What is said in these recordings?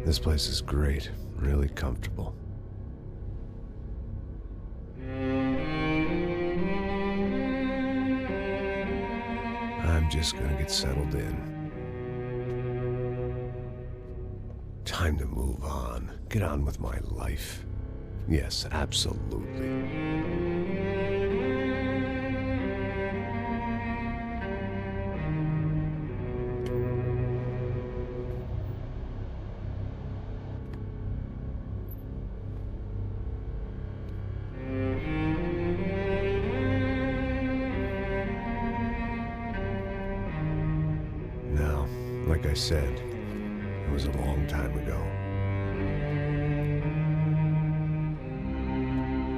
This place is great, really comfortable. I'm just gonna get settled in. Time to move on. Get on with my life. Yes, absolutely. Now, like I said, it was a long time ago.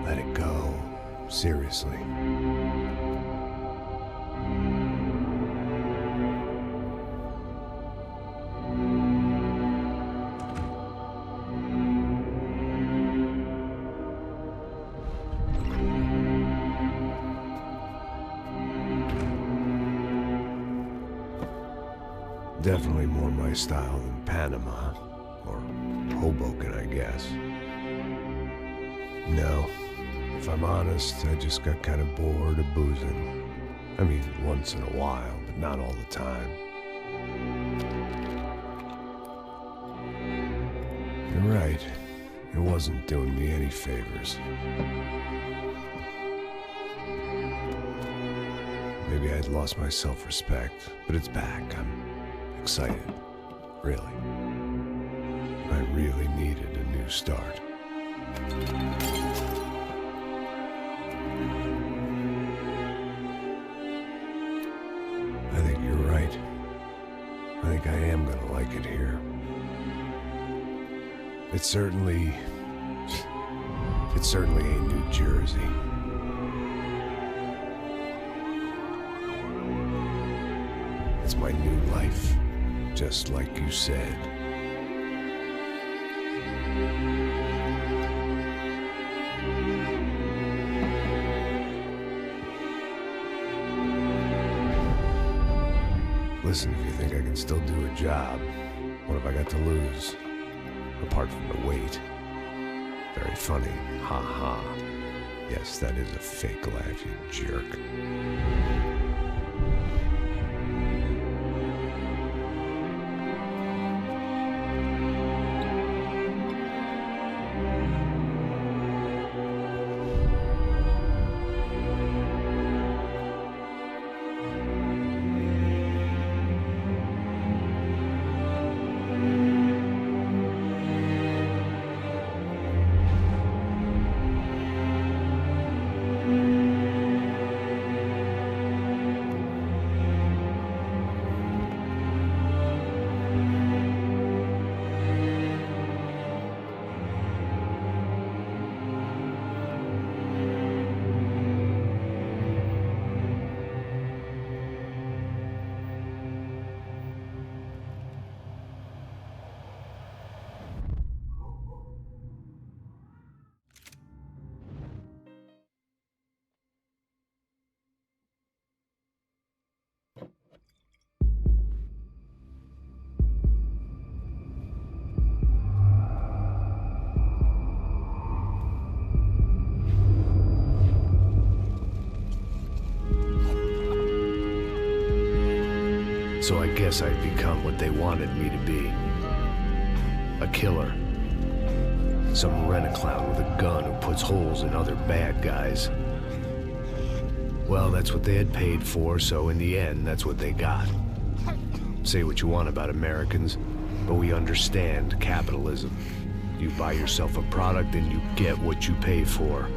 Let it go. Seriously. Definitely more my style than Panama, or Hoboken, I guess. No, if I'm honest, I just got kind of bored of boozing. I mean, once in a while, but not all the time. You're right, it wasn't doing me any favors. Maybe I'd lost my self-respect, but it's back. I'm excited, really. I really needed a new start. I think you're right. I think I am gonna like it here. It's certainly ain't New Jersey. It's my new life. Just like you said. Listen, if you think I can still do a job, what have I got to lose? Apart from the weight. Very funny. Ha ha. Yes, that is a fake laugh, you jerk. So I guess I'd become what they wanted me to be. A killer. Some rent-a-clown with a gun who puts holes in other bad guys. Well, that's what they had paid for, so in the end, that's what they got. Say what you want about Americans, but we understand capitalism. You buy yourself a product and you get what you pay for.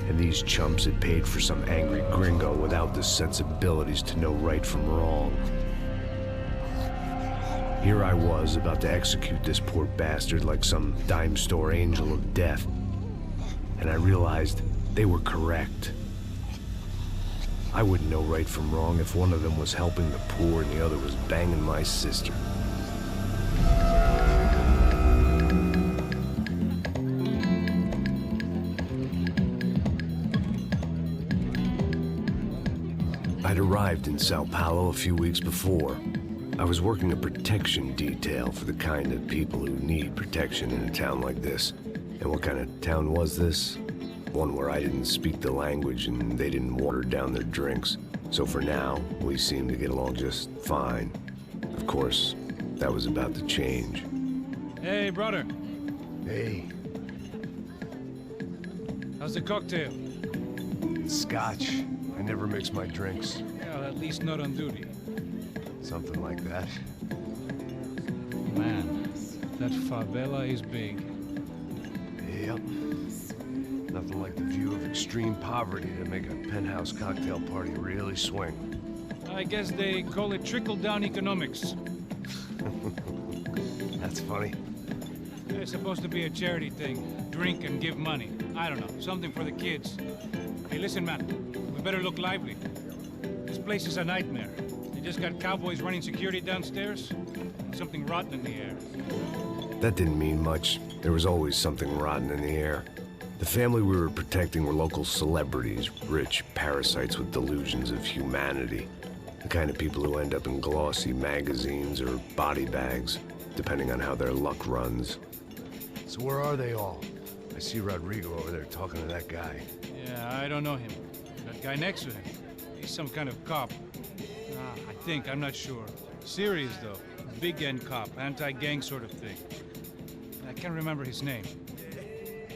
And these chumps had paid for some angry gringo without the sensibilities to know right from wrong. Here I was, about to execute this poor bastard like some dime store angel of death. And I realized they were correct. I wouldn't know right from wrong if one of them was helping the poor and the other was banging my sister. I'd arrived in São Paulo a few weeks before. I was working a protection detail for the kind of people who need protection in a town like this. And what kind of town was this? One where I didn't speak the language and they didn't water down their drinks. So for now, we seemed to get along just fine. Of course, that was about to change. Hey, brother. Hey. How's the cocktail? Scotch. I never mix my drinks. Yeah, well, at least not on duty. Something like that. Man, that favela is big. Yep. Nothing like the view of extreme poverty to make a penthouse cocktail party really swing. I guess they call it trickle-down economics. That's funny. It's supposed to be a charity thing. Drink and give money. I don't know, something for the kids. Hey, listen, man. We better look lively. This place is a nightmare. They just got cowboys running security downstairs. And something rotten in the air. That didn't mean much. There was always something rotten in the air. The family we were protecting were local celebrities, rich parasites with delusions of humanity. The kind of people who end up in glossy magazines or body bags, depending on how their luck runs. So where are they all? I see Rodrigo over there talking to that guy. Yeah, I don't know him. That guy next to him. He's some kind of cop. I think, I'm not sure. Serious, though. Big end cop, anti-gang sort of thing. I can't remember his name.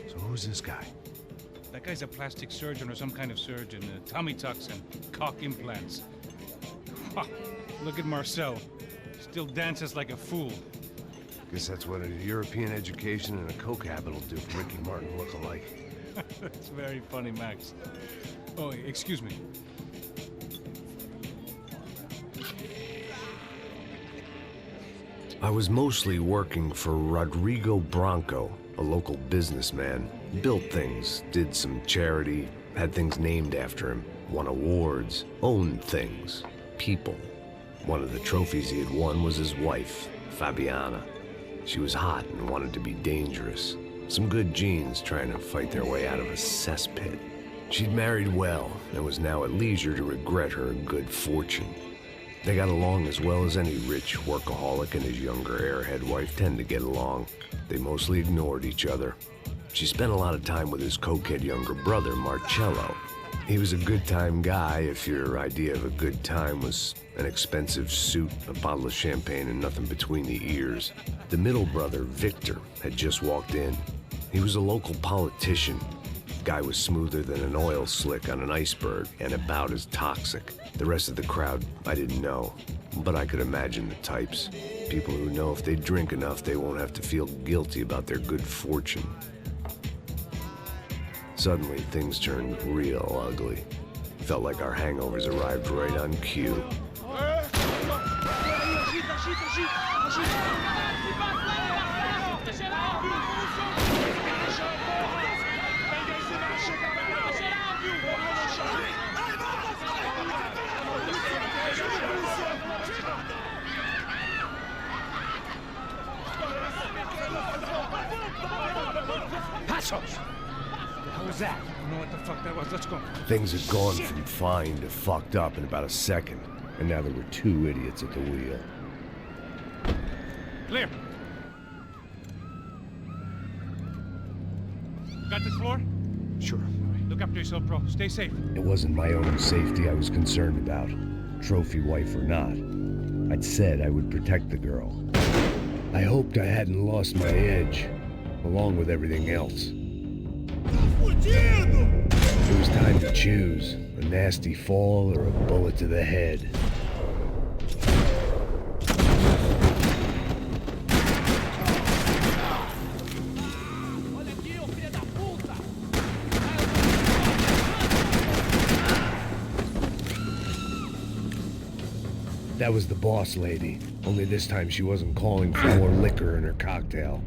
So who's this guy? That guy's a plastic surgeon or some kind of surgeon. Tummy tucks and cock implants. Look at Marcel. Still dances like a fool. Guess that's what a European education and a coke habit will do for Ricky Martin look-alike. That's very funny, Max. Oh, excuse me. I was mostly working for Rodrigo Branco, a local businessman. Built things, did some charity, had things named after him, won awards, owned things, people. One of the trophies he had won was his wife, Fabiana. She was hot and wanted to be dangerous. Some good genes trying to fight their way out of a cesspit. She'd married well and was now at leisure to regret her good fortune. They got along as well as any rich workaholic and his younger airhead wife tend to get along. They mostly ignored each other. She spent a lot of time with his cokehead younger brother, Marcello. He was a good-time guy if your idea of a good time was an expensive suit, a bottle of champagne, and nothing between the ears. The middle brother, Victor, had just walked in. He was a local politician. Guy was smoother than an oil slick on an iceberg and about as toxic. The rest of the crowd, I didn't know, but I could imagine the types. People who know if they drink enough, they won't have to feel guilty about their good fortune. Suddenly, things turned real ugly. Felt like our hangovers arrived right on cue. That? I don't know what the fuck that was. Let's go. Things had gone from fine to fucked up in about a second, and now there were two idiots at the wheel. Clear. Got this floor? Sure. Look after yourself, bro. Stay safe. It wasn't my own safety I was concerned about, trophy wife or not. I'd said I would protect the girl. I hoped I hadn't lost my edge, along with everything else. It was time to choose, a nasty fall or a bullet to the head. That was the boss lady, only this time she wasn't calling for more liquor in her cocktail.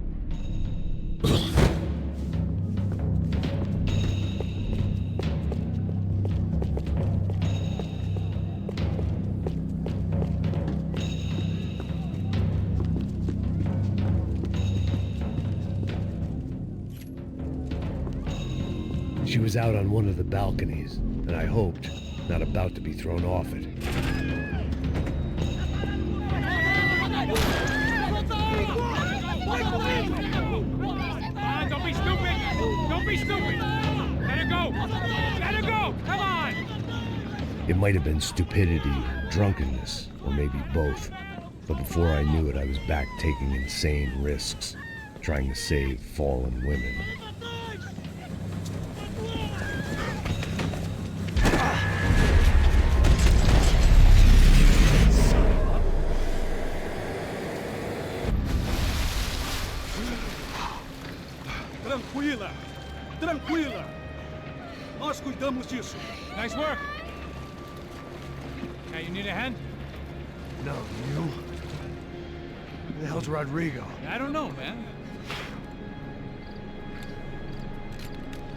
She was out on one of the balconies, and I hoped not about to be thrown off it. It might have been stupidity, drunkenness, or maybe both. But before I knew it, I was back taking insane risks, trying to save fallen women. Tranquila! Tranquila! Nós cuidamos disso. Nice work. Hey, you need a hand? No, you? Who the hell's Rodrigo? I don't know, man.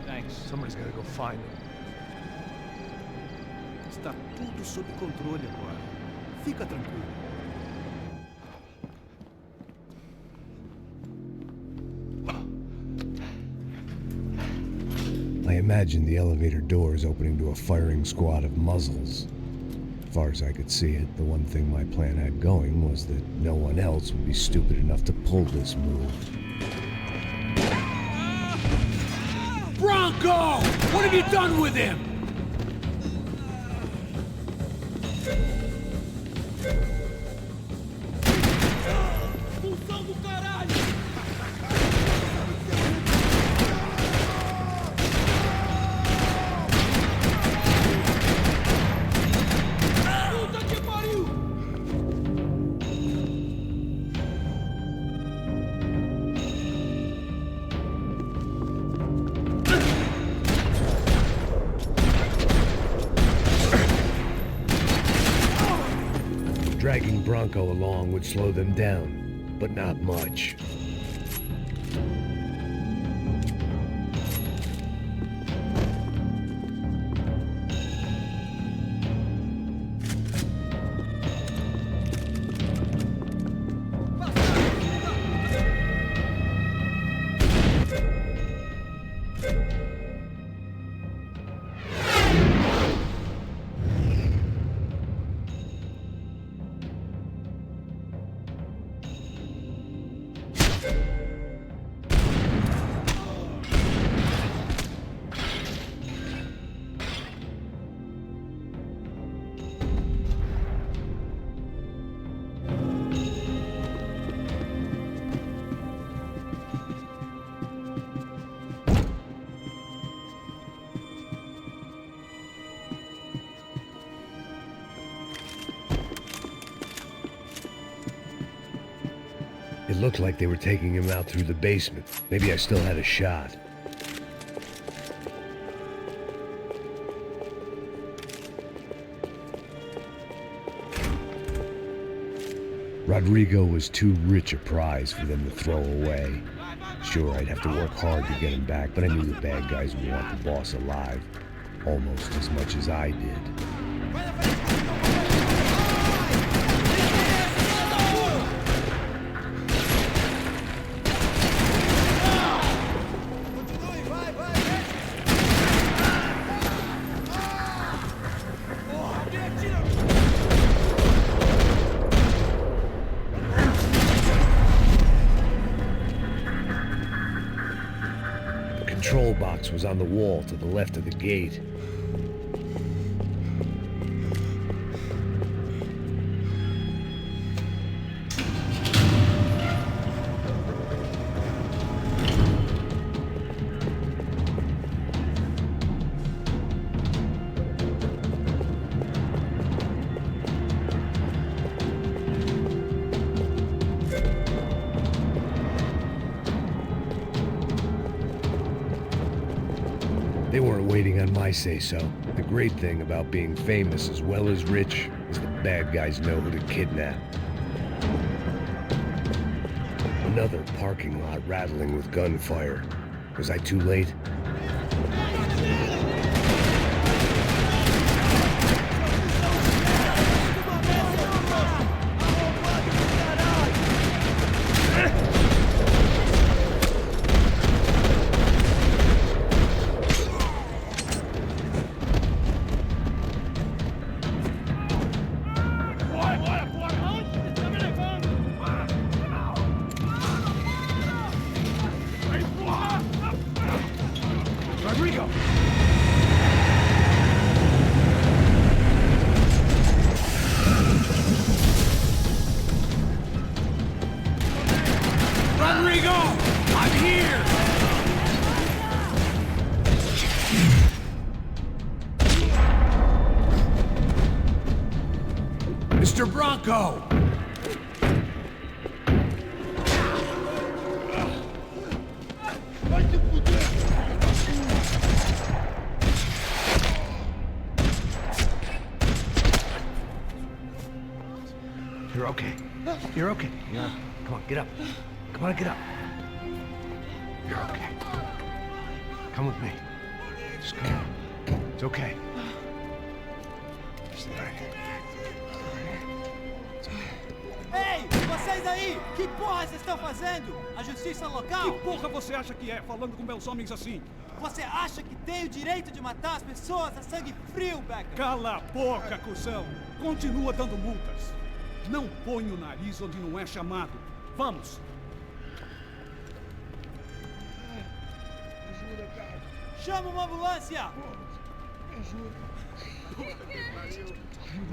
Thanks. Somebody's gotta go find him. Está tudo sob controle agora. Fica tranquilo. I imagined the elevator doors opening to a firing squad of muzzles. As far as I could see it, the one thing my plan had going was that no one else would be stupid enough to pull this move. Branco! What have you done with him? Dragging Branco along would slow them down, but not much. It looked like they were taking him out through the basement. Maybe I still had a shot. Rodrigo was too rich a prize for them to throw away. Sure, I'd have to work hard to get him back, but I knew the bad guys would want the boss alive, almost as much as I did. The control box was on the wall to the left of the gate. They weren't waiting on my say-so. The great thing about being famous as well as rich is the bad guys know who to kidnap. Another parking lot rattling with gunfire. Was I too late? Rigo! I'm here! Mr. Branco! You're okay. You're okay. Yeah. Come on, get up. Come on, get up. You're okay. Come with me. Just come. It's okay. Just right here. Ei, vocês aí! Que porra vocês estão fazendo? A justiça local? Que porra você acha que é, falando com meus homens assim? Você acha que tem o direito de matar as pessoas a sangue frio, Becker? Cala a boca, cuzão! Continua dando multas. Não põe o nariz onde não é chamado. Vamos! Chama uma ambulância!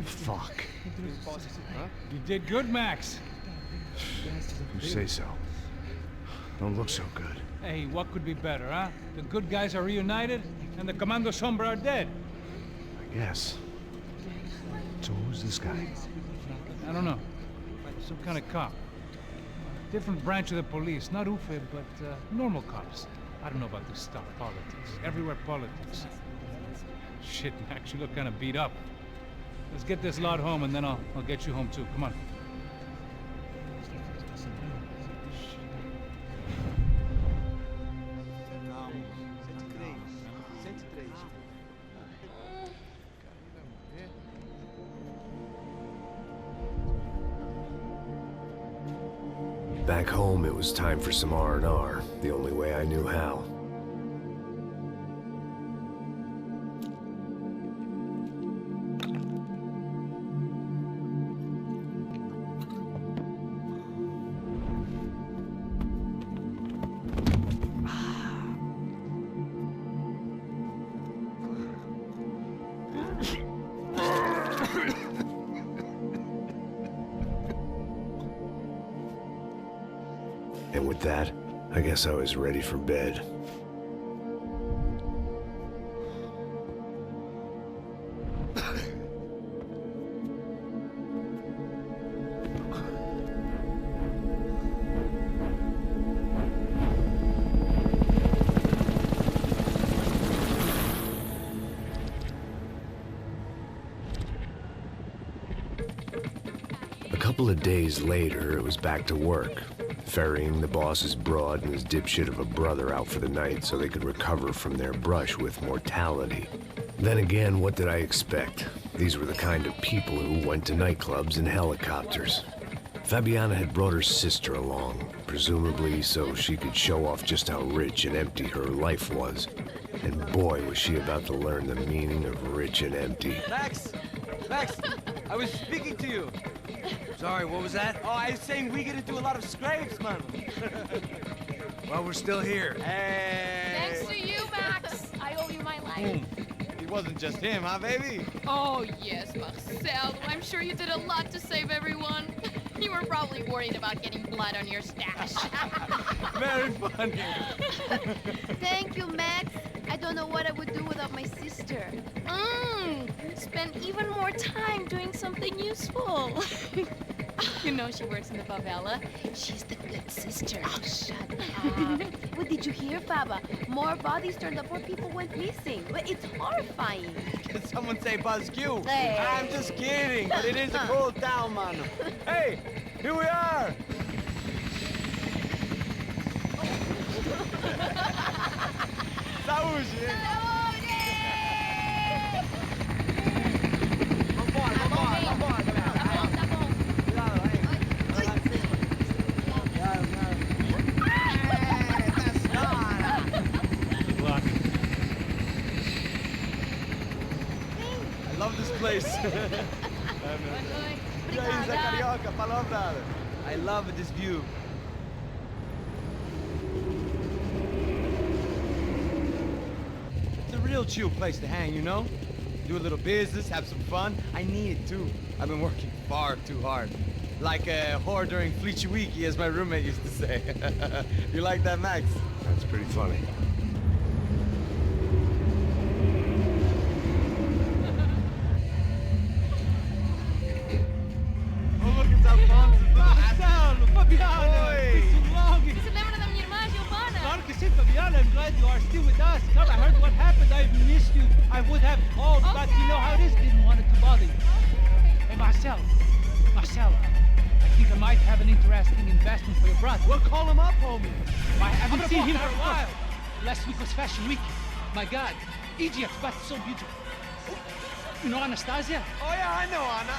Fuck. You did good, Max. You say so. Don't look so good. Hey, what could be better, huh? The good guys are reunited, and the Commando Sombra are dead. I guess. So who's this guy? I don't know. Some kind of cop. Different branch of the police. Not UFE, but normal cops. I don't know about this stuff. Politics. Everywhere politics. Shit, Max, you look kind of beat up. Let's get this lot home, and then I'll get you home, too. Come on. Back home, it was time for some R&R, the only way I knew how. And with that, I guess I was ready for bed. A couple of days later, it was back to work. Ferrying the boss's broad and his dipshit of a brother out for the night so they could recover from their brush with mortality. Then again, what did I expect? These were the kind of people who went to nightclubs in helicopters. Fabiana had brought her sister along, presumably so she could show off just how rich and empty her life was. And boy, was she about to learn the meaning of rich and empty. Max! Max! I was speaking to you! Sorry, what was that? Oh, I was saying we get into a lot of scrapes, man. Well, we're still here. Hey! Thanks to you, Max. I owe you my life. It wasn't just him, huh, baby? Oh, yes, Marcel. I'm sure you did a lot to save everyone. You were probably worried about getting blood on your stash. Very funny. Thank you, Max. I don't know what I would do without my sister. Spend even more time doing something useful. You know she works in the favela. She's the good sister. Oh, shut up. What did you hear, Faba? More bodies turned up where people went missing. It's horrifying. Did someone say Buzz Q? Hey. I'm just kidding, but it is a cool town, man. Hey, here we are. Saúde! Vambora, galera. Tá bom. Cuidado, aí. Good luck. I love this place. E aí, Zé Carioca, palavra. I love this view. It's a real chill place to hang, you know? Do a little business, have some fun. I need it too. I've been working far too hard. Like a whore during Fleechy Weeky, as my roommate used to say. You like that, Max? That's pretty funny. Oh, look, it's Alfonso. Marcelo, Fabiana, Oi. it's so long. Você lembra da minha irmã, Giovanna? Claro que sim, Fabiana. I'm glad you are still with us. Come, I heard what happened. I've missed you. I would have called, but you know how it is. Didn't want it to bother you. Hey, Marcel, I think I might have an interesting investment for your brother. Well, call him up, homie. I haven't seen him for a while. Last week was Fashion Week. My God, Egypt, but so beautiful. You know Anastasia? Oh, yeah, I know, Anna.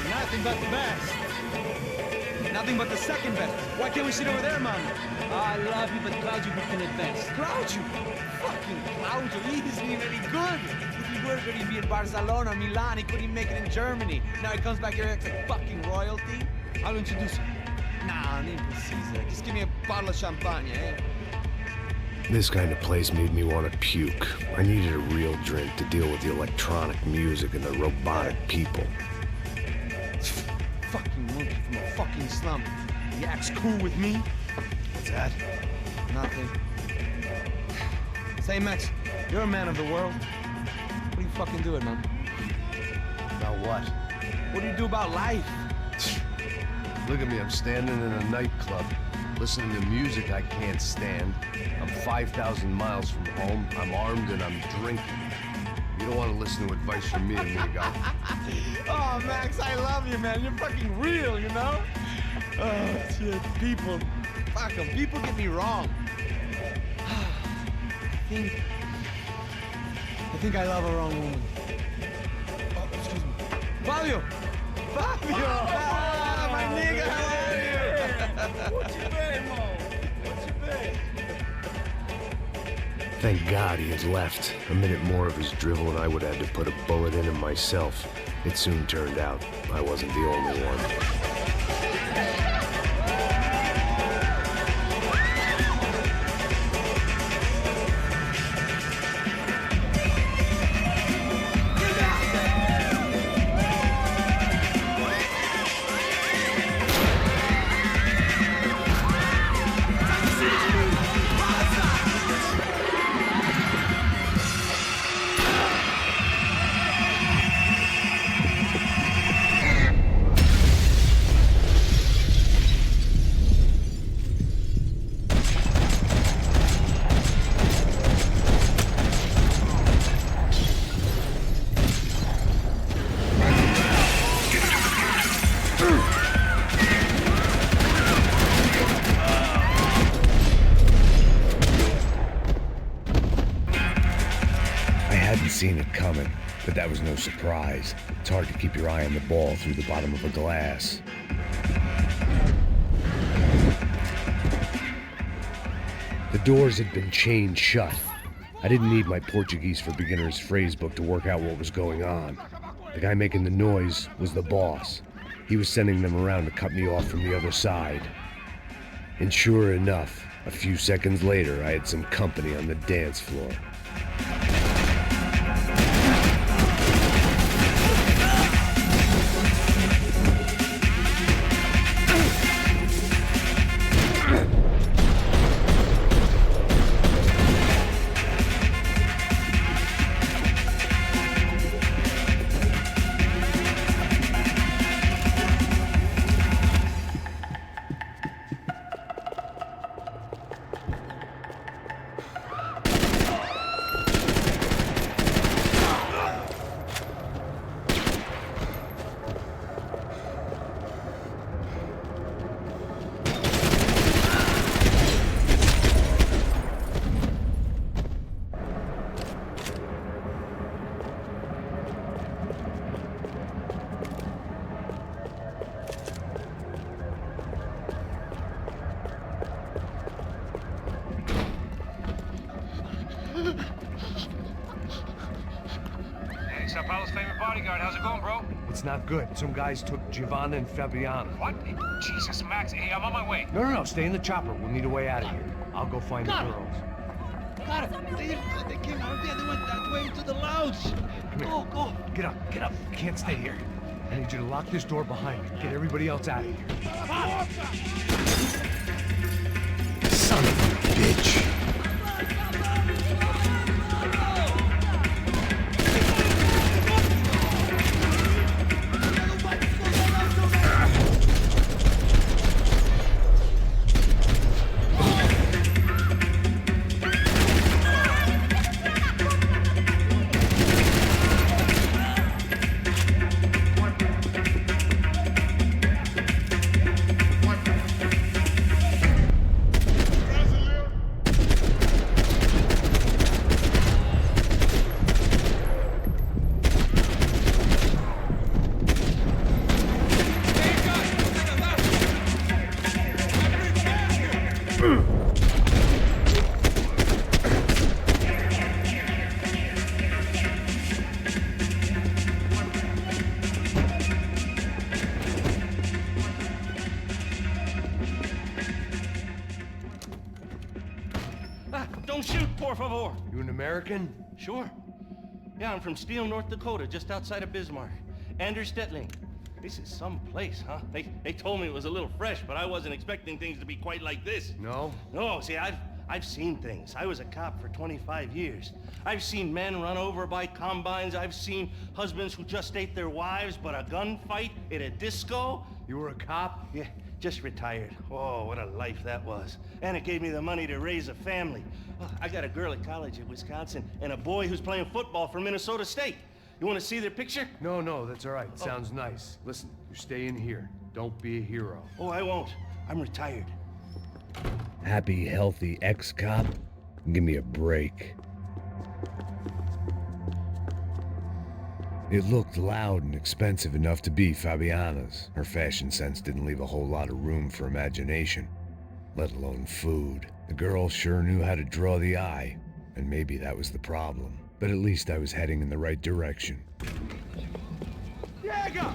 Nothing but the best. Nothing but the second best. Why can't we sit over there, man? I love you, but Claudio booked in advance. Claudio? Fucking Claudio, he isn't even any good. If he were good, he'd be in Barcelona, Milan, he couldn't even make it in Germany. Now he comes back here acts like fucking royalty. I'll introduce you. Nah, nem precisa. Just give me a bottle of champagne, eh? This kind of place made me want to puke. I needed a real drink to deal with the electronic music and the robotic people. Fucking monkey from a fucking slum. He acts cool with me. What's that? Nothing. Say, Max, you're a man of the world. What do you fucking do it, man? About what? What do you do about life? Look at me, I'm standing in a nightclub, listening to music I can't stand. I'm 5,000 miles from home, I'm armed and I'm drinking. You don't want to listen to advice from me, amigo. Oh, Max, I love you, man. You're fucking real, you know? Oh, shit. People. Fuck them. People get me wrong. I think I love a wrong woman. Oh, excuse me. Fabio! Fabio! Ah, my nigga, how are you? What you been, Mo? What you been? Thank God he had left. A minute more of his drivel and I would have had to put a bullet in him myself. It soon turned out I wasn't the only one. Seen it coming, but that was no surprise. It's hard to keep your eye on the ball through the bottom of a glass. The doors had been chained shut. I didn't need my Portuguese for Beginners phrase book to work out what was going on. The guy making the noise was the boss. He was sending them around to cut me off from the other side. And sure enough, a few seconds later, I had some company on the dance floor. bodyguard. How's it going, bro? It's not good. Some guys took Giovanna and Fabiana. What? Jesus, Max. Hey, I'm on my way. No, stay in the chopper. We'll need a way out of here. I'll go find the girls. Got it. They came out there. They went that way to the lounge. Go. Get up. You can't stay here. I need you to lock this door behind you. Get everybody else out of here. Son of a bitch. Don't shoot, por favor. You an American? Sure. Yeah, I'm from Steele, North Dakota, just outside of Bismarck. Anders Stetling. This is some place, huh? They told me it was a little fresh, but I wasn't expecting things to be quite like this. No? No, see, I've seen things. I was a cop for 25 years. I've seen men run over by combines. I've seen husbands who just ate their wives, but a gunfight at a disco. You were a cop? Yeah, just retired. Oh, what a life that was. And it gave me the money to raise a family. Oh, I got a girl at college at Wisconsin and a boy who's playing football for Minnesota State. You want to see their picture? No, that's all right. Sounds nice. Listen, you stay in here. Don't be a hero. Oh, I won't. I'm retired. Happy, healthy ex-cop? Give me a break. It looked loud and expensive enough to be Fabiana's. Her fashion sense didn't leave a whole lot of room for imagination, let alone food. The girl sure knew how to draw the eye, and maybe that was the problem. But at least I was heading in the right direction. Diego!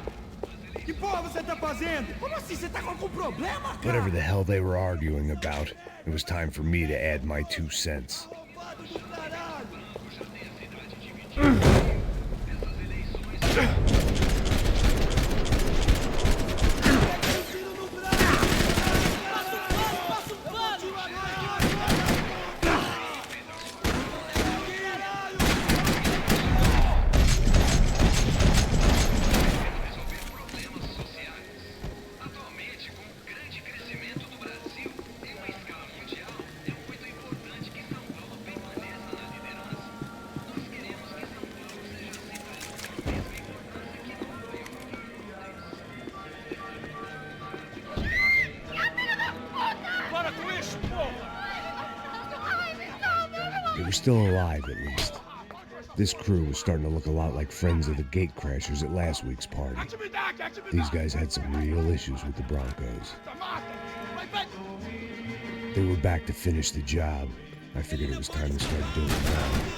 Que porra você tá fazendo? Como assim? Você tá com algum problema, cara? Whatever the hell they were arguing about, it was time for me to add my 2 cents. They were still alive, at least. This crew was starting to look a lot like friends of the gatecrashers at last week's party. These guys had some real issues with the Broncos. They were back to finish the job. I figured it was time to start doing it now.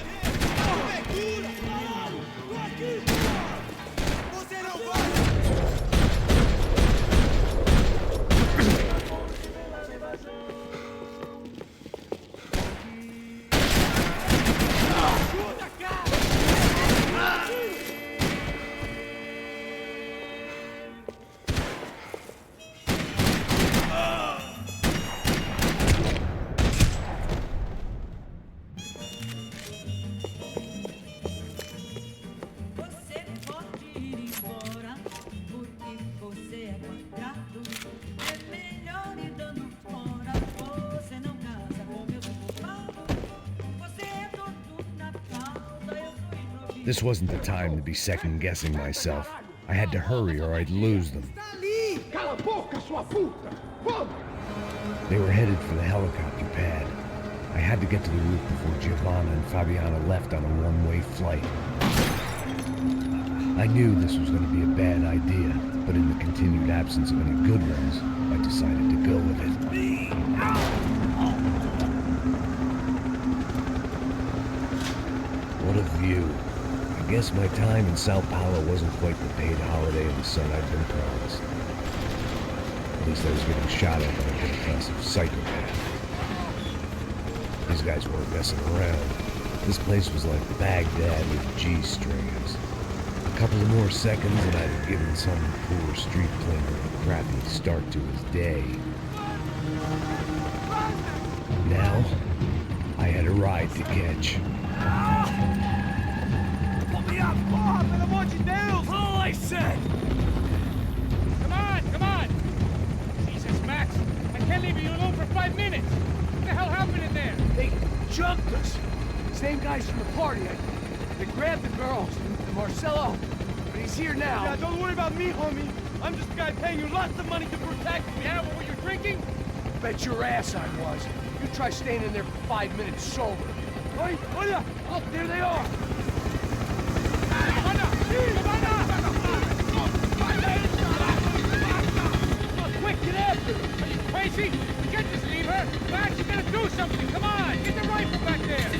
This wasn't the time to be second-guessing myself. I had to hurry or I'd lose them. They were headed for the helicopter pad. I had to get to the roof before Giovanna and Fabiana left on a one-way flight. I knew this was going to be a bad idea, but in the continued absence of any good ones, I decided to go with it. What a view. Guess my time in São Paulo wasn't quite the paid holiday in the sun I'd been promised. At least I was getting shot at by a big psychopath. These guys weren't messing around. This place was like Baghdad with G-strings. A couple of more seconds and I'd have given some poor street cleaner a crappy start to his day. Now, I had a ride to catch. Let me up! Bob, pelo amor de Deus! All I said! Come on! Jesus, Max, I can't leave you alone for 5 minutes. What the hell happened in there? They jumped us. Same guys from the party. They grabbed the girls, and Marcelo, but he's here now. Yeah, don't worry about me, homie. I'm just a guy paying you lots of money to protect me. Yeah, what were you drinking? Bet your ass I was. You try staying in there for 5 minutes sober. Oi, olha! Oh, there they are. Quick, get after her! Are you crazy? You can't just leave her! Max, you gotta do something! Come on! Get the rifle back there!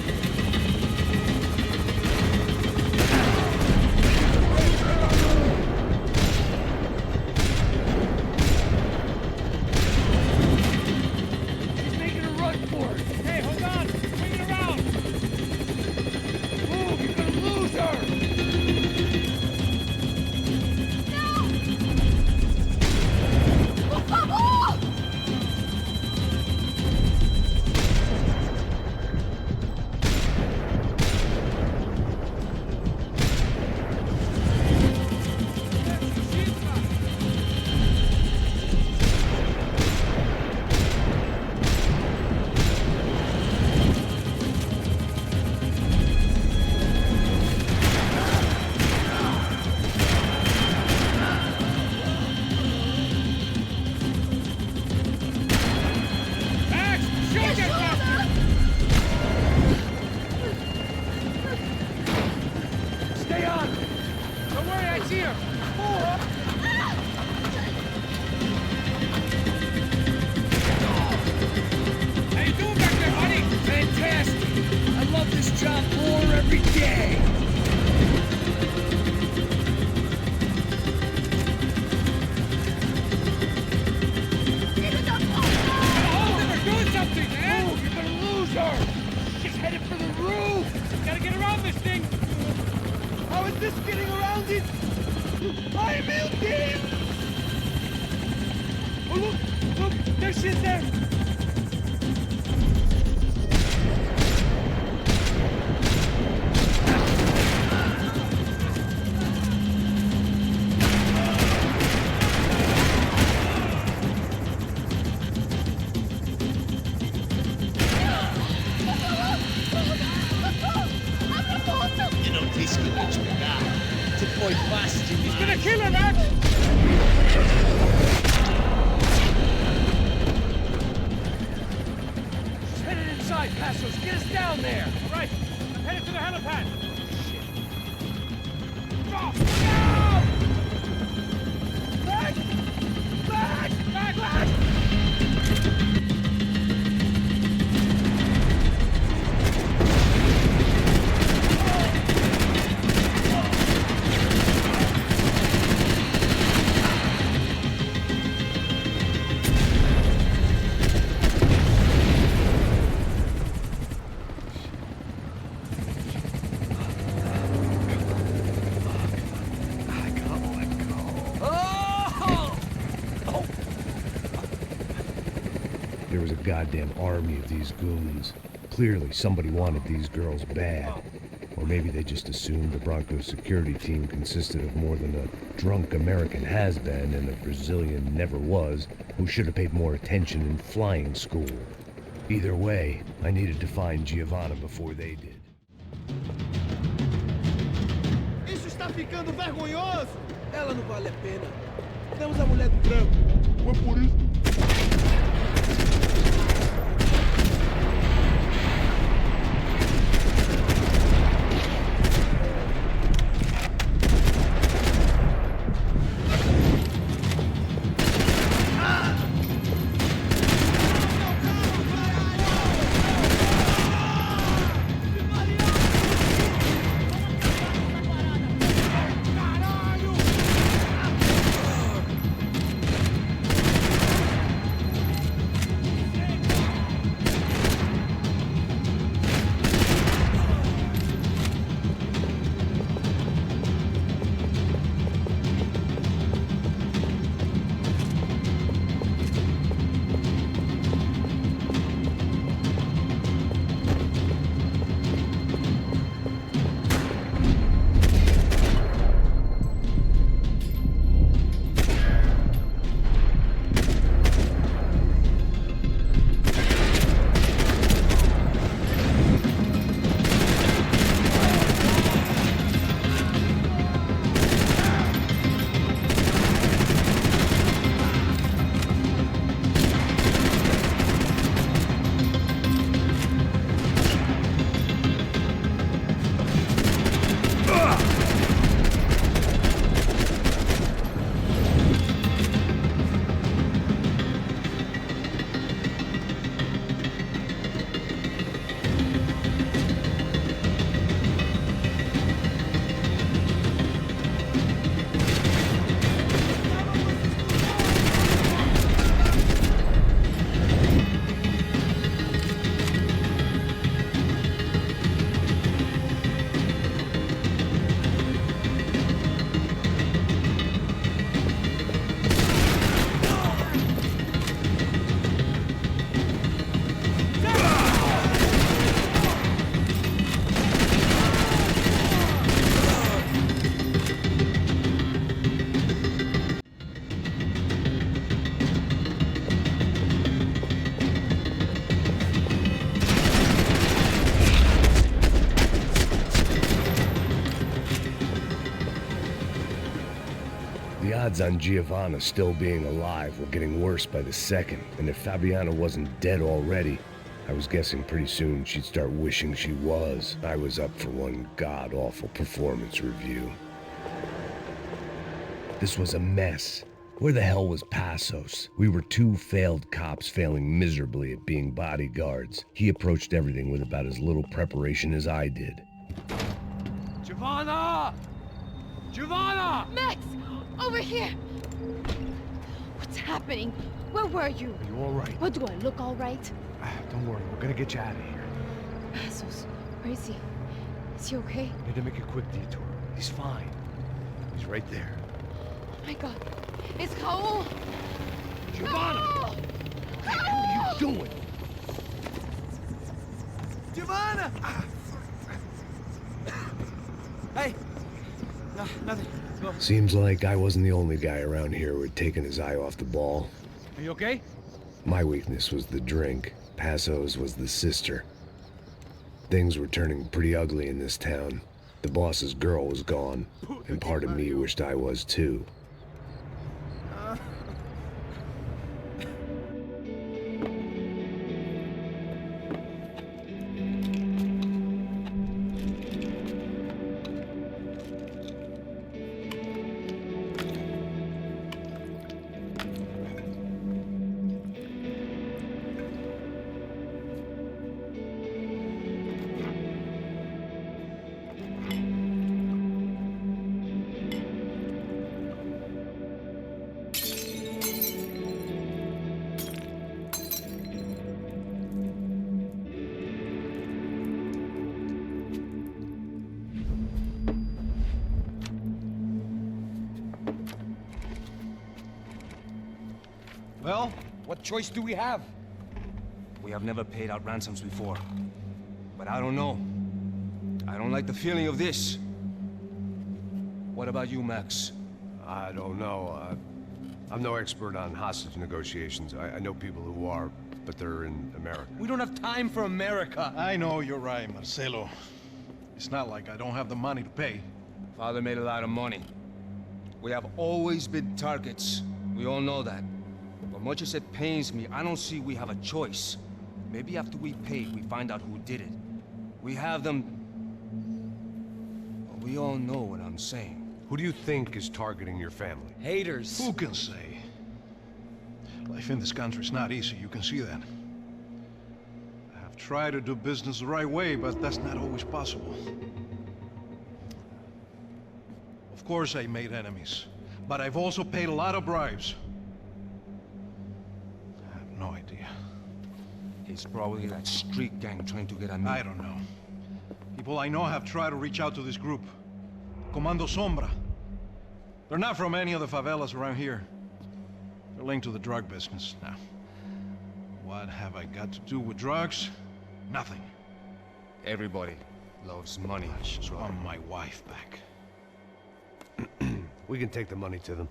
She's making a run for it. Hey, hold on! Bring it around! Move, you're gonna lose her! He's gonna kill her, Max! She's headed inside, Passos. Get us down there. All right, I'm headed to the helipad. Shit. Oh, no! Back! There was a goddamn army of these goons. Clearly, somebody wanted these girls bad. Or maybe they just assumed the Branco security team consisted of more than a drunk American has-been and a Brazilian never-was who should have paid more attention in flying school. Either way, I needed to find Giovanna before they did. Isso está ficando vergonhoso! Ela não vale a pena. Temos a mulher do Branco. Foi por isso. The odds on Giovanna still being alive were getting worse by the second, and if Fabiana wasn't dead already, I was guessing pretty soon she'd start wishing she was. I was up for one god-awful performance review. This was a mess. Where the hell was Passos? We were two failed cops failing miserably at being bodyguards. He approached everything with about as little preparation as I did. Giovanna! Giovanna! Max! Over here! What's happening? Where were you? Are you all right? What, do I look all right? Don't worry, we're gonna get you out of here. Passos, where is he? Is he okay? Need to make a quick detour. He's fine. He's right there. Oh my god. It's Raul! Giovanna! No! What the hell are you doing? Giovanna! Hey! No, nothing. Go. Seems like I wasn't the only guy around here who had taken his eye off the ball. Are you okay? My weakness was the drink. Passos was the sister. Things were turning pretty ugly in this town. The boss's girl was gone, and part of me wished I was too. Well, what choice do we have? We have never paid out ransoms before. But I don't know. I don't like the feeling of this. What about you, Max? I don't know. I'm no expert on hostage negotiations. I know people who are, but they're in America. We don't have time for America. I know you're right, Marcelo. It's not like I don't have the money to pay. Father made a lot of money. We have always been targets. We all know that. But much as it pains me, I don't see we have a choice. Maybe after we pay, we find out who did it. We have them... Well, we all know what I'm saying. Who do you think is targeting your family? Haters. Who can say? Life in this country is not easy, you can see that. I have tried to do business the right way, but that's not always possible. Of course I made enemies, but I've also paid a lot of bribes. I have no idea. It's probably that street gang trying to get at me. I don't know. People I know have tried to reach out to this group. Comando Sombra. They're not from any of the favelas around here. They're linked to the drug business. Now, what have I got to do with drugs? Nothing. Everybody loves money. I just want my wife back. We can take the money to them.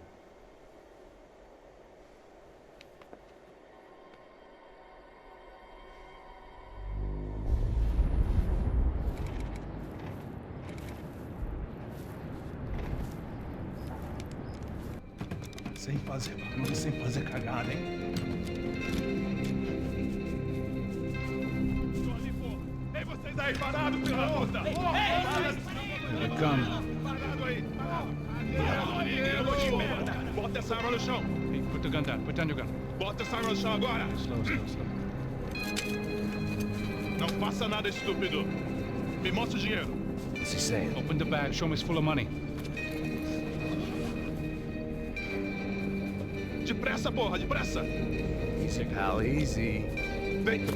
Sem fazer barulho, sem fazer cagada, hein? Ei, vocês aí parados, filha da puta! Here they come. Bota essa arma no chão! Hey, put the gun down. Put down your gun. Bota essa arma no chão agora! Slow, slow, slow. Não faça nada, estúpido! Me mostra o dinheiro! What's he saying? Open the bag. Show me it's full of money. Depressa, porra, depressa! Easy, pal, easy. Vem!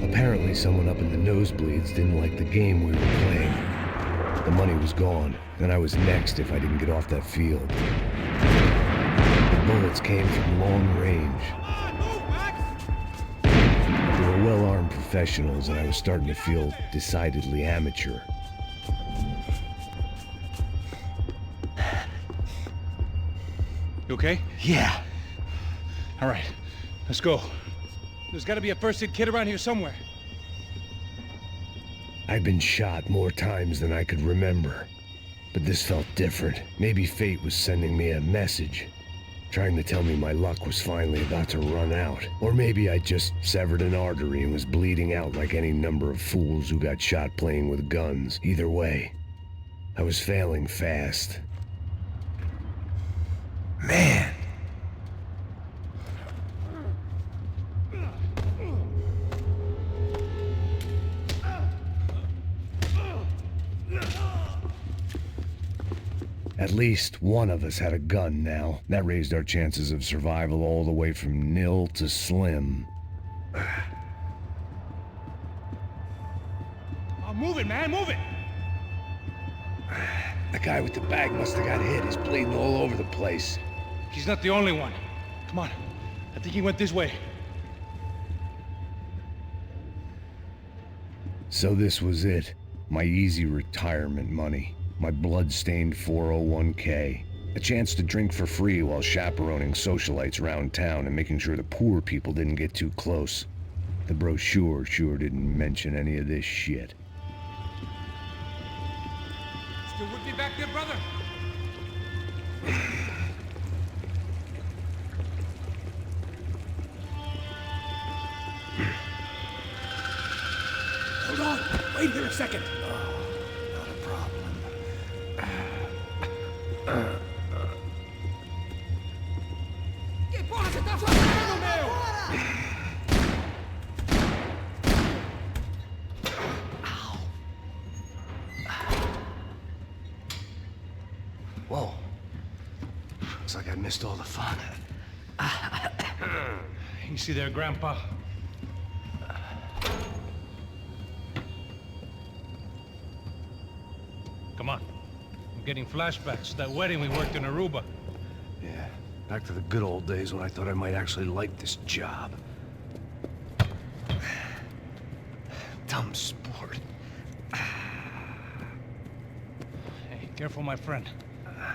Apparently someone up in the nosebleeds didn't like the game we were playing. The money was gone, and I was next if I didn't get off that field. The bullets came from long range. They were well-armed professionals, and I was starting to feel decidedly amateur. You okay? Yeah. All right. Let's go. There's gotta be a first-aid kit around here somewhere. I'd been shot more times than I could remember. But this felt different. Maybe fate was sending me a message, trying to tell me my luck was finally about to run out. Or maybe I just severed an artery and was bleeding out like any number of fools who got shot playing with guns. Either way, I was failing fast. Man! At least one of us had a gun now. That raised our chances of survival all the way from nil to slim. Oh, move it, man, move it! The guy with the bag must have got hit. He's bleeding all over the place. He's not the only one. Come on. I think he went this way. So this was it. My easy retirement money. My blood-stained 401k. A chance to drink for free while chaperoning socialites around town and making sure the poor people didn't get too close. The brochure sure didn't mention any of this shit. Still with me back there, brother? Hold on! Wait here a second! Que porra você tá fazendo, meu? Whoa. Looks like I missed all the fun. You see there, Grandpa? Come on. I'm getting flashbacks to that wedding we worked in Aruba. Yeah, back to the good old days when I thought I might actually like this job. Dumb sport. Hey, careful, my friend.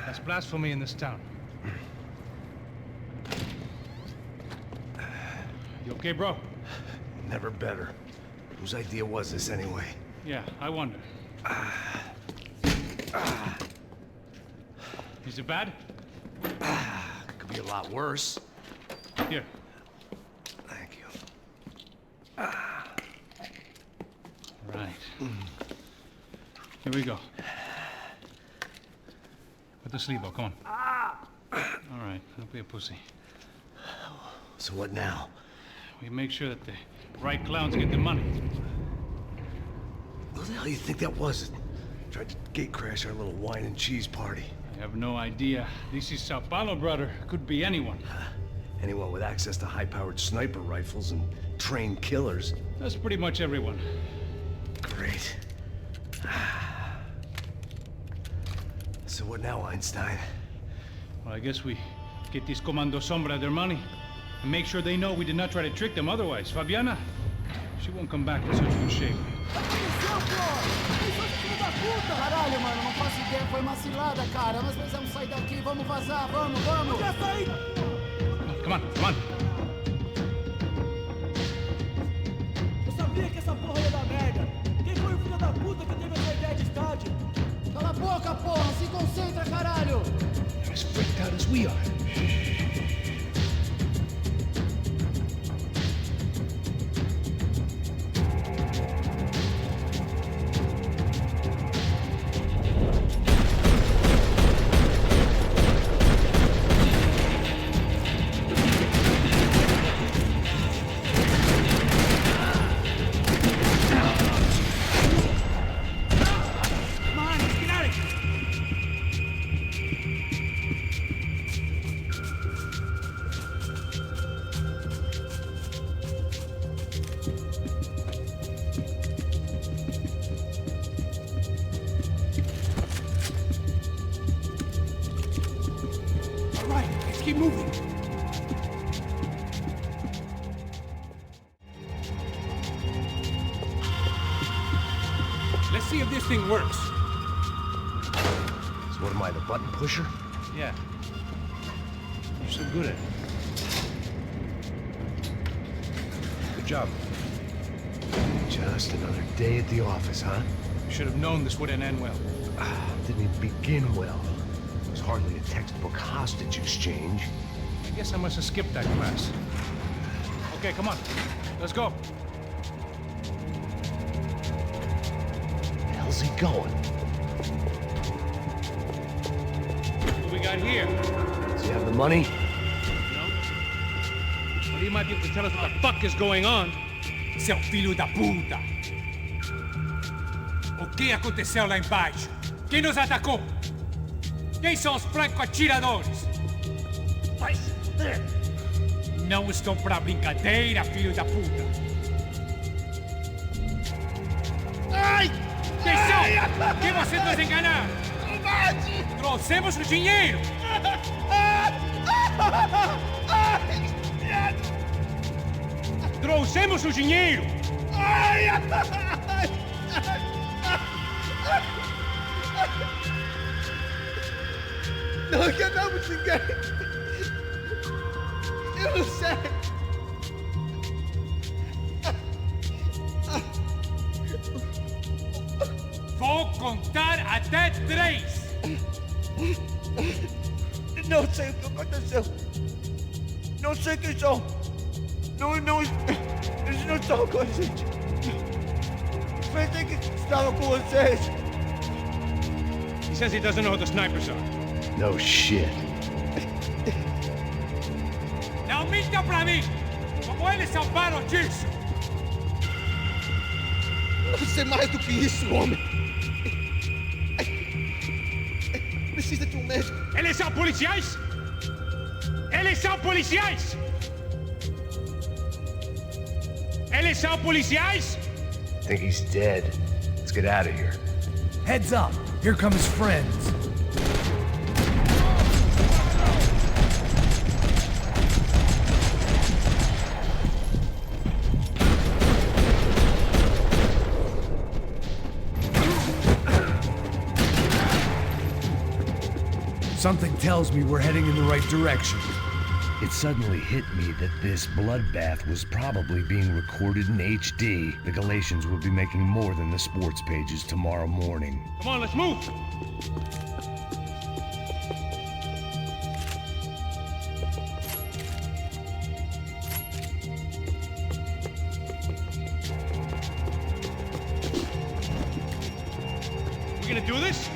That's blasphemy in this town. You okay, bro? Never better. Whose idea was this anyway? Yeah, I wonder. Is it bad? Could be a lot worse. Here. Thank you. Right. Here we go. Put the sleeve on, come on. All right, don't be a pussy. So what now? We make sure that the right clowns get the money. Who the hell do you think that was? Tried to gate crash our little wine and cheese party. I have no idea. This is São Paulo, brother. Could be anyone. Anyone with access to high-powered sniper rifles and trained killers. That's pretty much everyone. Great. So what now, Einstein? Well, I guess we get these Comando Sombra their money and make sure they know we did not try to trick them otherwise. Fabiana, she won't come back in such good shape. Caralho, mano, não faço ideia, foi uma cilada, cara. Nós precisamos sair daqui, vamos vazar, vamos! Já saí! Come on, come on! Eu sabia que essa porra ia dar merda. Quem foi o filho da puta que teve essa ideia de estádio? Cala a boca, porra! Se concentra, caralho! They're as freaked out as we are. Keep moving. Let's see if this thing works. So what am I, the button pusher? Yeah. You're so good at it. job. Just another day at the office, huh? Should have known this wouldn't end well. Didn't even begin well. It was hardly a textbook hostage exchange. I guess I must have skipped that class. Okay, come on. Let's go. Where the hell's he going? What we got here? Does he have the money? No. Well, he might be able to tell us what the fuck is going on. Seu filho da puta! O que aconteceu lá embaixo? Quem nos atacou? Quem são os franco-atiradores? Não estou pra brincadeira, filho da puta! Ai! Quem são? Quem você nos enganar? Covarde! Trouxemos o dinheiro! Trouxemos o dinheiro! Ai! Não enganamos ninguém! Eu não sei! Vou contar até 3! Não sei o que aconteceu! Não sei quem são! Eles não estão com a gente! Pensei que estavam com vocês! He says he doesn't know who the snipers are. No shit. Não minta pra mim! Como eles salvaram disso? Não sei mais do que isso, homem! Precisa de um médico! Eles são policiais? Eles são policiais? Eles são policiais? I think he's dead. Let's get out of here. Heads up! Here come his friends. Something tells me we're heading in the right direction. It suddenly hit me that this bloodbath was probably being recorded in HD. The Galatians will be making more than the sports pages tomorrow morning. Come on, let's move! We gonna do this?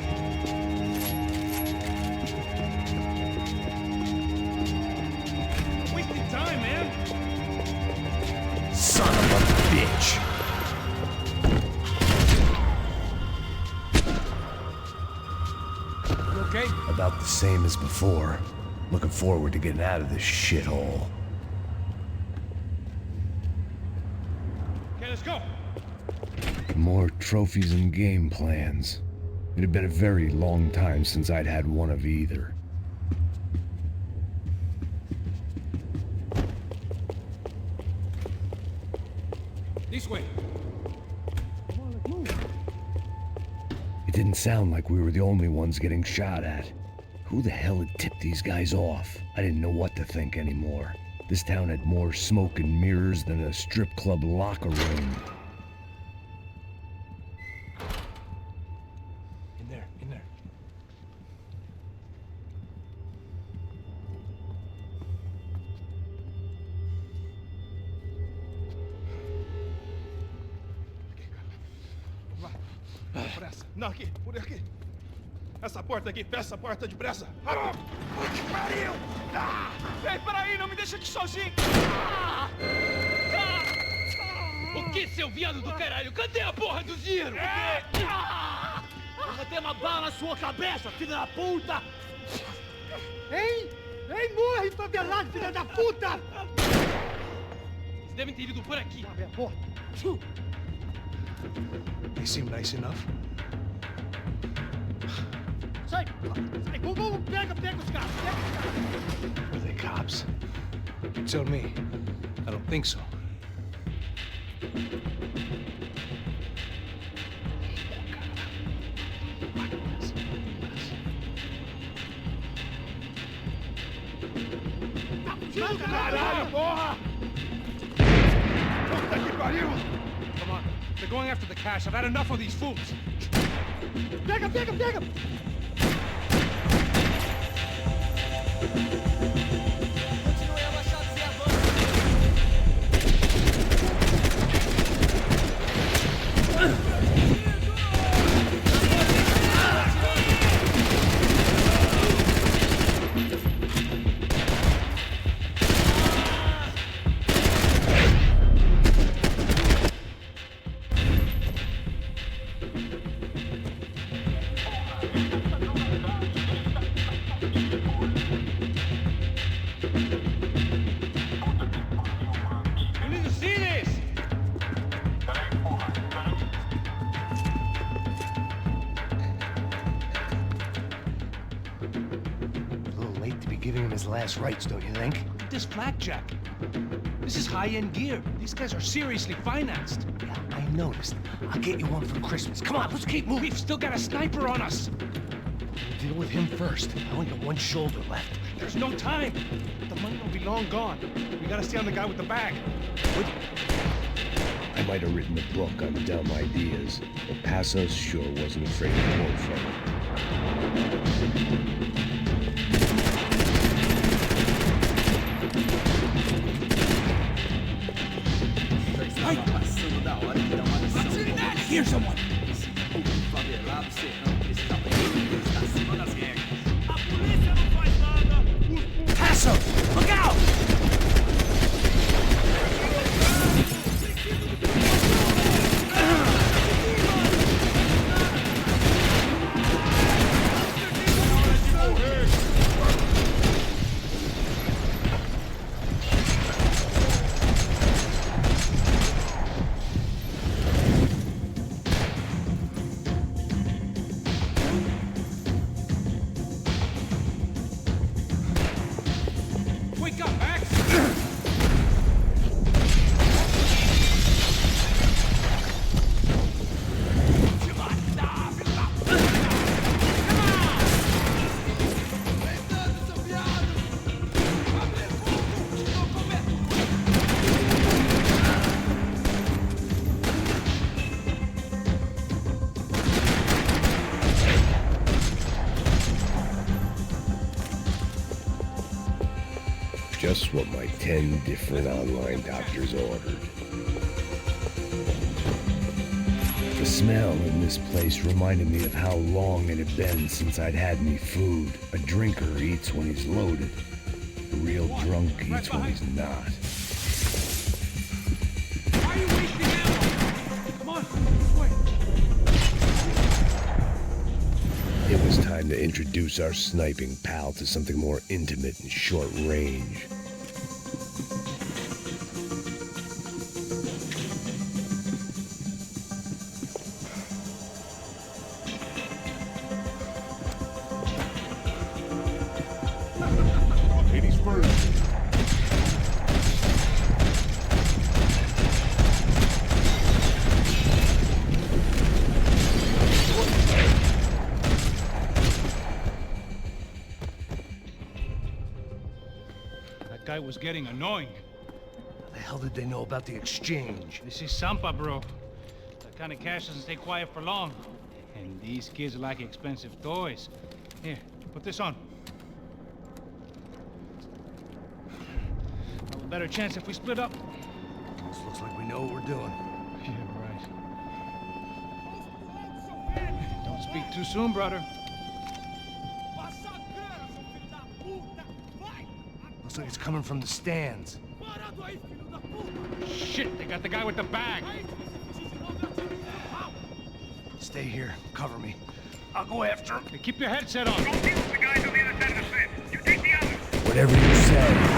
Wasting time, man! Son of a bitch! You okay? About the same as before. Looking forward to getting out of this shithole. Okay, let's go! More trophies and game plans. It had been a very long time since I'd had one of either. This way. It didn't sound like we were the only ones getting shot at. Who the hell had tipped these guys off? I didn't know what to think anymore. This town had more smoke and mirrors than a strip club locker room. In there, in there. Pressa! Não, aqui, por aqui! Essa porta aqui, fecha essa porta depressa! Que pariu! Ei, peraí, não me deixa aqui sozinho! O que, seu viado do caralho? Cadê a porra do dinheiro? Eu vou ter uma bala na sua cabeça, filha da puta! Ei! Ei, morre, favelado, filha da puta! Eles devem ter ido por aqui. Abre a porta! They seem nice enough. Sai! Sai! Vamos, pega os caras! Pega os caras! Are they cops? You tell me. I don't think so. Caralho, porra! Come on. They're going after the cash. I've had enough of these fools. Take him, take him, take him! Giving him his last rites, don't you think? This blackjack. This is high-end gear. These guys are seriously financed. Yeah, I noticed. I'll get you one for Christmas. Come on, let's keep moving. We've still got a sniper on us. We'll deal with him first. I only got one shoulder left. There's no time. The money will be long gone. We gotta stay on the guy with the bag. I might have written a book on dumb ideas, but Passos sure wasn't afraid to quote from it. Here's someone! Passo! Look out! Just what my 10 different online doctors ordered. The smell in this place reminded me of how long it had been since I'd had any food. A drinker eats when he's loaded. A real drunk eats when he's not. Why are you wasting ammo? Come on, this way. It was time to introduce our sniping pal to something more intimate and short range. Ladies first. That guy was getting annoying. How the hell did they know about the exchange? This is Sampa, bro. That kind of cash doesn't stay quiet for long. And these kids like expensive toys. Here, put this on. Have a better chance if we split up. This looks like we know what we're doing. Yeah, right. Don't speak too soon, brother. Looks like it's coming from the stands. Shit, they got the guy with the bag. Stay here. Cover me. I'll go after him. Hey, keep your headset on. Don't deal with the guys on the other side of the fence. You take the other. Whatever you say.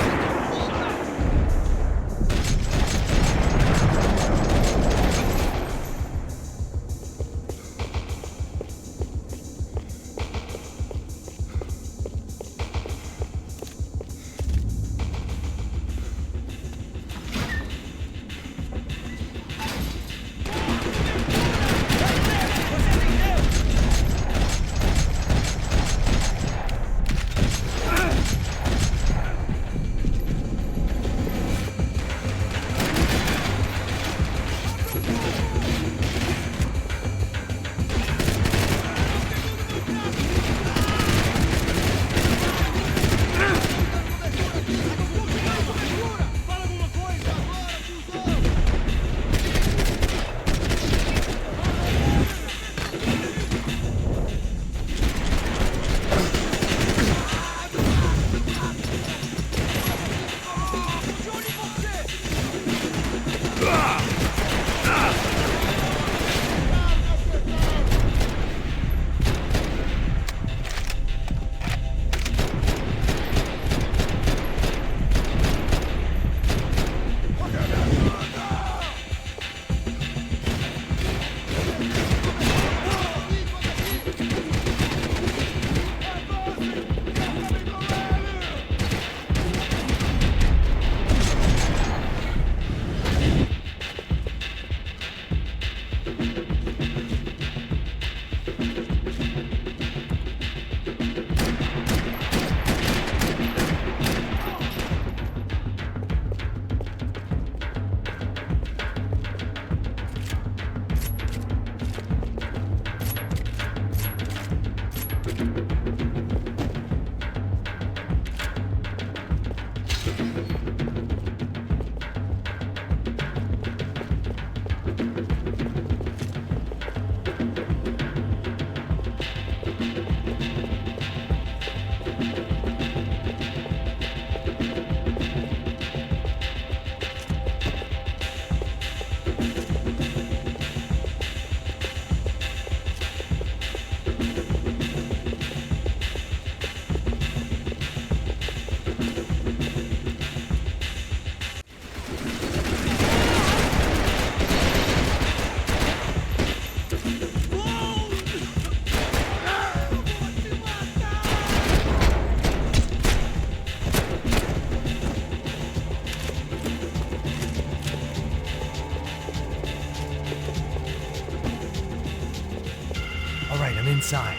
inside.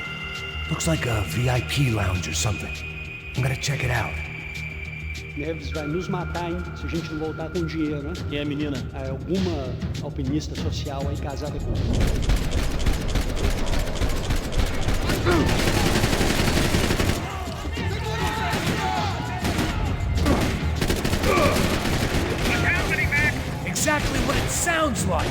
Looks like a VIP lounge or something. I'm gonna check it out. Neves vai nos matar, hein? Se a gente não voltar com dinheiro, né? Quem é a menina? É alguma alpinista social aí casada com Exactly what it sounds like!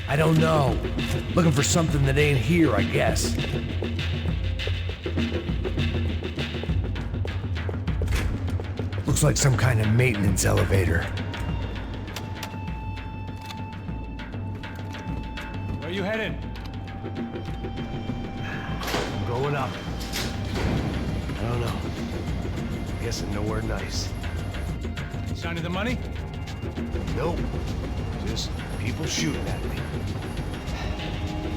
I don't know. Looking for something that ain't here, I guess. Looks like some kind of maintenance elevator. Where you headed? I'm going up. I don't know. Guessing nowhere nice. Sign of the money? Nope. Just people shooting at me.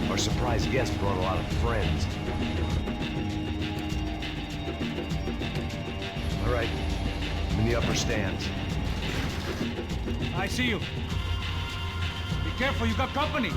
Our surprise guest brought a lot of friends. All right, I'm in the upper stands. I see you. Be careful, you got company.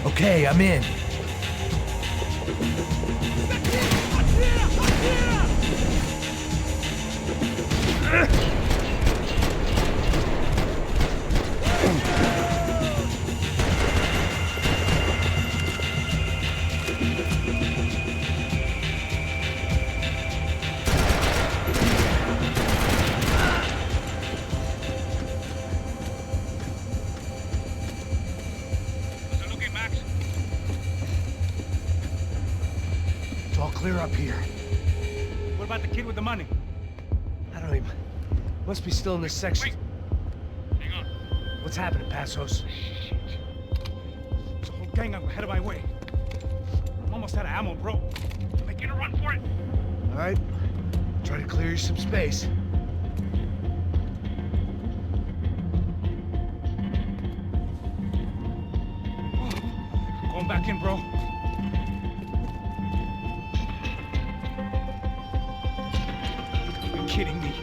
Okay, I'm in. Clear up here. What about the kid with the money? I don't even Must be still in this section. Wait. Hang on. What's happening, Passos? There's a whole gang up ahead of my way. I'm almost out of ammo, bro. Making a run for it. All right. Try to clear you some space. Going back in, bro. You're kidding me.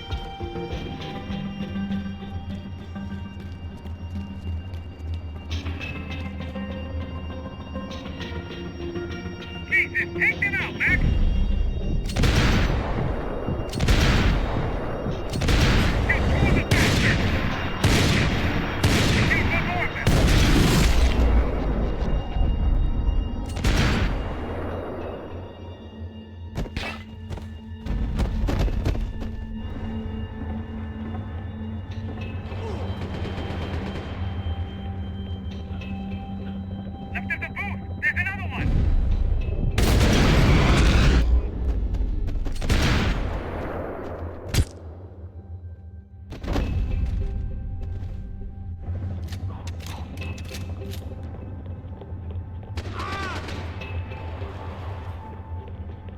Jesus, take them out, Max! Left of the booth, there's another one!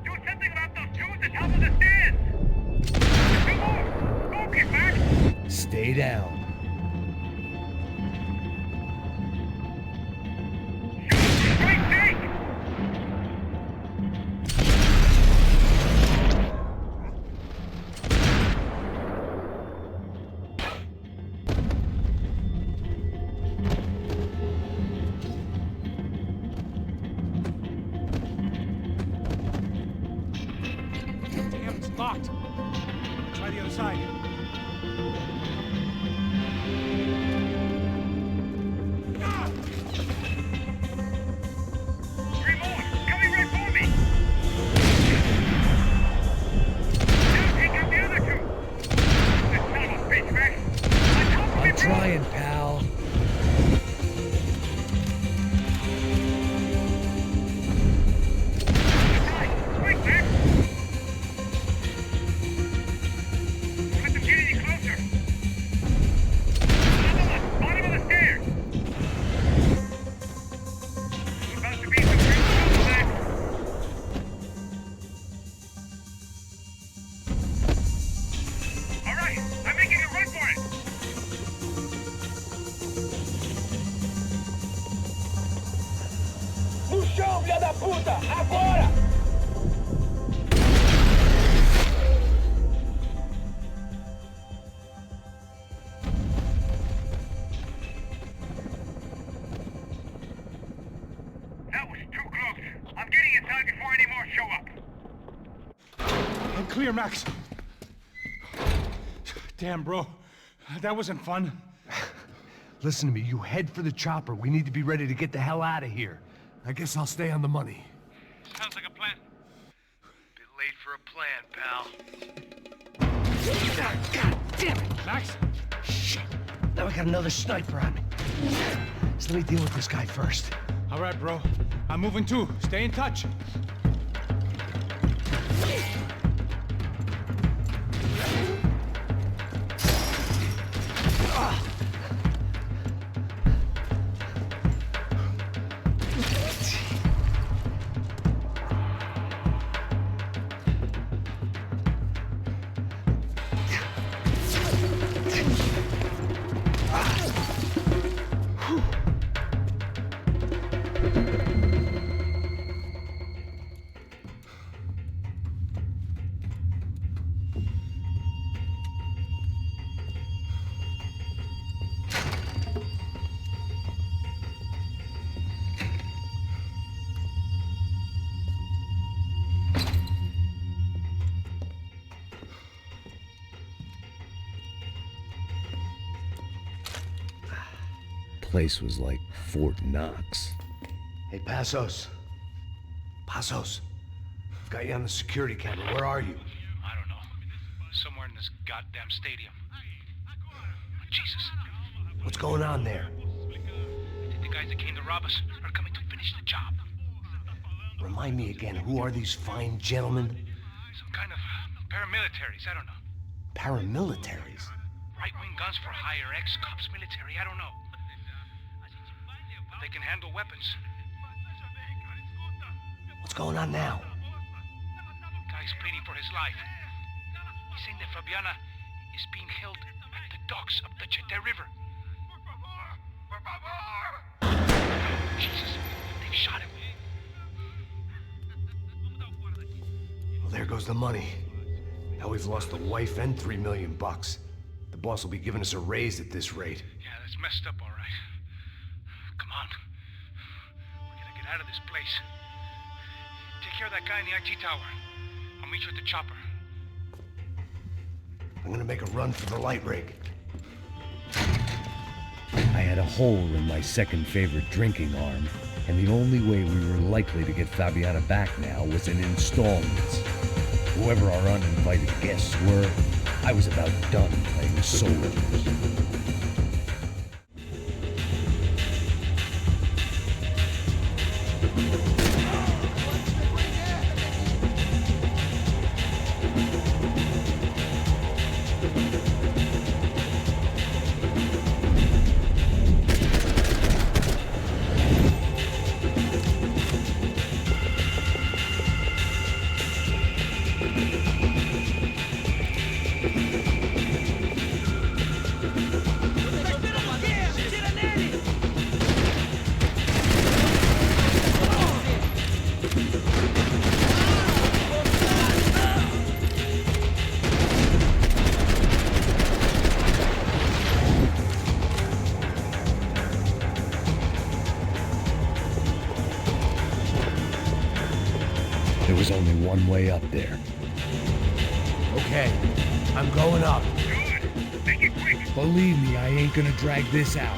Do something about those Jews at top of the stairs! Two more! Focus, Max! Stay down. Right take! Damn, it's locked. Try the other side. Three more! Coming right for me! Now take out the other two! This son of a bitch, Max! On top of me, I'm bro! trying, pal. Quick, Max! Don't let them get any closer! Another one! Bottom of the stairs! There's about to be some real trouble, Max! All right, I'm making a run for it! No chão, filha da puta! Agora! That was too close. I'm getting inside before any more show up. I'm clear, Max. Damn, bro. That wasn't fun. Listen to me. You head for the chopper. We need to be ready to get the hell out of here. I guess I'll stay on the money. Sounds like a plan. Bit late for a plan, pal. God damn it, Max. Shit. Now I got another sniper on me. So let me deal with this guy first. All right, bro. I'm moving too. Stay in touch. Place was like Fort Knox. Hey, Passos. Passos. I've got you on the security camera. Where are you? I don't know. Somewhere in this goddamn stadium. Jesus. What's going on there? I think the guys that came to rob us are coming to finish the job. Remind me again, who are these fine gentlemen? Some kind of paramilitaries, I don't know. Paramilitaries? Right-wing guns for hire, ex-cops, military, I don't know. But they can handle weapons. What's going on now? Guy's pleading for his life. He's saying that Fabiana is being held at the docks of the Chete River. Jesus, they've shot him. Well, there goes the money. Now we've lost the wife and $3 million. The boss will be giving us a raise at this rate. Yeah, that's messed up, all right. Come on. We gotta get out of this place. Take care of that guy in the IT tower. I'll meet you at the chopper. I'm gonna make a run for the light rig. I had a hole in my second favorite drinking arm, and the only way we were likely to get Fabiana back now was in installments. Whoever our uninvited guests were, I was about done playing soldiers. There was only one way up there. Okay, I'm going up. Good. Make it quick. Believe me, I ain't gonna drag this out.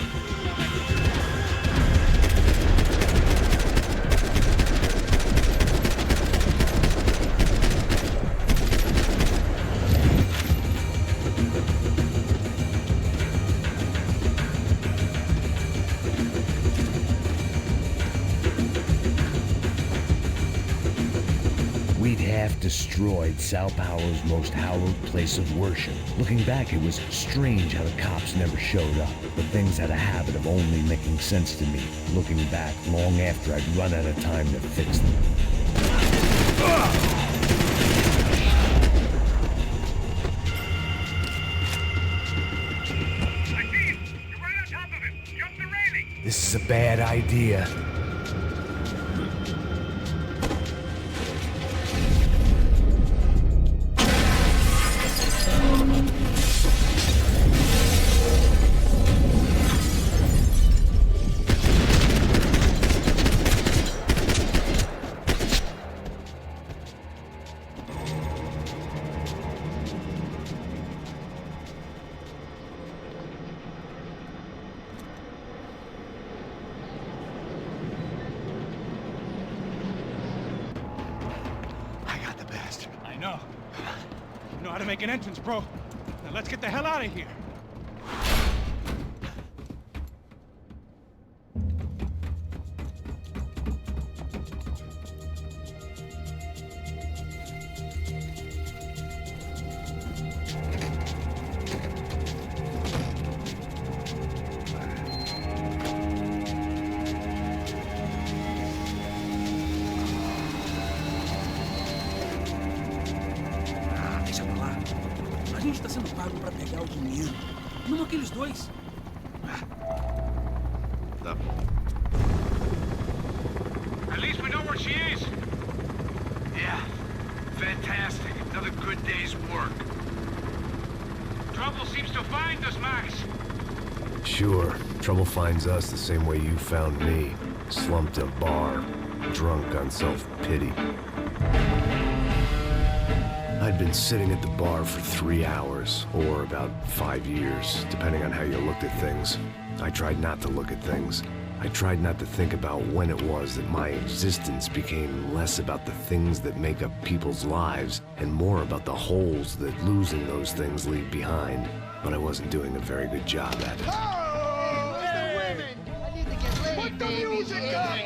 We'd half destroyed Sao Paulo's most hallowed place of worship. Looking back, it was strange how the cops never showed up, but things had a habit of only making sense to me, looking back long after I'd run out of time to fix them. I see you. You're right on top of him. Jump the railing. This is a bad idea. You know how to make an entrance, bro. Now let's get the hell out of here. A gente tá sendo pago pra pegar o dinheiro. Não aqueles dois. Tá. At least we know where she is. Yeah. Fantastic. Another good day's work. Trouble seems to find us, Max. Sure, trouble finds us the same way you found me. Slumped in a bar, drunk on self-pity. I'd been sitting at the bar for 3 hours, or about 5 years, depending on how you looked at things. I tried not to look at things. I tried not to think about when it was that my existence became less about the things that make up people's lives, and more about the holes that losing those things leave behind. But I wasn't doing a very good job at it. Put the music up!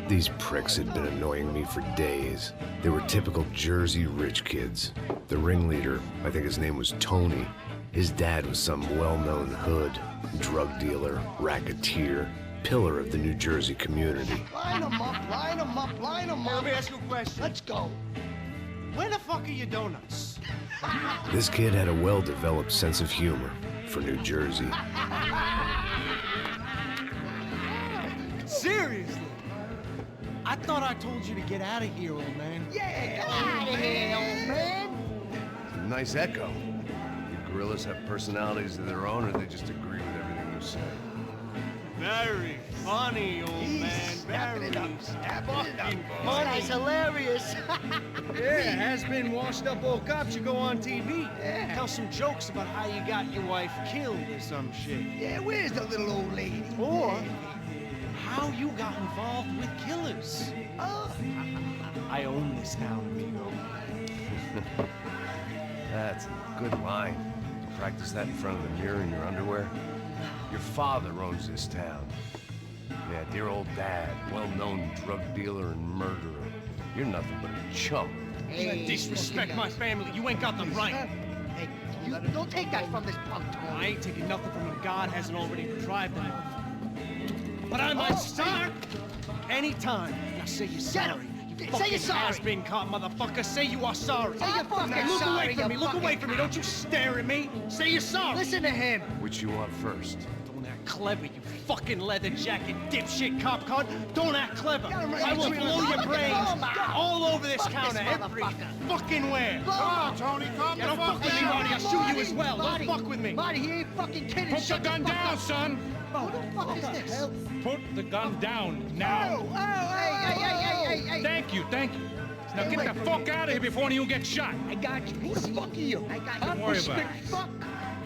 These pricks had been annoying me for days. They were typical Jersey rich kids. The ringleader, I think his name was Tony. His dad was some well-known hood, drug dealer, racketeer, pillar of the New Jersey community. Line them up, line them up, line them up. Let me ask you a question. Let's go. Where the fuck are your donuts? This kid had a well-developed sense of humor for New Jersey. Seriously? I thought I told you to get out of here, old man. Yeah, get out of here, old man. Nice echo. The gorillas have personalities of their own, or they just agree with everything you say? Very funny, old man. Very fucking funny. That's hilarious. Yeah, has-been washed-up old cops. You go on TV. Yeah. Tell some jokes about how you got your wife killed or some shit. Yeah, where's the little old lady? Or how you got involved with killers. Oh. I own this town, amigo. That's a good line. Practice that in front of the mirror in your underwear. Your father owns this town. Yeah, dear old dad, well-known drug dealer and murderer. You're nothing but a chump. Hey, disrespect my family. You ain't got the right. Hey, you don't take that from this punk, Tony. I ain't taking nothing from him. God hasn't already deprived him of. But I might start anytime. Now say you're sorry. Say you're sorry. Has-been caught, motherfucker. Say you are sorry. Say you're fucking Look sorry, away from me. Look away from me. Don't you stare at me. Say you're sorry. Listen to him. Which you want first? Don't act clever, you fucking leather jacket dipshit cop cunt. Don't act clever. I will blow your brains all over this counter, every fucking where. Come on, Tony. Calm the fuck down. Don't fuck with me, Marty. I'll shoot you as well. Don't fuck with me. Marty, he ain't fucking kidding. Put the gun down, son. Who the fuck is this? Put the gun down now. Hey. Thank you. Now get the fuck out of here before you get shot. I got you. Who the fuck are you? I got you. Don't worry about it. Fuck.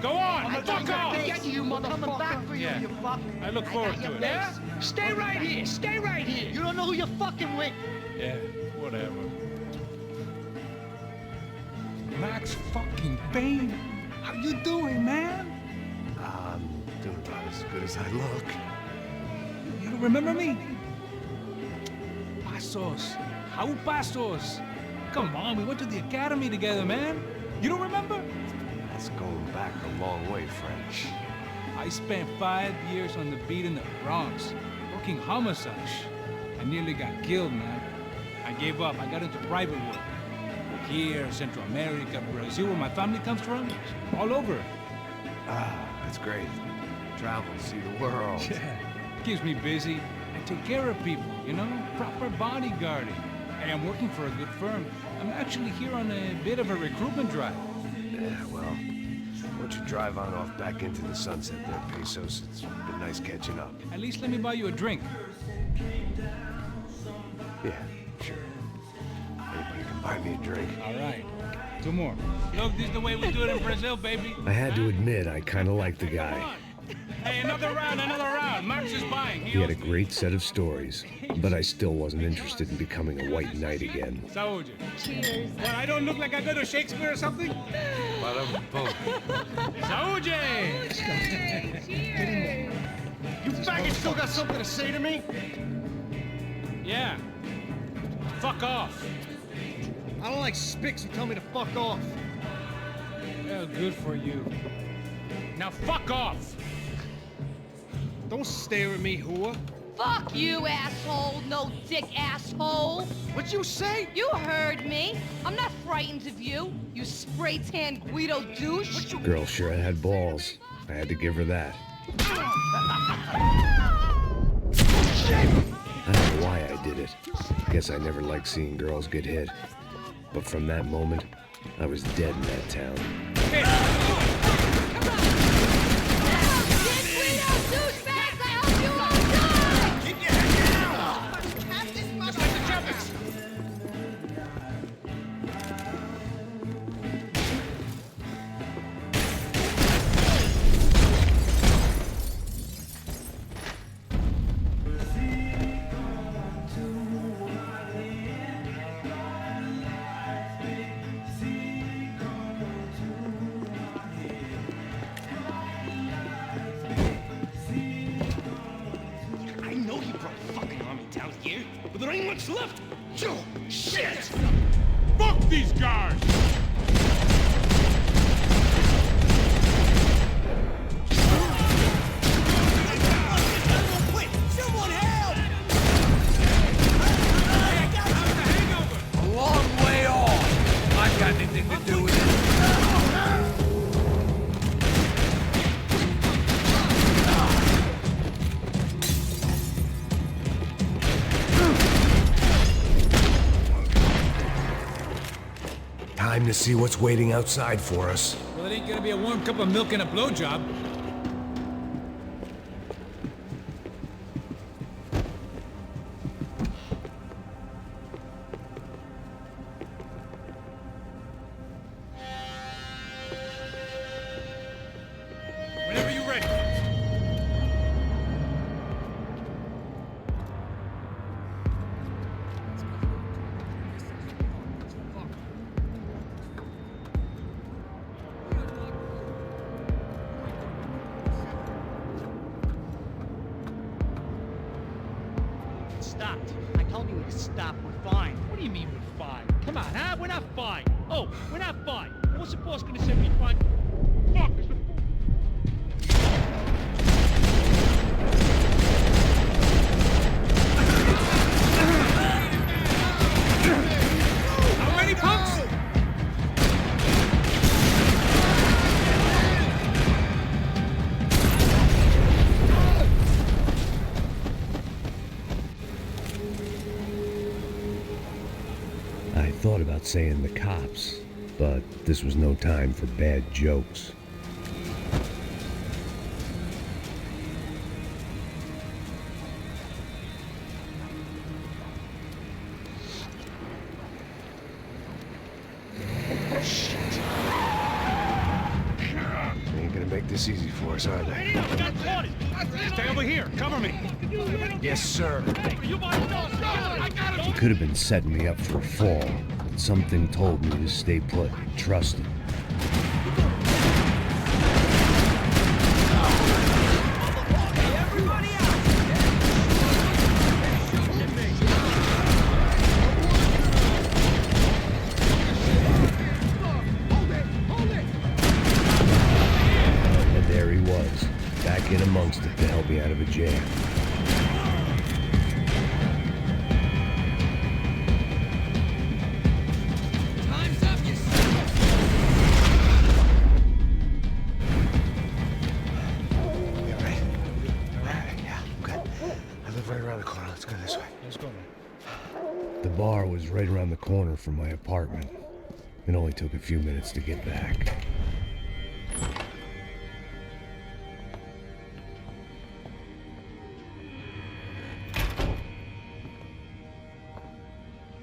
Go on, fuck off. I get you, motherfucker. Coming back for you, Yeah. you fuck. I look forward to it. Yeah? Stay right here. Stay right here. You don't know who you're fucking with. Yeah, whatever. Max fucking Payne. How you doing, man? I'm doing about as good as I look. You don't remember me? Pasos. How Pasos? Come on, we went to the academy together, man. You don't remember? That's going back a long way, French. I spent 5 years on the beat in the Bronx, working homicide. I nearly got killed, man. I gave up. I got into private work. Here, Central America, Brazil, where my family comes from. All over. Ah, that's great. Travel, see the world. Yeah. Keeps me busy. I take care of people, you know? Proper bodyguarding. Hey, I'm working for a good firm. I'm actually here on a bit of a recruitment drive. Yeah, well, why don't you drive on off back into the sunset there, Pesos? It's been nice catching up. At least let me buy you a drink. Yeah, sure. Anybody can buy me a drink. All right. 2 more. Look, this is the way we do it in Brazil, baby. I had to admit, I kind of liked the guy. Hey, another round. Max is buying. He had a great set of stories, but I still wasn't interested in becoming a white knight again. Saúde. Cheers. Well, I don't look like I go to Shakespeare or something? Saúde! Cheers. You faggot still got something to say to me? Yeah. Fuck off. I don't like spics who tell me to fuck off. Well, good for you. Now fuck off! Don't stare at me, whore. Fuck you, asshole. No dick asshole. What'd you say? You heard me. I'm not frightened of you, you spray-tan Guido douche. Girl sure had balls. I had to give her that. I don't know why I did it. Guess I never liked seeing girls get hit. But from that moment, I was dead in that town. ain't much left. Shit! Fuck these guys! Someone help! A long way off. I've got anything to do with it. Time to see what's waiting outside for us. Well, it ain't gonna be a warm cup of milk and a blowjob. Whenever you're ready. Stopped. I told you to stop. We're fine. What do you mean we're fine? Come on, huh? We're not fine. Oh, we're not fine. What's the boss gonna say we fine? Fuck! How many punks? I thought about saying the cops, but this was no time for bad jokes. They ain't gonna make this easy for us, are they? Stay over here. Cover me. Yes, sir. He could have been setting me up for a fall, but something told me to stay put and trust him. And there he was, back in amongst it to help me out of a jam. The bar was right around the corner from my apartment. It only took a few minutes to get back.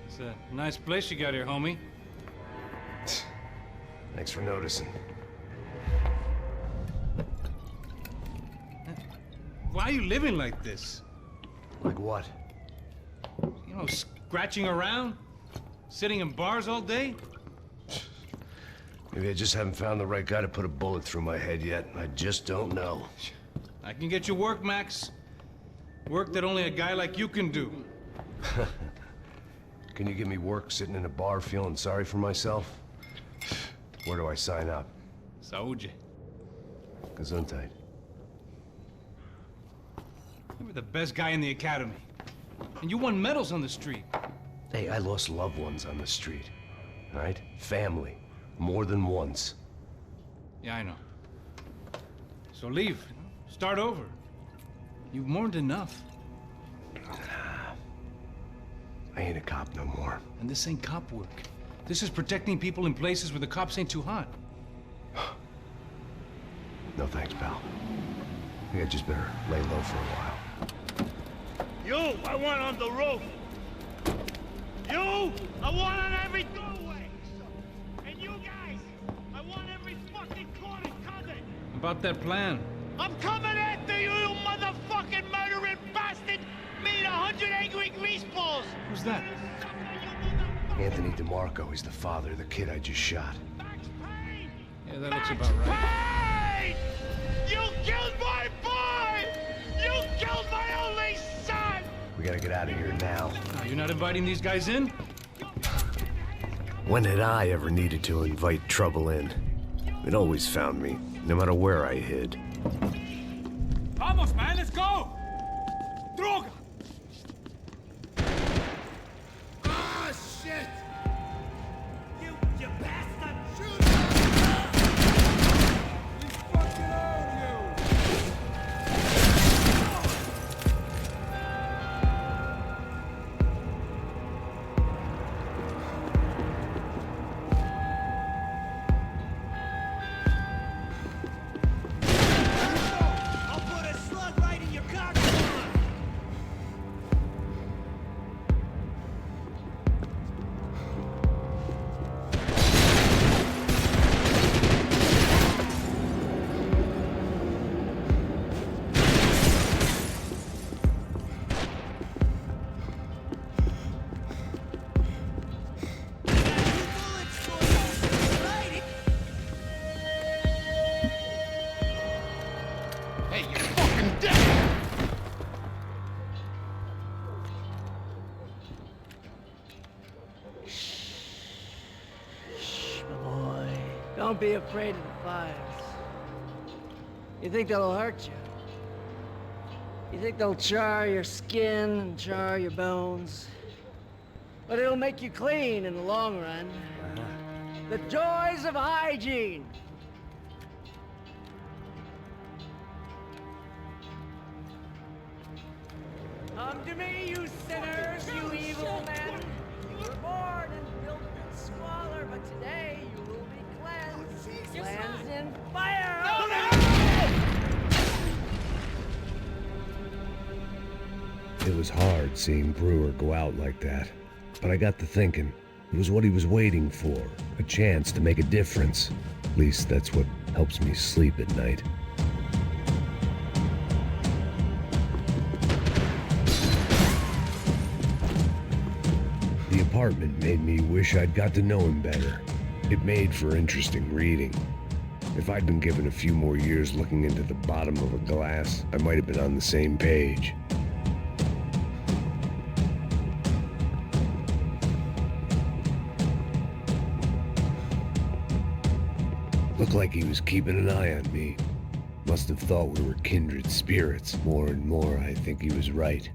It's a nice place you got here, homie. Thanks for noticing. Why are you living like this? Like what? You know, scratching around? Sitting in bars all day? Maybe I just haven't found the right guy to put a bullet through my head yet. I just don't know. I can get you work, Max. Work that only a guy like you can do. Can you give me work sitting in a bar feeling sorry for myself? Where do I sign up? Saúde. Gesundheit. You were the best guy in the academy. And you won medals on the street. Hey, I lost loved ones on the street. All right? Family. More than once. Yeah, I know. So leave. Start over. You've mourned enough. I ain't a cop no more. And this ain't cop work. This is protecting people in places where the cops ain't too hot. No thanks, pal. I think I just better lay low for a while. You, I want on the roof. You, I want on every doorway. And you guys, I want every fucking corner covered. About that plan. I'm coming after you, you motherfucking murdering bastard! Me and 100 angry greaseballs! Who's that? Anthony DeMarco. He's the father of the kid I just shot. Max Payne! Yeah, that looks about right. Payne! You killed my boy! You killed my only son! We gotta get out of here now. You're not inviting these guys in? When had I ever needed to invite trouble in? It always found me, no matter where I hid. Vamos, man, let's go! Droga! Ah, shit! You bastard! Shoot! He's fucking on you! I'll put a slug right in your cock. Hey, you're fucking dead! Shh, my boy. Don't be afraid of the fires. You think they'll hurt you? You think they'll char your skin and char your bones? But it'll make you clean in the long run. The joys of hygiene! Come to me, you sinners, you evil men! You were born in filth and squalor, but today you will be cleansed. Cleansed in fire! It was hard seeing Brewer go out like that, but I got to thinking, it was what he was waiting for, a chance to make a difference. At least that's what helps me sleep at night. The apartment made me wish I'd got to know him better. It made for interesting reading. If I'd been given a few more years looking into the bottom of a glass, I might have been on the same page. Looked like he was keeping an eye on me. Must have thought we were kindred spirits. More and more, I think he was right.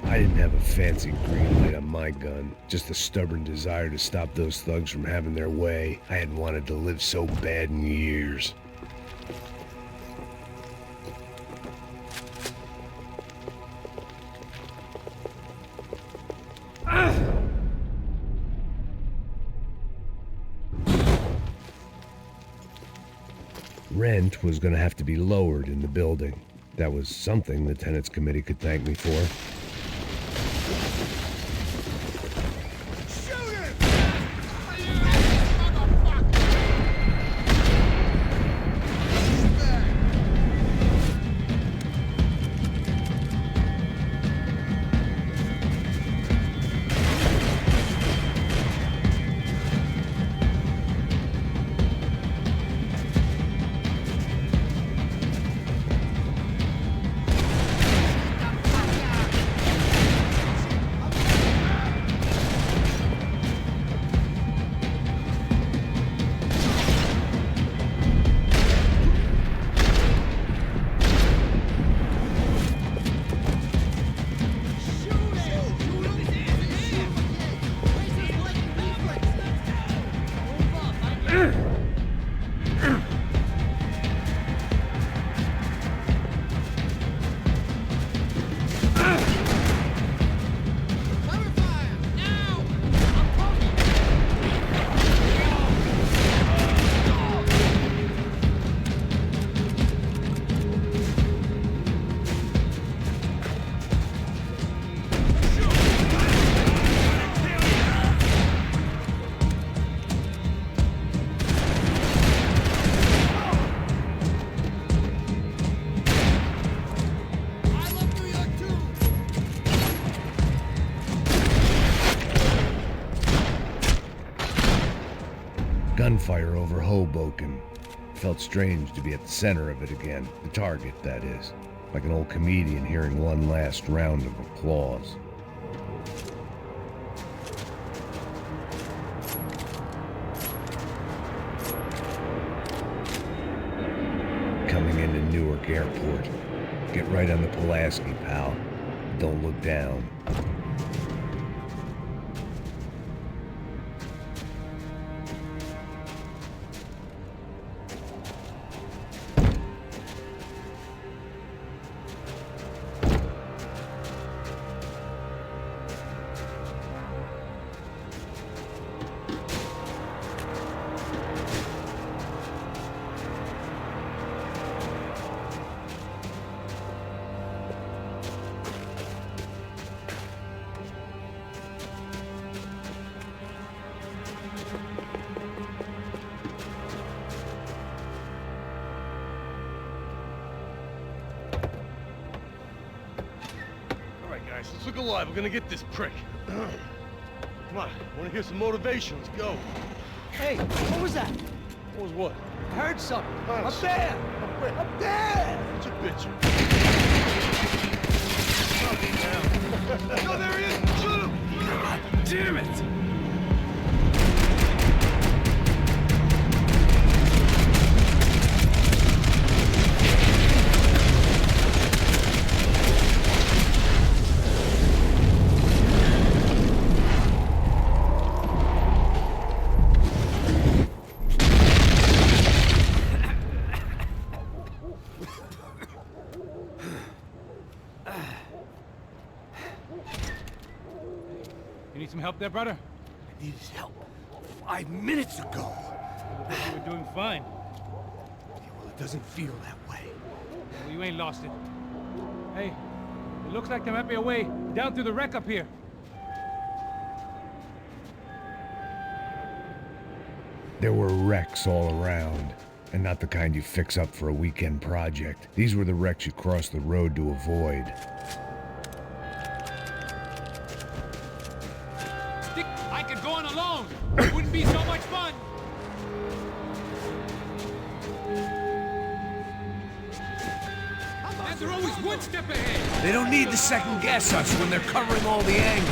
I didn't have a fancy green light on my gun, just a stubborn desire to stop those thugs from having their way. I hadn't wanted to live so bad in years. Rent was going to have to be lowered in the building. That was something the tenants committee could thank me for. gunfire over Hoboken. Felt strange to be at the center of it again. The target, that is. Like an old comedian hearing one last round of applause. Coming into Newark Airport. Get right on the Pulaski, pal. Don't look down. Let's look alive. We're gonna get this prick. Come on. Wanna hear some motivation? Let's go. Hey, what was that? What was what? I heard something. Up there! Up there! What's your bitch? No, there he is! Shoot him! God damn it! You need some help there, brother? I needed help 5 minutes ago. You were doing fine. Well, it doesn't feel that way. Well, you ain't lost it. Hey, it looks like there might be a way down through the wreck up here. There were wrecks all around, and not the kind you fix up for a weekend project. These were the wrecks you crossed the road to avoid. I could go on alone. It wouldn't be so much fun. And they're always one step ahead. They don't need to second guess us when they're covering all the angles.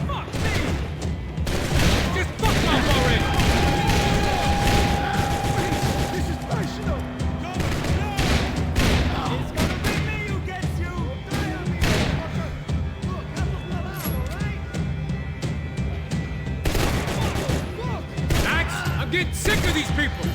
Fuck me! Just fuck off already! This is personal! It's gonna be me who gets you! Max, I'm getting sick of these people!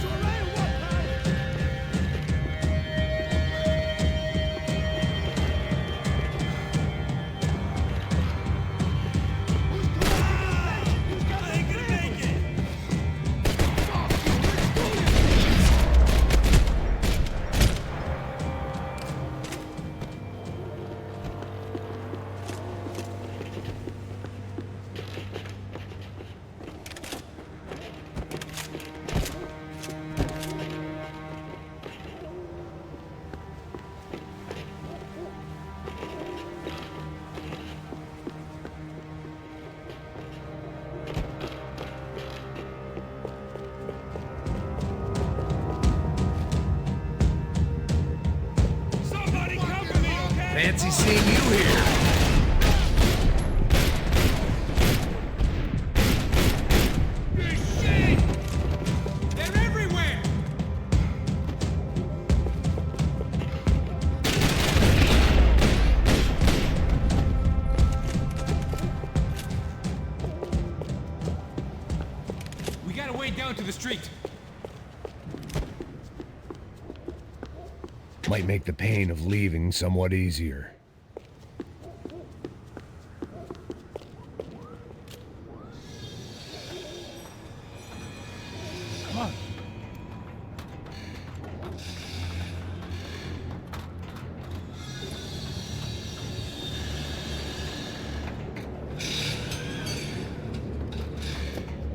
Fancy seeing you here. They're everywhere! We got a way down to the street. Might make the pain of leaving somewhat easier. Come on.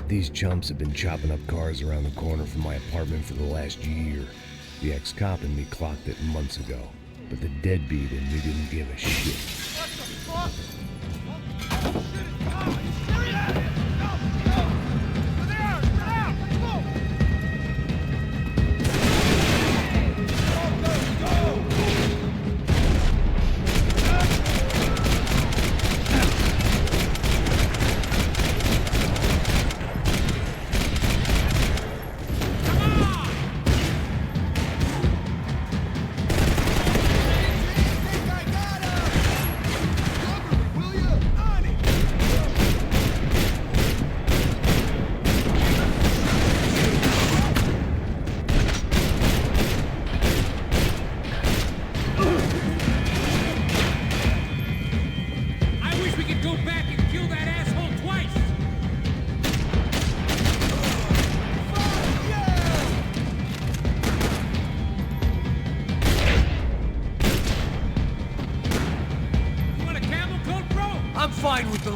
These chumps have been chopping up cars around the corner from my apartment for the last year. The ex-cop in me clocked it months ago, but the deadbeat in me didn't give a shit. What the fuck?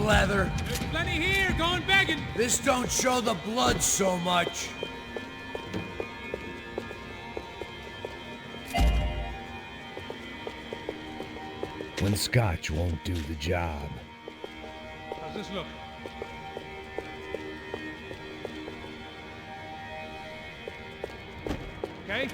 leather. There's plenty here, going begging. This don't show the blood so much. When scotch won't do the job. How's this look? Okay?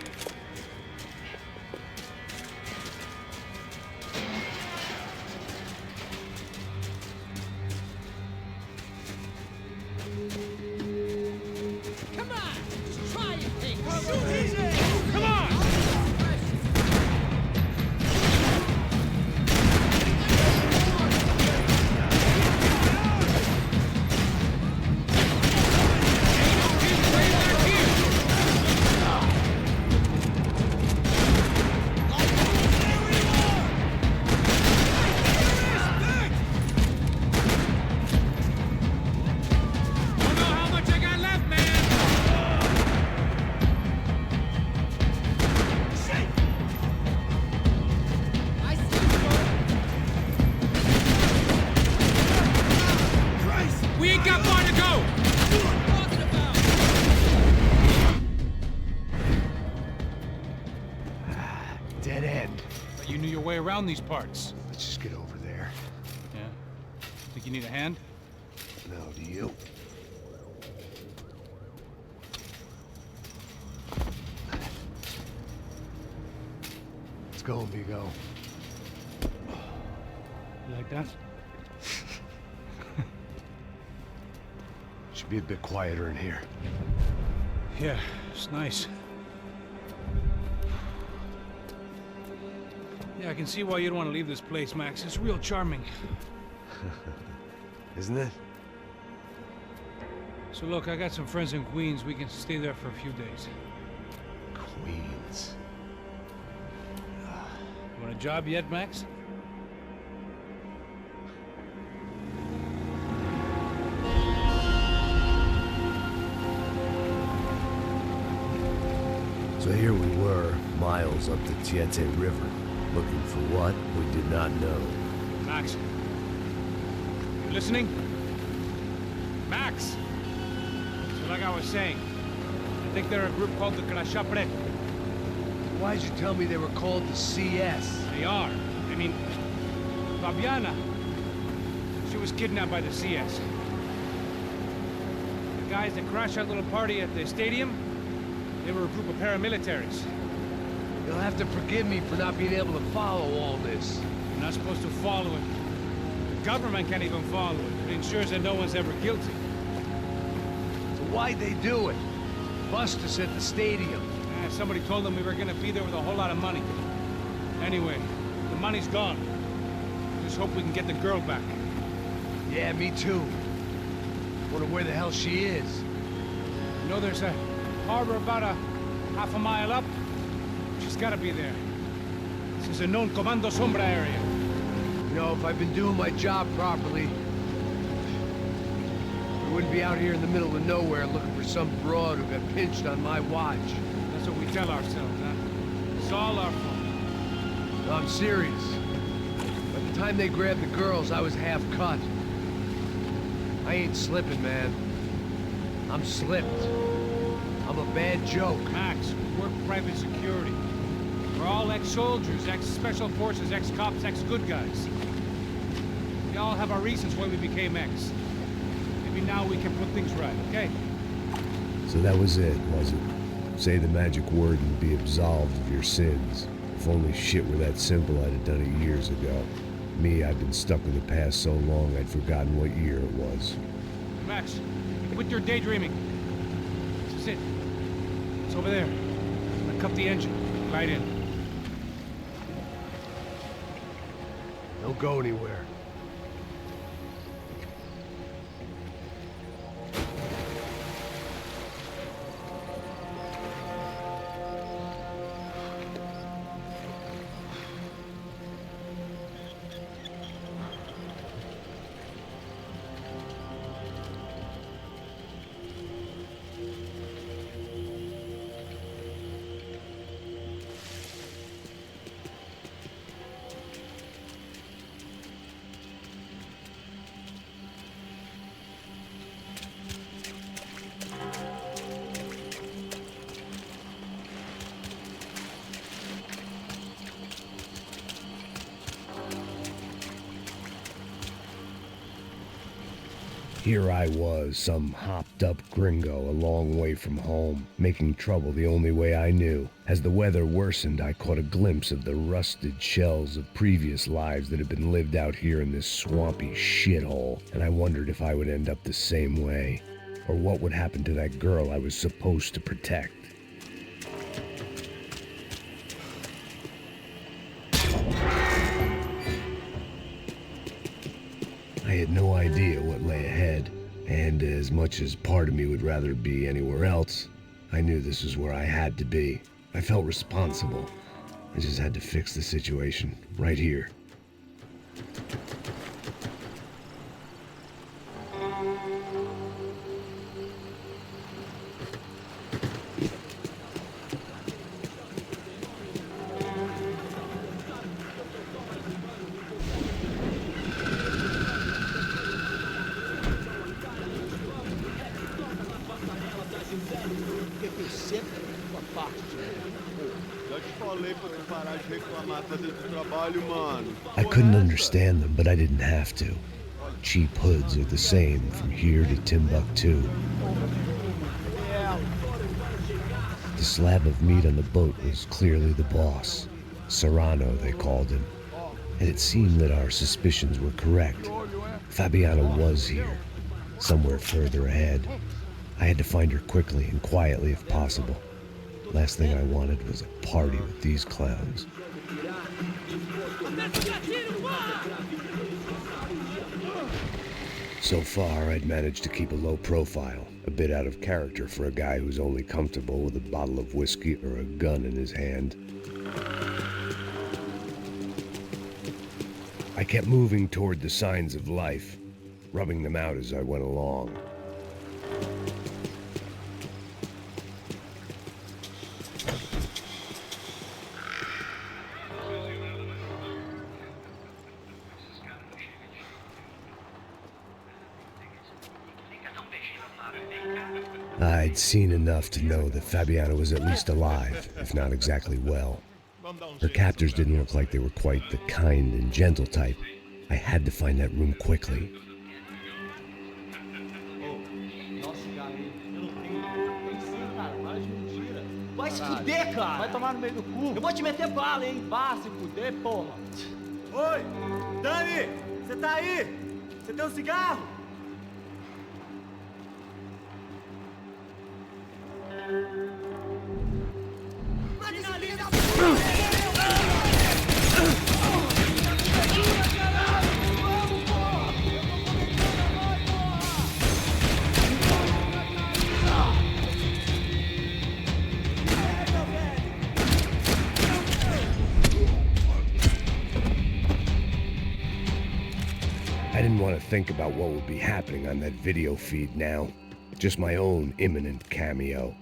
Come on! Just try it, thing! Shoot easy! Come on! We ain't got far to go! Dead end. But you knew your way around these parts. Let's just get over there. Yeah? Think you need a hand? No, do you? Let's go, amigo. You like that? Should be a bit quieter in here. Yeah, it's nice. Yeah, I can see why you'd want to leave this place, Max. It's real charming. Isn't it? So look, I got some friends in Queens. We can stay there for a few days. Queens. You want a job yet, Max? So here we were, miles up the Tietê River, looking for what we did not know. Max. You listening? Max! So like I was saying, I think they're a group called the Contractor. Why'd you tell me they were called the CS? They are. I mean, Fabiana, she was kidnapped by the CS. The guys that crashed that little party at the stadium, they were a group of paramilitaries. You'll have to forgive me for not being able to follow all this. You're not supposed to follow it. The government can't even follow it. It ensures that no one's ever guilty. So why'd they do it? Bust us at the stadium. Somebody told them we were gonna be there with a whole lot of money. Anyway, the money's gone. Just hope we can get the girl back. Yeah, me too. Wonder where the hell she is. You know there's a harbor about a half a mile up? She's gotta be there. This is a known Comando Sombra area. You know, if I've been doing my job properly, we wouldn't be out here in the middle of nowhere looking for some broad who got pinched on my watch. That's what we tell ourselves, huh? It's all our fault. No, I'm serious. By the time they grabbed the girls, I was half cut. I ain't slipping, man. I'm slipped. I'm a bad joke. Max, we work private security. We're all ex-soldiers, ex-special forces, ex-cops, ex-good guys. We all have our reasons why we became ex. Maybe now we can put things right, okay? So that was it, was it? Say the magic word and be absolved of your sins. If only shit were that simple, I'd have done it years ago. Me, I've been stuck with the past so long, I'd forgotten what year it was. Max, quit your daydreaming. This is it. It's over there. Now cut the engine. Glide in. Don't go anywhere. Here I was, some hopped-up gringo a long way from home, making trouble the only way I knew. As the weather worsened, I caught a glimpse of the rusted shells of previous lives that had been lived out here in this swampy shithole, and I wondered if I would end up the same way, or what would happen to that girl I was supposed to protect. I had no idea what lay ahead, and as much as part of me would rather be anywhere else, I knew this was where I had to be. I felt responsible. I just had to fix the situation, right here. I couldn't understand them, but I didn't have to. Cheap hoods are the same from here to Timbuktu. The slab of meat on the boat was clearly the boss. Serrano, they called him. And it seemed that our suspicions were correct. Fabiana was here, somewhere further ahead. I had to find her quickly and quietly if possible. Last thing I wanted was a party with these clowns. So far, I'd managed to keep a low profile, a bit out of character for a guy who's only comfortable with a bottle of whiskey or a gun in his hand. I kept moving toward the signs of life, rubbing them out as I went along. I'd seen enough to know that Fabiana was at least alive, if not exactly well. Her captors didn't look like they were quite the kind and gentle type. I had to find that room quickly. Vai se fuder, cara! Vai tomar no meio do cu! Eu vou te meter bala, hein? Vá se fuder, porra! Oi! Dani! Você tá aí? Você tem um cigarro? I didn't want to think about what would be happening on that video feed now. Just my own imminent cameo.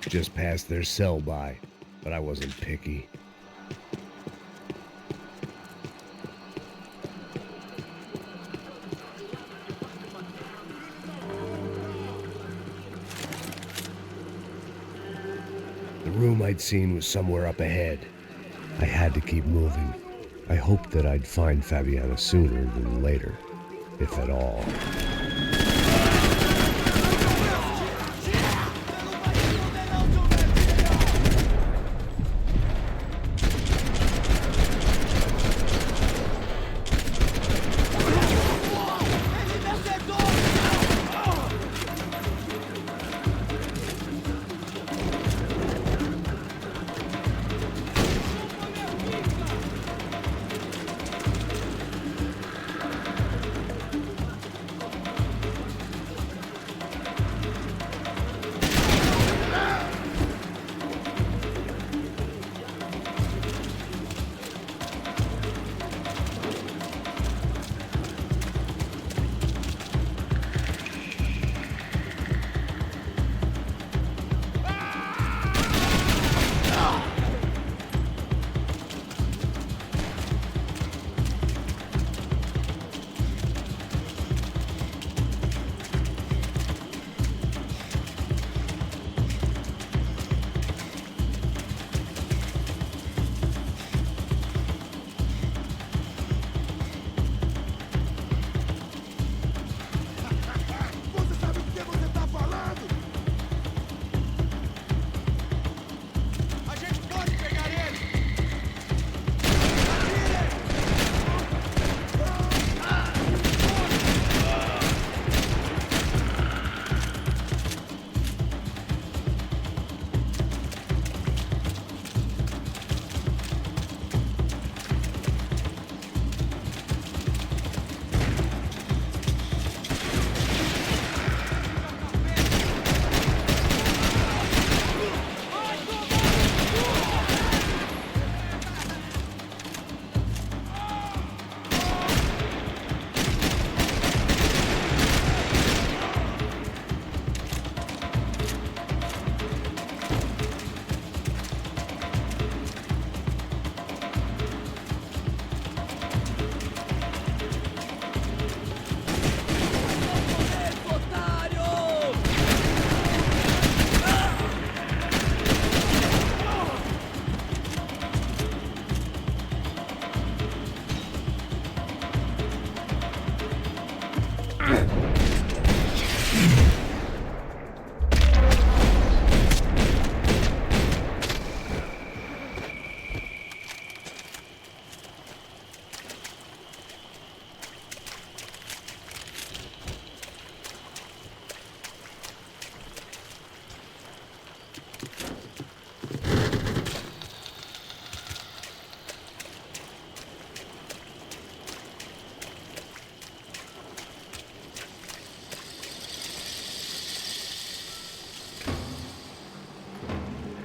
Just passed their sell-by, but I wasn't picky. The room I'd seen was somewhere up ahead. I had to keep moving. I hoped that I'd find Fabiana sooner than later, if at all.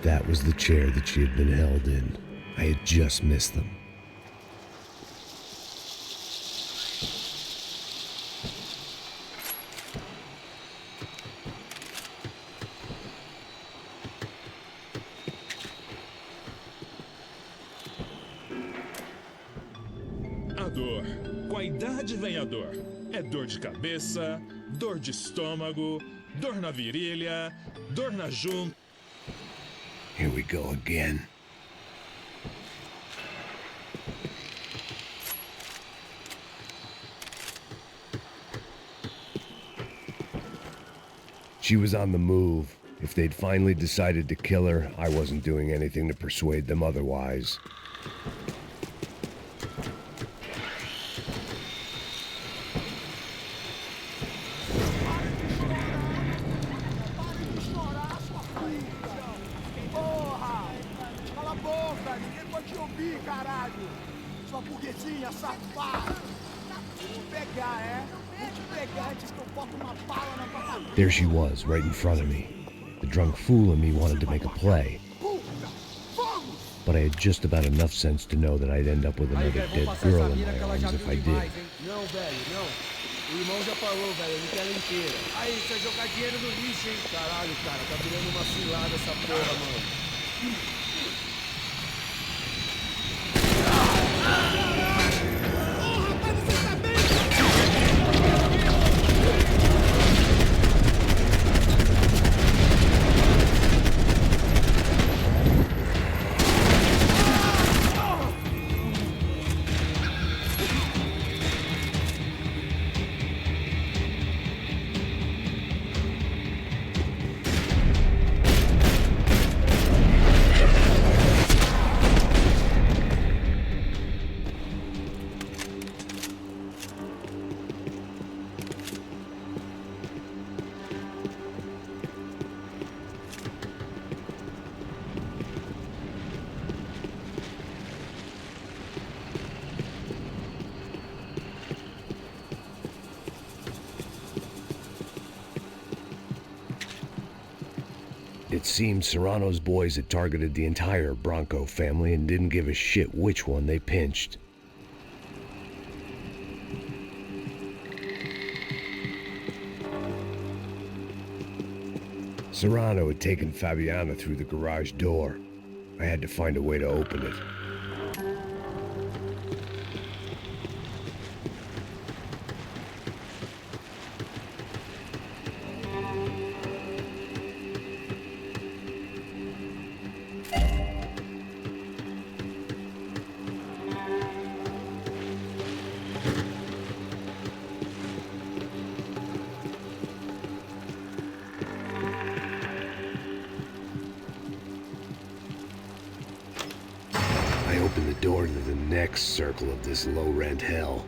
That was the chair that she had been held in. I had just missed them. A dor. Com a idade vem a dor. É dor de cabeça, dor de estômago, dor na virilha, dor na junta. Here we go again. She was on the move. If they'd finally decided to kill her, I wasn't doing anything to persuade them otherwise. There she was, right in front of me. The drunk fool in me wanted to make a play. But I had just about enough sense to know that I'd end up with another dead girl in my arms if I did. Não, velho, não. O irmão já falou, velho, não quer ela inteira. Aí, você vai jogar dinheiro no lixo, hein? Caralho, cara, tá virando uma cilada essa porra, mano. It seemed Serrano's boys had targeted the entire Branco family and didn't give a shit which one they pinched. Serrano had taken Fabiana through the garage door. I had to find a way to open it. I opened the door to the next circle of this low-rent hell.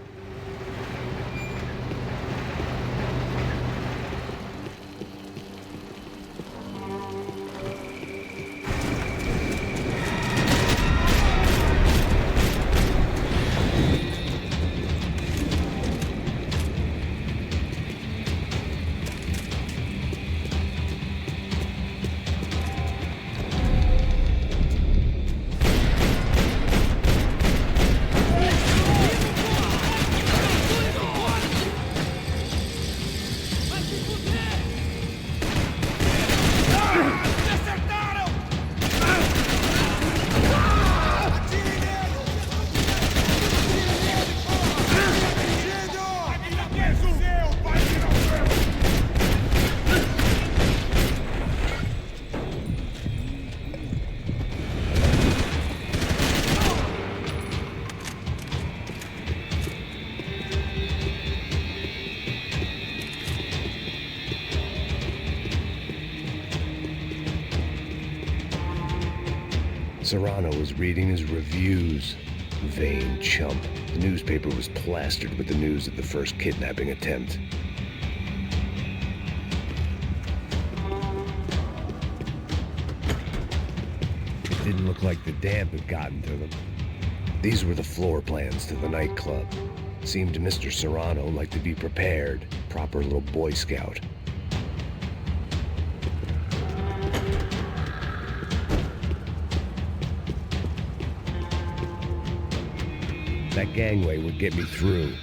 Serrano was reading his reviews. Vain chump. The newspaper was plastered with the news of the first kidnapping attempt. It didn't look like the damp had gotten to them. These were the floor plans to the nightclub. Seemed to Mr. Serrano like to be prepared. Proper little Boy Scout. That gangway would get me through.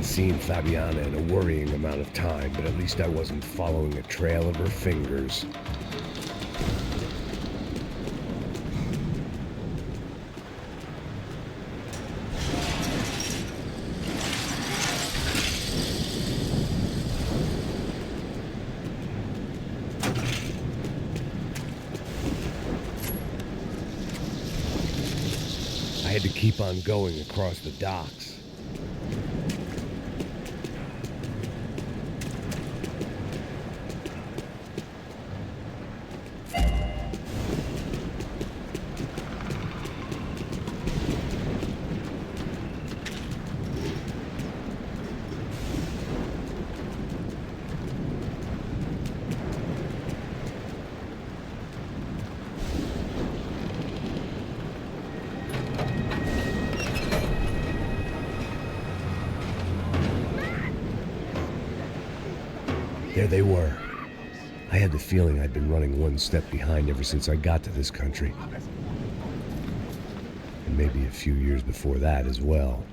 Seen Fabiana in a worrying amount of time, but at least I wasn't following a trail of her fingers. I had to keep on going across the docks. There they were. I had the feeling I'd been running one step behind ever since I got to this country. And maybe a few years before that as well.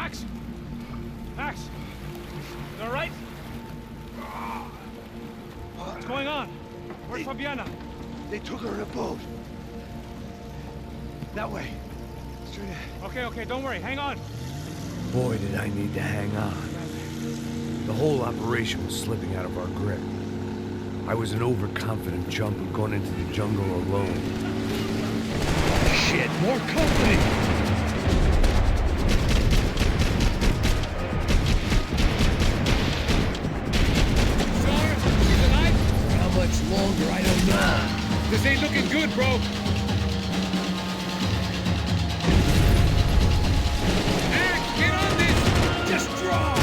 Max! Max! You all right? What's going on? Where's Fabiana? They took her in a boat. That way. Straight ahead. Okay, don't worry. Hang on. Boy, did I need to hang on. The whole operation was slipping out of our grip. I was an overconfident jumper going into the jungle alone. Shit, more company! How much longer, I don't know. This ain't looking good, bro. Max, get on this! Just draw!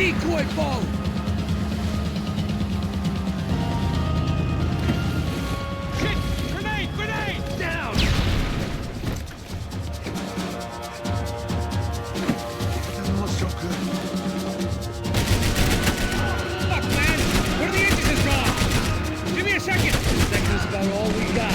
decoy boat! Shit! Grenade! Grenade! Down! Doesn't look so good. Fuck, man! One of the engines is gone! Give me a second! A second is about all we got.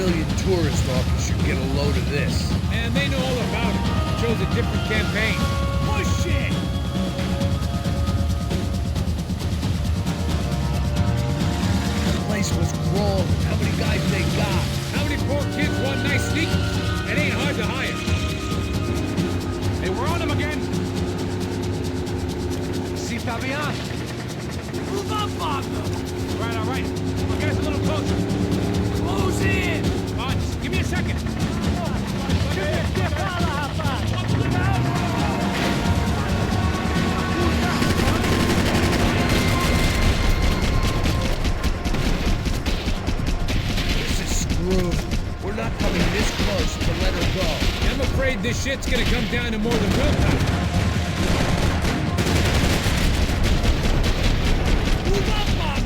civilian tourist office should get a load of this. And they know all about it. Shows a different campaign. Push it! The place was crawling. How many guys they got? How many poor kids want nice sneakers? It ain't hard to hire. Hey, we're on them again. See Fabian? Move up, Bob! All right. We'll get us a little closer. Close in! Come on, just give me a second. This is screwed. We're not coming this close to let her go. I'm afraid this shit's gonna come down to more than willpower. Move up, Bob!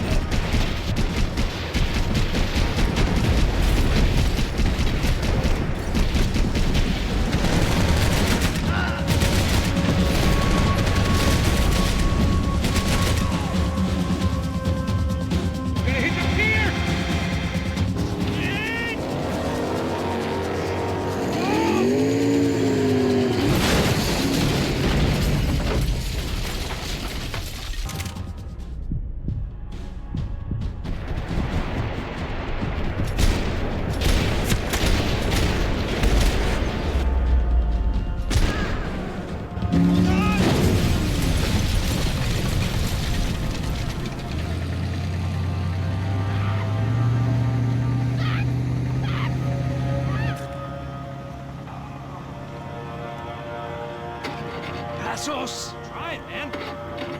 Try it, man.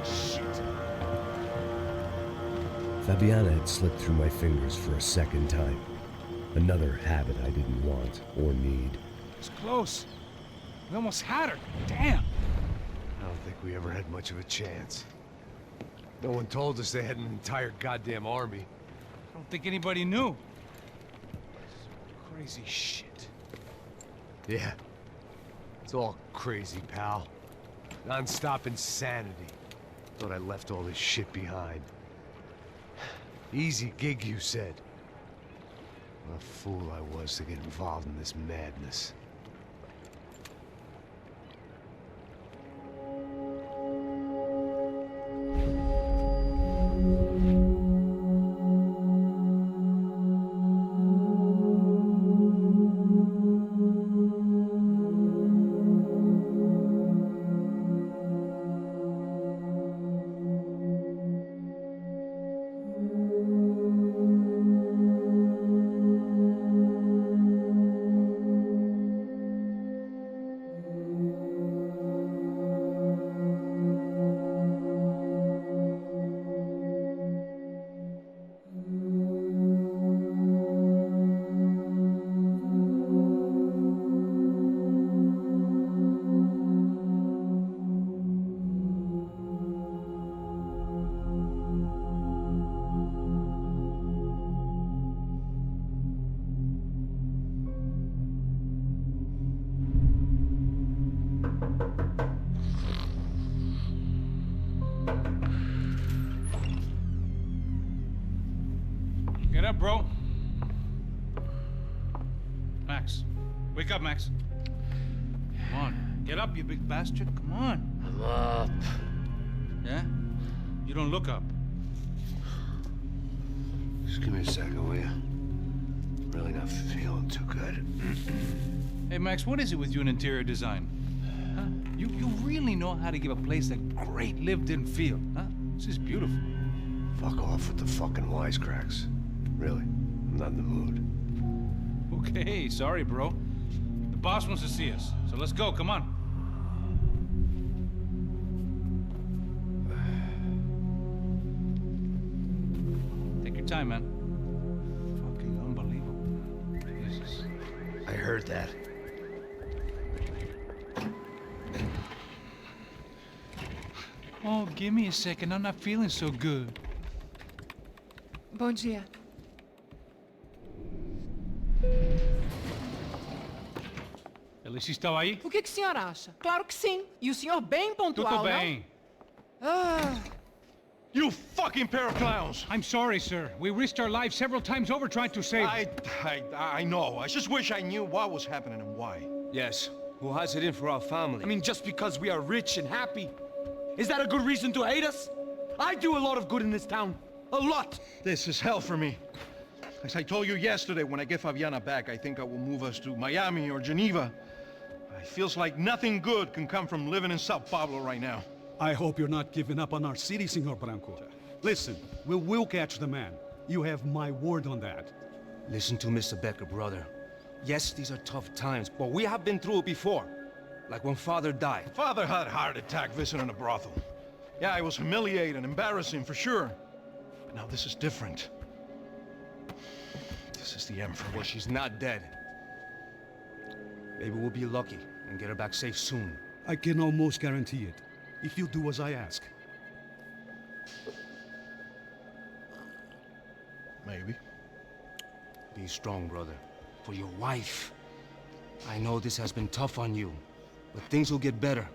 Shit. Fabiana had slipped through my fingers for a second time. Another habit I didn't want or need. It's close. We almost had her. Damn. I don't think we ever had much of a chance. No one told us they had an entire goddamn army. I don't think anybody knew. Crazy shit. Yeah. It's all crazy, pal. Non-stop insanity. Thought I left all this shit behind. Easy gig, you said. What a fool I was to get involved in this madness. Get up, bro. Max. Wake up, Max. Come on. Get up, you big bastard. Come on. I'm up. Yeah? You don't look up. Just give me a second, will you? Really not feeling too good. Hey, Max, what is it with you and interior design? Huh? You really know how to give a place a great lived-in feel, huh? This is beautiful. Fuck off with the fucking wisecracks. Really, I'm not in the mood. Okay, sorry, bro. The boss wants to see us, so let's go, come on. Take your time, man. Fucking unbelievable. Jesus. I heard that. Oh, give me a second. I'm not feeling so good. Bom dia. Alice estava aí? O que o senhor acha? Claro que sim. E o senhor bem pontual, Tudo bem. não? Ah. You fucking pair of clowns! I'm sorry, sir. We risked our lives several times over trying to save... I know. I just wish I knew what was happening and why. Yes. Who has it in for our family? I mean, just because we are rich and happy. Is that a good reason to hate us? I do a lot of good in this town. A lot! This is hell for me. As I told you yesterday, when I get Fabiana back, I think I will move us to Miami or Geneva. It feels like nothing good can come from living in São Paulo right now. I hope you're not giving up on our city, Senor Branco. Listen, we will catch the man. You have my word on that. Listen to Mr. Becker, brother. Yes, these are tough times, but we have been through it before. Like when Father died. Father had a heart attack visiting a brothel. Yeah, it was humiliating, embarrassing, for sure. But now this is different. This is the Emperor. Well, she's not dead. Maybe we'll be lucky and get her back safe soon. I can almost guarantee it, if you do as I ask. Maybe. Be strong, brother. For your wife. I know this has been tough on you, but things will get better.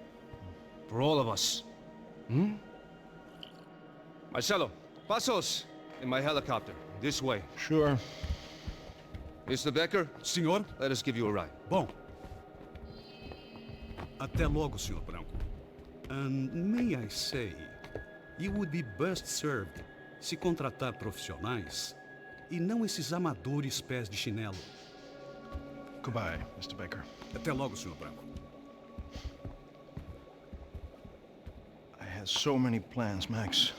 For all of us. Hmm? Marcelo, pasos in my helicopter. This way. Sure. Mr. Becker? Senhor? Let us give you a ride. Bom. Até logo, Senhor Branco. And may I say, you would be best served se contratar profissionais e não esses amadores pés de chinelo. Goodbye, Mr. Becker. Até logo, Senhor Branco. I had so many plans, Max.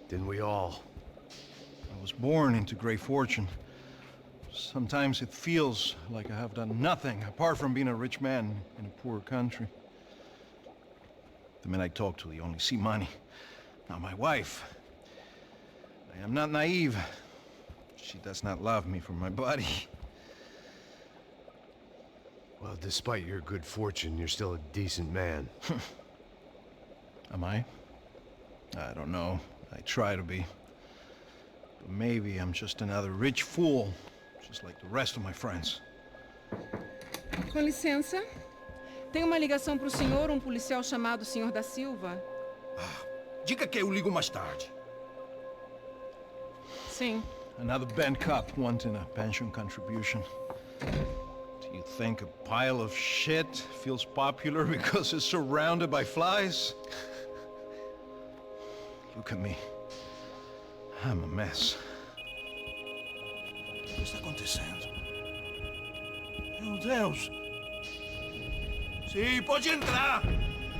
Didn't we all? I was born into great fortune. Sometimes it feels like I have done nothing apart from being a rich man in a poor country. The men I talk to, they only see money. Now my wife, I am not naive. She does not love me for my body. Well, despite your good fortune, you're still a decent man. Am I? I don't know. I try to be. But maybe I'm just another rich fool, just like the rest of my friends. Com licença. Tem uma ligação para o senhor, policial chamado Sr. da Silva. Diga que eu ligo mais tarde. Sim. Another bent cop wanting a pension contribution. Do you think a pile of shit feels popular because it's surrounded by flies? Look at me. I'm a mess. O que está acontecendo? Meu Deus! Sim, pode entrar!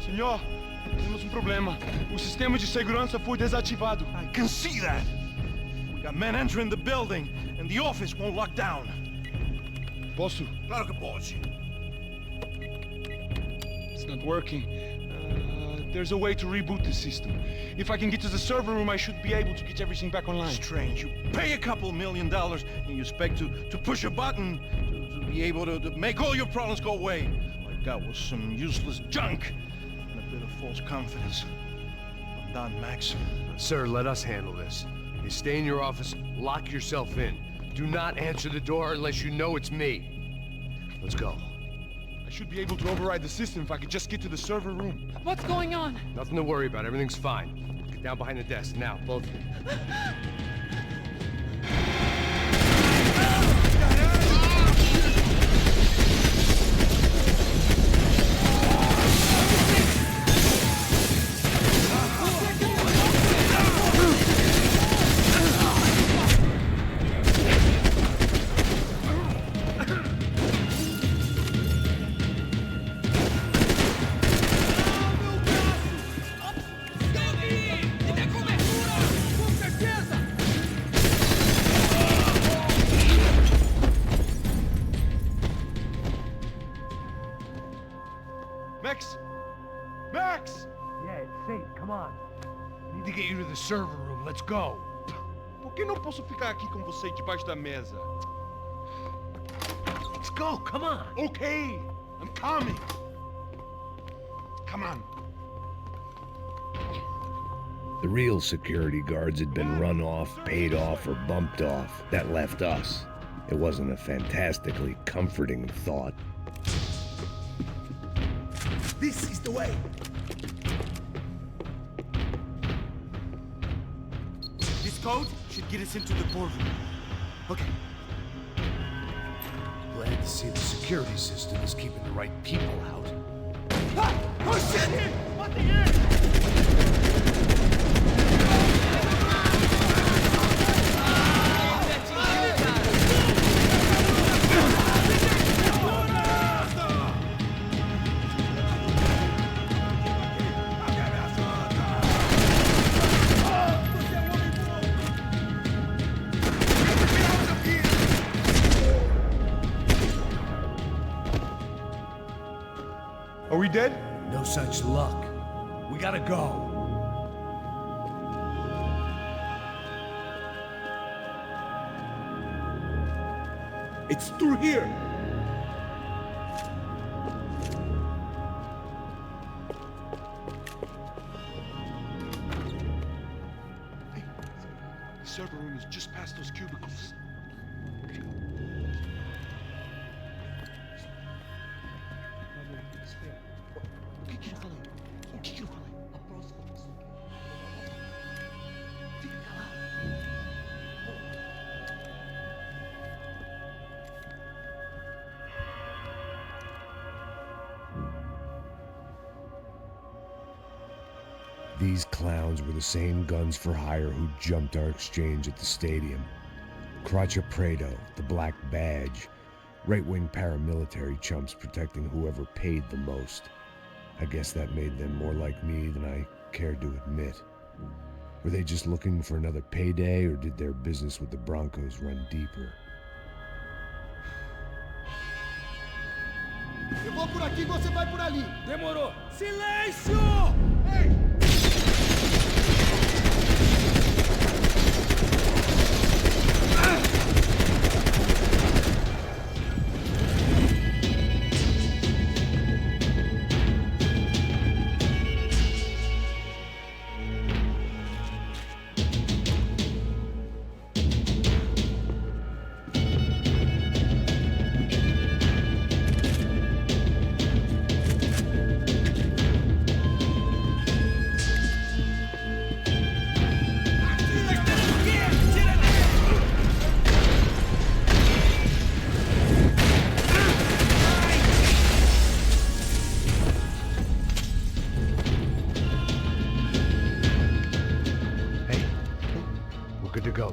Senhor, temos problema. O sistema de segurança foi desativado. I can see that! We got men entering the building, and the office won't lock down. Posso? Claro que pode. It's not working. There's a way to reboot the system. If I can get to the server room, I should be able to get everything back online. Strange. You pay a couple $1 million, and you expect to push a button to be able to make all your problems go away. All I got was some useless junk and a bit of false confidence. I'm done, Max. Sir, let us handle this. You stay in your office, lock yourself in. Do not answer the door unless you know it's me. Let's go. I should be able to override the system if I could just get to the server room. What's going on? Nothing to worry about. Everything's fine. Get down behind the desk. Now, both of you. Max! Max! Yeah, it's safe. Come on. I need to get you to the server room. Let's go. Por que não posso ficar aqui com você debaixo da mesa? Let's go. Come on. Okay, I'm coming. Come on. The real security guards had been run off, paid off, or bumped off. That left us. It wasn't a fantastically comforting thought. This is the way. code should get us into the boardroom. Okay. Glad to see the security system is keeping the right people out. Ah! Oh shit! What the heck? Are we dead? No such luck. We gotta go. It's through here. Hey, the server room is just past those cubicles. These clowns were the same guns for hire who jumped our exchange at the stadium. Crotcha Prado, the Black Badge, right-wing paramilitary chumps protecting whoever paid the most. I guess that made them more like me than I cared to admit. Were they just looking for another payday, or did their business with the Broncos run deeper? Eu vou por aqui, você vai por ali. Demorou. Silêncio! Ei!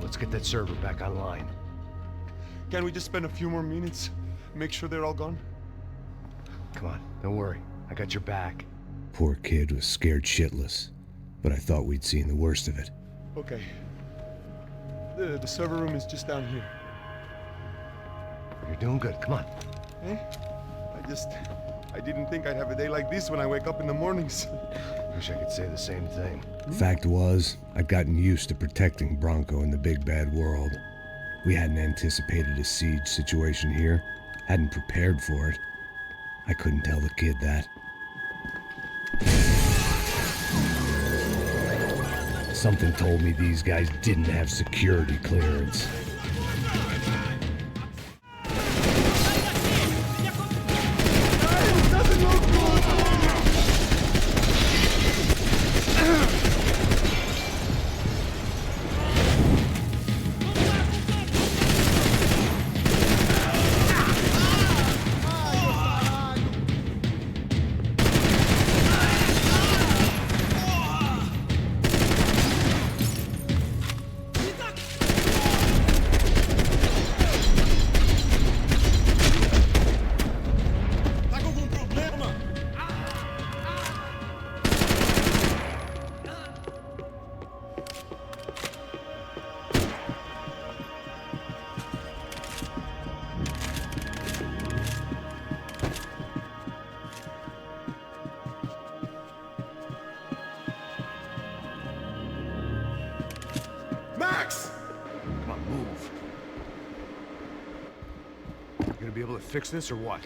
Let's get that server back online. Can we just spend a few more minutes? Make sure they're all gone? Come on, don't worry. I got your back. Poor kid was scared shitless, but I thought we'd seen the worst of it. Okay. The server room is just down here. You're doing good. Come on. Eh? I didn't think I'd have a day like this when I wake up in the mornings. Wish I could say the same thing. Fact was, I'd gotten used to protecting Branco in the big bad world. We hadn't anticipated a siege situation here, hadn't prepared for it. I couldn't tell the kid that. Something told me these guys didn't have security clearance. Max! Come on, move. You gonna be able to fix this or what?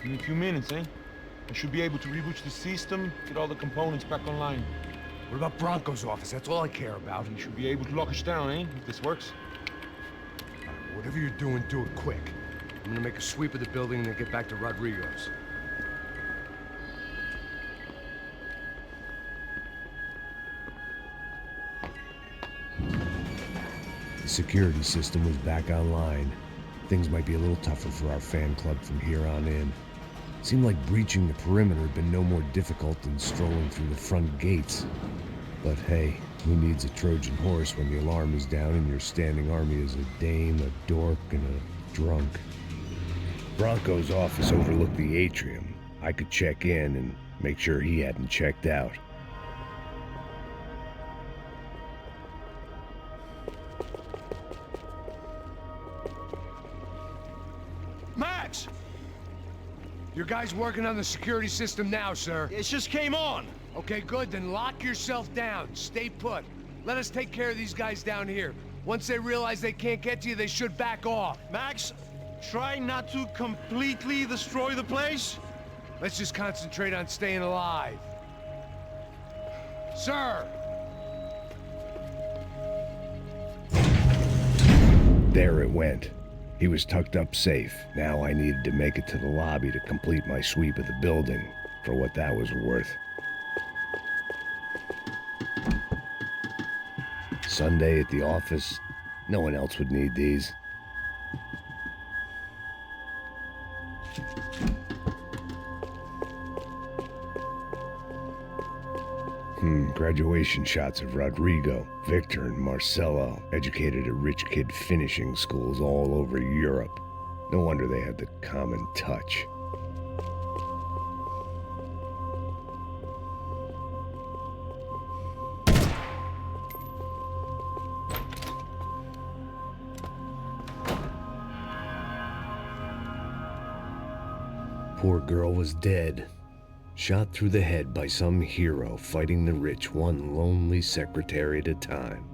In a few minutes, eh? I should be able to reboot the system, get all the components back online. What about Branco's office? That's all I care about. You should be able to lock us down, eh? If this works. Whatever you're doing, do it quick. I'm gonna make a sweep of the building and then get back to Rodrigo's. security system was back online. Things might be a little tougher for our fan club from here on in. Seemed like breaching the perimeter had been no more difficult than strolling through the front gates. But hey, who needs a Trojan horse when the alarm is down and your standing army is a dame, a dork, and a drunk? Branco's office overlooked the atrium. I could check in and make sure he hadn't checked out. Max! Your guy's working on the security system now, sir. It just came on. Okay, good. Then lock yourself down. Stay put. Let us take care of these guys down here. Once they realize they can't get to you, they should back off. Max, try not to completely destroy the place. Let's just concentrate on staying alive. Sir! There it went. He was tucked up safe. Now I needed to make it to the lobby to complete my sweep of the building, for what that was worth. Sunday at the office. No one else would need these. Graduation shots of Rodrigo, Victor, and Marcelo, educated at rich kid finishing schools all over Europe. No wonder they had the common touch. Poor girl was dead. Shot through the head by some hero fighting the rich one lonely secretary at a time.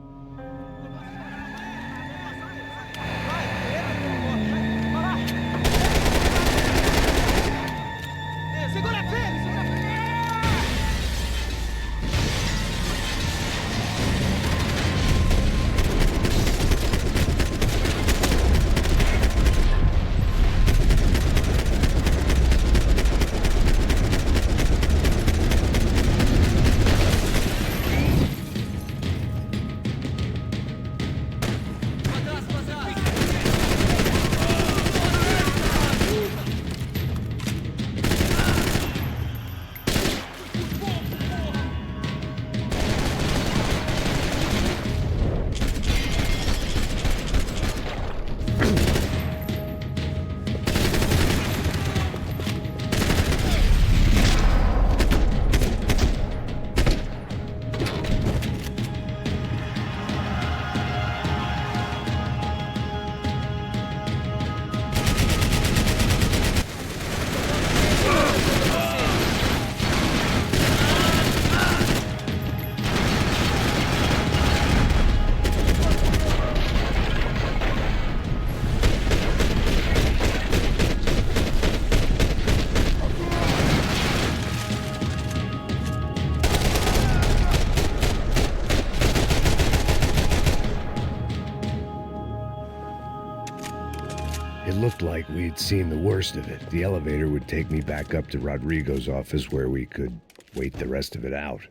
It looked like we'd seen the worst of it. The elevator would take me back up to Rodrigo's office where we could wait the rest of it out.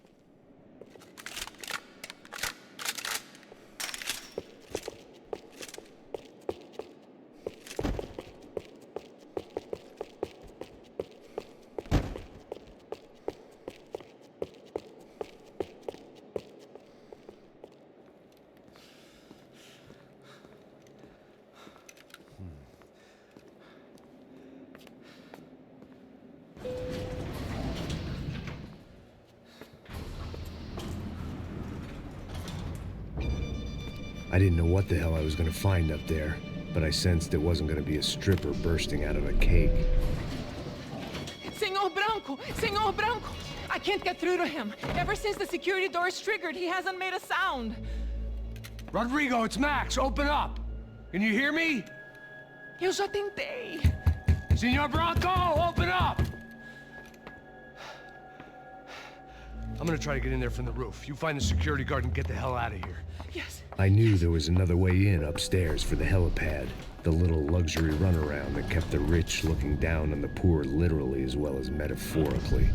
I didn't know what the hell I was going to find up there, but I sensed it wasn't going to be a stripper bursting out of a cake. Senor Branco! Senor Branco! I can't get through to him. Ever since the security door is triggered, he hasn't made a sound. Rodrigo, it's Max. Open up. Can you hear me? Eu já tentei. Senor Branco, open up! I'm gonna try to get in there from the roof. You find the security guard and get the hell out of here. Yes. I knew there was another way in upstairs for the helipad, the little luxury runaround that kept the rich looking down on the poor literally as well as metaphorically.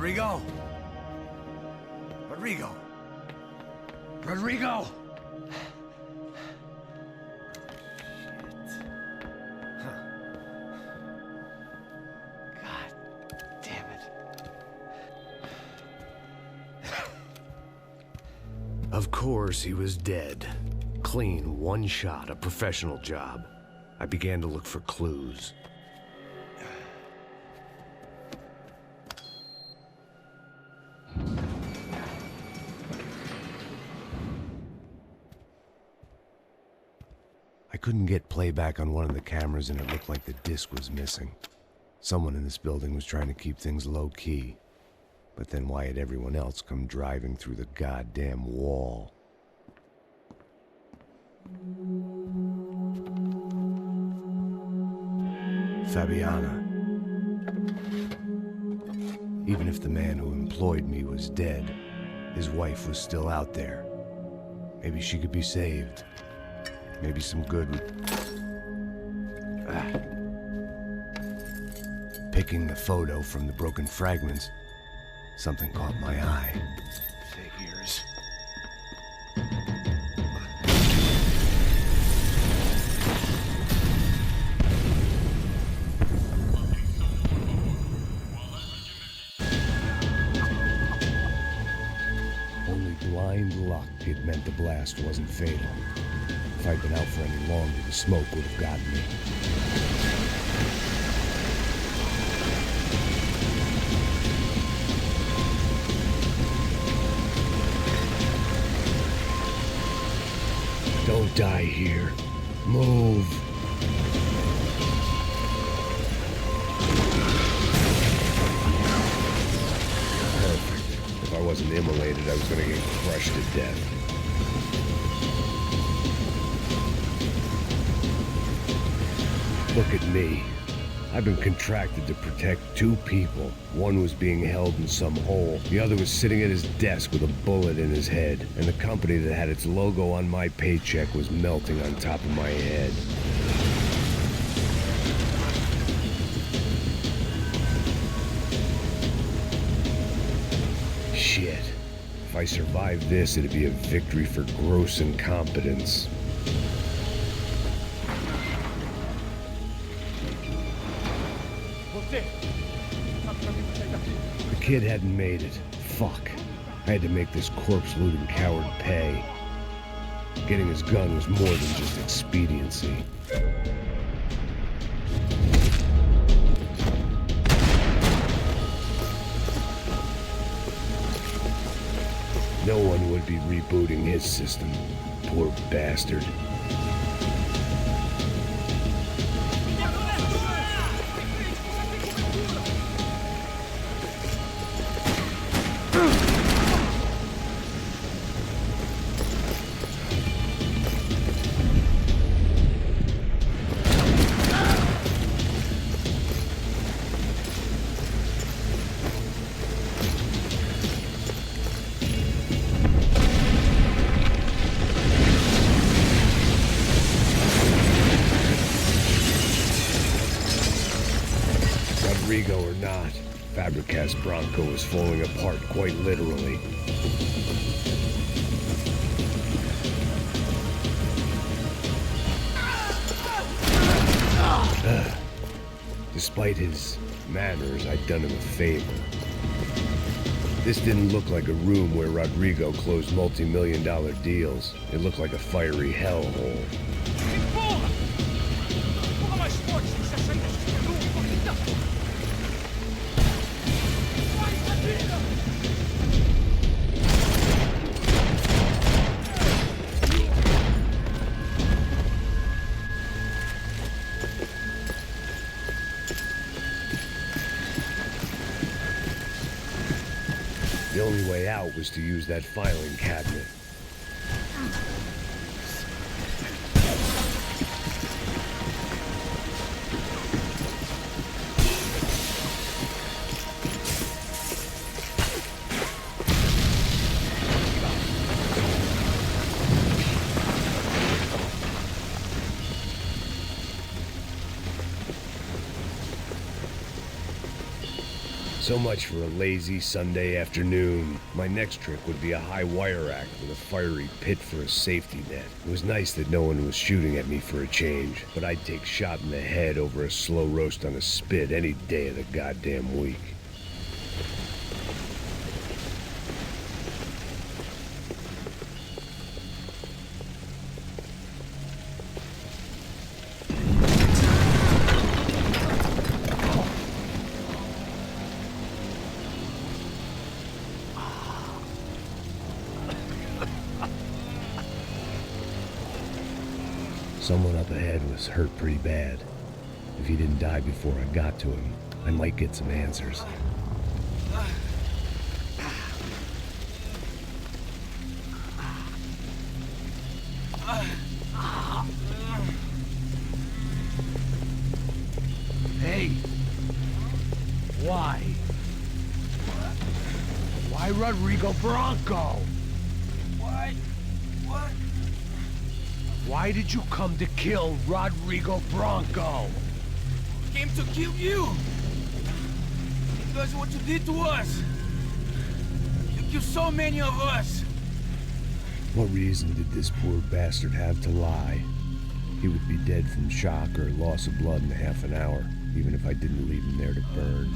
Rodrigo? Rodrigo? Rodrigo! Of course, he was dead. Clean, one shot, a professional job. I began to look for clues. I couldn't get playback on one of the cameras and it looked like the disc was missing. Someone in this building was trying to keep things low-key. But then why had everyone else come driving through the goddamn wall? Fabiana. Even if the man who employed me was dead, his wife was still out there. Maybe she could be saved. Maybe some good would... Picking the photo from the broken fragments, something caught my eye. Figures. Only blind luck it meant the blast wasn't fatal. If I'd been out for any longer, the smoke would have gotten me. Don't die here. Move. Perfect. If I wasn't immolated, I was gonna get crushed to death. Look at me. I've been contracted to protect two people. One was being held in some hole. The other was sitting at his desk with a bullet in his head. And the company that had its logo on my paycheck was melting on top of my head. Shit. If I survived this, it'd be a victory for gross incompetence. The kid hadn't made it. Fuck. I had to make this corpse-looting coward pay. Getting his gun was more than just expediency. No one would be rebooting his system. Poor bastard. Rodrigo or not, Branco is falling apart quite literally. Despite his manners, I'd done him a favor. This didn't look like a room where Rodrigo closed multi-million-dollar deals. It looked like a fiery hellhole. The only way out was to use that filing cabinet. So much for a lazy Sunday afternoon. My next trick would be a high wire rack with a fiery pit for a safety net. It was nice that no one was shooting at me for a change, but I'd take shot in the head over a slow roast on a spit any day of the goddamn week. Someone up ahead was hurt pretty bad. If he didn't die before I got to him, I might get some answers. Hey! Why? Why Rodrigo Branco? Why? What? Why did you come to kill Rodrigo Branco? Came to kill you! Because of what you did to us! You killed so many of us! What reason did this poor bastard have to lie? He would be dead from shock or loss of blood in half an hour, even if I didn't leave him there to burn.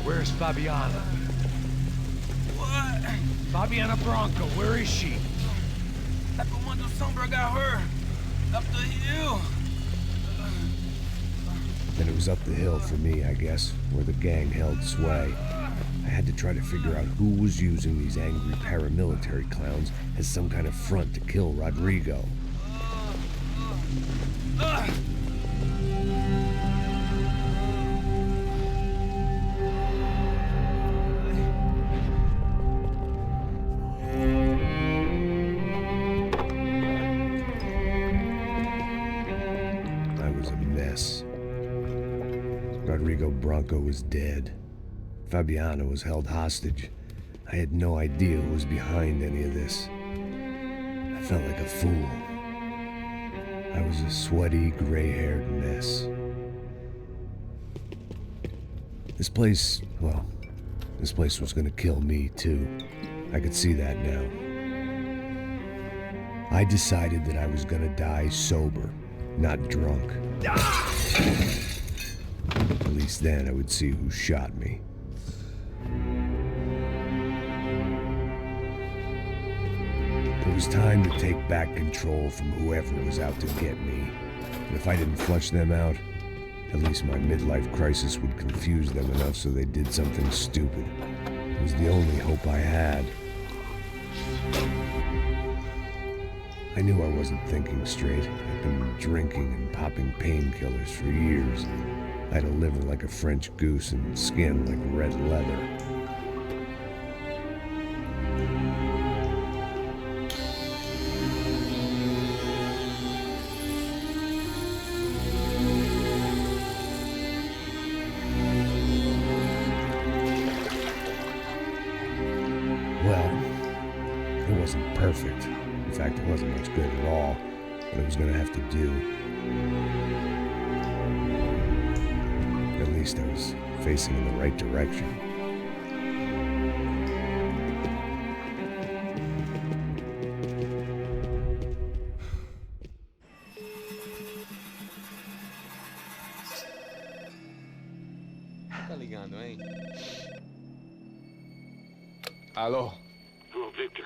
Where's Fabiana? What? Fabiana Branco, where is she? That Comando Sombra got her. Up the hill. Then it was up the hill for me, I guess, where the gang held sway. I had to try to figure out who was using these angry paramilitary clowns as some kind of front to kill Rodrigo. I was a mess. Rodrigo Branco was dead. Fabiana was held hostage. I had no idea who was behind any of this. I felt like a fool. I was a sweaty, gray-haired mess. This place was gonna kill me too. I could see that now. I decided that I was gonna die sober, not drunk. At least then I would see who shot me. It was time to take back control from whoever was out to get me. And if I didn't flush them out, at least my midlife crisis would confuse them enough so they did something stupid. It was the only hope I had. I knew I wasn't thinking straight. I'd been drinking and popping painkillers for years. I had a liver like a French goose and skin like red leather. It wasn't perfect. In fact, it wasn't much good at all, but it was gonna have to do. At least I was facing in the right direction. Tá ligando, hein? Alô? Hello, Victor.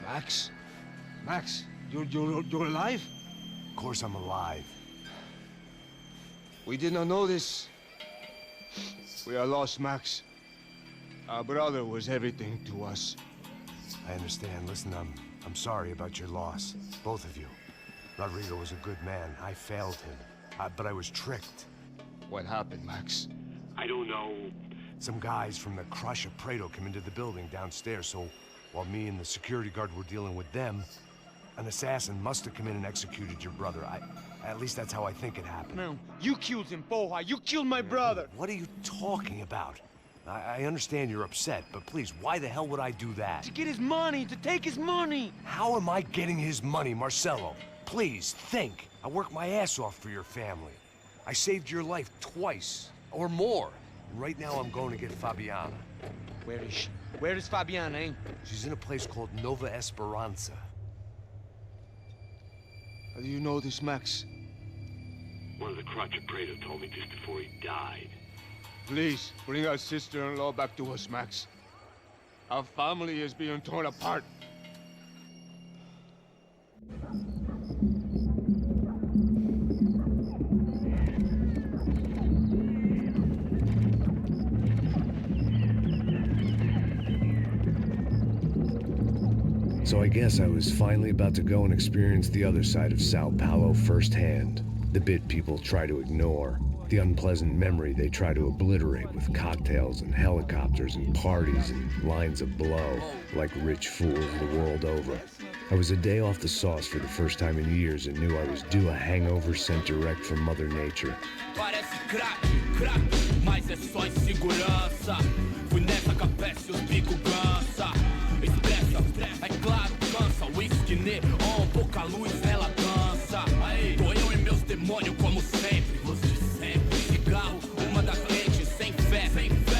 Max? Max, you're alive? Of course I'm alive. We did not know this. We are lost, Max. Our brother was everything to us. I understand. Listen, I'm sorry about your loss. Both of you. Rodrigo was a good man. I failed him. But I was tricked. What happened, Max? I don't know. Some guys from the Crush of Prado came into the building downstairs, so while me and the security guard were dealing with them, an assassin must have come in and executed your brother. At least that's how I think it happened. No, you killed him, Poha. You killed my brother. What are you talking about? I understand you're upset, but please, why the hell would I do that? To get his money, to take his money. How am I getting his money, Marcelo? Please, think. I worked my ass off for your family. I saved your life twice, or more. And right now I'm going to get Fabiana. Where is she? Where is Fabiana, eh? She's in a place called Nova Esperanza. How do you know this, Max? One of the crotch Prater told me just before he died. Please, bring our sister-in-law back to us, Max. Our family is being torn apart. So I guess I was finally about to go and experience the other side of Sao Paulo firsthand. The bit people try to ignore. The unpleasant memory they try to obliterate with cocktails and helicopters and parties and lines of blow, like rich fools the world over. I was a day off the sauce for the first time in years and knew I was due a hangover sent direct from Mother Nature. Parece crack, mas é só insegurança. Fui nessa capeste, os bico cansa. Expressa, é claro, cansa. Whisky, neon, pouca luz, ela dança. Tô eu e meus demônios como sempre. Luz de sempre, cigarro, uma da frente. Sem fé,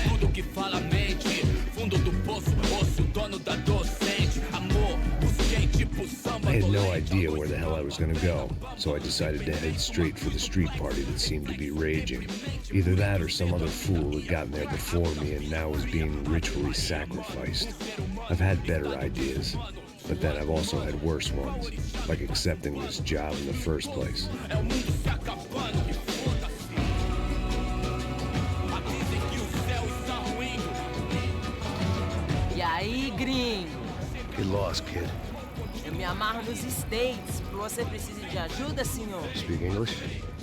tudo que fala mente. Fundo do poço, osso, dono da docente. Amor, busquei tipo samba. I had no idea where the hell I was gonna go, so I decided to head straight for the street party that seemed to be raging. Either that or some other fool had gotten there before me and now was being ritually sacrificed. I've had better ideas, but then I've also had worse ones, like accepting this job in the first place. E aí, gringo? Get lost, kid. Eu me amarro nos States. Você precisa de ajuda, senhor? Speak English?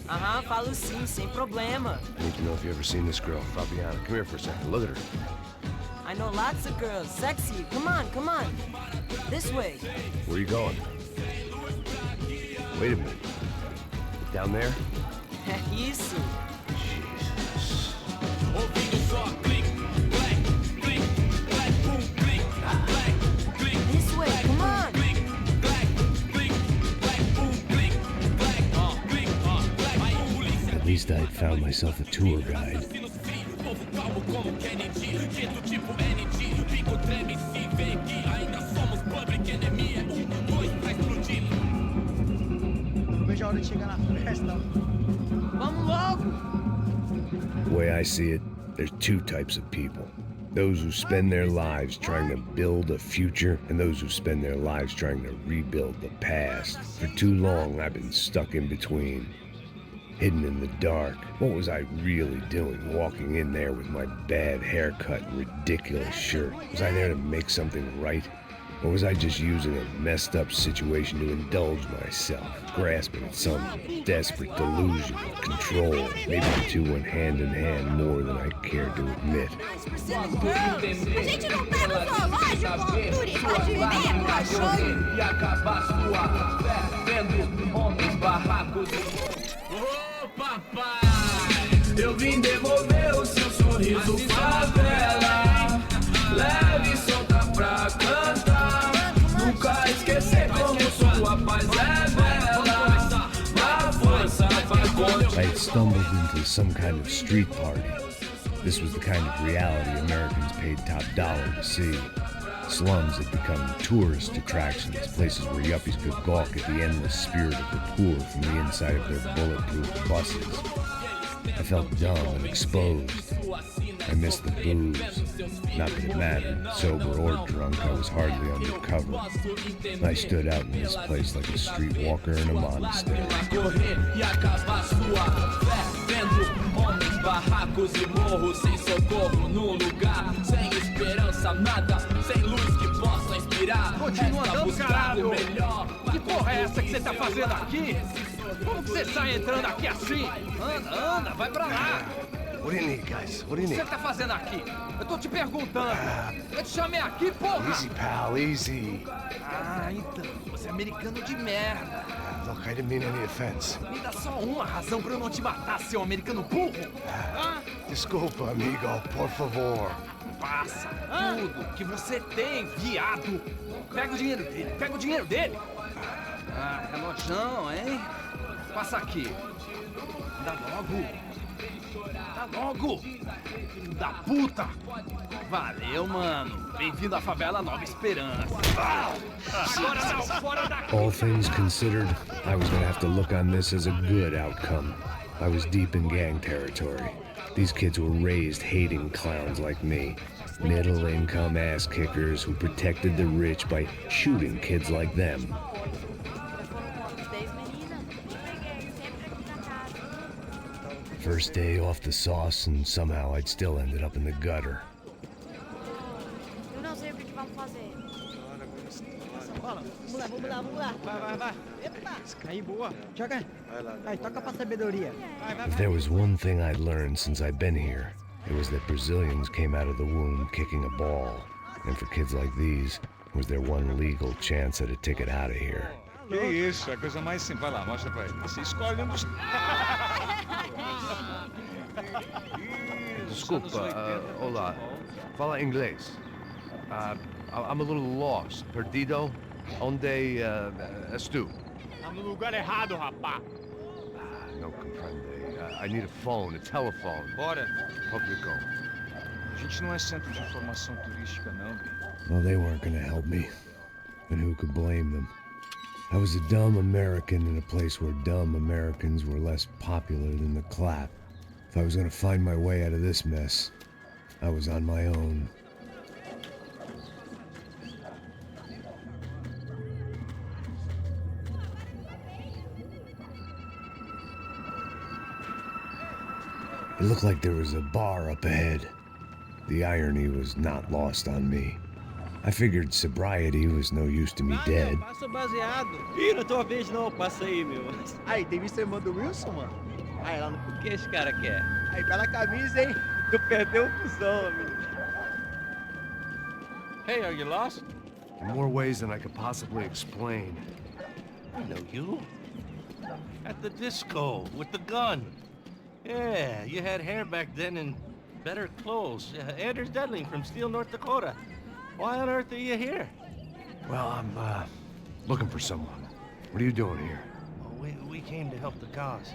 Aham, falo sim, sem problema. I need to know if you've ever seen this girl, Fabiana. Come here for a second. Look at her. I know lots of girls. Sexy. Come on, come on. This way. Where are you going? Wait a minute. Down there? Isso. Jesus. This way, come on. At least I had found myself a tour guide. Vejo a hora de chegar na festa. Vamos logo. The way I see it, there's two types of people. Those who spend their lives trying to build a future, and those who spend their lives trying to rebuild the past. For too long, I've been stuck in between. Hidden in the dark. What was I really doing walking in there with my bad haircut and ridiculous shirt? Was I there to make something right? Or was I just using a messed up situation to indulge myself, grasping at some desperate delusion of control? Maybe the two went hand in hand more than I cared to admit. A gente não tá no zoológico, turista de meia cachorro. E acabar sua fé vendo homens barracos. Ô papai, eu vim devolver o seu sorriso favela. Leve e solta pra cantar. Nunca esquecer como sua paz é bela. Na força vai continuar. I had stumbled into some kind of street party. This was the kind of reality Americans paid top dollar to see. Slums had become tourist attractions, places where yuppies could gawk at the endless spirit of the poor from the inside of their bulletproof buses. I felt dumb and exposed. I missed the booze. Not that it mattered, sober or drunk, I was hardly undercover. I stood out in this place like a streetwalker in a monastery. Barracos e morros sem socorro num lugar sem esperança, nada, sem luz que possa inspirar. Continua andando, caralho! Melhor. Que porra é essa que você tá fazendo aqui? Como que você sai entrando aqui assim? Anda, vai pra lá! What do you need, guys? What do you O que need? você tá fazendo aqui? Eu tô te perguntando. Eu te chamei aqui, porra! Easy, pal, easy. Ah, então, você é americano de merda. Look, I didn't mean any offense. Me dá só uma razão pra eu não te matar, seu americano burro. Desculpa, amigo, por favor. Passa tudo que você tem, viado. Pega o dinheiro dele, pega o dinheiro dele. Ah, relojão, hein? Passa aqui. Dá logo. Dá logo. Filho da puta. Valeu, mano. Bem-vindo à favela Nova Esperança. Agora não, fora daqui. All things considered, I was gonna have to look on this as a good outcome. I was deep in gang territory. These kids were raised hating clowns like me. Middle-income ass-kickers who protected the rich by shooting kids like them. First day off the sauce, and somehow I'd still ended up in the gutter. Eu não sei o que vamos fazer. Vamos lá. Vai. Epa! Aí, boa. Joga. Vai, toca pra sabedoria. If there was one thing I'd learned since I'd been here, it was that Brazilians came out of the womb kicking a ball. And for kids like these, it was their one legal chance at a ticket out of here. Que isso, é a coisa mais simples. Vai lá, mostra pra ele. Você escolhe um dos... Desculpa, olá. Fala inglês. I'm a little lost. Perdido? Onde és tu? Tá no lugar errado, rapá. Não compreende. I need a phone, a telephone. Bora. Hope you go. A gente não é centro de informação turística, não, Bi. Well, they weren't gonna help me. And who could blame them? I was a dumb American in a place where dumb Americans were less popular than the clap. If I was gonna find my way out of this mess, I was on my own. It looked like there was a bar up ahead. The irony was not lost on me. I figured sobriety was no use to me dead. Passa baseado. Ih, não é tua vez não, passa aí, meu. Aí, tem visto a irmã do Wilson, mano? Aí, lá no... O que esse cara quer? Aí, bela camisa, hein? Tu perdeu o cuzão, amigo. Hey, are you lost? In more ways than I could possibly explain. I know you. At the disco, with the gun. Yeah, you had hair back then and better clothes. Anders Dudling from Steele, North Dakota. Why on earth are you here? Well, I'm, looking for someone. What are you doing here? Well, we came to help the cause.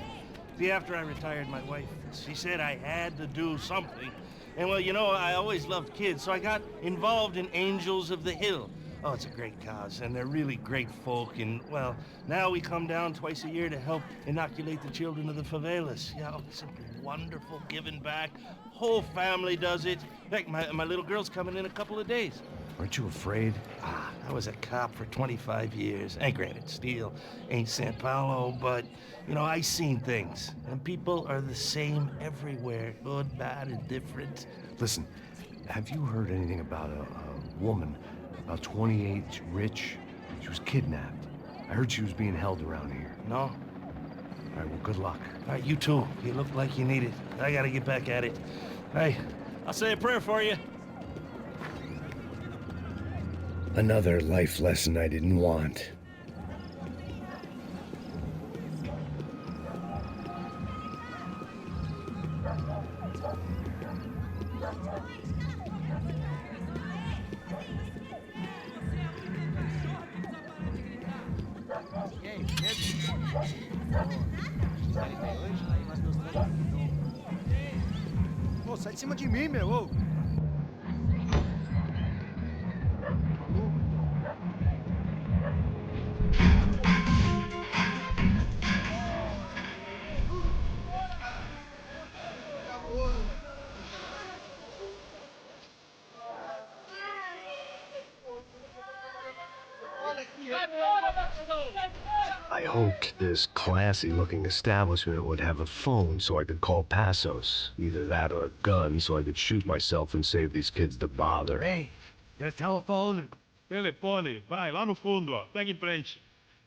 See, after I retired, my wife, she said I had to do something. And well, you know, I always loved kids, so I got involved in Angels of the Hill. Oh, it's a great cause, and they're really great folk, and, well, now we come down twice a year to help inoculate the children of the favelas. Yeah, oh, it's simply wonderful, giving back. Whole family does it. In fact, my little girl's coming in a couple of days. Aren't you afraid? I was a cop for 25 years. And granted, Steele ain't São Paulo, but, you know, I seen things. And people are the same everywhere, good, bad, and different. Listen, have you heard anything about a woman, about 28, rich? She was kidnapped. I heard she was being held around here. No? All right, well, good luck. All right, you too. You look like you need it. I gotta get back at it. Hey, I'll say a prayer for you. Another life lesson I didn't want. Pô, sai de cima de mim, meu. Ô. I hoped this classy-looking establishment would have a phone so I could call Passos. Either that or a gun so I could shoot myself and save these kids the bother. Hey, got a telephone? Telefone, vai, lá no fundo, ó. Pega em frente.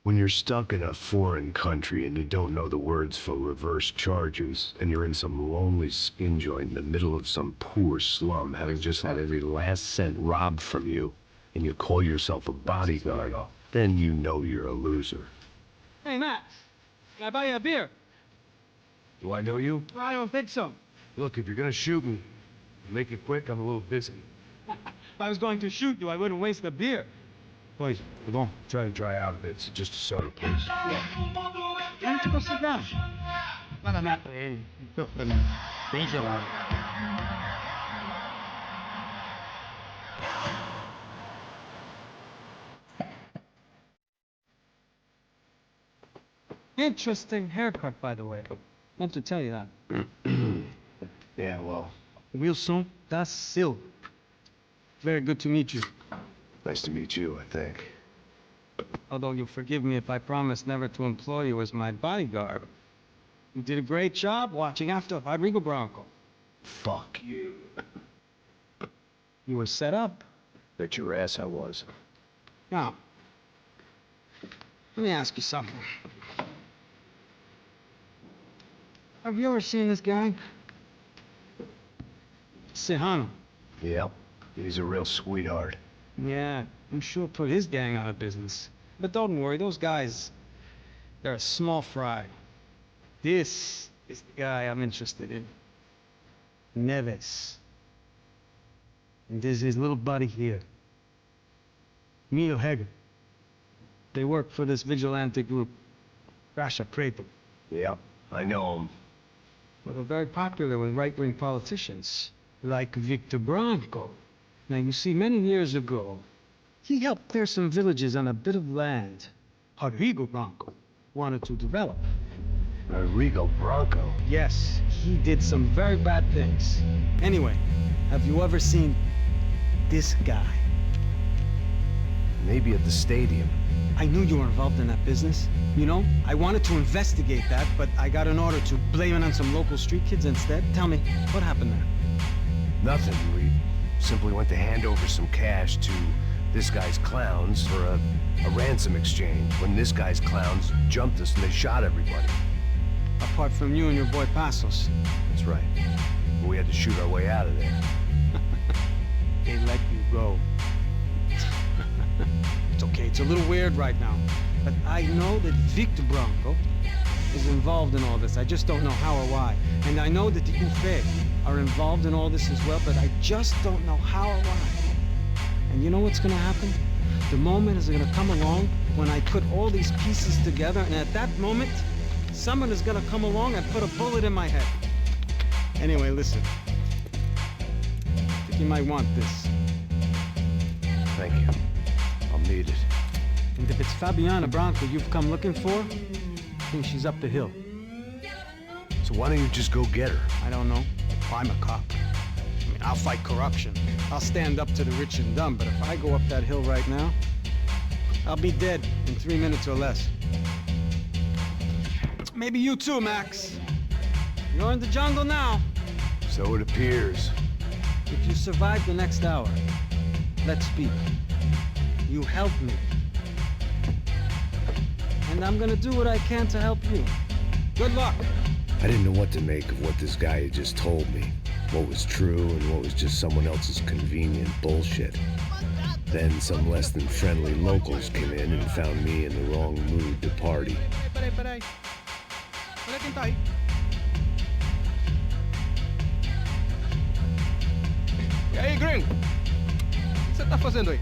When you're stuck in a foreign country and you don't know the words for reverse charges, and you're in some lonely skin joint in the middle of some poor slum, having just had every last cent robbed from you, and you call yourself a bodyguard, then you know you're a loser. Hey, Max. Can I buy you a beer? Do I know you? I don't think so. Look, if you're gonna shoot me, make it quick, I'm a little busy. If I was going to shoot you, I wouldn't waste the beer. Please, perdão. Try to dry out a bit. So just a soda, please. Não te considerar. Manda nada pra ele. Bem gelado. Interesting haircut, by the way. Want to tell you that. Yeah, well, Wilson da Silva. Very good to meet you. nice to meet you, I think. Although you'll forgive me if I promise never to employ you as my bodyguard. You did a great job watching after Rodrigo Branco. Fuck you. You were set up. Bet your ass I was. Now, let me ask you something. Have you ever seen this guy? Sihano. Yep. He's a real sweetheart. Yeah, I'm sure put his gang out of business. But don't worry, those guys, they're a small fry. This is the guy I'm interested in. Neves. And this is his little buddy here. Mio Heger. They work for this vigilante group, Rasha Preto. Yep, I know him. Well, they're very popular with right-wing politicians, like Victor Branco. Now, you see, many years ago, he helped clear some villages on a bit of land Rodrigo Branco wanted to develop. Rodrigo Branco? Yes, he did some very bad things. Anyway, have you ever seen this guy? Maybe at the stadium. I knew you were involved in that business. You know, I wanted to investigate that, but I got an order to blame it on some local street kids instead. Tell me, what happened there? Nothing. We simply went to hand over some cash to this guy's clowns for a ransom exchange when this guy's clowns jumped us and they shot everybody. Apart from you and your boy Passos. That's right. We had to shoot our way out of there. They let you go. It's okay, it's a little weird right now. But I know that Victor Branco is involved in all this. I just don't know how or why. And I know that the UFE are involved in all this as well, but I just don't know how or why. And you know what's gonna happen? The moment is gonna come along when I put all these pieces together, and at that moment, someone is gonna come along and put a bullet in my head. Anyway, listen. I think you might want this. Thank you. I'll need it. And if it's Fabiana Branco you've come looking for, I think she's up the hill. So why don't you just go get her? I don't know. I'm a cop. I mean, I'll fight corruption. I'll stand up to the rich and dumb, but if I go up that hill right now, I'll be dead in 3 minutes or less. Maybe you too, Max. You're in the jungle now. So it appears. If you survive the next hour, let's speak. You help me. And I'm gonna do what I can to help you. Good luck. I didn't know what to make of what this guy had just told me. What was true and what was just someone else's convenient bullshit. Then some less than friendly locals came in and found me in the wrong mood to party. Peraí. Olha quem tá aí. E aí, gringo? O que você tá fazendo aí?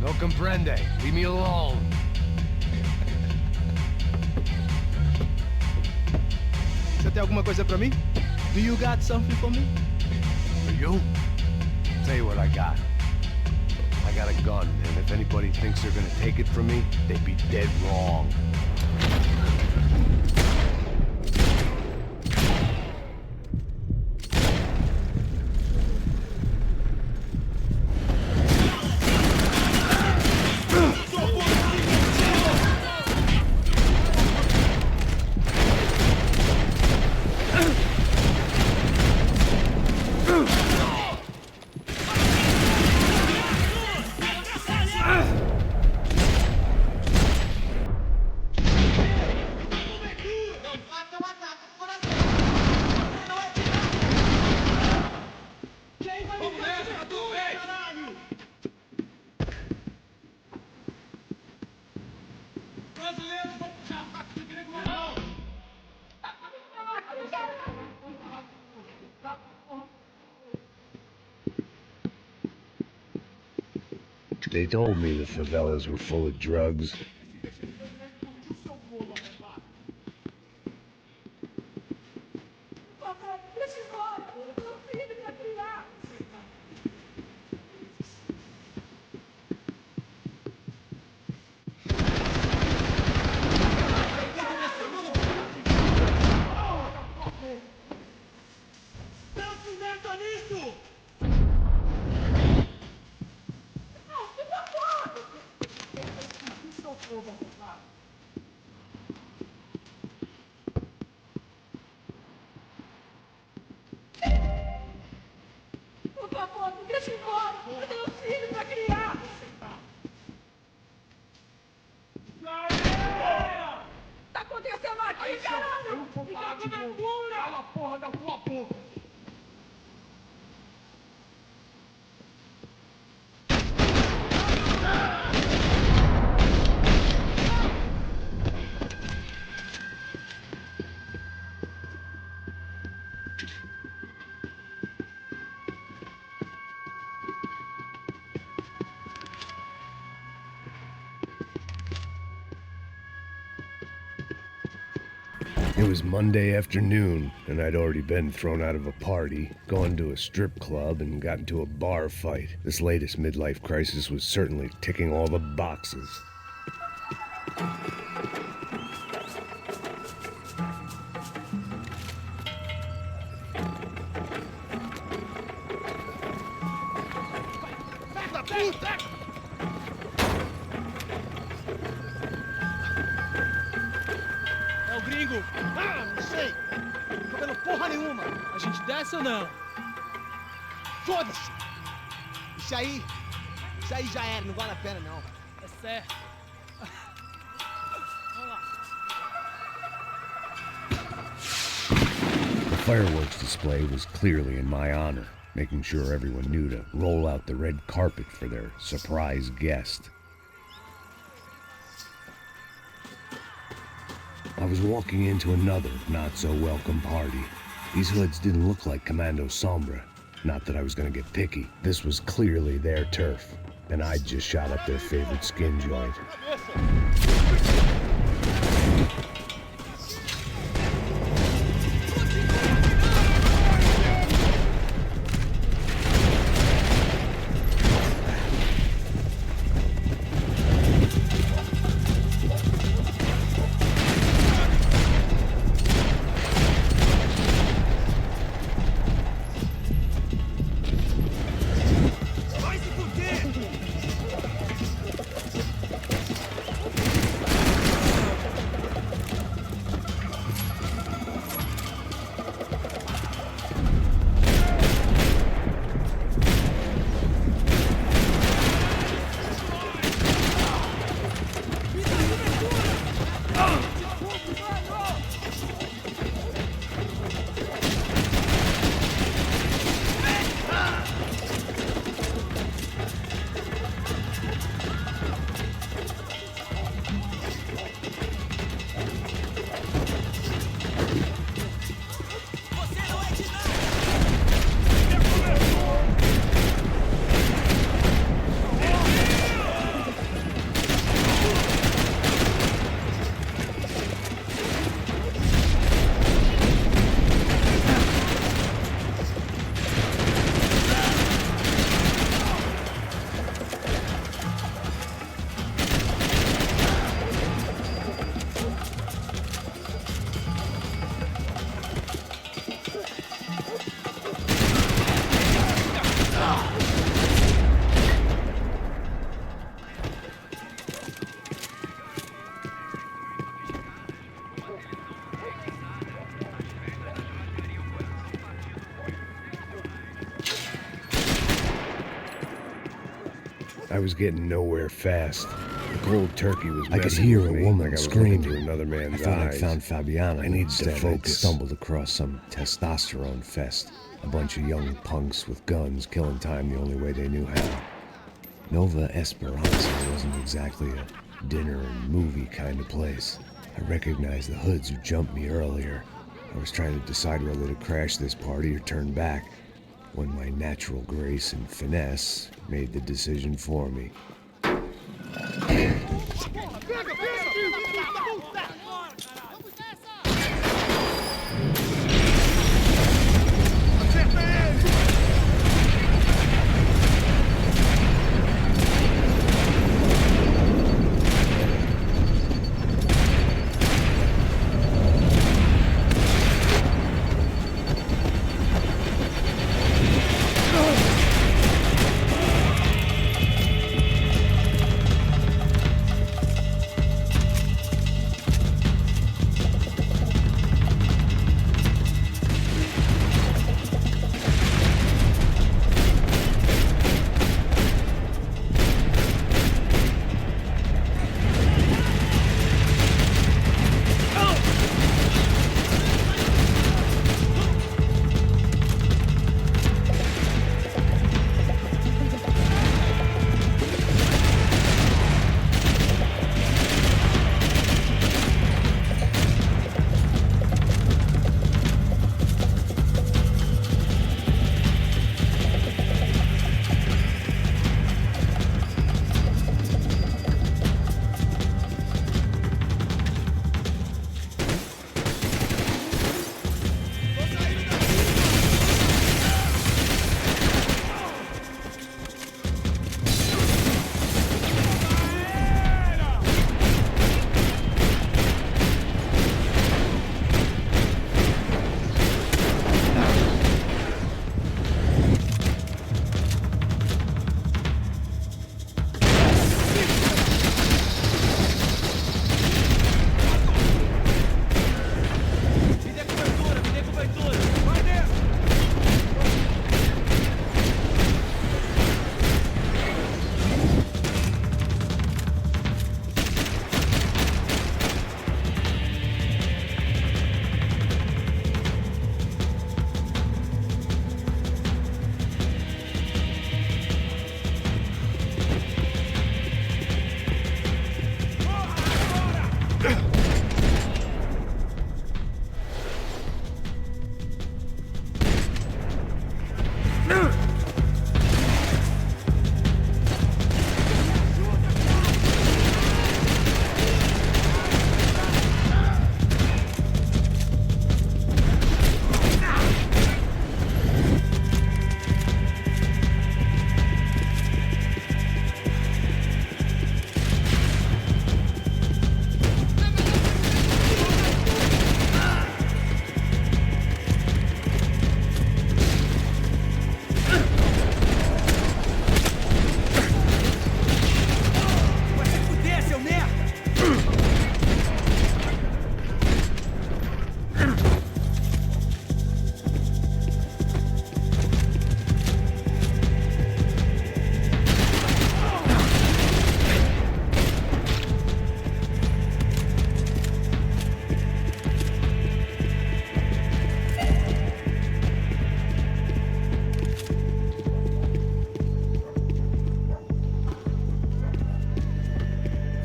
No comprende. Leave me alone. Você tem alguma coisa pra mim? Do you got something for me? For you? Tell you what I got. I got a gun, and if anybody thinks they're gonna take it from me, they'd be dead wrong. They told me the favelas were full of drugs. Por favor, me deixa embora. Eu tenho filho pra criar. Tá acontecendo aqui, caralho? Eu não vou falar de novo. Cala a porra da tua boca. It was Monday afternoon, and I'd already been thrown out of a party, gone to a strip club, and got into a bar fight. This latest midlife crisis was certainly ticking all the boxes. É o gringo! Ah, não sei! Não tô vendo porra nenhuma! A gente desce ou não? Foda-se! Isso aí já era, não vale a pena não. É certo. Vamos lá. The fireworks display was clearly in my honor, making sure everyone knew to roll out the red carpet for their surprise guest. I was walking into another not-so-welcome party. These hoods didn't look like Commando Sombra. Not that I was gonna get picky. This was clearly their turf, and I'd just shot up their favorite skin joint. I was getting nowhere fast. The cold turkey was I could hear a woman screaming through another man's eyes. I thought I'd found Fabiana. I needed to focus. I stumbled across some testosterone fest. A bunch of young punks with guns killing time the only way they knew how. Nova Esperanza wasn't exactly a dinner and movie kind of place. I recognized the hoods who jumped me earlier. I was trying to decide whether to crash this party or turn back, when my natural grace and finesse made the decision for me.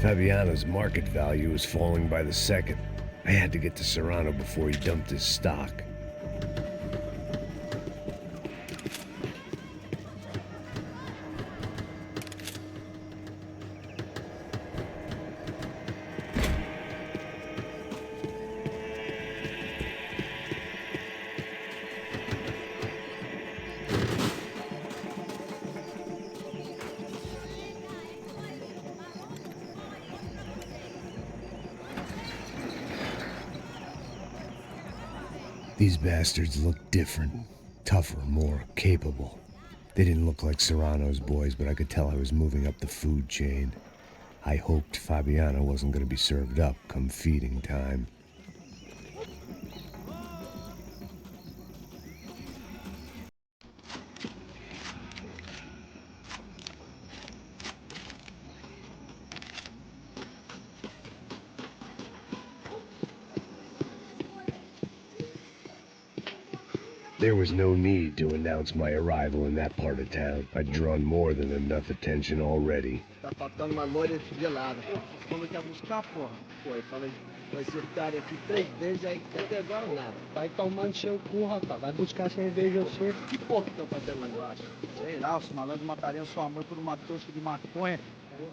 Fabiano's market value was falling by the second. I had to get to Serrano before he dumped his stock. These bastards looked different, tougher, more capable. They didn't look like Serrano's boys, but I could tell I was moving up the food chain. I hoped Fabiano wasn't going to be served up come feeding time. There was no need to announce my arrival in that part of town. I'd drawn more than enough attention already. Tá faltando uma loira gelada. Como que é buscar, porra? Pô, eu falei, vai ser tarde aqui 3 vezes, aí até agora nada. Vai tomando seu cu, rapaz. Vai buscar cerveja você. Que porra que estão fazendo lá embaixo? Sei lá, os malandros matariam seu amor por uma tosca de maconha. Porra,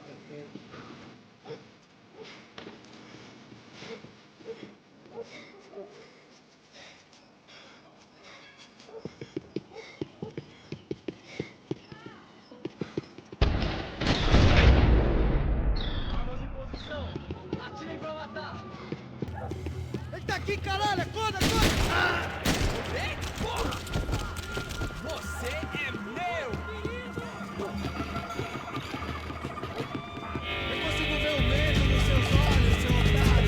aqui, caralho! Acorda, acorda! Ei, porra! Você é meu! Eu consigo ver o medo nos seus olhos, seu otário!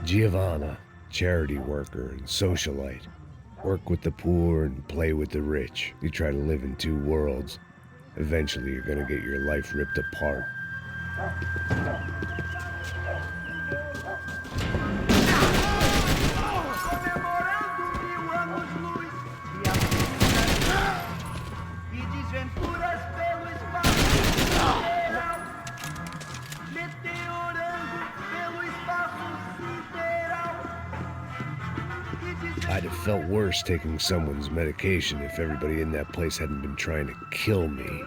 Giovanna, charity worker and socialite. Work with the poor and play with the rich. You try to live in two worlds. Eventually you're gonna get your life ripped apart. E desventuras pelo espaço sideral, meteorando pelo espaço sideral. I'd have felt worse taking someone's medication if everybody in that place hadn't been trying to kill me.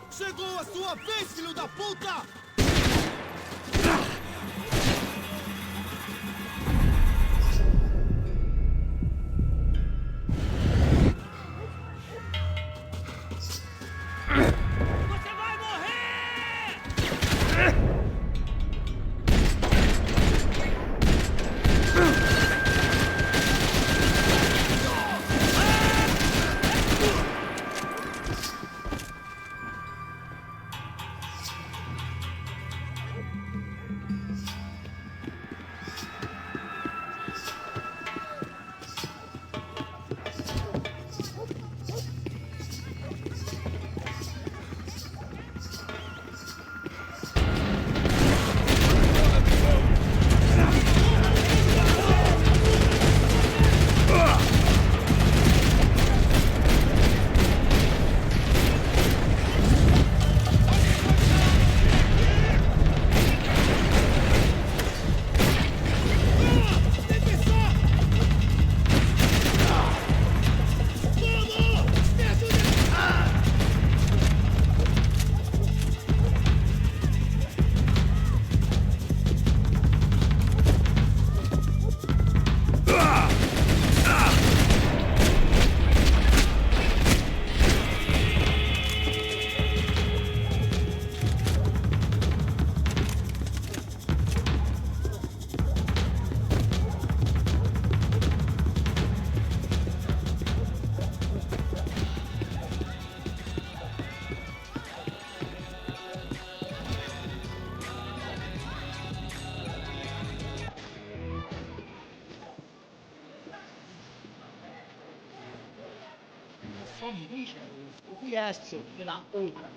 Chegou a sua vez, filho da puta! Você vai morrer! O que é esse, filho da puta?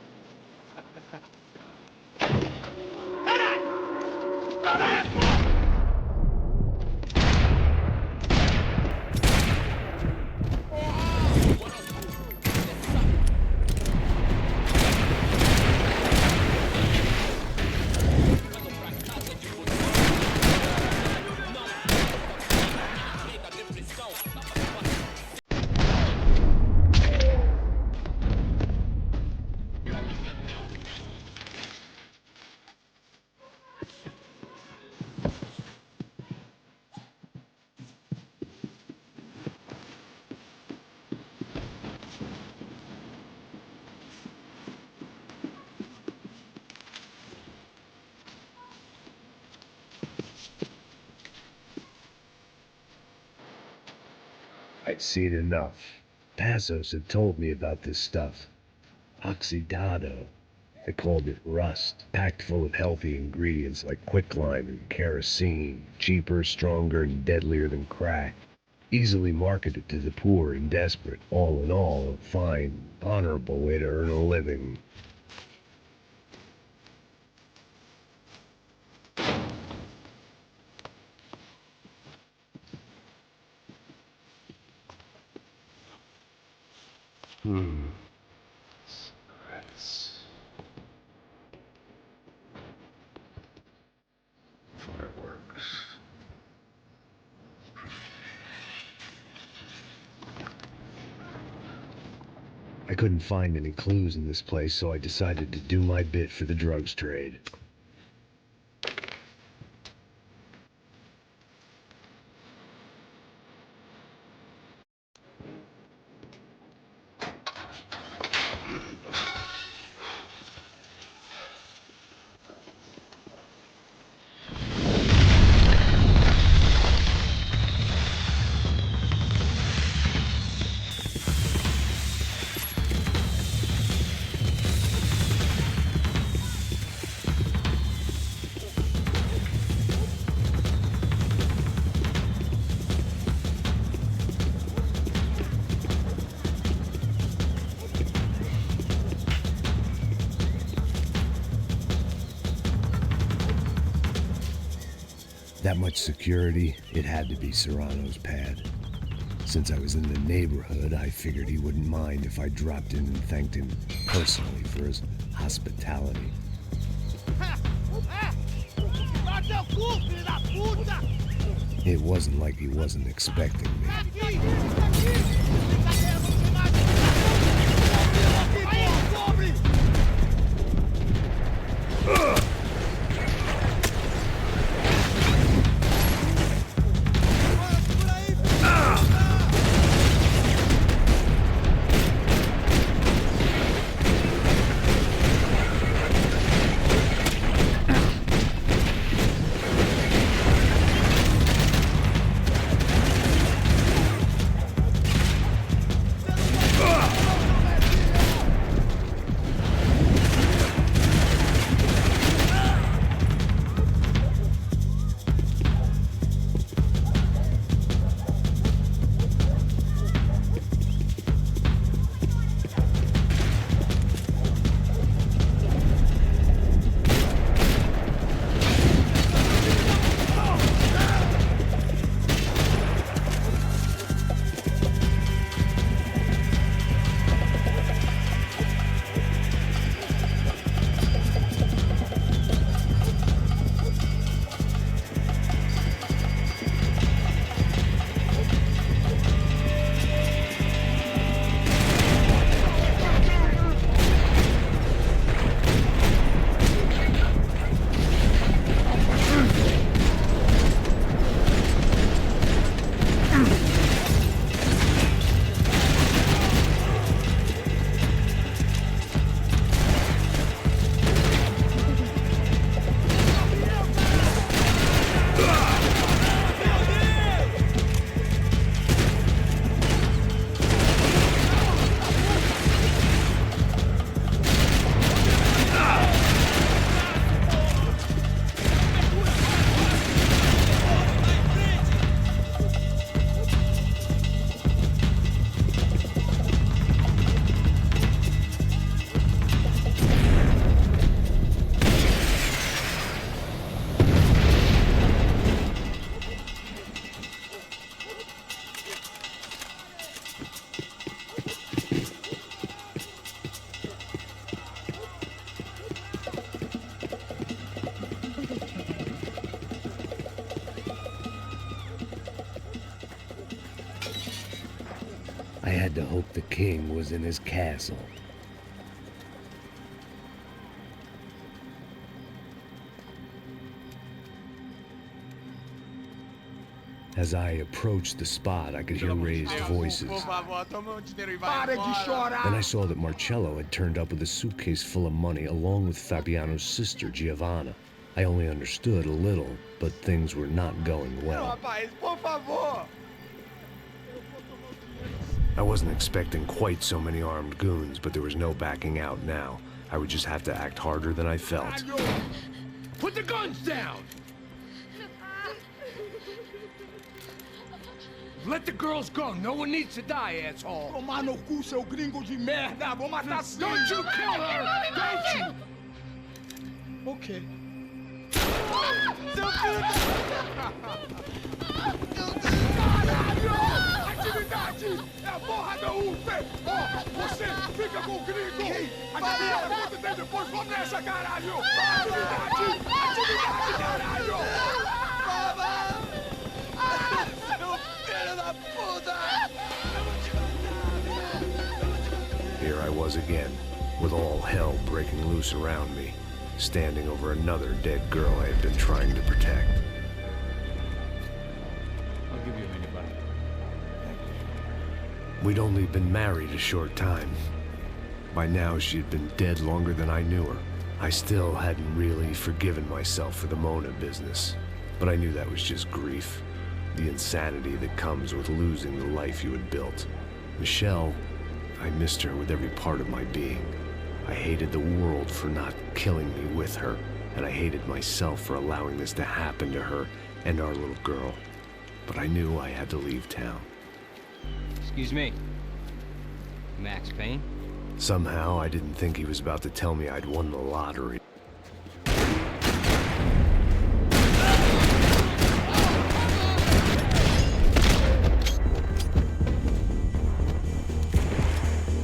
I'd seen enough. Passos had told me about this stuff. Oxidado. They called it rust, packed full of healthy ingredients like quicklime and kerosene, cheaper, stronger, and deadlier than crack. Easily marketed to the poor and desperate. All in all, a fine, honorable way to earn a living. Fireworks. I couldn't find any clues in this place, so I decided to do my bit for the drugs trade. That much security, it had to be Serrano's pad. Since I was in the neighborhood, I figured he wouldn't mind if I dropped in and thanked him personally for his hospitality. It wasn't like he wasn't expecting me. I had to hope the king was in his castle. As I approached the spot, I could hear raised voices. Then I saw that Marcello had turned up with a suitcase full of money along with Fabiano's sister, Giovanna. I only understood a little, but things were not going well. I wasn't expecting quite so many armed goons, but there was no backing out now. I would just have to act harder than I felt. Put the guns down! Let the girls go. No one needs to die, asshole. Tomar no cu, seu gringo de merda. Vou matar sim. Don't you kill her! Don't you? Ok. Seu filho Caralho! Atividade! É a porra da UP! Ó, você fica com o gringo! A gente fala quanto tem depois, vamos nessa, caralho! Atividade! Atividade, caralho! Seu filho da puta! Here I was again, with all hell breaking loose around me, standing over another dead girl I had been trying to protect. I'll give you a minute, buddy. We'd only been married a short time. By now, she had been dead longer than I knew her. I still hadn't really forgiven myself for the Mona business, but I knew that was just grief. The insanity that comes with losing the life you had built. Michelle, I missed her with every part of my being. I hated the world for not killing me with her, and I hated myself for allowing this to happen to her and our little girl. But I knew I had to leave town. Excuse me. Max Payne? Somehow, I didn't think he was about to tell me I'd won the lottery.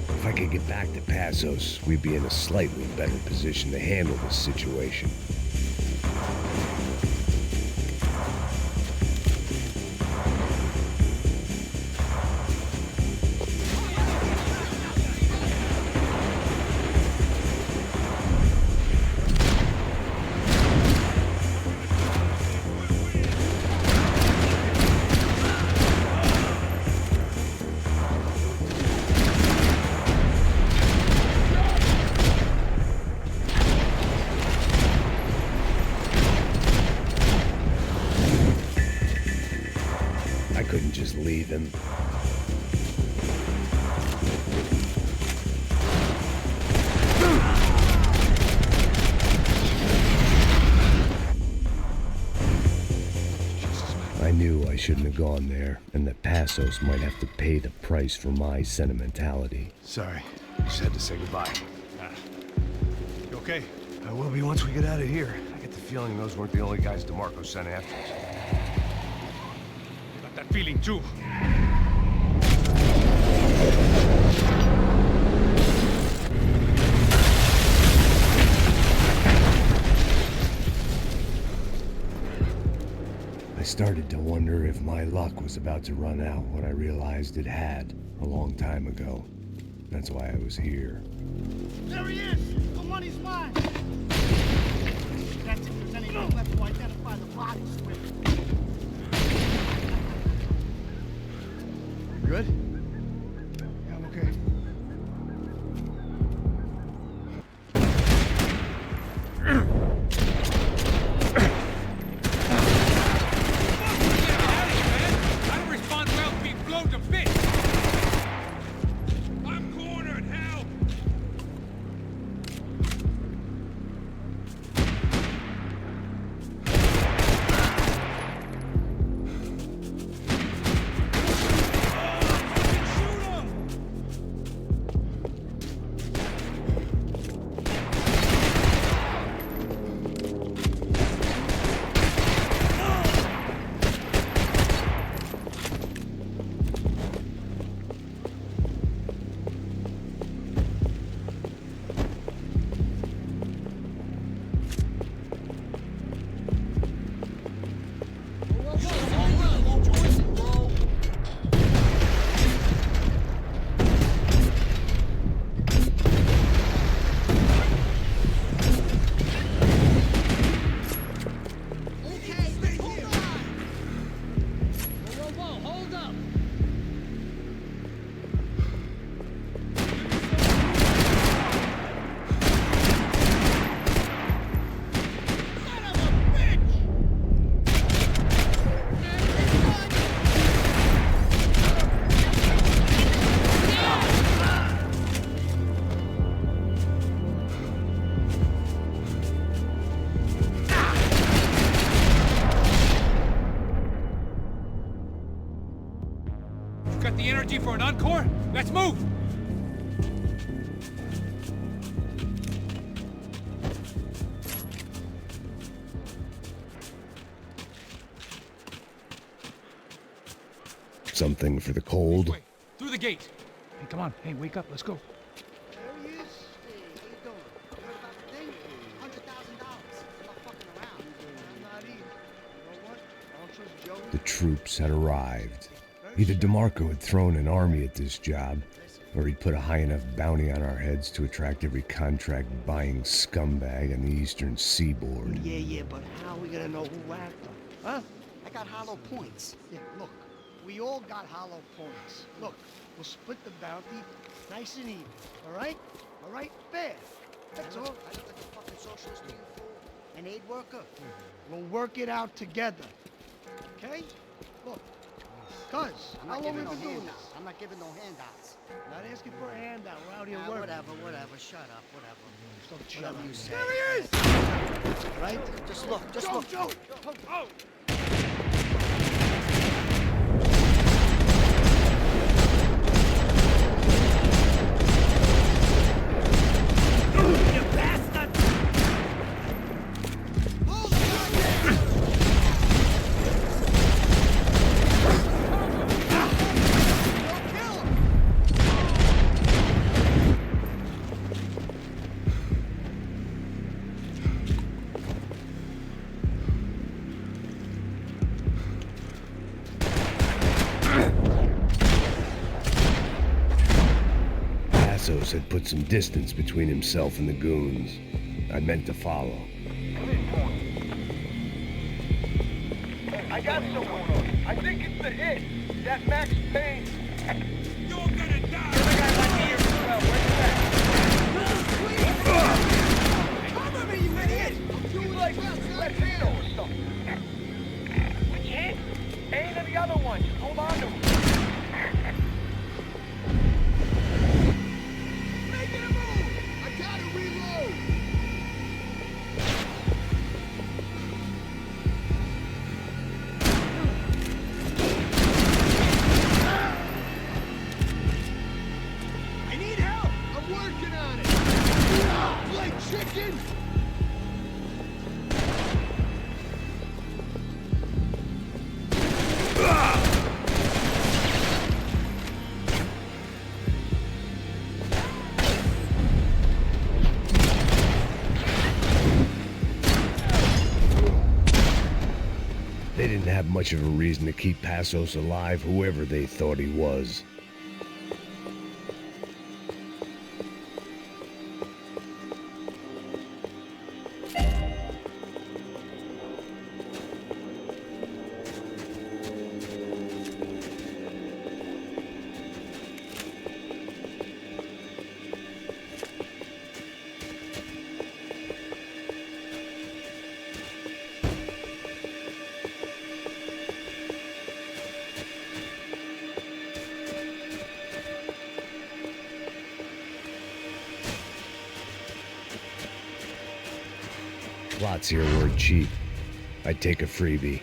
If I could get back to Passos, we'd be in a slightly better position to handle this situation. Couldn't just leave him. I knew I shouldn't have gone there, and that Passos might have to pay the price for my sentimentality. Sorry, just had to say goodbye. You okay? I will be once we get out of here. I get the feeling those weren't the only guys DeMarco sent after us. That feeling too. I started to wonder if my luck was about to run out when I realized it had a long time ago. That's why I was here. There he is! The money's mine! That's if there's anything left to identify the bodies with. Good? Yeah, I'm okay. I don't respond well to being blown to bits! I'm cornered, help! Got the energy for an encore? Let's move! Something for the cold. Through the gate. Hey, come on. Hey, wake up. Let's go. There he is. Hey, how you doing? You heard about the thing? $100,000. I'm not fucking around. I'm not either. You know what? I don't trust Joey. The troops had arrived. Either DeMarco had thrown an army at this job, or he'd put a high enough bounty on our heads to attract every contract-buying scumbag on the eastern seaboard. Yeah, but how are we gonna know who whacked him? Huh? I got hollow points. Yeah, look. We all got hollow points. Look, we'll split the bounty nice and even. All right? All right? Fair. That's all. I look like a fucking socialist to you, fool. An aid worker. We'll work it out together. Okay? Look. Cuz, how long have we been doing this? I'm not giving no handouts. Not asking for a handout. We're out here working. Whatever. Shut up. Whatever you say. There he is! All right? Just look. Joe! Oh! Had put some distance between himself and the goons. I meant to follow. I got someone. I think it's the hit. That Max Payne. You're gonna die. The other guy might be here as well. Where's that? Cover me, you idiot! You like Latino or something. Which hit? Ain't of the other one. Just hold on to him. They didn't have much of a reason to keep Passos alive, whoever they thought he was. Lots here were cheap. I'd take a freebie.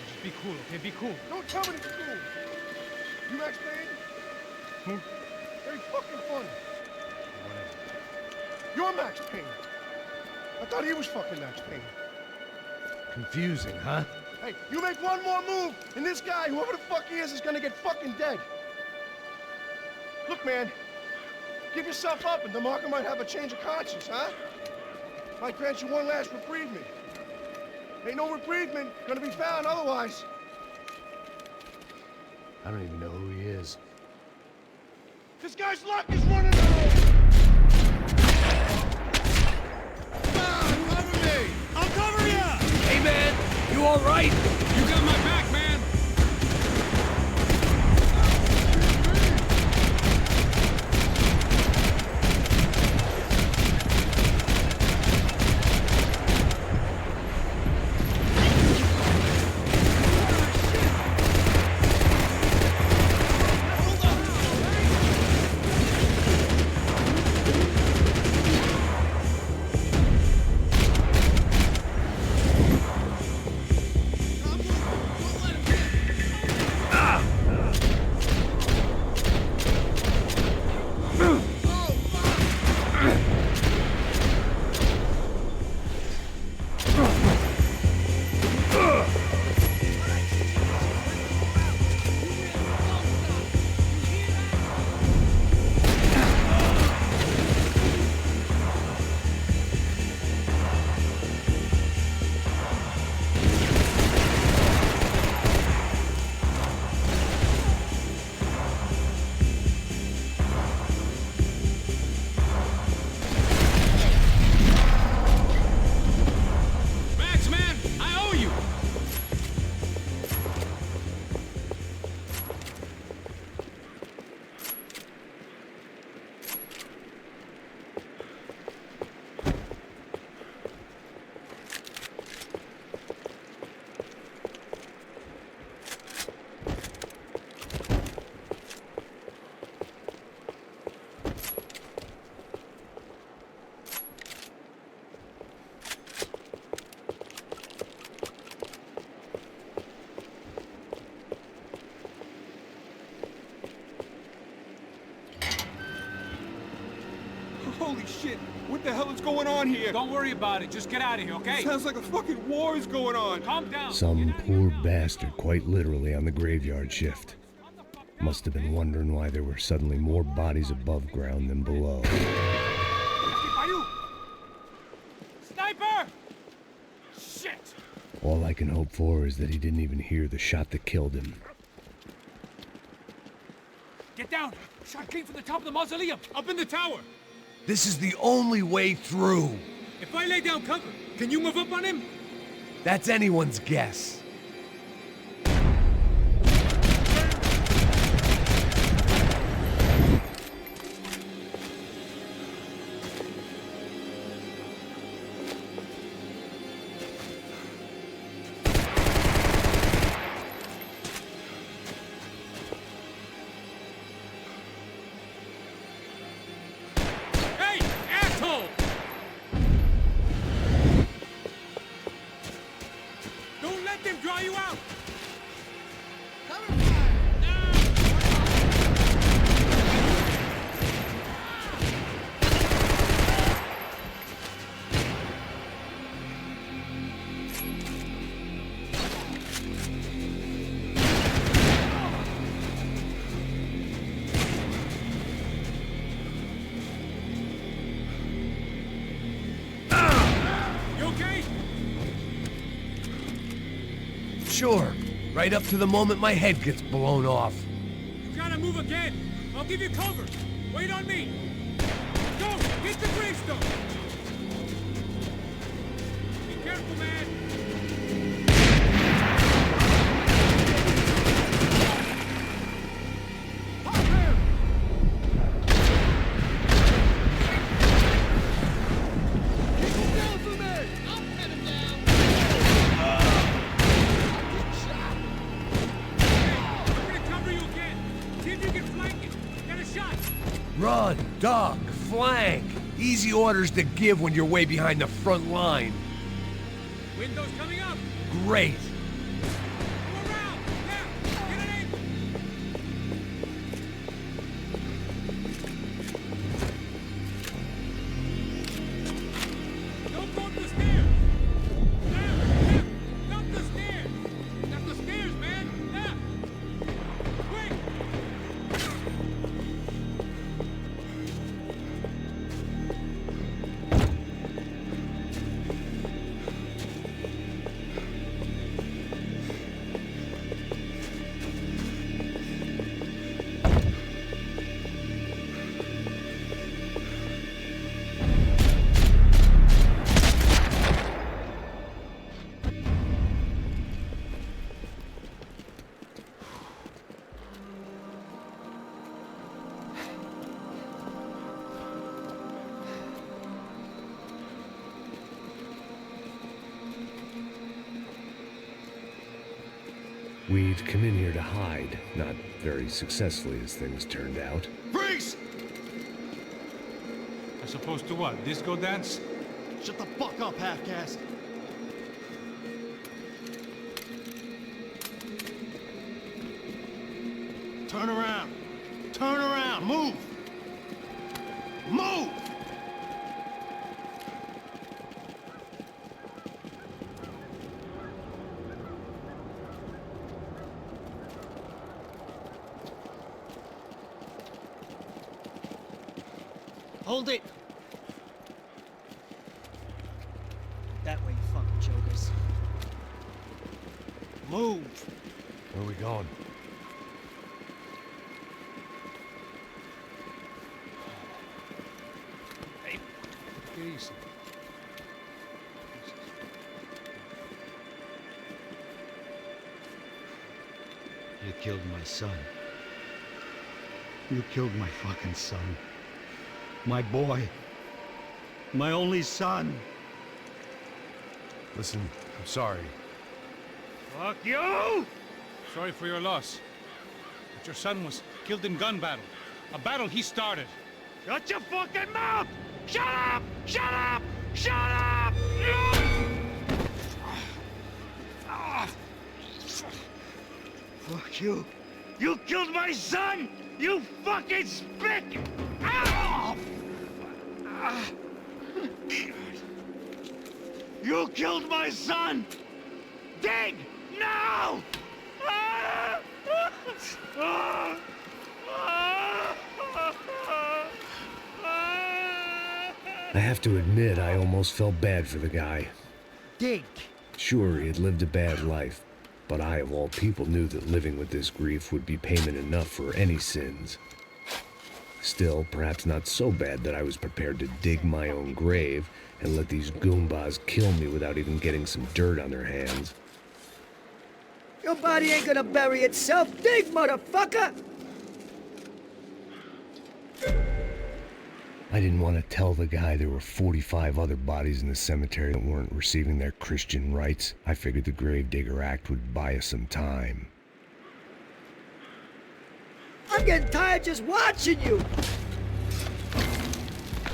Just be cool, okay? Be cool. Don't tell me it's cool. You Max Payne? Who? Very fucking funny. You're Max Payne. I thought he was fucking Max Payne. Confusing, huh? Hey, you make one more move, and this guy, whoever the fuck he is gonna get fucking dead. Look, man. Give yourself up, and DeMarco might have a change of conscience, huh? Might grant you one last reprievement. Ain't no reprievement gonna be found otherwise. I don't even know who he is. This guy's luck is running out! Cover me! I'll cover you! Hey, man! You all right? You got my back, man! Holy shit! What the hell is going on here? Don't worry about it. Just get out of here, okay? Sounds like a fucking war is going on. Calm down. Some poor bastard quite literally on the graveyard shift. Must have been wondering why there were suddenly more bodies above ground than below. Sniper! Shit! All I can hope for is that he didn't even hear the shot that killed him. Get down! Shot came from the top of the mausoleum! Up in the tower! This is the only way through. If I lay down cover, can you move up on him? That's anyone's guess. Sure, right up to the moment my head gets blown off. You gotta move again. I'll give you cover. Wait on me. Go! Hit the gravestone! Be careful, man! Run, duck, flank. Easy orders to give when you're way behind the front line. Windows coming up! Great. Go around! Now! Get an angle! Don't go up the stairs! Left! Up the stairs! That's the stairs, man! Left! Quick! We'd come in here to hide, not very successfully as things turned out. Freeze! As opposed to what? Disco dance? Shut the fuck up, half-caste! Turn around! Turn around! Move! Move! Hold it! That way, you fucking jokers. Move! Where are we going? Hey, easy. You killed my son. You killed my fucking son. My boy. My only son. Listen, I'm sorry. Fuck you! Sorry for your loss. But your son was killed in gun battle. A battle he started. Shut your fucking mouth! Shut up! Shut up! Shut up! Fuck you. You killed my son! You fucking spick! Ow! You killed my son! Dig! Now! I have to admit, I almost felt bad for the guy. Dig! Sure, he had lived a bad life, but I, of all people, knew that living with this grief would be payment enough for any sins. Still, perhaps not so bad that I was prepared to dig my own grave and let these goombas kill me without even getting some dirt on their hands. Your body ain't gonna bury itself. Dig, motherfucker! I didn't want to tell the guy there were 45 other bodies in the cemetery that weren't receiving their Christian rites. I figured the Gravedigger Act would buy us some time. I'm getting tired just watching you!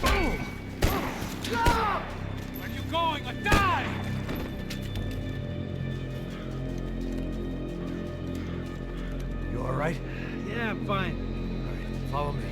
Boom! Stop! Where are you going? Or die! You all right? Yeah, I'm fine. All right, follow me.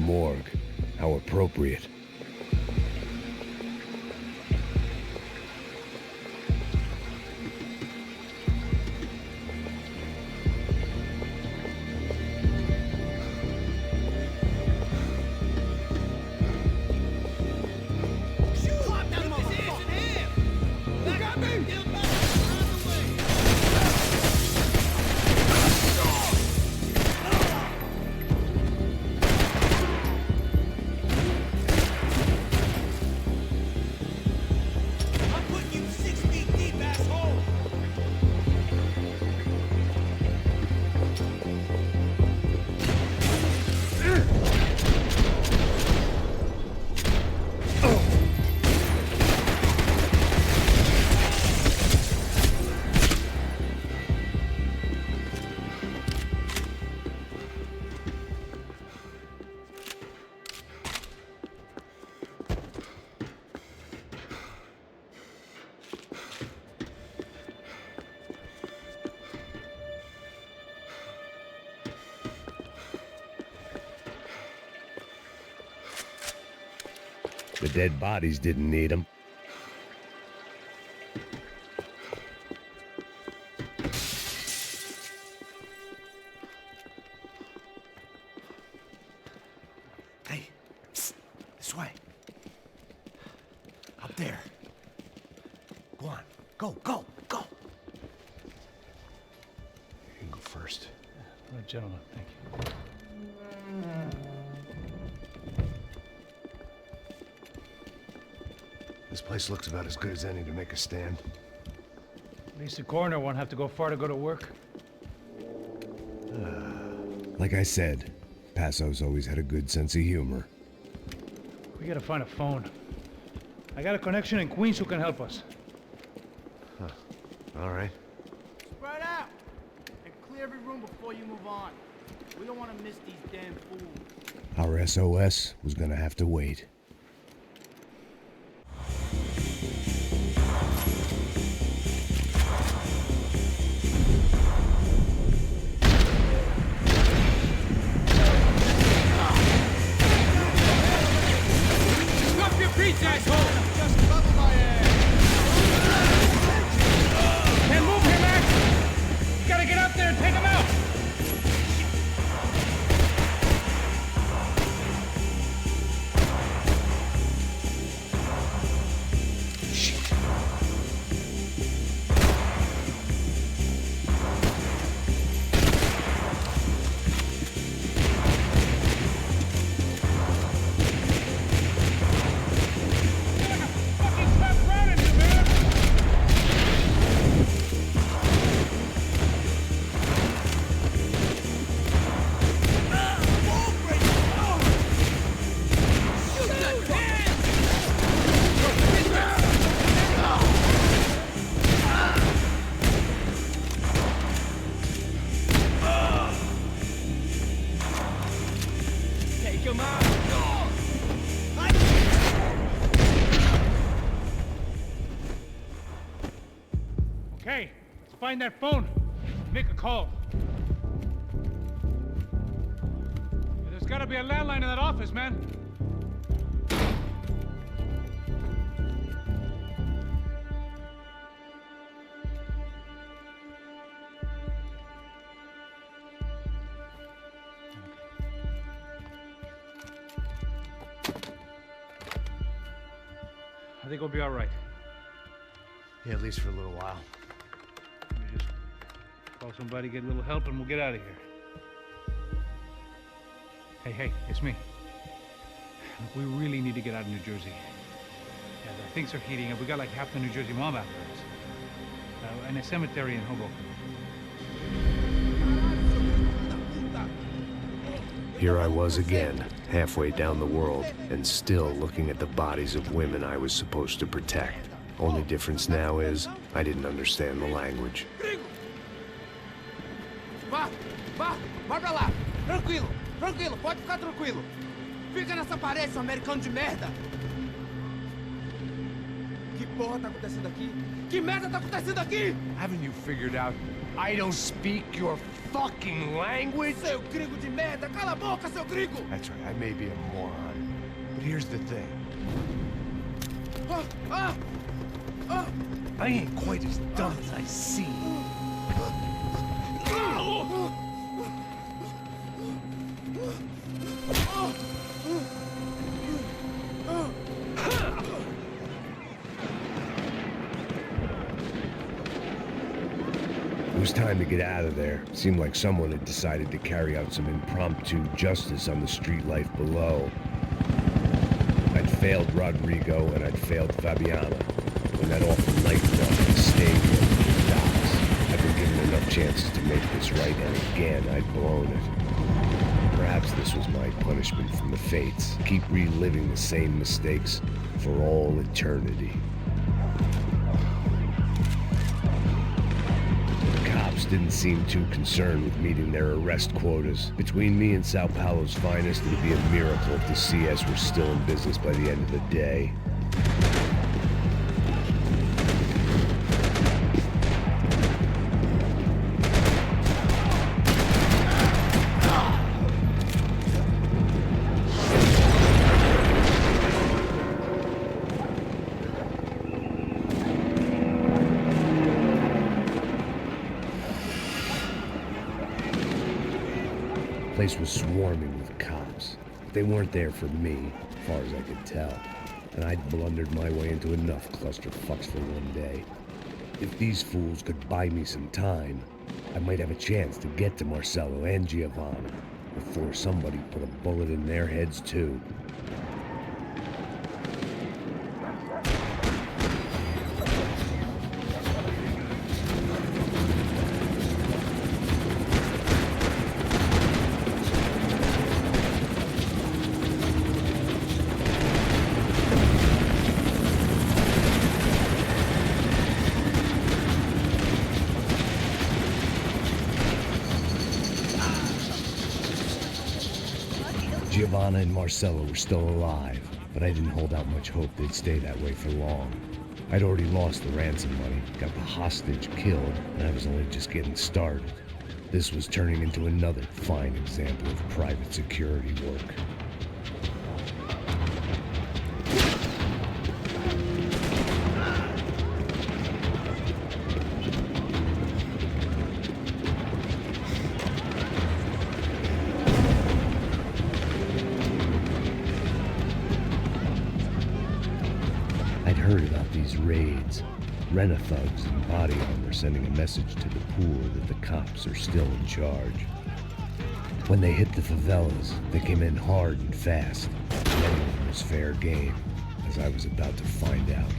Morgue. How appropriate. The dead bodies didn't need them. Hey, psst, this way. Up there. Go on, go, go, go. You can go first. All right, gentlemen, thank you. This place looks about as good as any to make a stand. At least the coroner won't have to go far to go to work. Like I said, Passo's always had a good sense of humor. We gotta find a phone. I got a connection in Queens who can help us. Huh. All right. Spread out! And clear every room before you move on. We don't want to miss these damn fools. Our SOS was gonna have to wait. Okay, let's find that phone. Make a call. There's gotta be a landline in that office, man. I think we'll be all right. Yeah, at least for a little while. Let me just call somebody, get a little help, and we'll get out of here. Hey, it's me. Look, we really need to get out of New Jersey. Yeah, things are heating up. We got like half the New Jersey mob after us. And a cemetery in Hoboken. Here I was again, halfway down the world, and still looking at the bodies of women I was supposed to protect. Only difference now is, I didn't understand the language. Vai pra lá. Tranquilo, pode ficar tranquilo. Fica nessa parede, seu americano de merda. Que porra tá acontecendo aqui? Que merda tá acontecendo aqui? Haven't you figured out I don't speak your fucking language? Seu gringo de merda, cala a boca, seu gringo! That's right, I may be a moron, but here's the thing. I ain't quite as dumb as I seem. It was time to get out of there. Seemed like someone had decided to carry out some impromptu justice on the street life below. I'd failed Rodrigo and I'd failed Fabiana. When that awful night fell and stayed over the docks, I'd been given enough chances to make this right, and again I'd blown it. Perhaps this was my punishment from the fates. Keep reliving the same mistakes for all eternity. Didn't seem too concerned with meeting their arrest quotas. Between me and Sao Paulo's finest, it would be a miracle if the CS were still in business by the end of the day. The place was swarming with cops. They weren't there for me, as far as I could tell. And I'd blundered my way into enough clusterfucks for one day. If these fools could buy me some time, I might have a chance to get to Marcello and Giovanna before somebody put a bullet in their heads too. Giovanna and Marcello were still alive, but I didn't hold out much hope they'd stay that way for long. I'd already lost the ransom money, got the hostage killed, and I was only just getting started. This was turning into another fine example of private security work. Heard about these raids. Rent-a-thugs in body armor sending a message to the poor that the cops are still in charge. When they hit the favelas, they came in hard and fast. Anyone was fair game, as I was about to find out.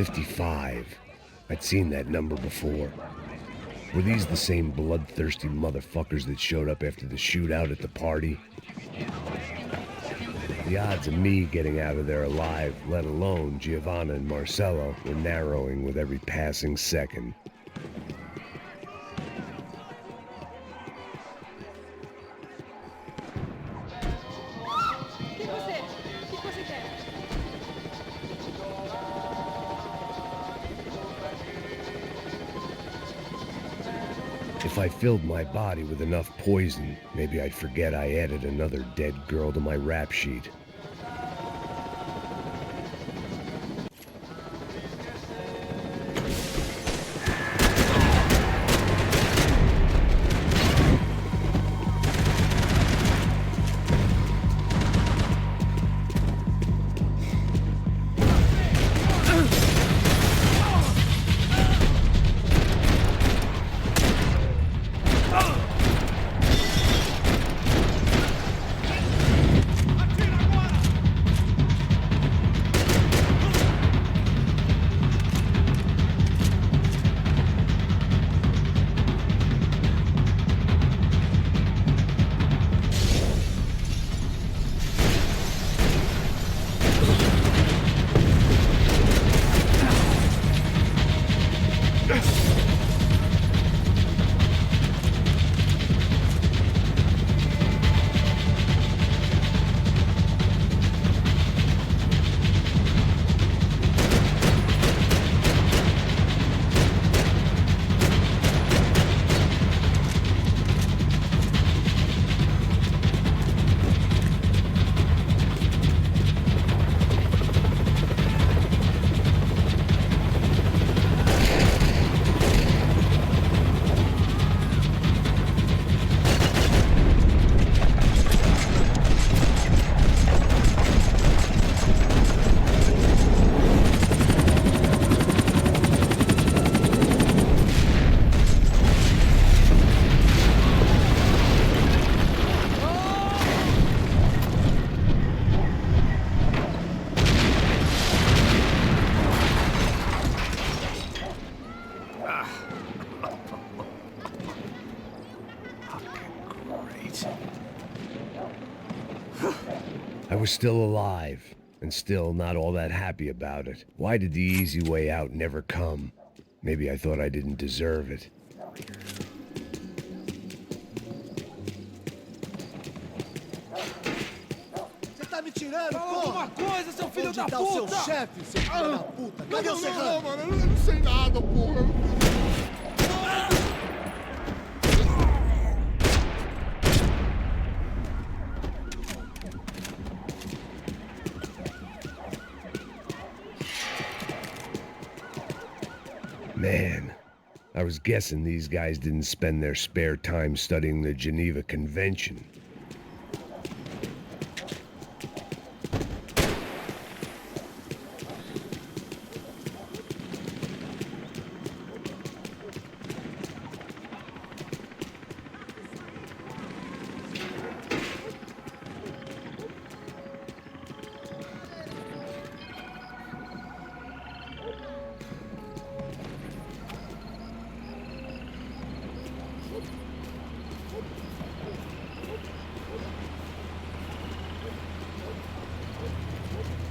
55. I'd seen that number before. Were these the same bloodthirsty motherfuckers that showed up after the shootout at the party? The odds of me getting out of there alive, let alone Giovanna and Marcello, were narrowing with every passing second. If I filled my body with enough poison, maybe I'd forget I added another dead girl to my rap sheet. I was still alive, and still not all that happy about it. Why did the easy way out never come? Maybe I thought I didn't deserve it. Você tá me tirando, Fala alguma coisa, seu filho da puta! puta! Onde tá o seu chefe, seu filho da puta? Cadê o Serrano? Não, mano, eu não sei nada, porra. Man, I was guessing these guys didn't spend their spare time studying the Geneva Convention.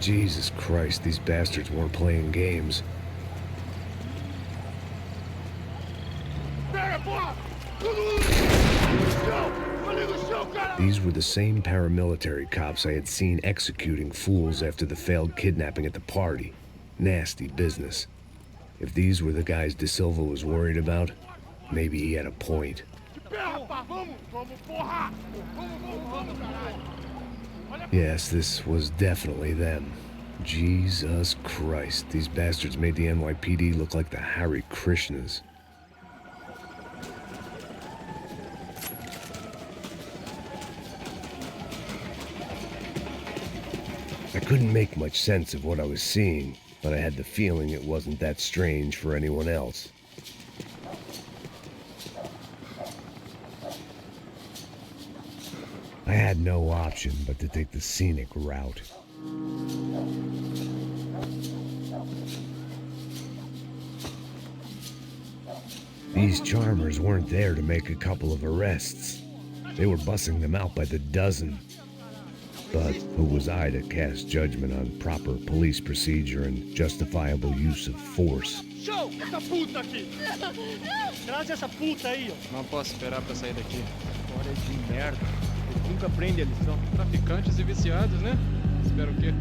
Jesus Christ, these bastards weren't playing games. These were the same paramilitary cops I had seen executing fools after the failed kidnapping at the party. Nasty business. If these were the guys De Silva was worried about, maybe he had a point. Yes, this was definitely them. Jesus Christ, these bastards made the NYPD look like the Hare Krishnas. I couldn't make much sense of what I was seeing, but I had the feeling it wasn't that strange for anyone else. I had no option but to take the scenic route. These charmers weren't there to make a couple of arrests. They were bussing them out by the dozen. But who was I to cast judgment on proper police procedure and justifiable use of force? Show! Essa puta aqui! Traz essa puta aí, ó! Não posso esperar pra sair daqui. Hora de merda. Eles nunca aprendem a lição. Traficantes e viciados, né? Espero o quê?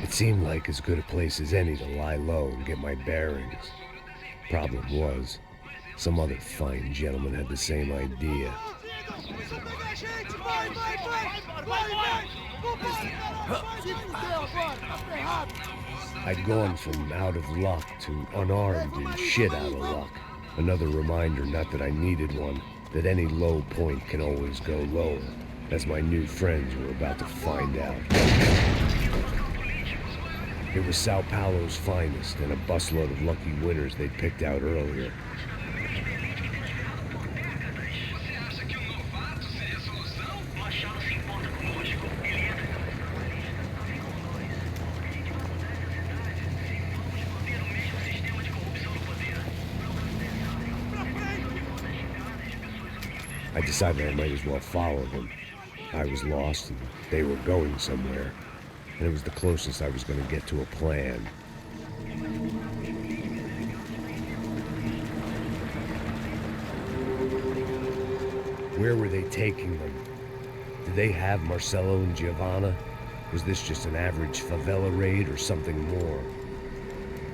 It seemed like as good a place as any to lie low and get my bearings. Problem was, some other fine gentleman had the same idea. I'd gone from out of luck to unarmed and shit out of luck. Another reminder, not that I needed one, that any low point can always go lower, as my new friends were about to find out. It was Sao Paulo's finest, and a busload of lucky winners they'd picked out earlier. I decided I might as well follow them. I was lost, and they were going somewhere. And it was the closest I was going to get to a plan. Where were they taking them? Did they have Marcelo and Giovanna? Was this just an average favela raid or something more?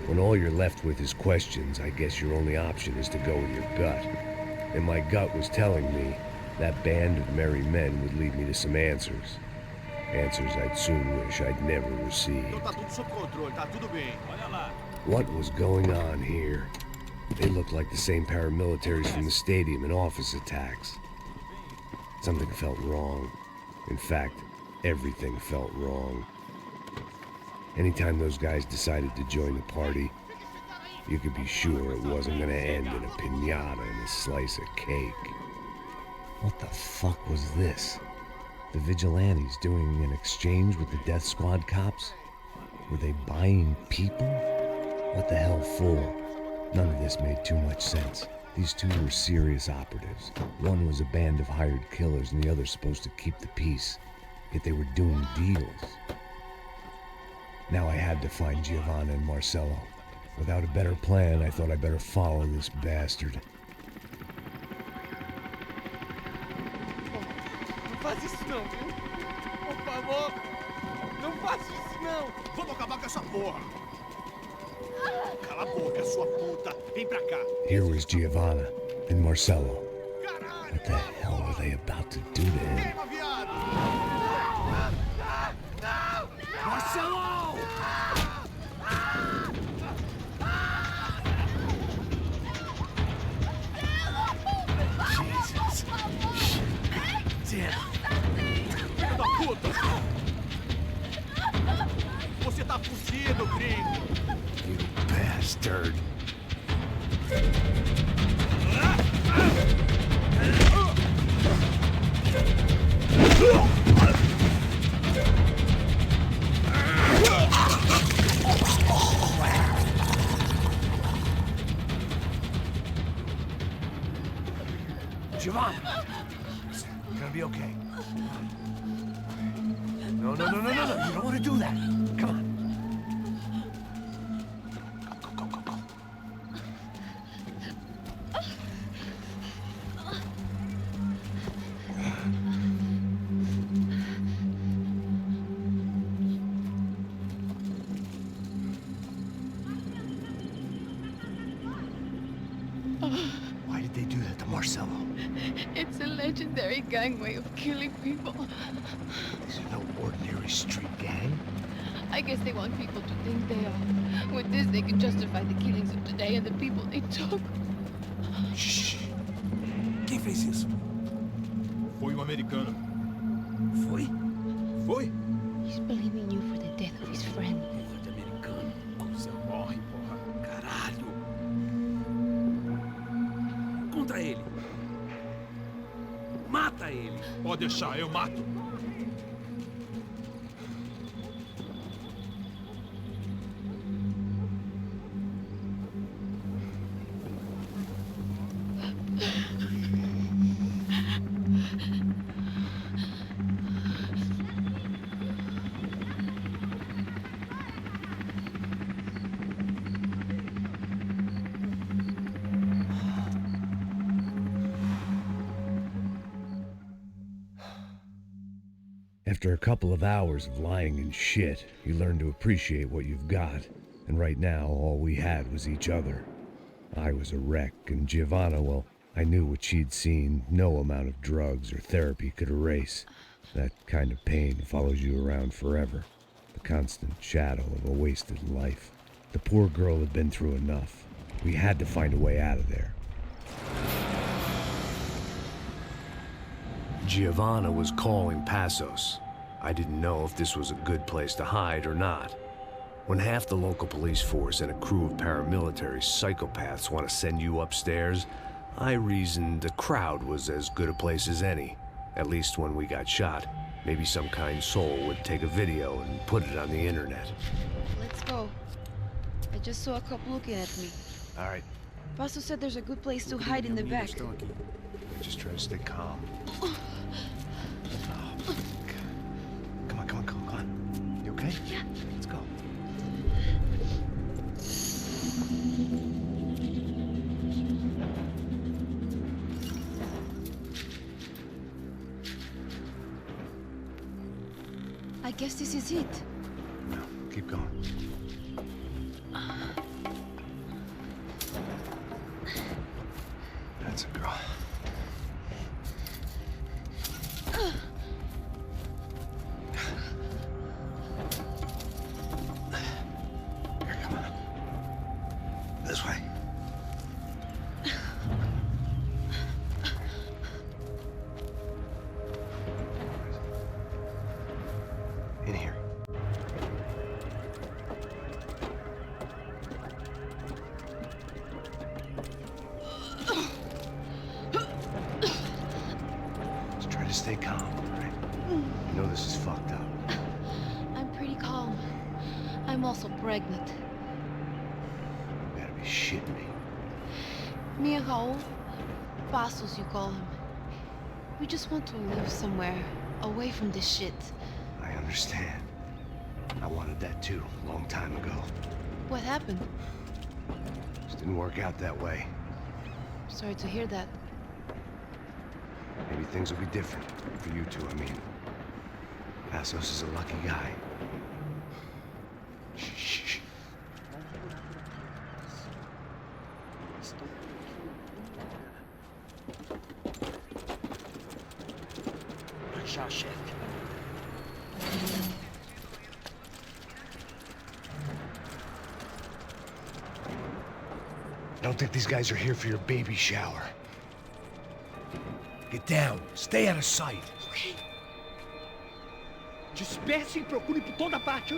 When all you're left with is questions, I guess your only option is to go with your gut. And my gut was telling me that band of merry men would lead me to some answers. Answers I'd soon wish I'd never received. What was going on here? They looked like the same paramilitaries from the stadium and office attacks. Something felt wrong. In fact, everything felt wrong. Anytime those guys decided to join the party, you could be sure it wasn't gonna end in a piñata and a slice of cake. What the fuck was this? The vigilantes doing an exchange with the death squad cops? Were they buying people? What the hell for? None of this made too much sense. These two were serious operatives. One was a band of hired killers and the other supposed to keep the peace. Yet they were doing deals. Now I had to find Giovanna and Marcelo. Without a better plan, I thought I'd better follow this bastard. Não faz isso não, viu? Por favor, não faça isso não! Vamos acabar com essa porra! Cala a boca, sua puta! Vem pra cá! Here was Giovanna and Marcelo. What the hell were they about to do to him? Marcelo! puta! Você tá fudido, gringo! You bastard. Giovanni! You're gonna be okay. No. You don't want to do that. Come on. Go. Why did they do that to Marcelo? It's a legendary gang way of killing people. These are no ordinary street gang. I guess they want people to think they are. With this, they can justify the killings of today and the people they took. Shh. Quem fez isso? Foi americano. Foi? Foi? He's blaming you for the death of his friend. Porra de americano. Você morre, porra. Caralho. Contra ele. Mata ele. Pode deixar, eu mato. After a couple of hours of lying and shit, you learn to appreciate what you've got. And right now, all we had was each other. I was a wreck, and Giovanna, well, I knew what she'd seen no amount of drugs or therapy could erase. That kind of pain follows you around forever. The constant shadow of a wasted life. The poor girl had been through enough. We had to find a way out of there. Giovanna was calling Passos. I didn't know if this was a good place to hide or not. When half the local police force and a crew of paramilitary psychopaths want to send you upstairs, I reasoned the crowd was as good a place as any. At least when we got shot. Maybe some kind soul would take a video and put it on the internet. Let's go. I just saw a couple looking at me. All right. Paso said there's a good place to hide in the back. Just try to stay calm. Come on. You okay? Yeah. Let's go. I guess this is it. No, keep going. That's a girl. Here, come on. This way. In here. Just try to stay calm, all right? You know this is fucked up. I'm pretty calm. I'm also pregnant. You gotta be shitting me. Me and Raul, Passos you call him. We just want to live somewhere, away from this shit. I understand. I wanted that too, a long time ago. What happened? Just didn't work out that way. Sorry to hear that. Maybe things will be different. For you two, I mean. Passos is a lucky guy. Shh. Já, chefe. I don't think these guys are here for your baby shower. Get down. Stay out of sight. Okay. Disperse e procure por toda parte.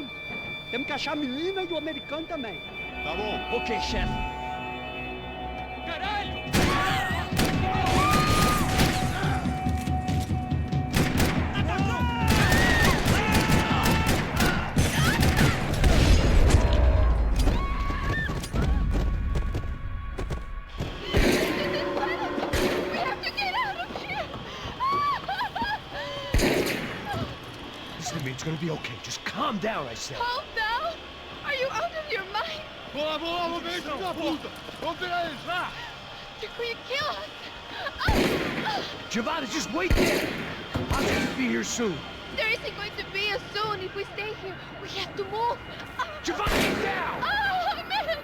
Temos que achar a menina e o americano também. Tá bom. Ok, chefe. Caralho! Listen to me, it's gonna be okay. Just calm down, I said. Calm down? Are you out of your mind? Boa, vamos ver esse da puta. Vamos virar eles, lá. They're going to kill us. Giovanna, just wait there. I'll just be here soon. There isn't going to be a soon if we stay here. We have to move. Giovanna, get down! Man!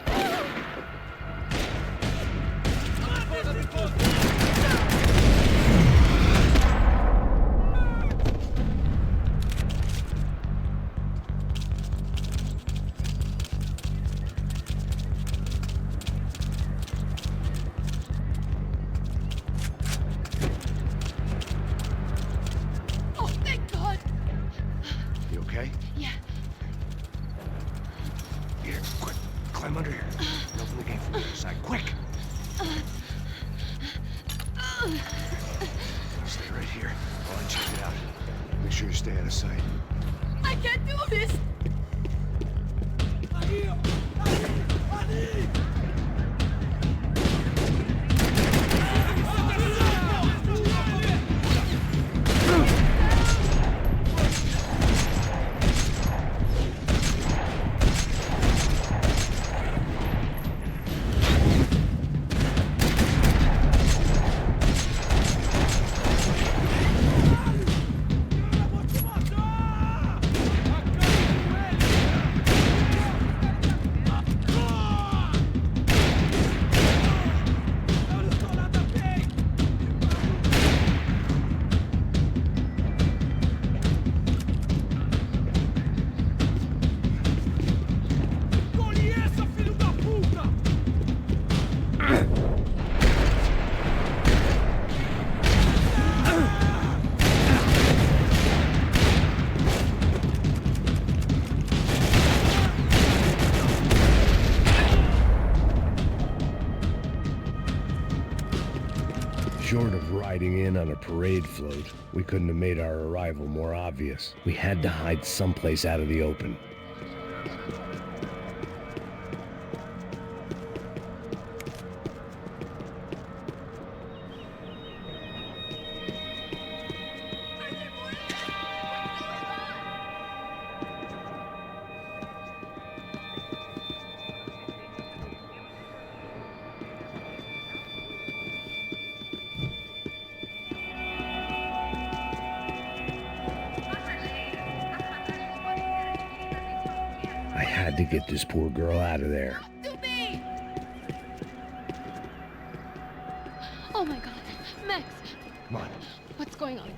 Oh, thank God! You okay? Yeah. Here, quick. Climb under here. Open the gate from the other side. Quick! Stay right here while I check it out. Make sure you stay out of sight. I can't do this! Short of riding in on a parade float, we couldn't have made our arrival more obvious. We had to hide someplace out of the open. I had to get this poor girl out of there. To me! Oh my God. Max! Come on. What's going on?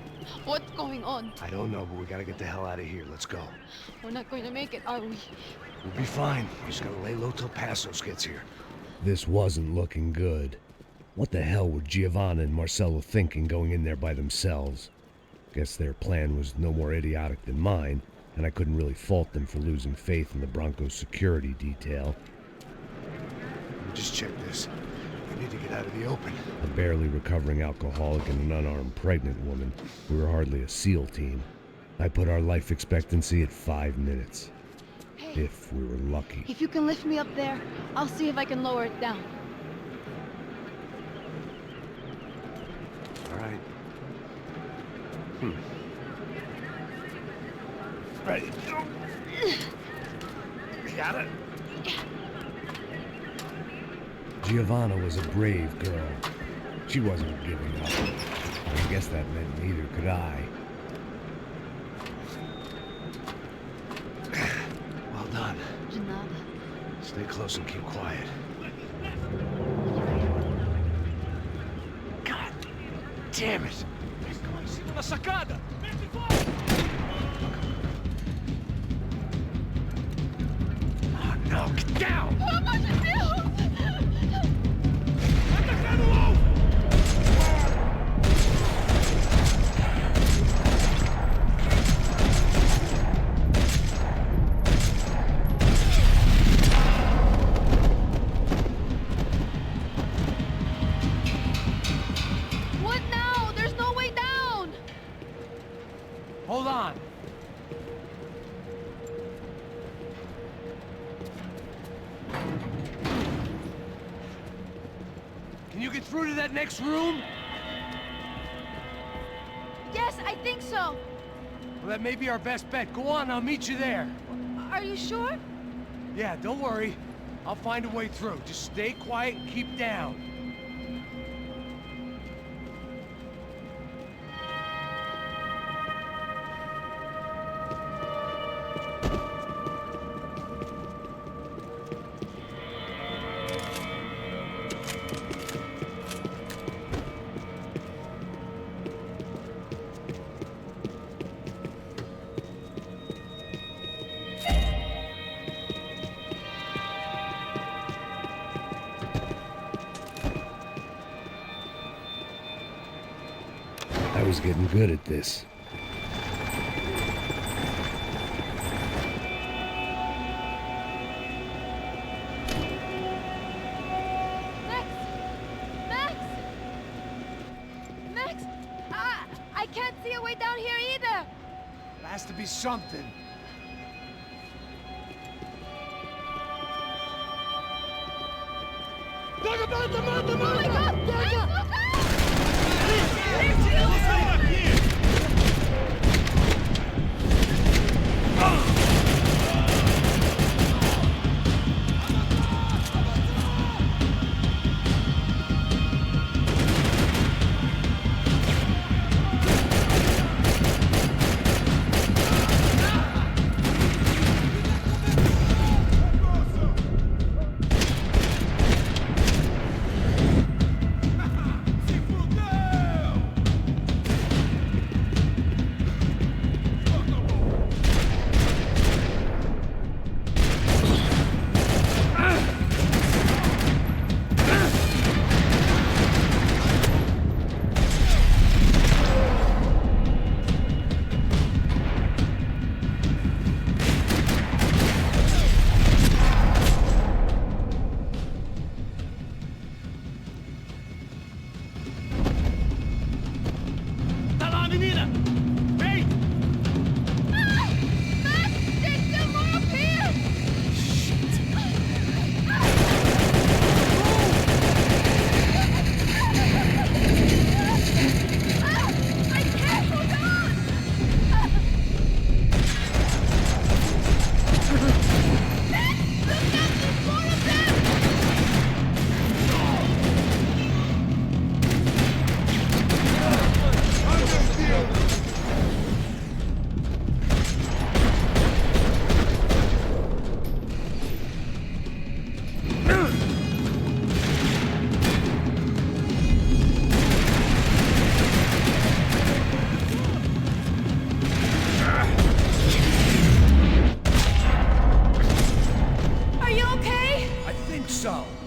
What's going on? I don't know, but we gotta get the hell out of here. Let's go. We're not going to make it, are we? We'll be fine. We just gotta lay low till Passos gets here. This wasn't looking good. What the hell were Giovanna and Marcello thinking going in there by themselves? Guess their plan was no more idiotic than mine, and I couldn't really fault them for losing faith in the Branco security detail. Let me just check this. We need to get out of the open. A barely recovering alcoholic and an unarmed pregnant woman. We were hardly a SEAL team. I put our life expectancy at 5 minutes. Hey. If we were lucky. If you can lift me up there, I'll see if I can lower it down. All right. Ready. Got it. Giovanna was a brave girl. She wasn't giving up. I guess that meant neither could I. Well done. De nada. Stay close and keep quiet. God damn it! Na sacada! Oh, no, get down! Pelo amor de Deus! you get through to that next room? Yes, I think so. Well, that may be our best bet. Go on, I'll meet you there. Are you sure? Yeah, don't worry. I'll find a way through. Just stay quiet and keep down. I was getting good at this. Max! I can't see a way down here either! There has to be something. Oh my God! Max,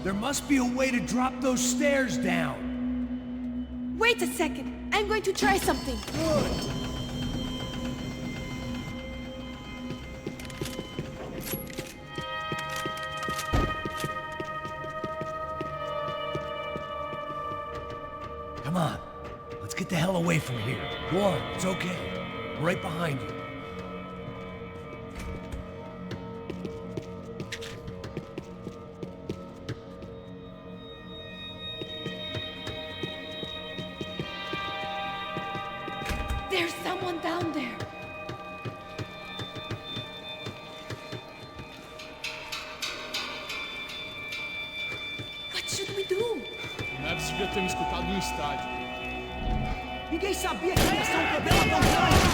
There must be a way to drop those stairs down. Wait a second. I'm going to try something. Good. Come on. Let's get the hell away from here. Go on. It's okay. I'm right behind you. There's someone down there. What should we do? Não é possível ter me escutado no estádio. Ninguém sabia que ia ser um problema tão grande.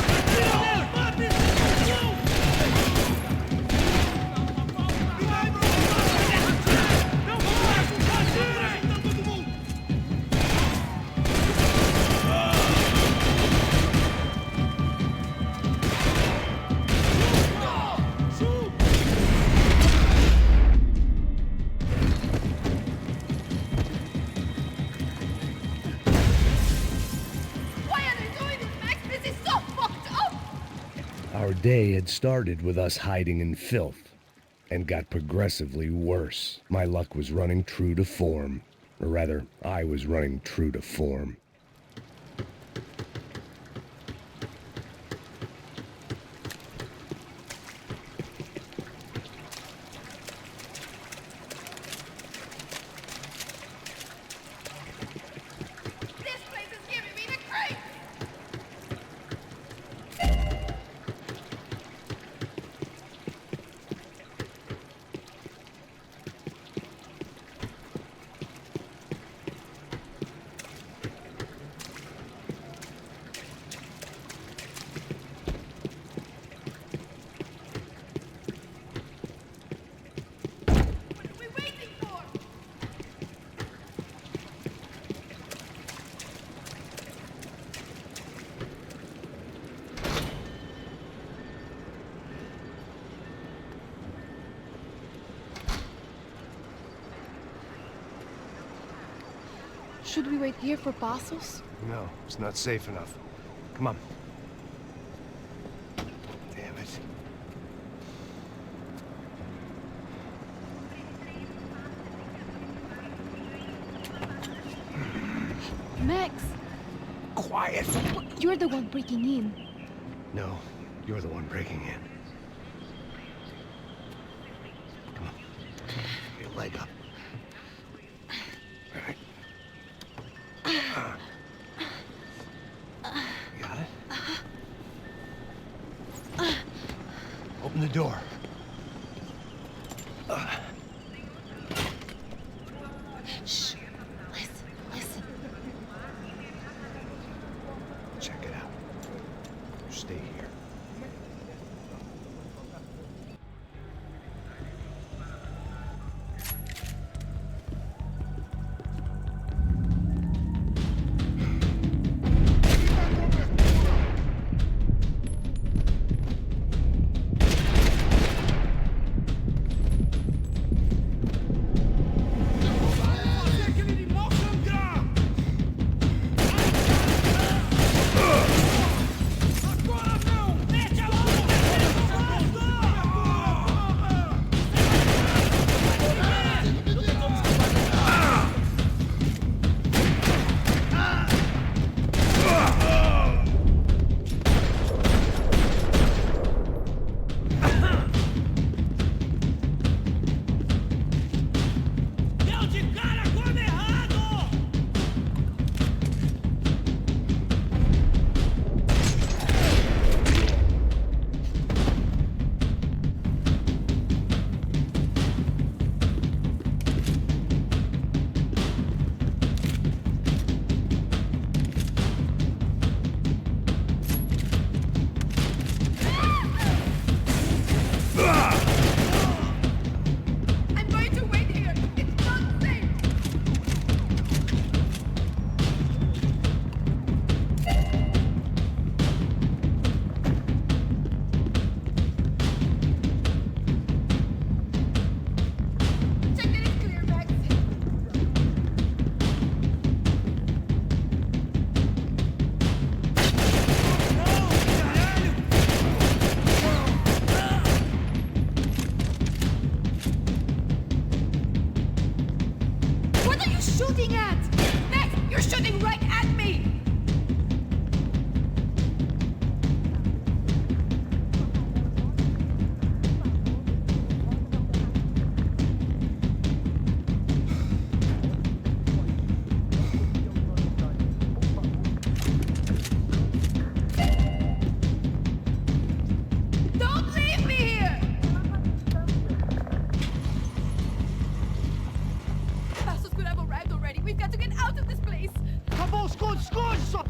Our day had started with us hiding in filth, and got progressively worse. My luck was running true to form. Or rather, I was running true to form. Should we wait here for Passos? No, it's not safe enough. Come on. Damn it. Max! Quiet! You're the one breaking in. No, you're the one breaking in. Come on. Get your leg up. All right. You got it? Open the door. Shh. Listen, listen. Check it out. Stay here.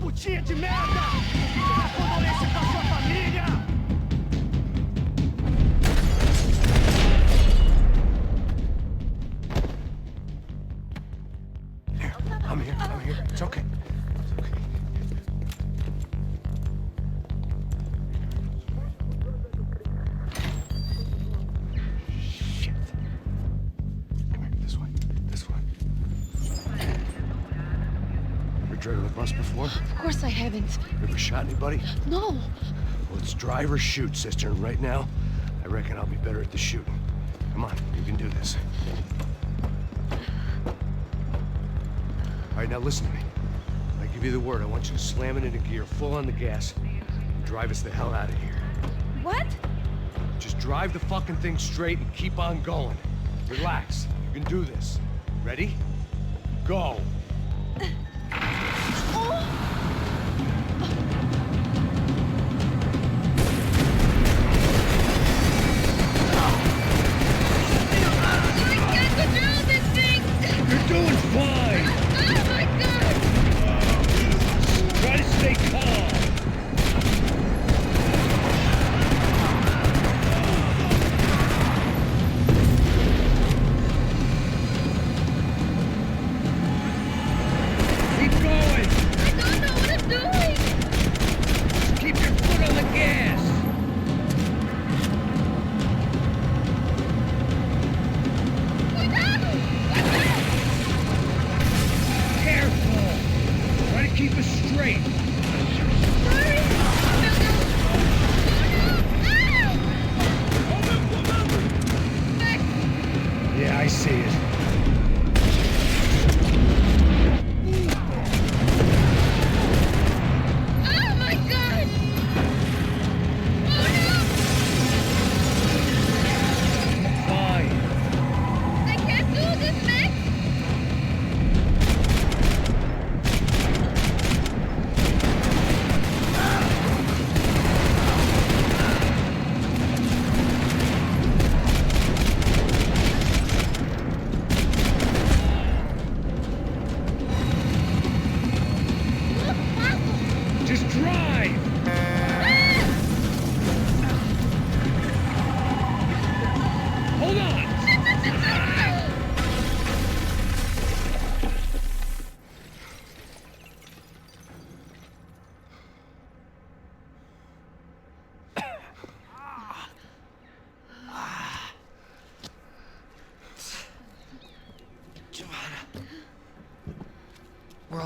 putinha de merda! Minha condolência pra sua família! I'm here. It's okay. Shit. Come here, this way. Ever driven a bus before? Of course I haven't. Ever shot anybody? No. Well, it's drive or shoot, sister. And right now, I reckon I'll be better at the shooting. Come on, you can do this. All right, now listen to me. I give you the word. I want you to slam it into gear, full on the gas, and drive us the hell out of here. What? Just drive the fucking thing straight and keep on going. Relax. You can do this. Ready? Go. You're doing fine! Oh my God! Try to stay calm!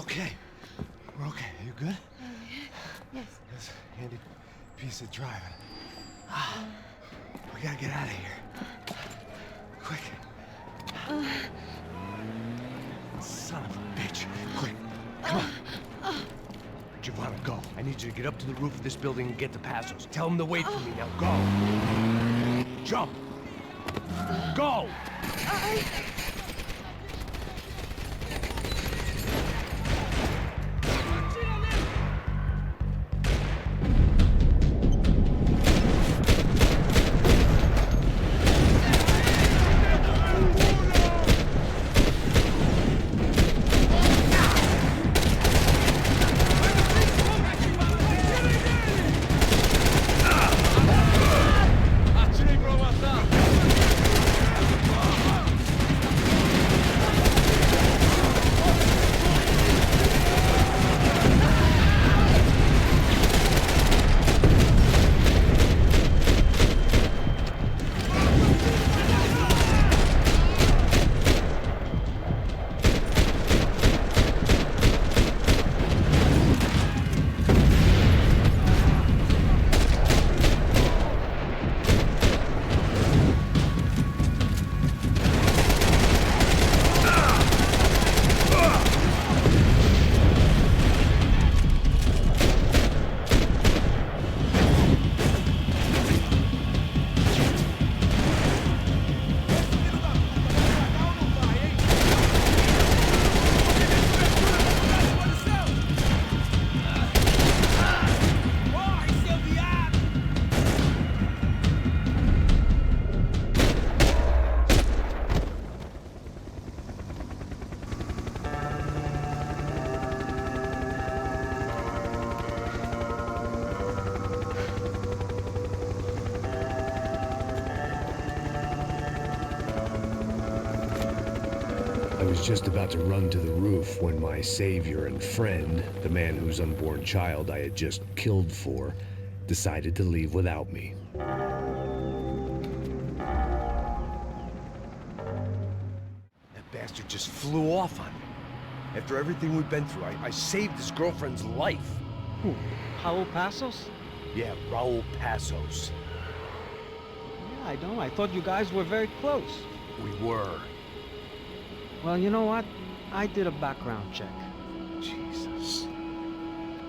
okay. We're okay. You good? Yes. That's a handy piece of driving. We gotta get out of here. Quick. Son of a bitch. Quick. Come on. Giovanna, go. I need you to get up to the roof of this building and get to Passos. Tell them to wait for me now. Go. Jump. Go. I was just about to run to the roof when my savior and friend, the man whose unborn child I had just killed for, decided to leave without me. That bastard just flew off on me. After everything we've been through, I saved his girlfriend's life. Who? Raul Passos? Yeah, Raul Passos. Yeah, I know. I thought you guys were very close. We were. Well, you know what? I did a background check. Jesus.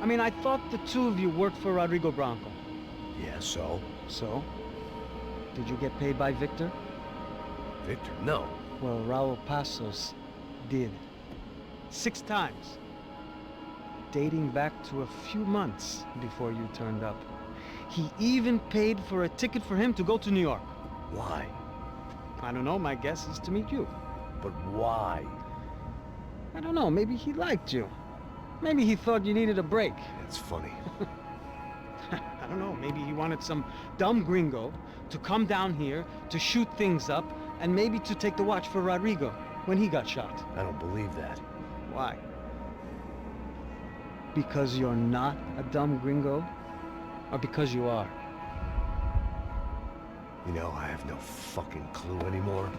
I mean, I thought the two of you worked for Rodrigo Branco. Yeah, so? So? Did you get paid by Victor? Victor? No. Well, Raul Passos did. 6 times. Dating back to a few months before you turned up. He even paid for a ticket for him to go to New York. Why? I don't know. My guess is to meet you. But why? I don't know. Maybe he liked you. Maybe he thought you needed a break. That's funny. I don't know. Maybe he wanted some dumb gringo to come down here to shoot things up and maybe to take the watch for Rodrigo when he got shot. I don't believe that. Why? Because you're not a dumb gringo? Or because you are? You know, I have no fucking clue anymore.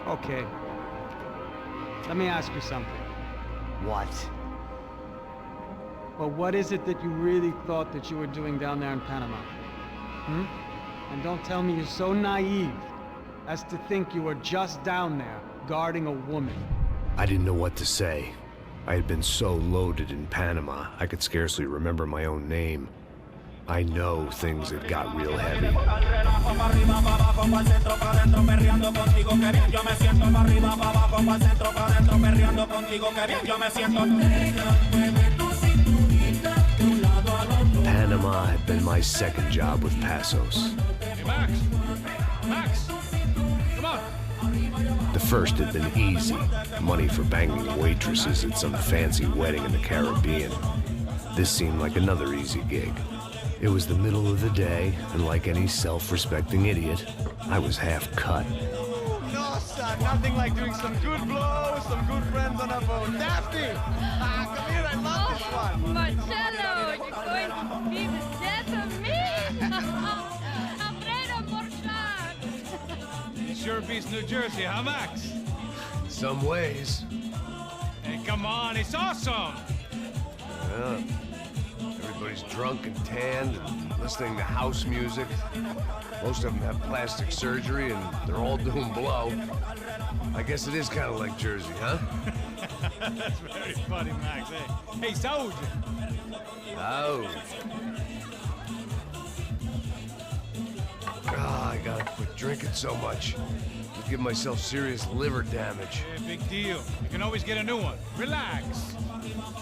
Okay. Let me ask you something. What? Well, what is it that you really thought that you were doing down there in Panama? Hmm? And don't tell me you're so naive as to think you were just down there guarding a woman. I didn't know what to say. I had been so loaded in Panama, I could scarcely remember my own name. I know things had got real heavy. Panama had been my second job with Passos. Hey, Max! Max! Come on! The first had been easy. Money for banging waitresses at some fancy wedding in the Caribbean. This seemed like another easy gig. It was the middle of the day, and like any self-respecting idiot, I was half cut. son. Nothing like doing some good blows, some good friends on a boat. Daphne! Come here, I love this one. Marcello, you're going to be the death of me? Alfredo Borchardt. It sure beats New Jersey, huh, Max? Some ways. Hey, come on, it's awesome! Yeah. Everybody's drunk and tanned and listening to house music. Most of them have plastic surgery and they're all doing blow. I guess it is kind of like Jersey, huh? That's very funny, Max. Hey, soldier. Oh. God, I gotta quit drinking so much. I'll give myself serious liver damage. Yeah, big deal. You can always get a new one. Relax.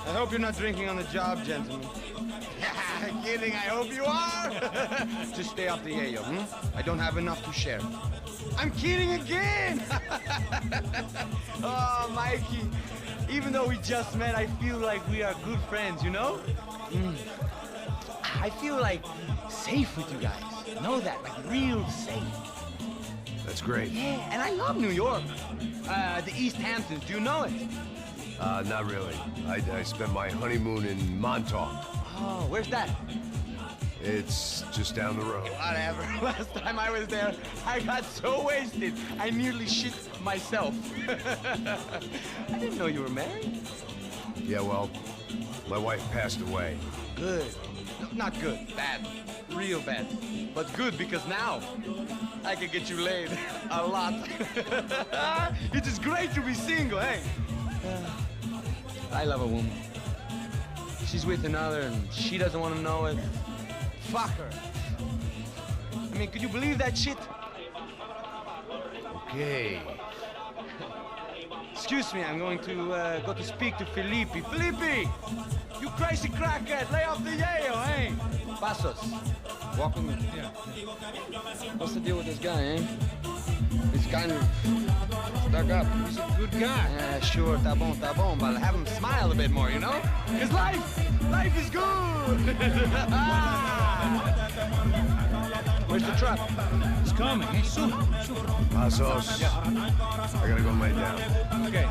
I hope you're not drinking on the job, gentlemen. Kidding, I hope you are. Just stay off the yayo, I don't have enough to share. I'm kidding again! Oh, Mikey, even though we just met, I feel like we are good friends, you know? I feel like safe with you guys. Know that, like real safe. That's great. Yeah, and I love New York. The East Hamptons, do you know it? Not really. I spent my honeymoon in Montauk. Oh, where's that? It's just down the road. Whatever. Last time I was there, I got so wasted, I nearly shit myself. I didn't know you were married. Yeah, well, my wife passed away. Good. No, not good. Bad. Real bad. But good because now I can get you laid a lot. It is great to be single, hey? I love a woman. She's with another and she doesn't want to know it. Fuck her. I mean, could you believe that shit? Okay. Excuse me, I'm going to go to speak to Felipe. Felipe! You crazy crackhead, lay off the yayo, hey? Pasos. Walk with me. Yeah. What's the deal with this guy, eh? He's kind of stuck up. He's a good guy. Yeah, sure, tá bom, but have him smile a bit more, you know? Because life is good! Where's the truck? It's coming. Hey, soon. Pasos. Yeah. I gotta go lay down. Okay.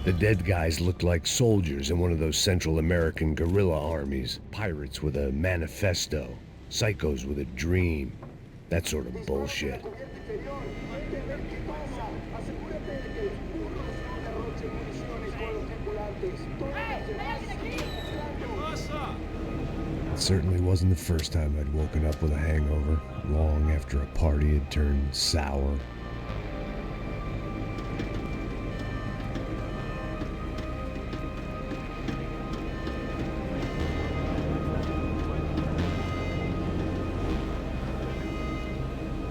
The dead guys looked like soldiers in one of those Central American guerrilla armies. Pirates with a manifesto. Psychos with a dream. That sort of bullshit. It certainly wasn't the first time I'd woken up with a hangover, long after a party had turned sour.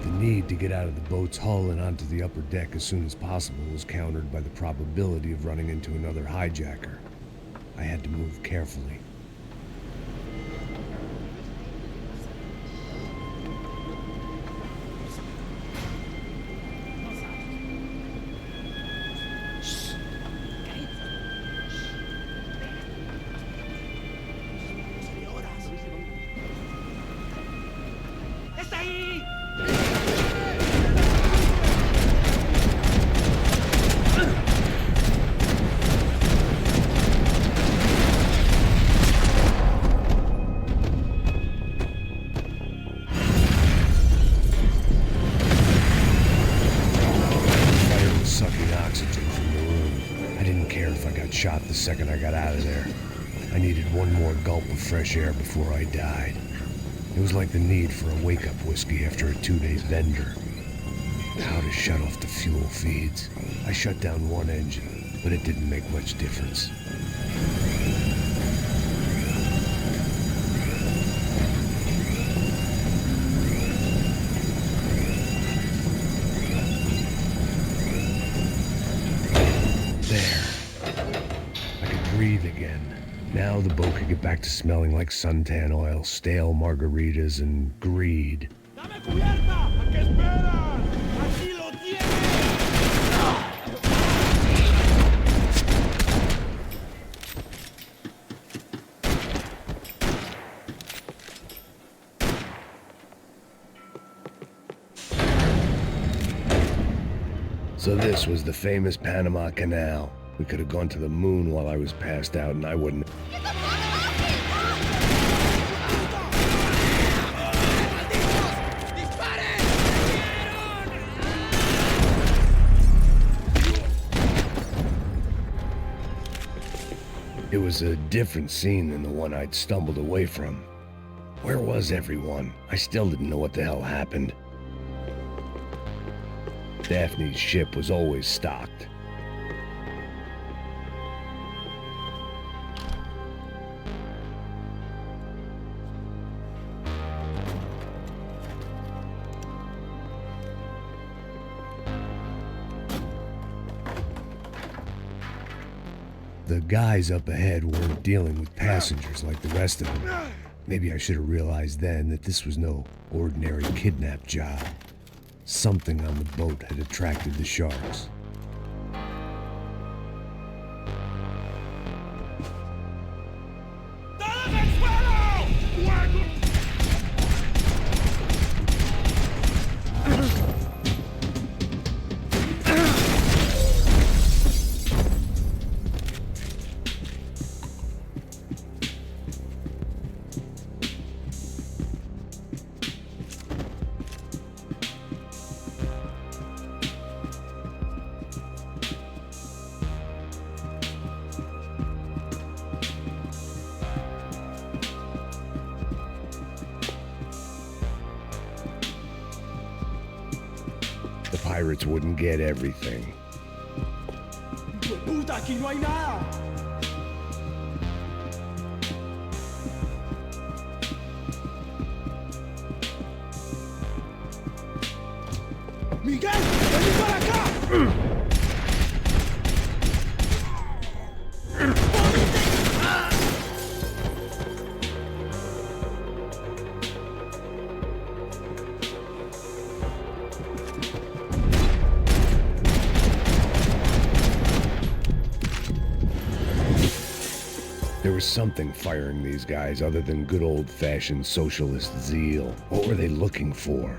The need to get out of the boat's hull and onto the upper deck as soon as possible was countered by the probability of running into another hijacker. I had to move carefully. Shot the second I got out of there. I needed one more gulp of fresh air before I died. It was like the need for a wake-up whiskey after a 2-day bender. How to shut off the fuel feeds. I shut down one engine, but it didn't make much difference. Breathe again. Now the boat could get back to smelling like suntan oil, stale margaritas, and greed. So this was the famous Panama Canal. We could have gone to the moon while I was passed out and I wouldn't. It was a different scene than the one I'd stumbled away from. Where was everyone? I still didn't know what the hell happened. Daphne's ship was always stocked. The guys up ahead weren't dealing with passengers like the rest of them. Maybe I should have realized then that this was no ordinary kidnap job. Something on the boat had attracted the sharks. The pirates wouldn't get everything. Puta, aquí no hay nada. Miguel, vení para acá. There was something firing these guys other than good old-fashioned socialist zeal. What were they looking for?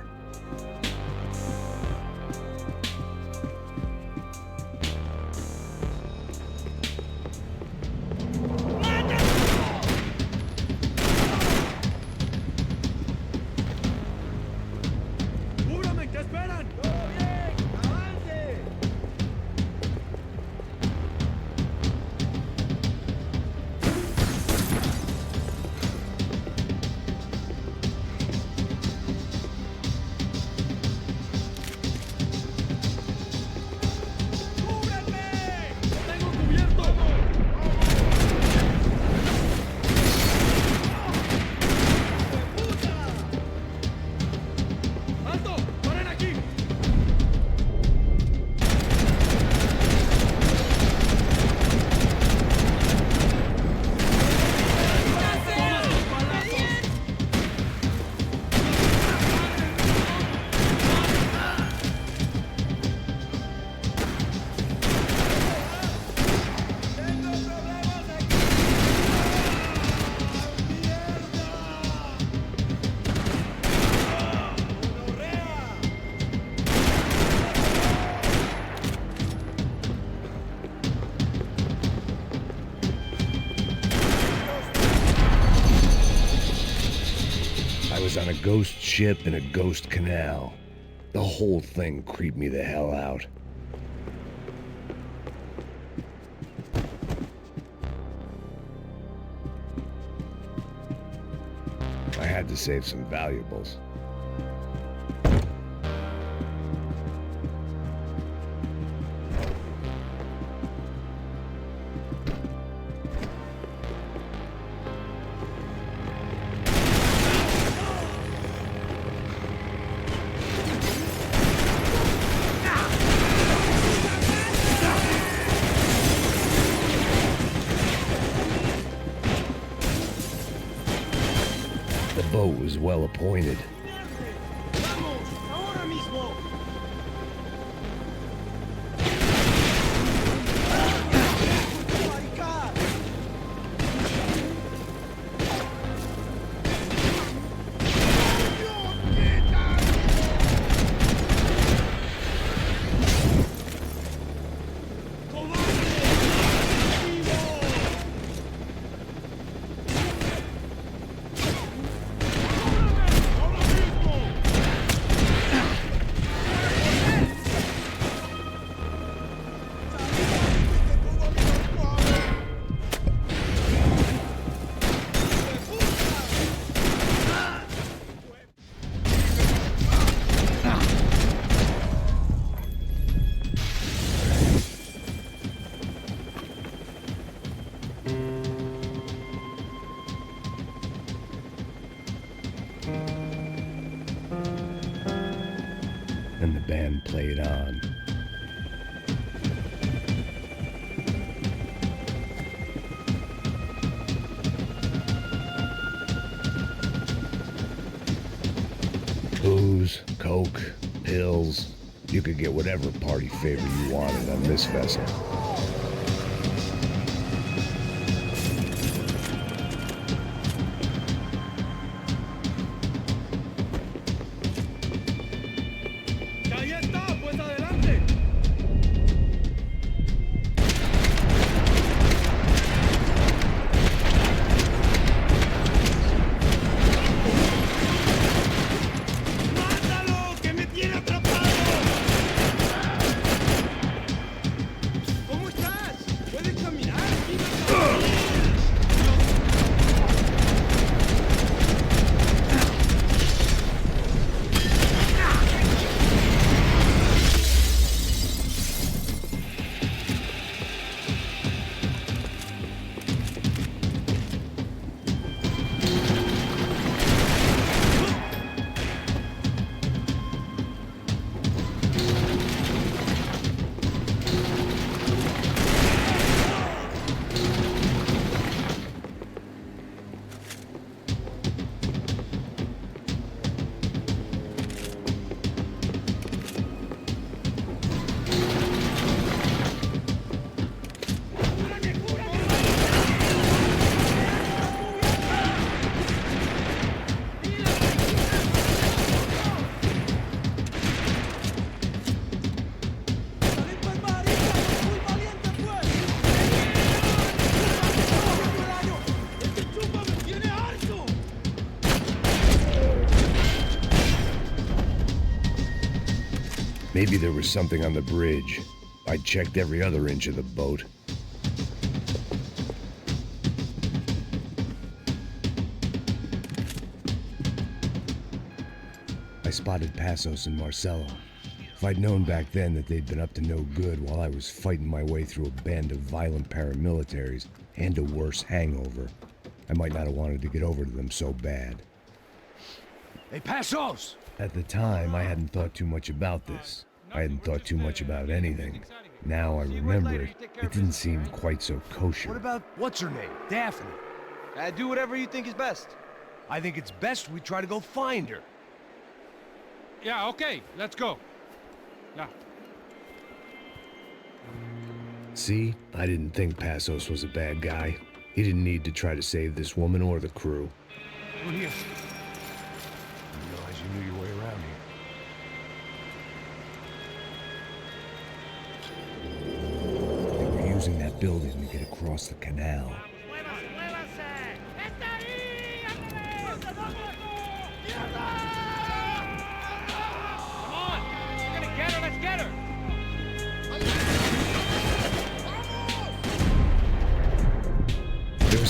A ghost ship and a ghost canal. The whole thing creeped me the hell out. I had to save some valuables. The boat was well appointed. And the band played on. Booze, coke, pills. You could get whatever party favor you wanted on this vessel. Maybe there was something on the bridge. I checked every other inch of the boat. I spotted Passos and Marcelo. If I'd known back then that they'd been up to no good while I was fighting my way through a band of violent paramilitaries and a worse hangover, I might not have wanted to get over to them so bad. Hey, Passos! At the time, I hadn't thought too much about this. I hadn't thought too much about anything. Now I remember it, it didn't seem quite so kosher. What about, what's her name? Daphne? Do whatever you think is best. I think it's best we try to go find her. Yeah, okay, let's go. Yeah. See? I didn't think Passos was a bad guy. He didn't need to try to save this woman or the crew. Over here. I realize you knew your way around here. They were using that building to get across the canal. ¡Mierda!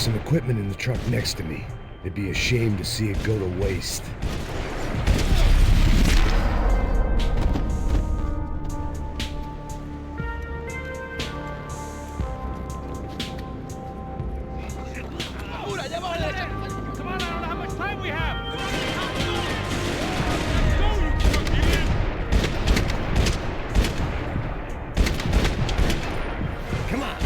some equipment in the truck next to me. It'd be a shame to see it go to waste. Come on, I don't know how much time we have. Come on.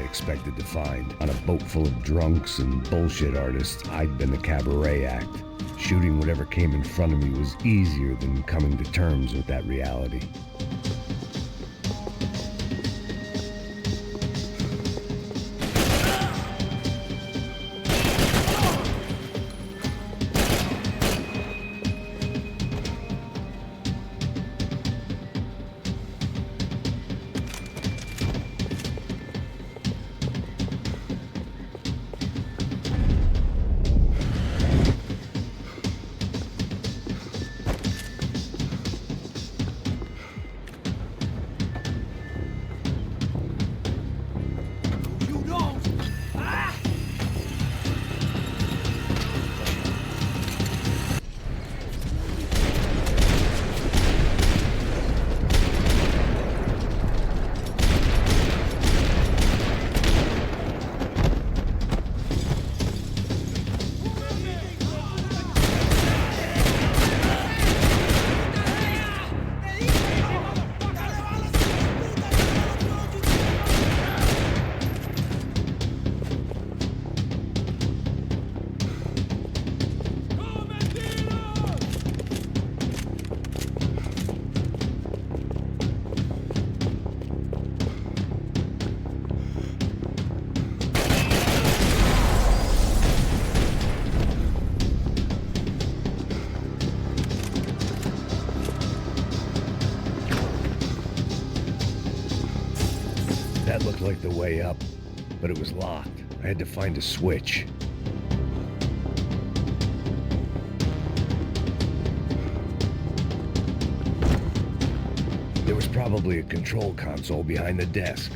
Expected to find. On a boat full of drunks and bullshit artists, I'd been the cabaret act. Shooting whatever came in front of me was easier than coming to terms with that reality. That looked like the way up, but it was locked. I had to find a switch. There was probably a control console behind the desk.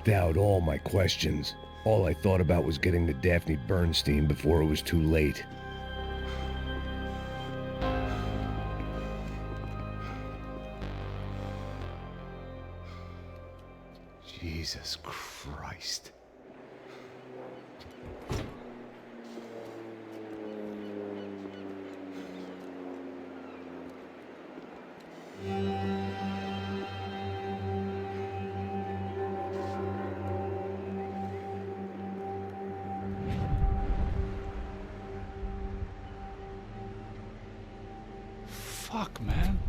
blocked out all my questions. All I thought about was getting to Daphne Bernstein before it was too late. Jesus Christ. Fuck, man.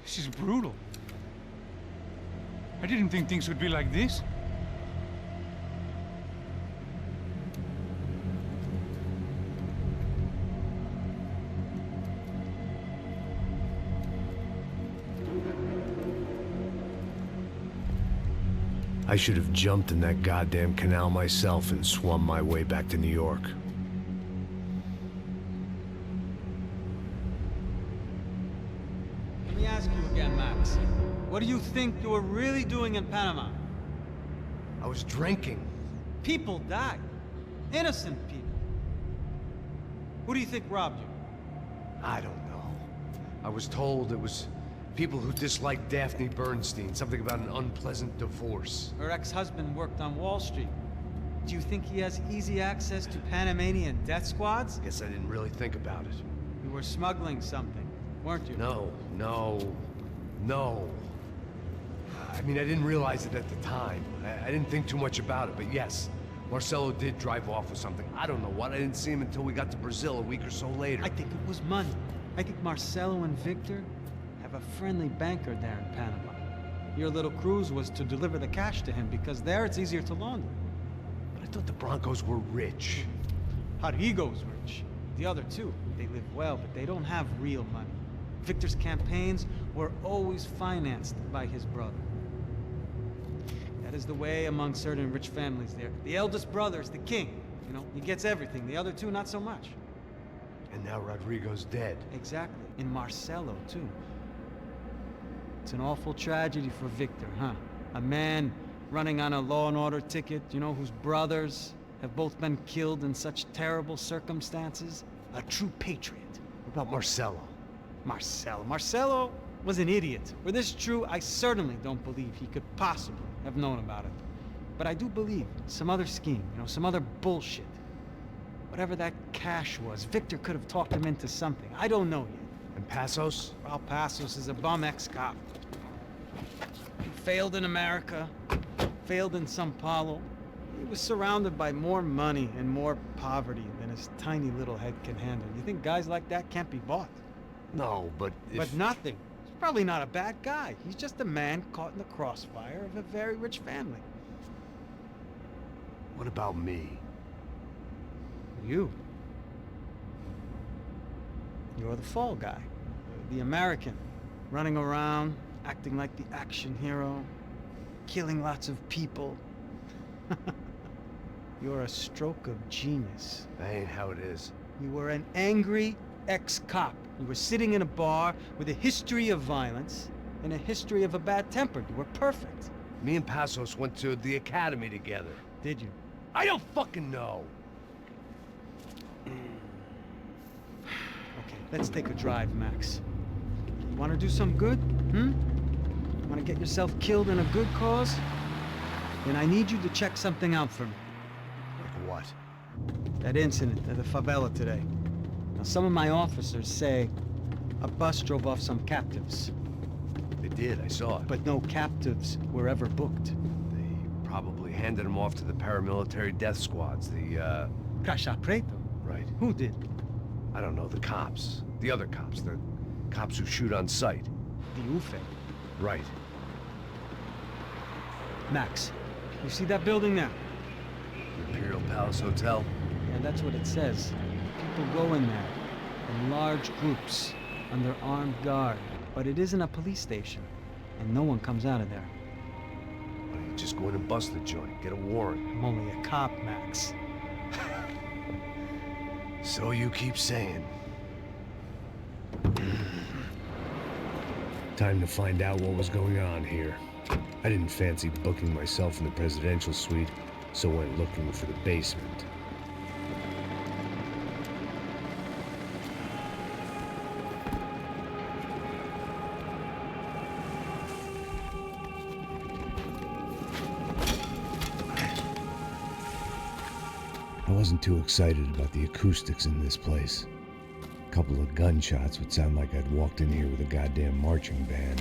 This is brutal. I didn't think things would be like this. I should have jumped in that goddamn canal myself and swum my way back to New York. Let me ask you again, Max. What do you think you were really doing in Panama? I was drinking. People died. Innocent people. Who do you think robbed you? I don't know. I was told it was people who disliked Daphne Bernstein, something about an unpleasant divorce. Her ex-husband worked on Wall Street. Do you think he has easy access to Panamanian death squads? Guess I didn't really think about it. You were smuggling something, weren't you? No. I mean, I didn't realize it at the time. I didn't think too much about it, but yes, Marcelo did drive off with something. I don't know what. I didn't see him until we got to Brazil a week or so later. I think it was money. I think Marcelo and Victor have a friendly banker there in Panama. Your little cruise was to deliver the cash to him because there it's easier to launder. But I thought the Brancos were rich. Rodrigo's rich. The other two, they live well, but they don't have real money. Victor's campaigns were always financed by his brother. That is the way among certain rich families there. The eldest brother is the king. You know, he gets everything. The other two, not so much. And now Rodrigo's dead. Exactly. And Marcelo, too. It's an awful tragedy for Victor, huh? A man running on a law and order ticket, you know, whose brothers have both been killed in such terrible circumstances. A true patriot. What about Marcelo? Marcelo was an idiot. Were this true, I certainly don't believe he could possibly have known about it. But I do believe some other scheme, you know, some other bullshit. Whatever that cash was, Victor could have talked him into something. I don't know yet. And Passos? Well, Passos is a bum ex-cop. He failed in America, failed in São Paulo. He was surrounded by more money and more poverty than his tiny little head can handle. You think guys like that can't be bought? No, but But nothing. He's probably not a bad guy. He's just a man caught in the crossfire of a very rich family. What about me? You. You're the fall guy. The American. Running around, acting like the action hero. Killing lots of people. You're a stroke of genius. That ain't how it is. You were an angry ex-cop. You were sitting in a bar with a history of violence and a history of a bad temper. You were perfect. Me and Passos went to the academy together. Did you? I don't fucking know. Okay, let's take a drive, Max. You want to do some good? Want to get yourself killed in a good cause? Then I need you to check something out for me. Like what? That incident at the favela today. Now, some of my officers say a bus drove off some captives. They did, I saw it. But no captives were ever booked. They probably handed them off to the paramilitary death squads, the, Caixa Preto? Right. Who did? I don't know, the cops. The other cops, the cops who shoot on sight. The UFE. Right. Max, you see that building there? Imperial Palace Hotel? Yeah, that's what it says. People go in there in large groups under armed guard. But it isn't a police station, and no one comes out of there. Why don't you just go in and bust the joint, get a warrant? I'm only a cop, Max. So you keep saying. Time to find out what was going on here. I didn't fancy booking myself in the presidential suite, so went looking for the basement. I wasn't too excited about the acoustics in this place. A couple of gunshots would sound like I'd walked in here with a goddamn marching band.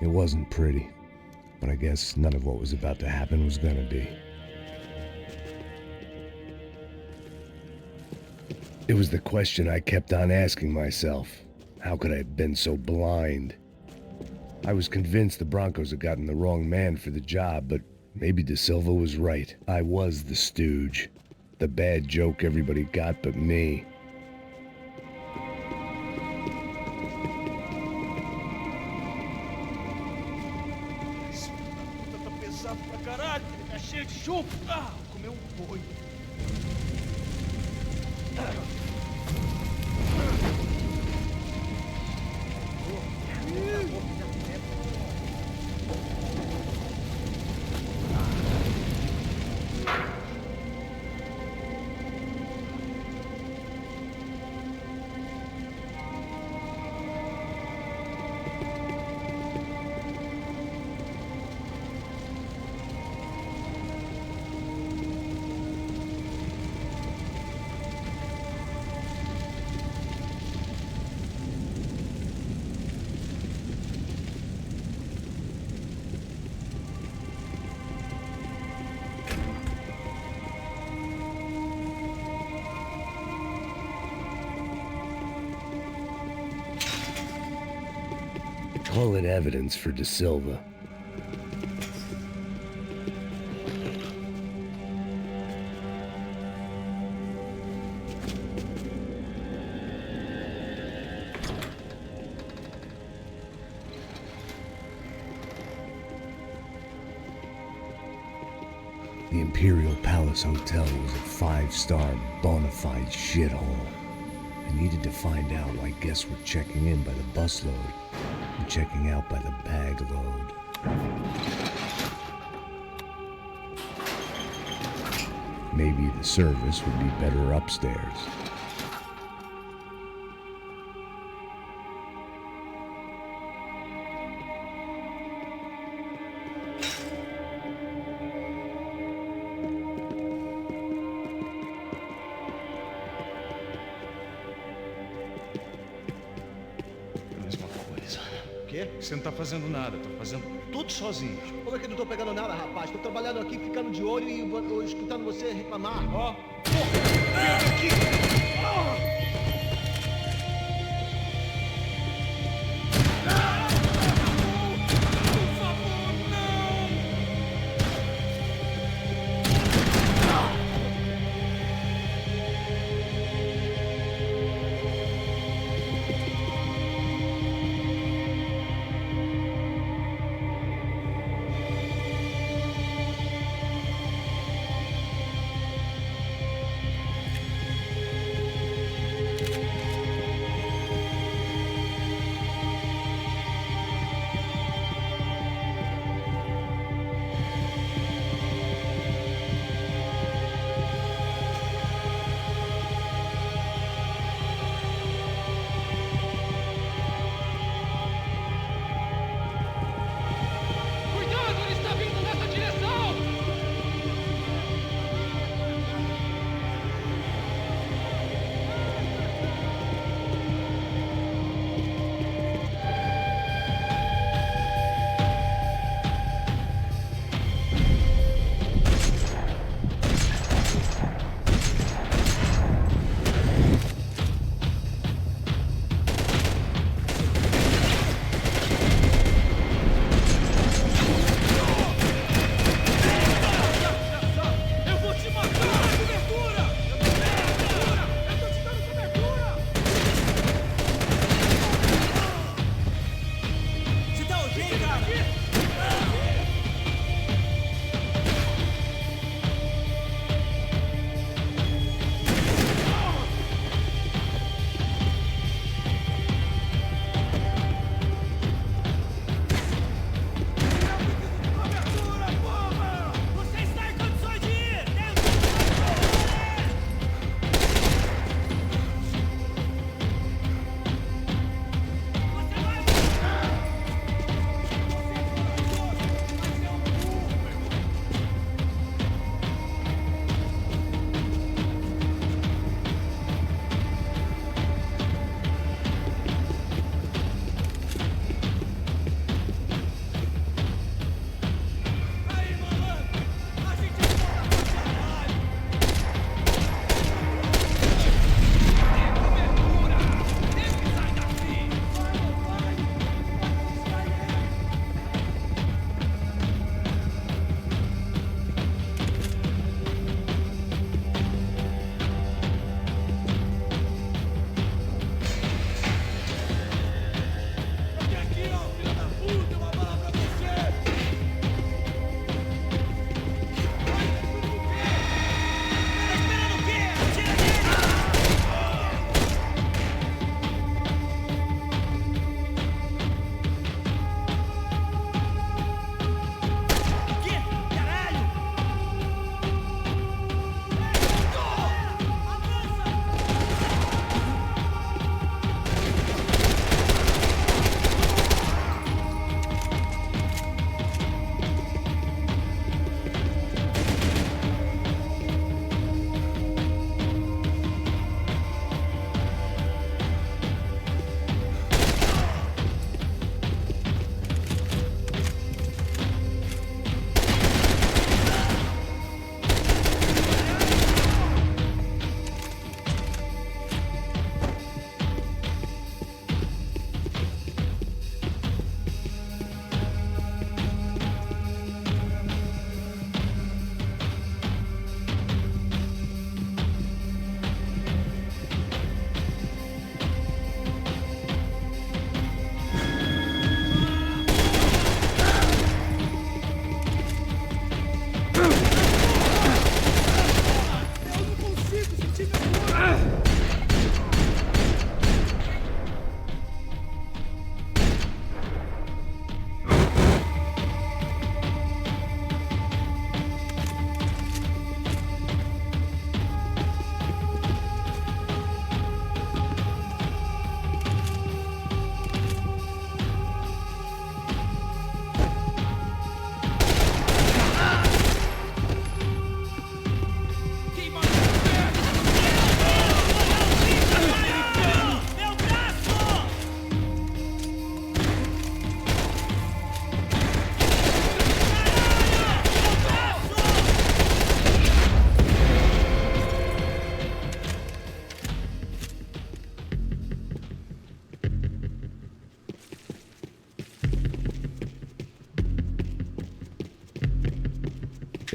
It wasn't pretty, but I guess none of what was about to happen was gonna be. It was the question I kept on asking myself. How could I have been so blind? I was convinced the Broncos had gotten the wrong man for the job, but maybe De Silva was right. I was the stooge. The bad joke everybody got but me. Tá pesado pra caralho, ele tá cheio de chumbo. Ah, comeu boi. Call it evidence for De Silva. The Imperial Palace Hotel was a five-star bona fide shithole. I needed to find out why guests were checking in by the busload and checking out by the bag load. Maybe the service would be better upstairs. Você não tá fazendo nada, tá fazendo tudo sozinho. Como é que eu não tô pegando nada, rapaz? Tô trabalhando aqui, ficando de olho e escutando você reclamar. Ó, porra! Vem aqui!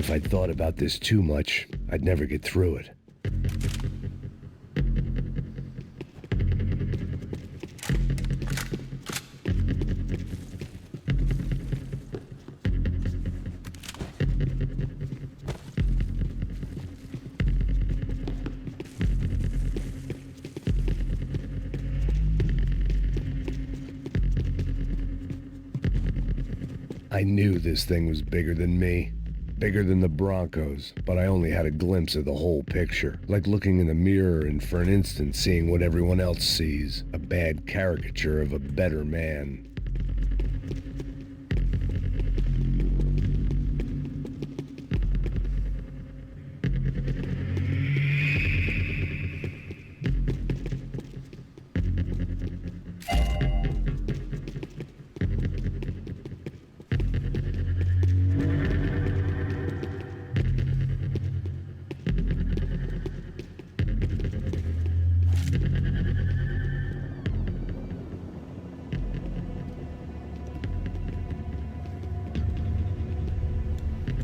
If I'd thought about this too much, I'd never get through it. I knew this thing was bigger than me, bigger than the Broncos, but I only had a glimpse of the whole picture, like looking in the mirror and for an instant seeing what everyone else sees, a bad caricature of a better man.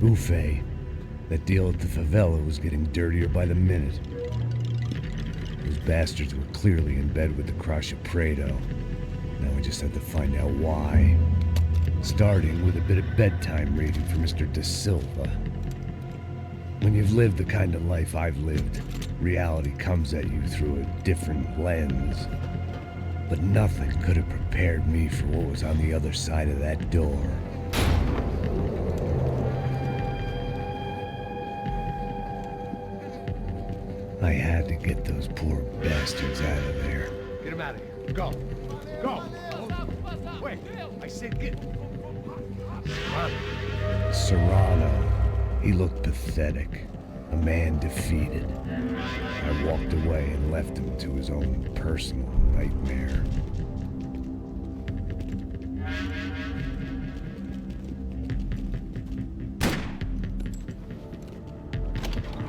Buffet. That deal at the favela was getting dirtier by the minute. Those bastards were clearly in bed with the Crash of Prado. Now we just had to find out why. Starting with a bit of bedtime reading for Mr. Da Silva. When you've lived the kind of life I've lived, reality comes at you through a different lens. But nothing could have prepared me for what was on the other side of that door. I had to get those poor bastards out of there. Get him out of here. Go. Go. Wait. I said get... Serrano. He looked pathetic. A man defeated. I walked away and left him to his own personal nightmare.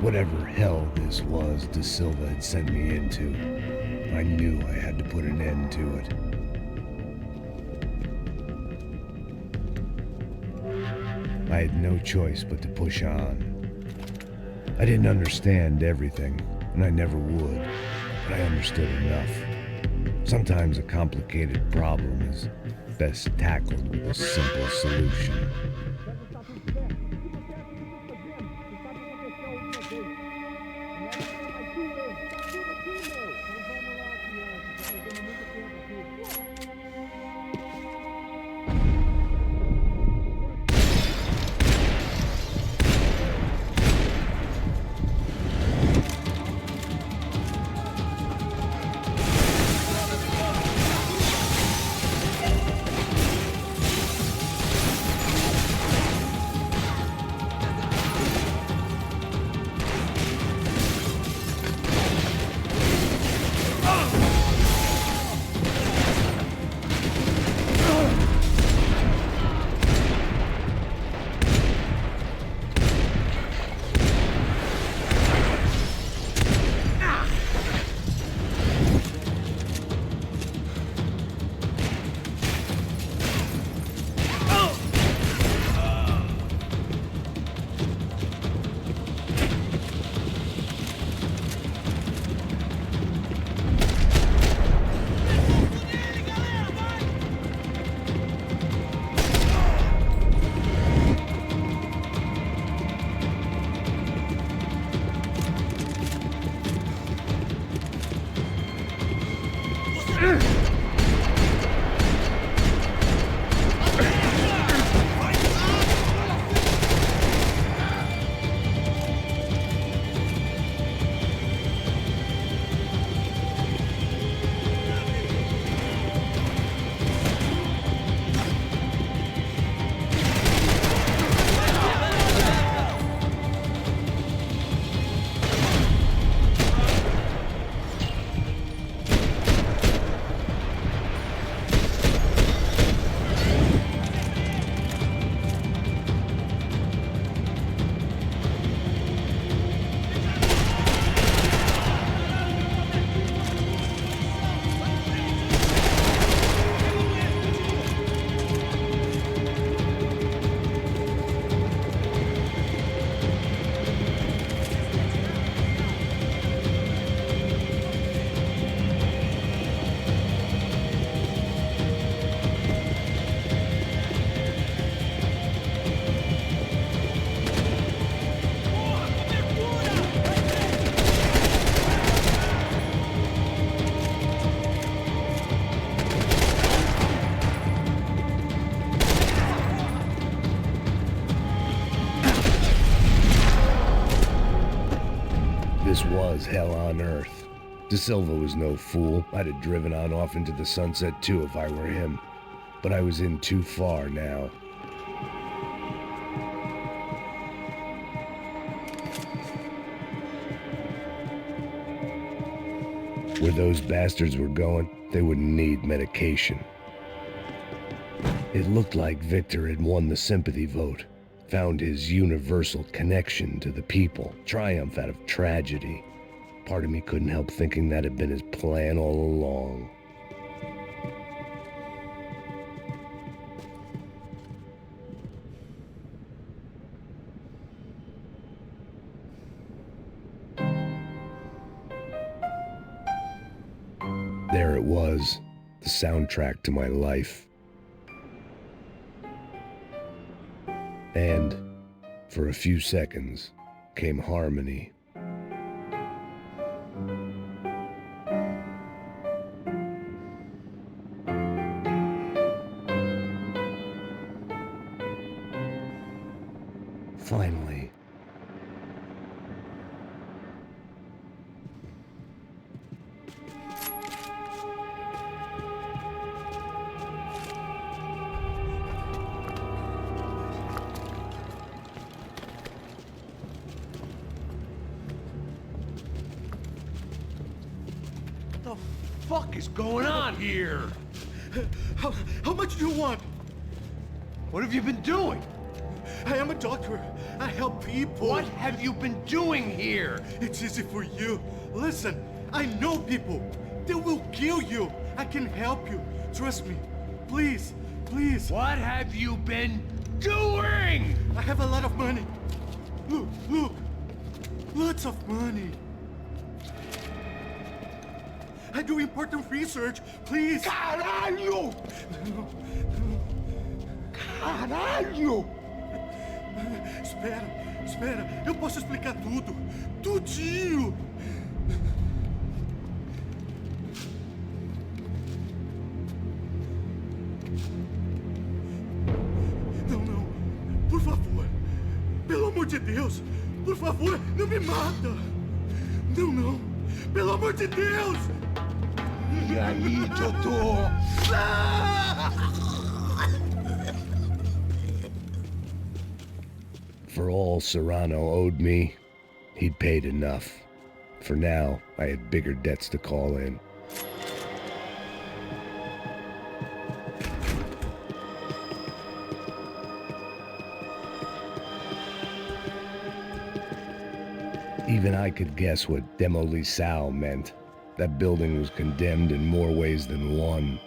Whatever hell this was Da Silva had sent me into, I knew I had to put an end to it. I had no choice but to push on. I didn't understand everything, and I never would, but I understood enough. Sometimes a complicated problem is best tackled with a simple solution. was hell on earth. De Silva was no fool. I'd have driven on off into the sunset too if I were him. But I was in too far now. Where those bastards were going, they wouldn't need medication. It looked like Victor had won the sympathy vote, found his universal connection to the people, triumph out of tragedy. Part of me couldn't help thinking that had been his plan all along. There it was, the soundtrack to my life. And, for a few seconds, came harmony. Finally. What the fuck is going on here? How much do you want? What have you been doing? I am a doctor. I help people. What have you been doing here? It's easy for you. Listen, I know people. They will kill you. I can help you. Trust me. Please, please. What have you been doing? I have a lot of money. Look, look. Lots of money. I do important research. Please. Caralho! Caralho! Espera, espera. Eu posso explicar tudo. Tudinho. Não, não. Por favor. Pelo amor de Deus. Por favor, não me mata. Não, não. Pelo amor de Deus. E aí, doutor? For all Serrano owed me, he'd paid enough. For now, I had bigger debts to call in. Even I could guess what demolição meant. That building was condemned in more ways than one.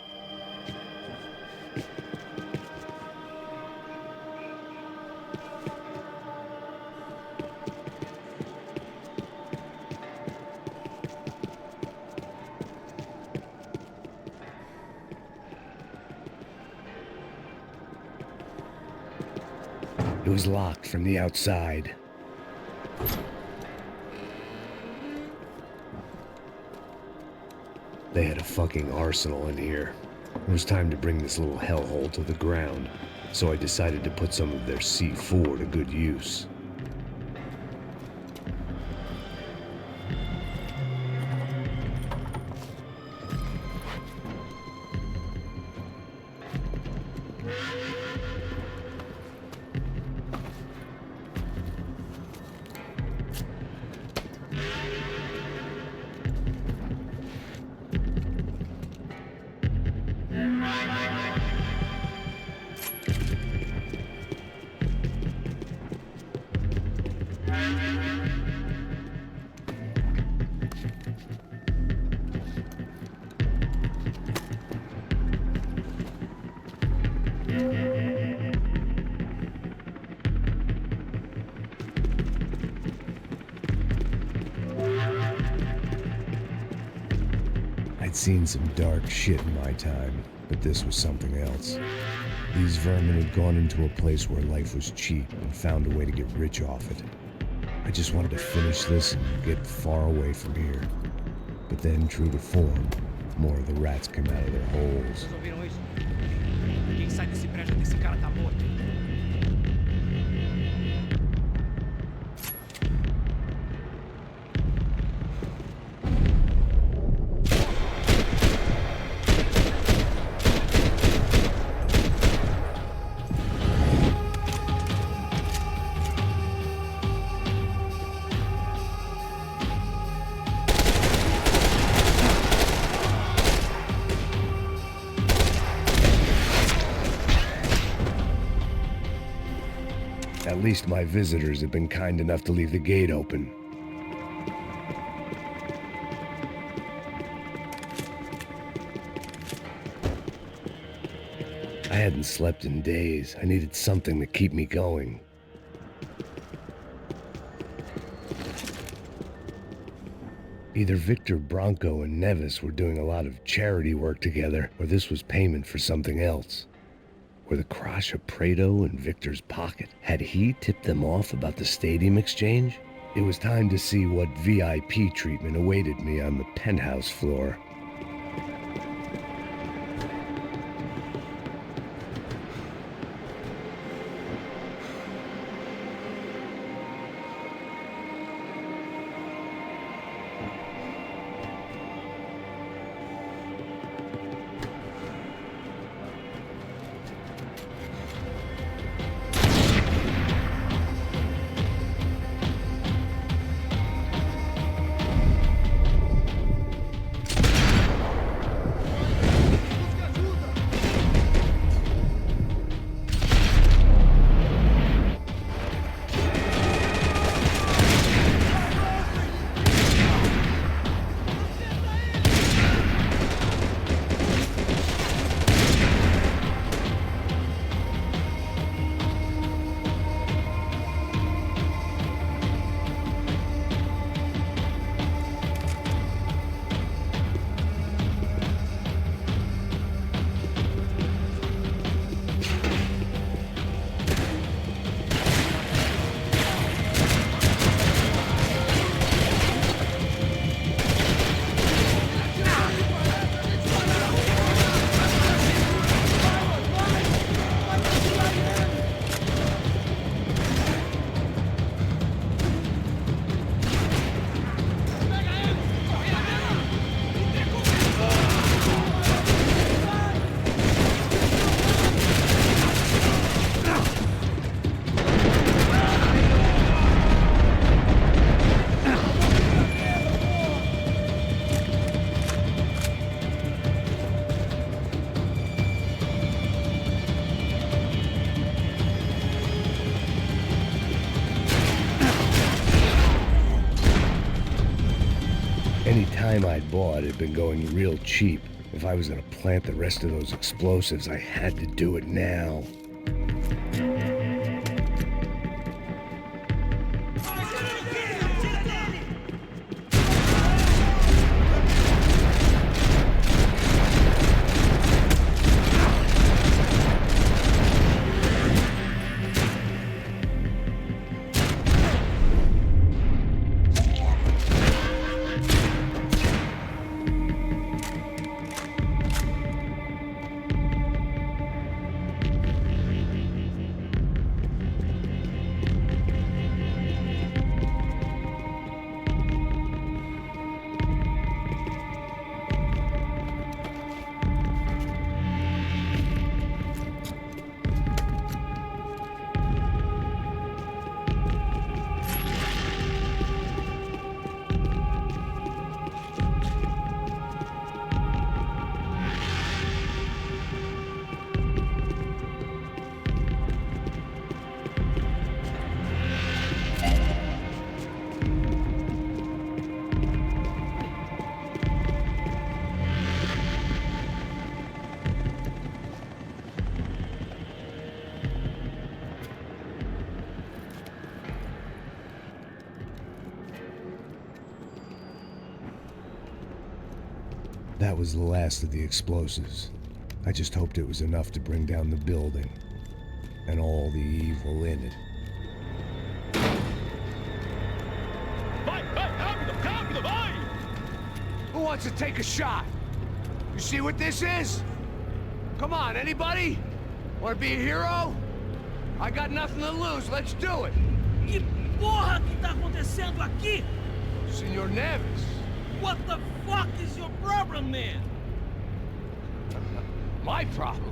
It was locked from the outside. They had a fucking arsenal in here. It was time to bring this little hellhole to the ground, so I decided to put some of their C4 to good use. I'd seen some dark shit in my time, but this was something else. These vermin had gone into a place where life was cheap and found a way to get rich off it. I just wanted to finish this and get far away from here. But then, true to form, more of the rats came out of their holes. Quem sai desse prédio desse cara tá morto. At least my visitors have been kind enough to leave the gate open. I hadn't slept in days. I needed something to keep me going. Either Victor, Branco, and Nevis were doing a lot of charity work together, or this was payment for something else. Were the Crash of Prado in Victor's pocket? Had he tipped them off about the stadium exchange? It was time to see what VIP treatment awaited me on the penthouse floor. Any time I'd bought had been going real cheap. If I was gonna plant the rest of those explosives, I had to do it now. That was the last of the explosives. I just hoped it was enough to bring down the building and all the evil in it. Who wants to take a shot? You see what this is? Come on, anybody? Want to be a hero? I got nothing to lose, let's do it! Que porra que tá acontecendo aqui? Senor Nevis. What the fuck is your problem, man? My problem?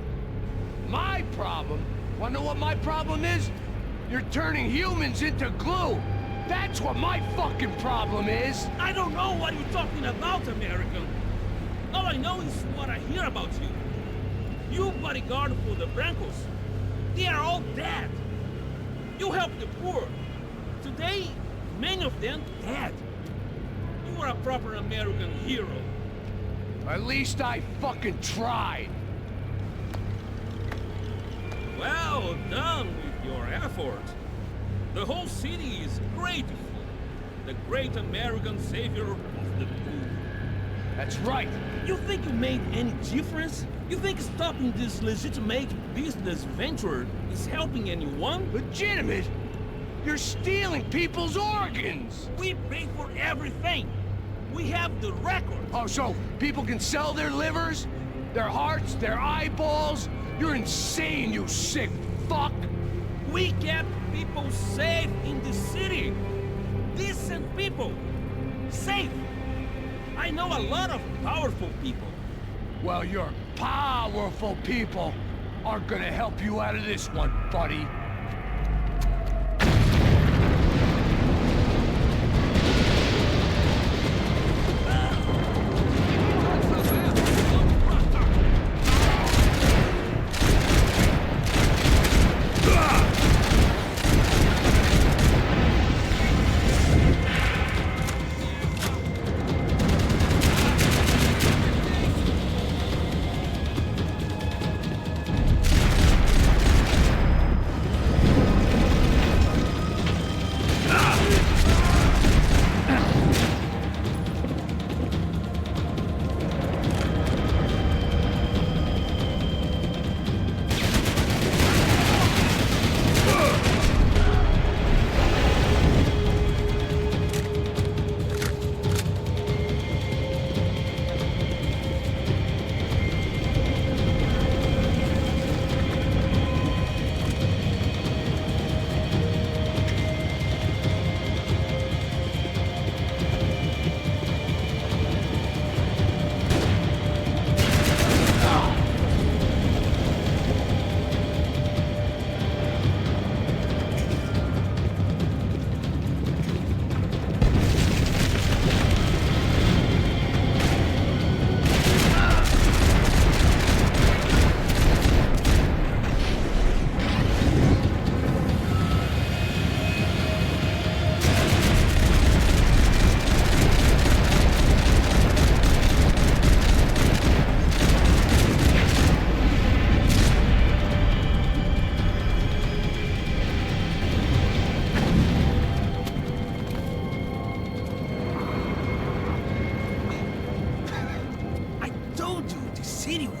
My problem? Wanna know what my problem is? You're turning humans into glue! That's what my fucking problem is! I don't know what you're talking about, American. All I know is what I hear about you. You bodyguard for the Brancos. They are all dead. You help the poor. Today, many of them dead. You are a proper American hero. At least I fucking tried. Well done with your effort. The whole city is grateful. The great American savior of the poor. That's right. You think you made any difference? You think stopping this legitimate business venture is helping anyone? Legitimate? You're stealing people's organs! We pay for everything. We have the record. Oh, so people can sell their livers? Their hearts? Their eyeballs? You're insane, you sick fuck! We kept people safe in the city. Decent people. Safe. I know a lot of powerful people. Well, your powerful people aren't gonna help you out of this one, buddy.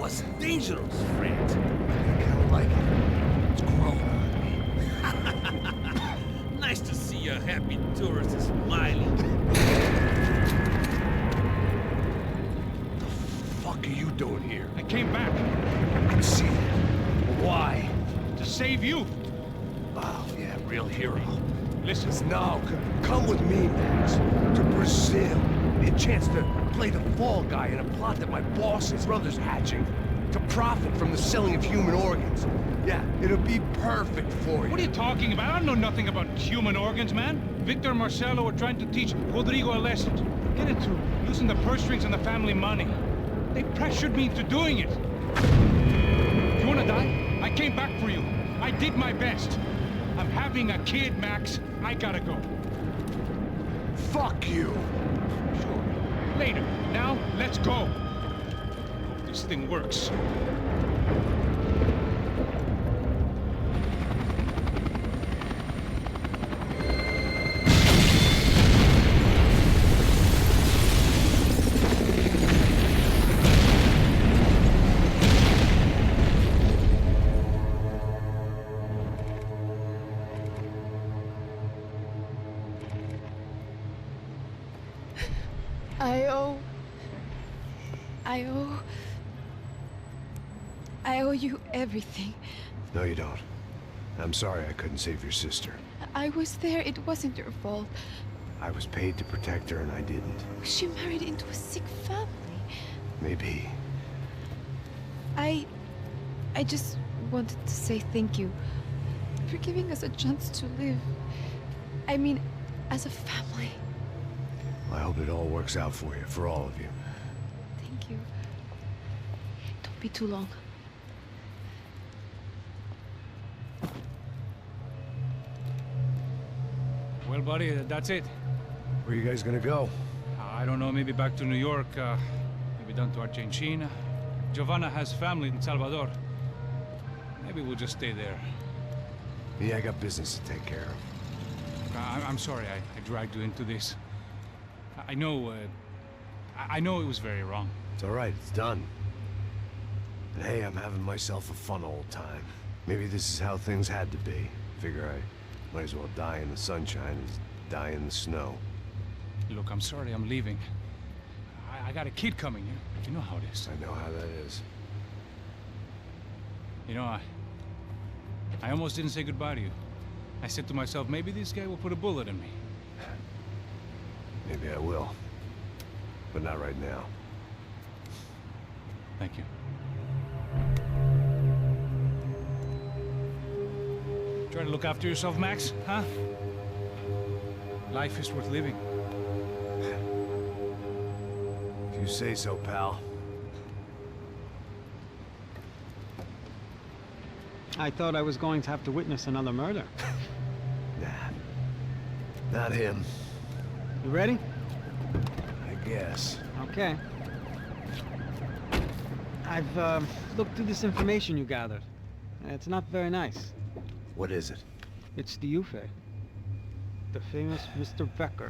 was dangerous, friend. I kinda like it. It's grown on me. Nice to see a happy tourist smiling. What the fuck are you doing here? I came back. I can see it. Why? To save you. Oh, yeah, real hero. Listen. Now, come with me, Max. To Brazil. A chance to play the fall guy in a plot that my boss's brother's hatching. To profit from the selling of human organs. Yeah, it'll be perfect for you. What are you talking about? I don't know nothing about human organs, man. Victor and Marcelo are trying to teach Rodrigo a lesson. Get it to him. Using the purse strings and the family money. They pressured me into doing it. You wanna die? I came back for you. I did my best. I'm having a kid, Max. I gotta go. Fuck you. Sure. Later. Now, let's go. Hope this thing works. I owe you everything. No, you don't. I'm sorry I couldn't save your sister. I was there. It wasn't your fault. I was paid to protect her and I didn't. She married into a sick family. Maybe. I just wanted to say thank you for giving us a chance to live. I mean, as a family. I hope it all works out for you, for all of you. Thank you. Don't be too long. buddy. That's it. Where are you guys gonna go? I don't know, maybe back to New York, maybe down to Argentina. Giovanna has family in Salvador. Maybe we'll just stay there. Yeah, I got business to take care of. I'm sorry I dragged you into this. I know it was very wrong. It's all right, it's done. And hey, I'm having myself a fun old time. Maybe this is how things had to be. Figure I might as well die in the sunshine as die in the snow. Look, I'm sorry I'm leaving. I got a kid coming. You know how it is. I know how that is. You know, I almost didn't say goodbye to you. I said to myself, maybe this guy will put a bullet in me. Maybe I will. But not right now. Thank you. Try to look after yourself, Max, huh? Life is worth living. If you say so, pal. I thought I was going to have to witness another murder. Nah. Not him. You ready? I guess. Okay. I've looked through this information you gathered. It's not very nice. What is it? It's the Ufe. The famous Mr. Becker.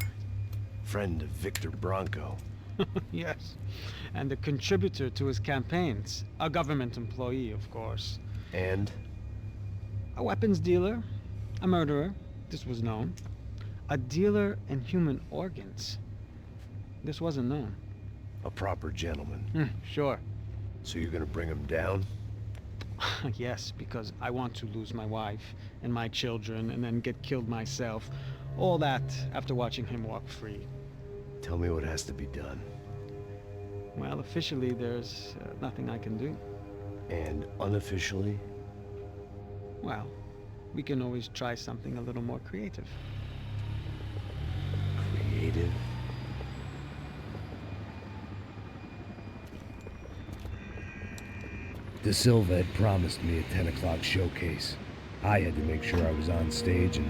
Friend of Victor Branco. Yes. And a contributor to his campaigns. A government employee, of course. And? A weapons dealer. A murderer. This was known. A dealer in human organs. This wasn't known. A proper gentleman. Sure. So you're gonna bring him down? Yes, because I want to lose my wife and my children and then get killed myself. All that after watching him walk free. Tell me what has to be done. Well, officially there's nothing I can do. And unofficially? Well, we can always try something a little more creative. Creative? De Silva had promised me a 10 o'clock showcase. I had to make sure I was on stage and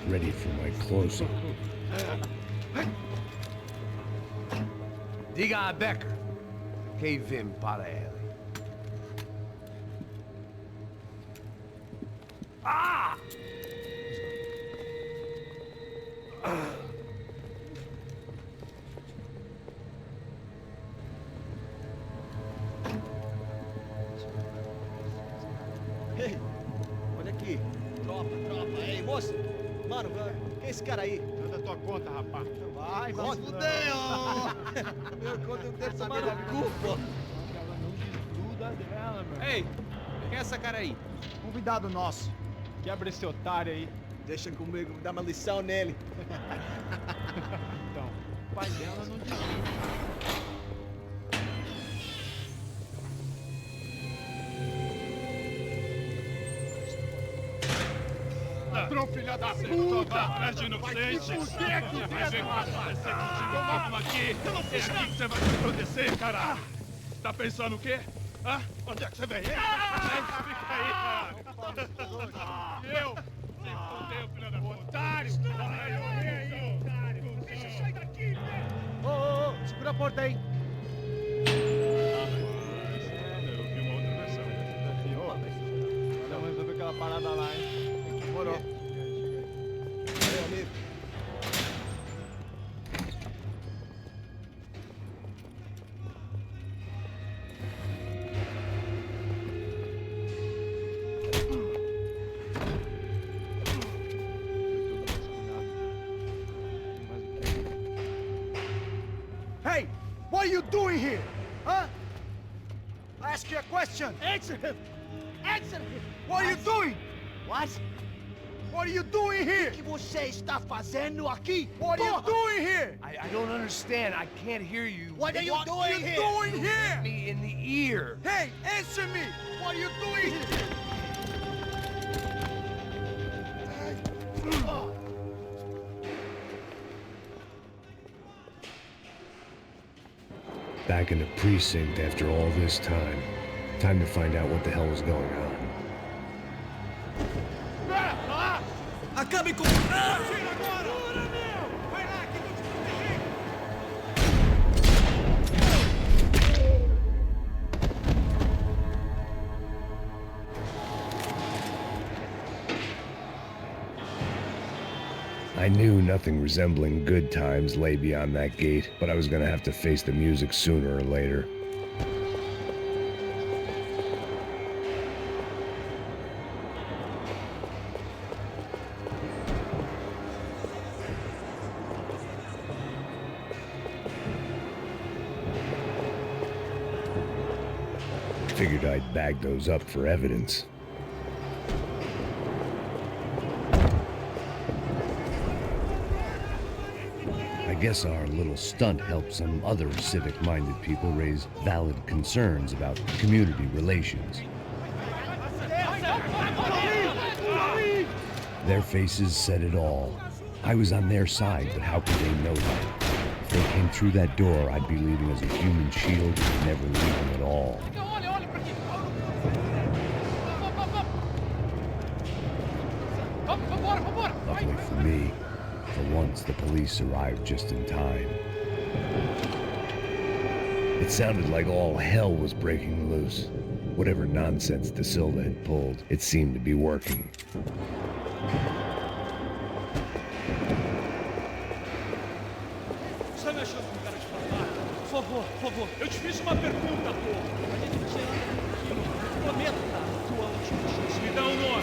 ready for my close-up. Diga a Becker. Que vim para ele. Ah! Ei, olha aqui. Tropa. Ei, moço. Mano, quem é esse cara aí? Manda tua conta, rapaz. Vai se fuder, ó. Meu conta eu quero tomar no cu, pô. Ela não desgruda dela, meu. Ei, quem é essa cara aí? Convidado nosso. Quebra esse otário aí. Deixa comigo, dá uma lição nele. Então, o pai dela não desgruda. Ladrão, filha da puta! Atrás de inocente! Vai ver quando aparecer contigo, vamos aqui! Eu não fiz nada! Você vai me proteger, caralho! Tá pensando o quê? Hã? Onde é que você vem? Fica aí, cara! Eu? Se fodeu, filha da puta! Otário! Otário! Deixa eu sair daqui, velho! Ô, segura a porta aí! Eu vi uma outra versão. Vamos resolver aquela parada lá, hein? Demorou. Valeu, amigo. Hey, what are you doing here? Huh? I ask you a question. Answer him. Answer him. What are you doing? What? What are you doing here? O que você está fazendo aqui? What are you doing here? I don't understand. I can't hear you. What are you doing here? What are you doing here? Me in the ear. Hey, answer me. What are you doing here? Back in the precinct after all this time. Time to find out what the hell was going on. Acabe com... I knew nothing resembling good times lay beyond that gate, but I was gonna have to face the music sooner or later. Figured I'd bag those up for evidence. I guess our little stunt helped some other civic-minded people raise valid concerns about community relations. Their faces said it all. I was on their side, but how could they know that? If they came through that door, I'd be leaving as a human shield and never leaving at all. Luckily for me, for once the police arrived just in time. It sounded like all hell was breaking loose. Whatever nonsense De Silva had pulled, it seemed to be working. Está me achando com cara de babaca? Por favor, eu te fiz uma pergunta, porra. A gente vai chegar naquilo. Prometa, tua última chance. Me dá um nome.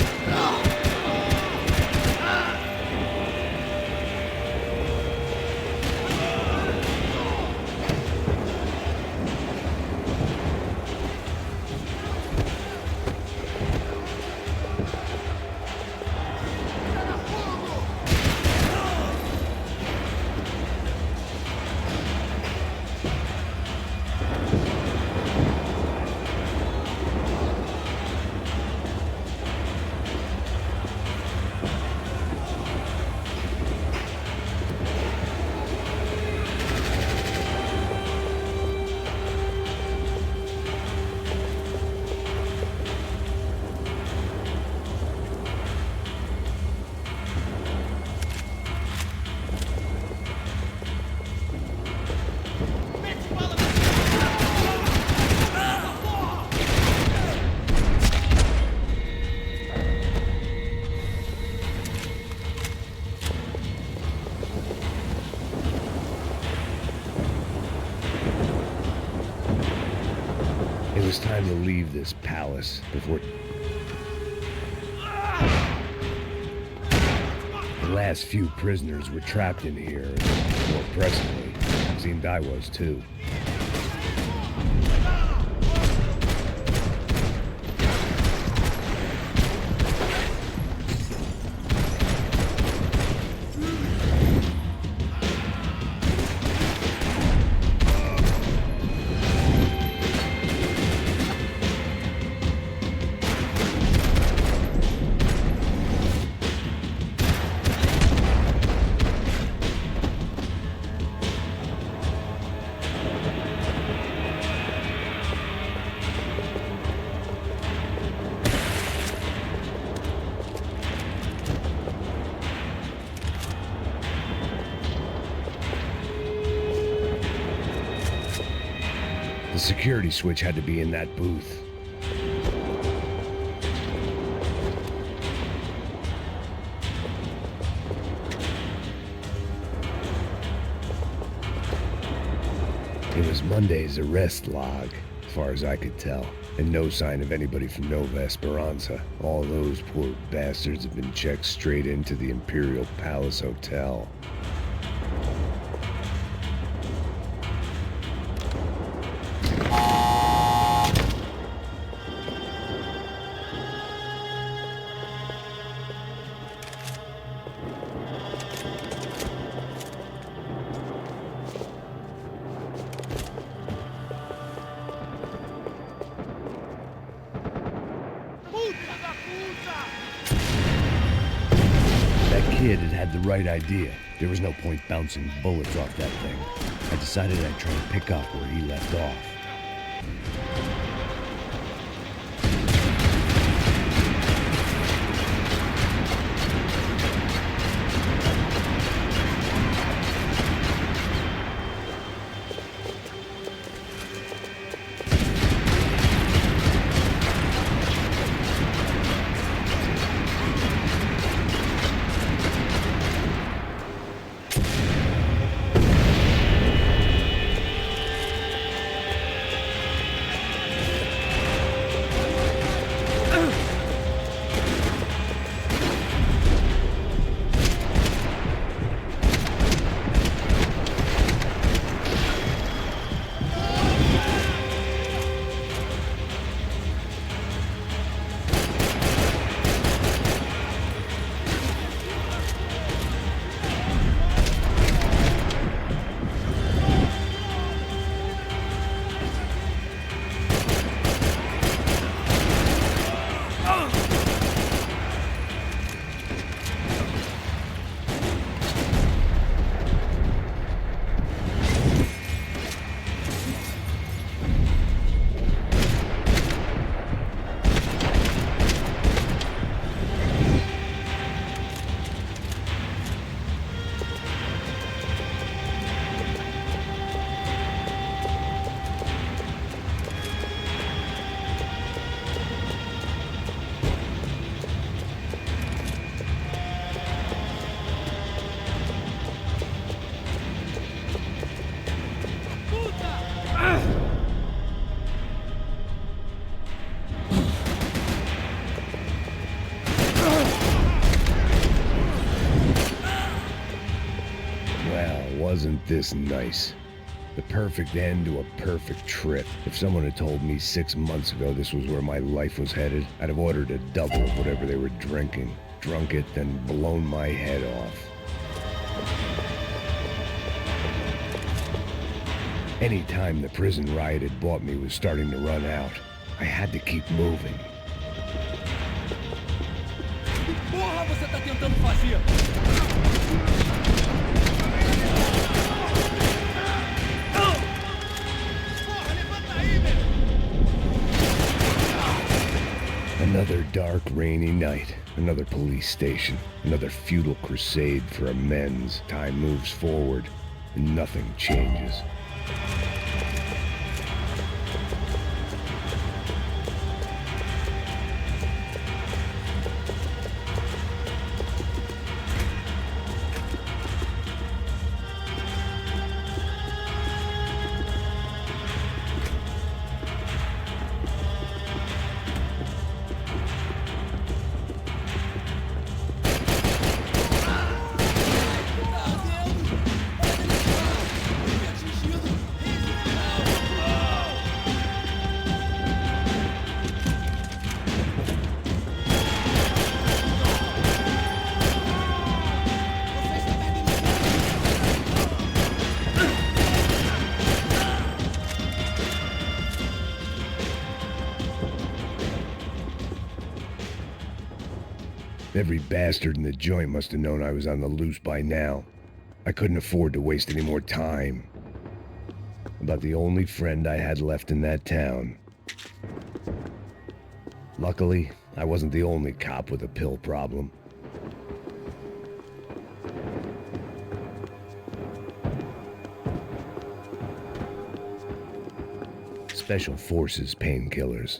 It was time to leave this palace before... The last few prisoners were trapped in here, and more pressingly, it seemed I was too. The security switch had to be in that booth. It was Monday's arrest log, as far as I could tell, and no sign of anybody from Nova Esperanza. All those poor bastards have been checked straight into the Imperial Palace Hotel. That kid had the right idea. There was no point bouncing bullets off that thing. I decided I'd try to pick up where he left off. Wasn't this nice? The perfect end to a perfect trip. If someone had told me 6 months ago this was where my life was headed, I'd have ordered a double of whatever they were drinking, drunk it, then blown my head off. Any time the prison riot had bought me was starting to run out, I had to keep moving. Porra, você tá tentando fazer? Another dark, rainy night. Another police station. Another futile crusade for amends. Time moves forward, and nothing changes. Every bastard in the joint must have known I was on the loose by now. I couldn't afford to waste any more time. About the only friend I had left in that town. Luckily, I wasn't the only cop with a pill problem. Special Forces painkillers.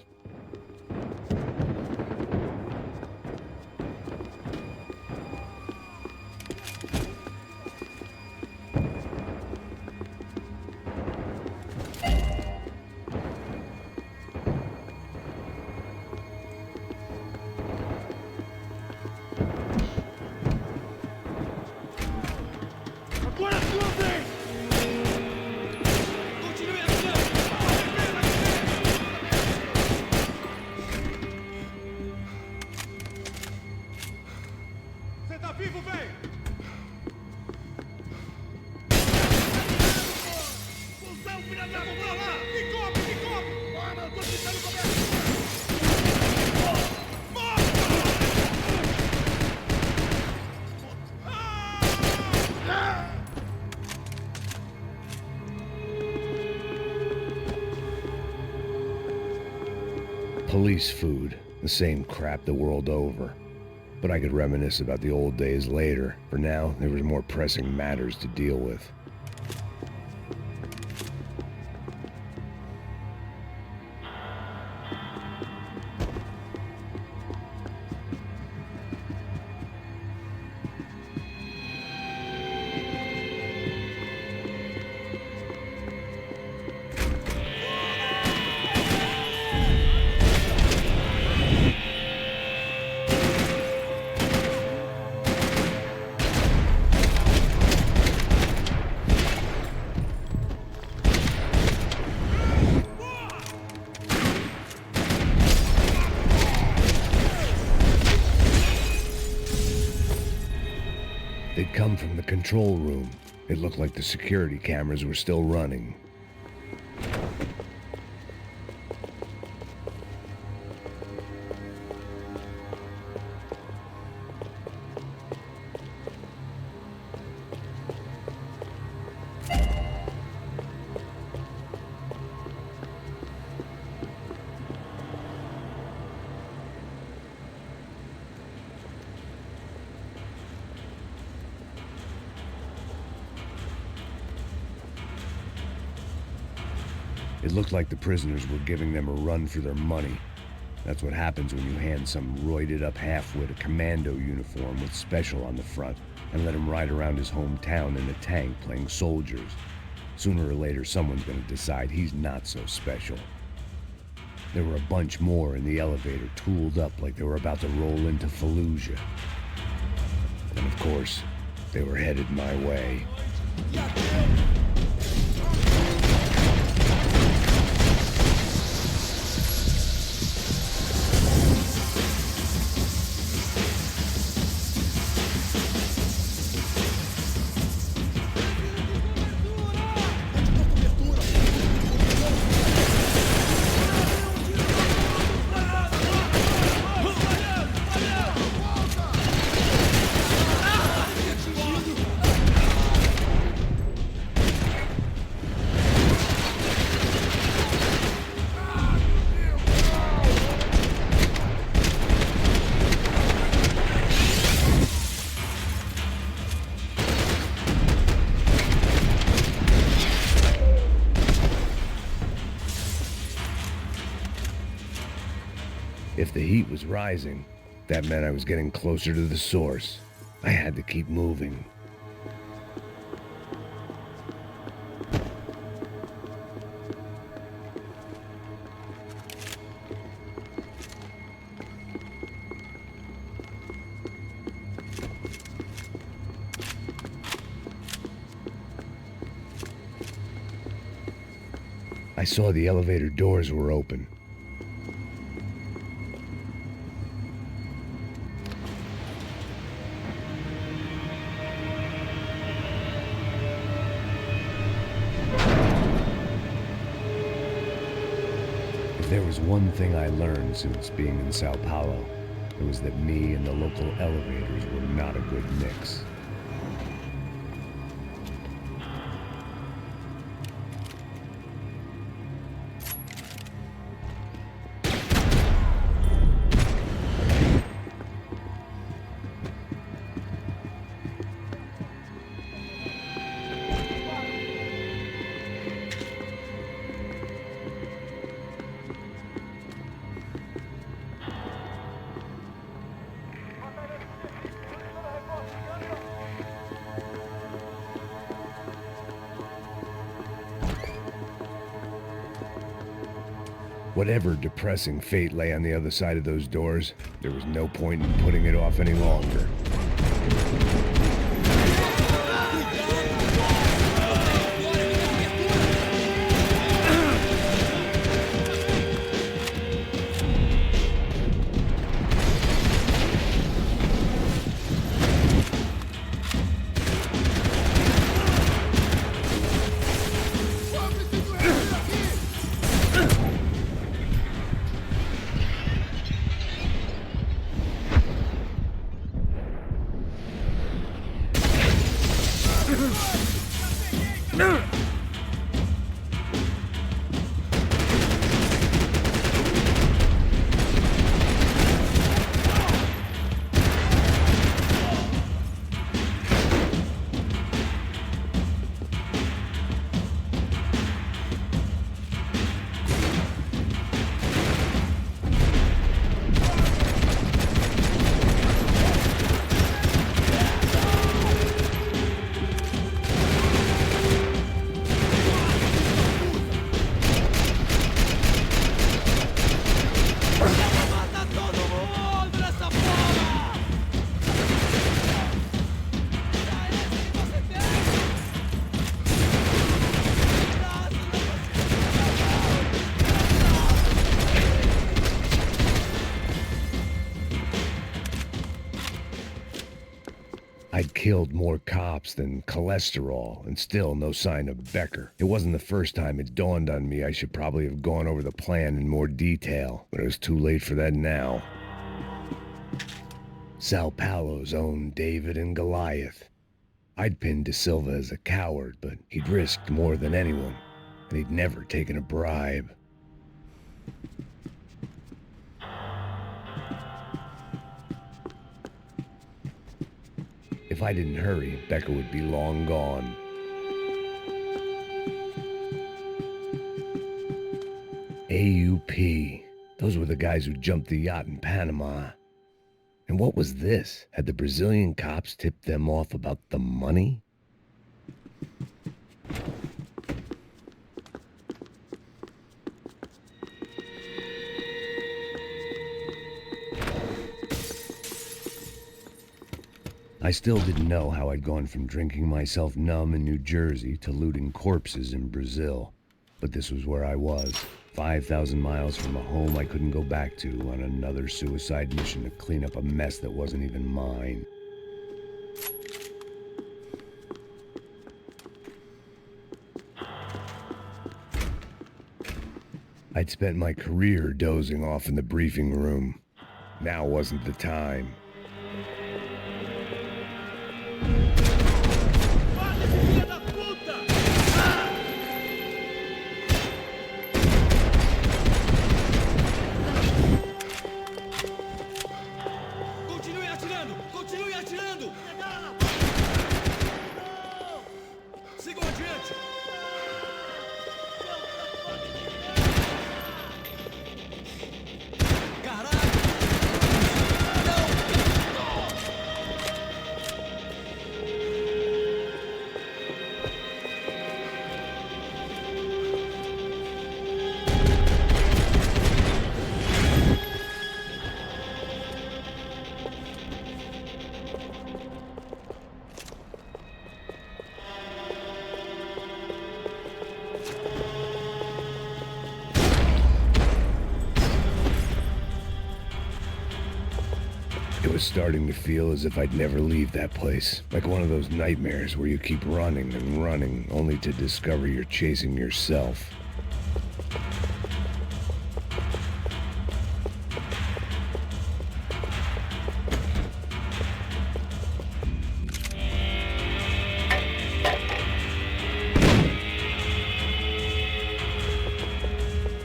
Police food, the same crap the world over. But I could reminisce about the old days later. For now, there was more pressing matters to deal with. They'd come from the control room. It looked like the security cameras were still running. It looked like the prisoners were giving them a run for their money. That's what happens when you hand some roided-up halfwit a commando uniform with special on the front and let him ride around his hometown in a tank playing soldiers. Sooner or later, someone's gonna decide he's not so special. There were a bunch more in the elevator, tooled up like they were about to roll into Fallujah. And of course, they were headed my way. If the heat was rising, that meant I was getting closer to the source. I had to keep moving. I saw the elevator doors were open. If there was one thing I learned since being in São Paulo, it was that me and the local elevators were not a good mix. Whatever depressing fate lay on the other side of those doors, there was no point in putting it off any longer. I'd killed more cops than cholesterol, and still no sign of Becker. It wasn't the first time it dawned on me I should probably have gone over the plan in more detail, but it was too late for that now. Sao Paulo's own David and Goliath. I'd pinned De Silva as a coward, but he'd risked more than anyone, and he'd never taken a bribe. If I didn't hurry, Becker would be long gone. AUP. Those were the guys who jumped the yacht in Panama. And what was this? Had the Brazilian cops tipped them off about the money? I still didn't know how I'd gone from drinking myself numb in New Jersey to looting corpses in Brazil. But this was where I was, 5,000 miles from a home I couldn't go back to, on another suicide mission to clean up a mess that wasn't even mine. I'd spent my career dozing off in the briefing room. Now wasn't the time. Continue atirando! Continue atirando! Sigam adiante! It was starting to feel as if I'd never leave that place. Like one of those nightmares where you keep running and running, only to discover you're chasing yourself.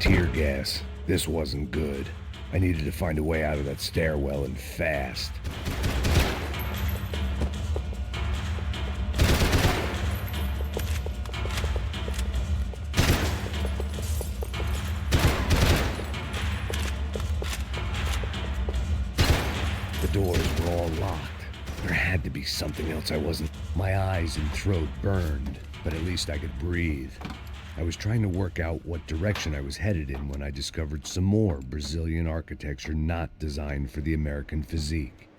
Tear gas. This wasn't good. I needed to find a way out of that stairwell, and fast. The doors were all locked. There had to be something else I wasn't. My eyes and throat burned, but at least I could breathe. I was trying to work out what direction I was headed in when I discovered some more Brazilian architecture not designed for the American physique.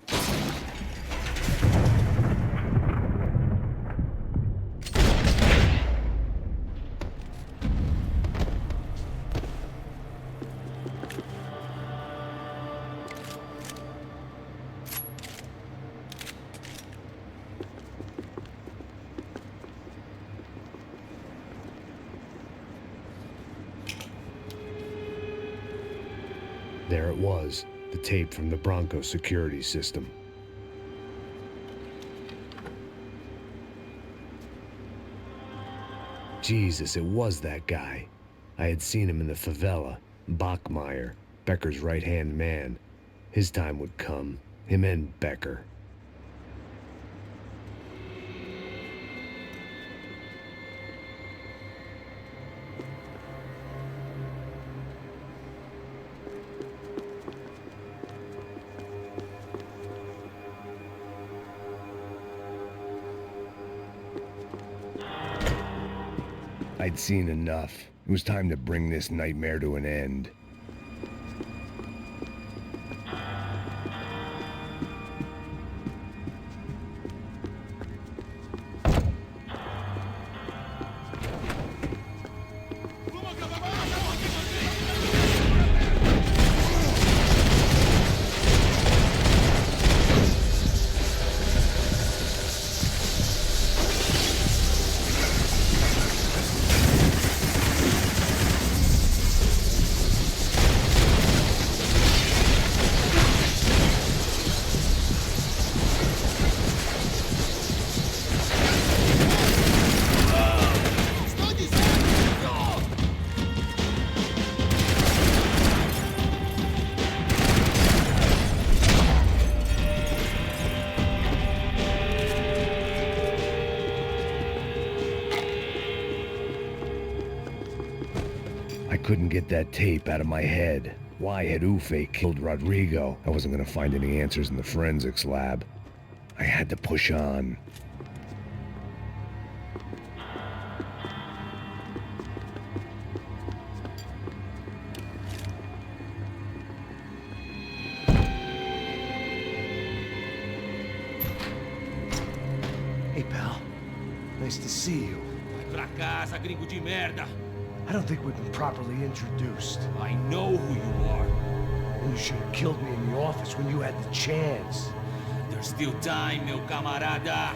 There it was, the tape from the Branco security system. Jesus, it was that guy. I had seen him in the favela, Bachmeyer, Becker's right-hand man. His time would come, him and Becker. I'd seen enough. It was time to bring this nightmare to an end. I couldn't get that tape out of my head. Why had Ufe killed Rodrigo? I wasn't gonna find any answers in the forensics lab. I had to push on. Nice to see you. Vai pra casa, gringo de merda. I don't think we've been properly introduced. I know who you are. And you should have killed me in the office when you had the chance. There's still time, meu camarada.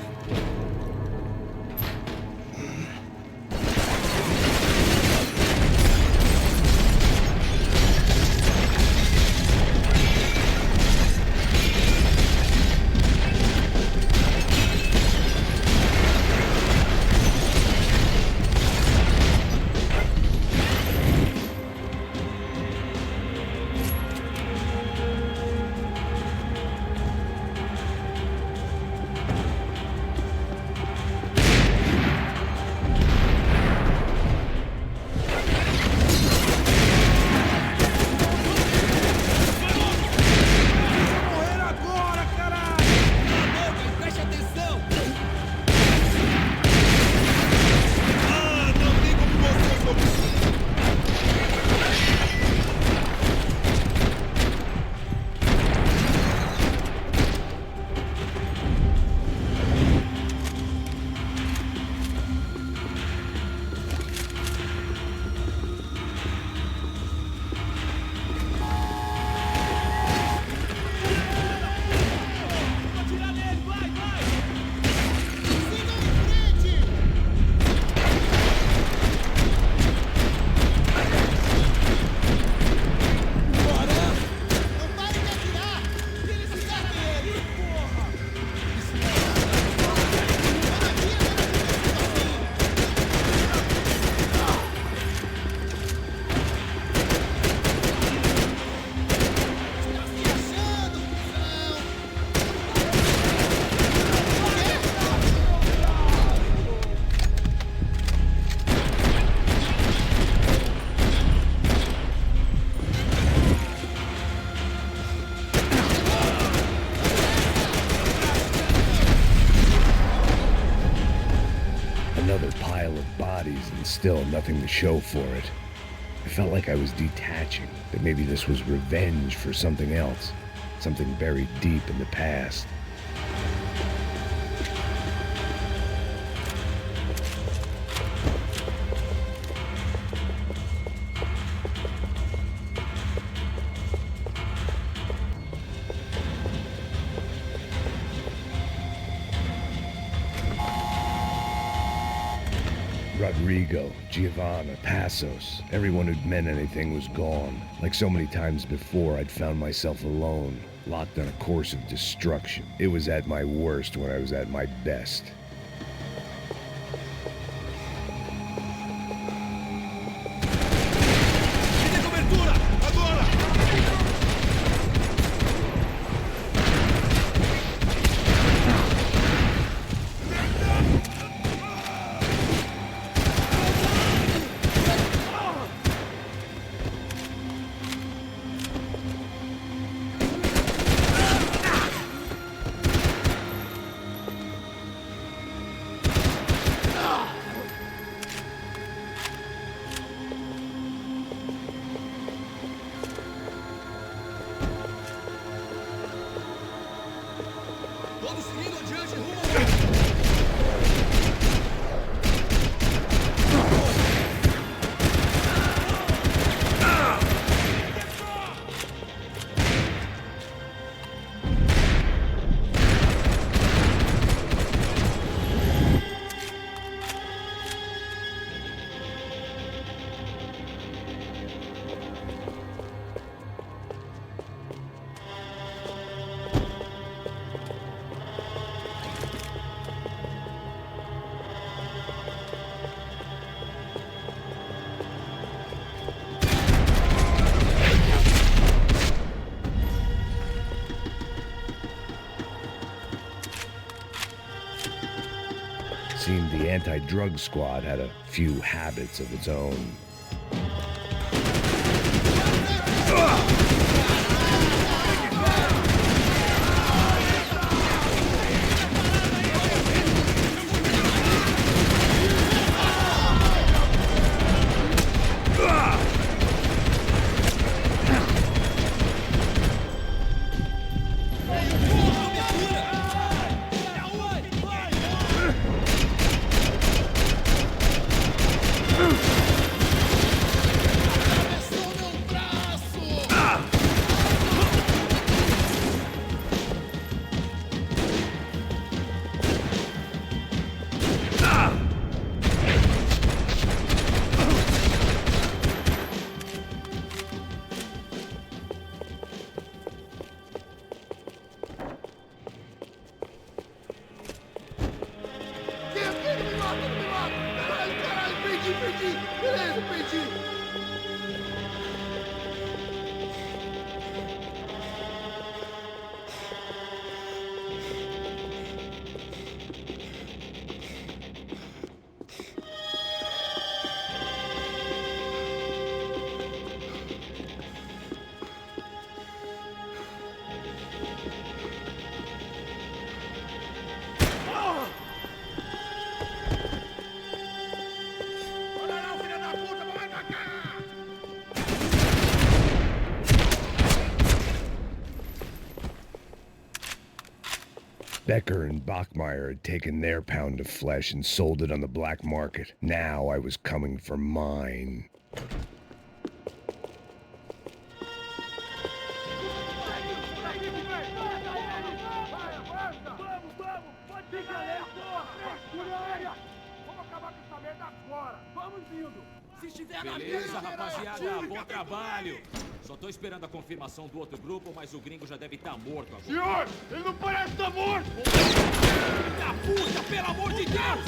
Still nothing to show for it. I felt like I was detaching, that maybe this was revenge for something else, something buried deep in the past. Rodrigo, Giovanna, Passos, everyone who'd meant anything was gone. Like so many times before, I'd found myself alone, locked on a course of destruction. It was at my worst when I was at my best. Seemed the anti-drug squad had a few habits of its own. Becker and Bachmeyer had taken their pound of flesh and sold it on the black market. Now I was coming for mine. Beleza, rapaziada, bom trabalho. Só tô esperando a confirmação do outro grupo, mas o gringo já deve estar morto agora. Senhor, ele não parece estar morto! Da puta, pelo amor de Deus!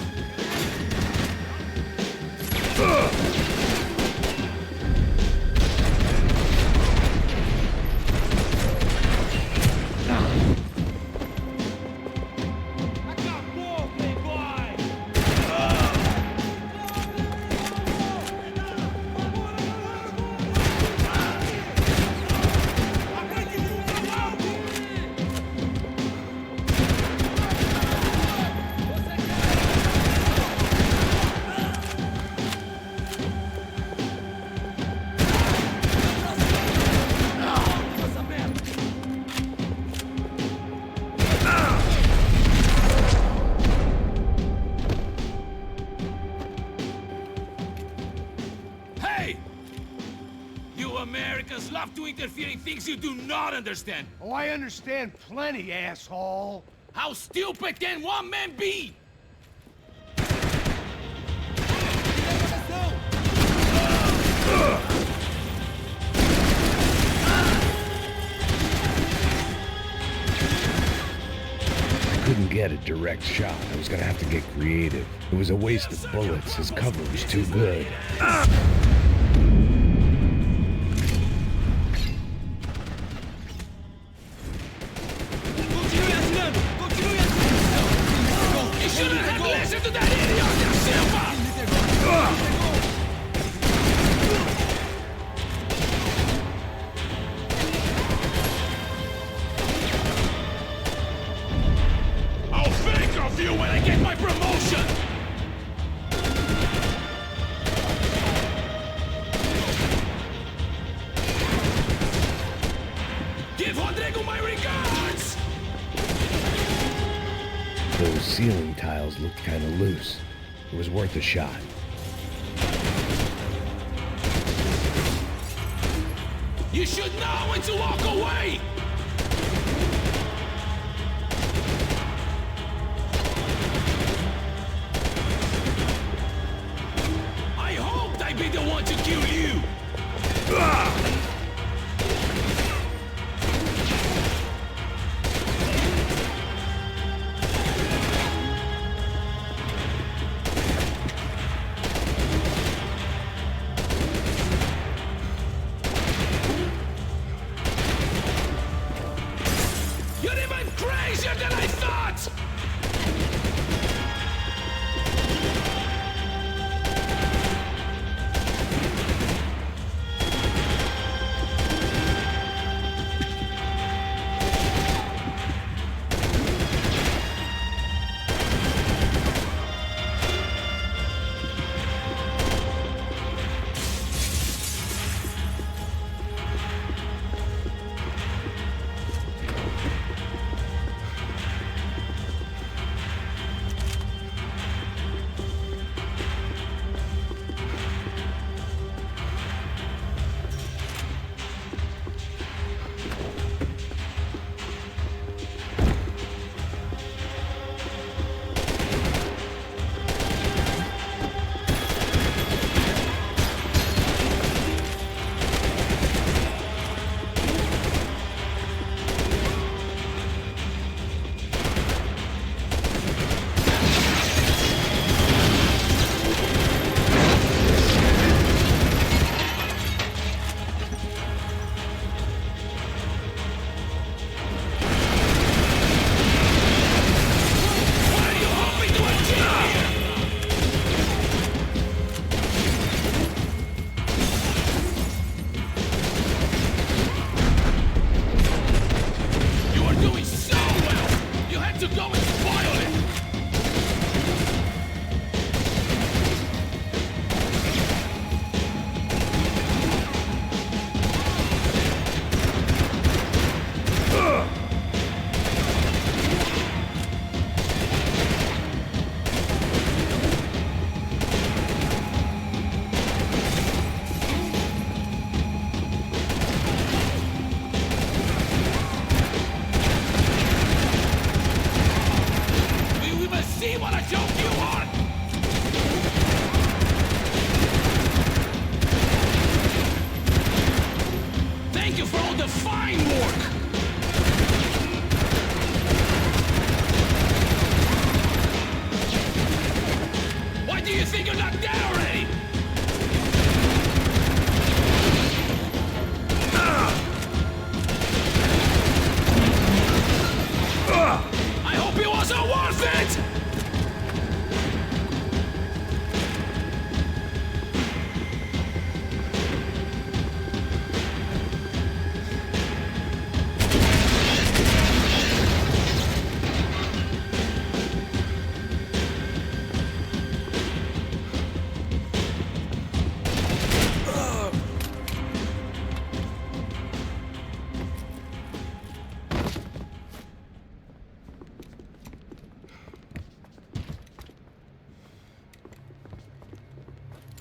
To interfere in things you do not understand. Oh, I understand plenty, asshole. How stupid can one man be? I couldn't get a direct shot. I was gonna have to get creative. It was a waste of bullets. His cover was too good. I'll think of you when I get my promotion! Give Rodrigo my regards! Those ceiling tiles looked kind of loose. It was worth a shot. You should know when to walk away! I hoped I'd be the one to kill you!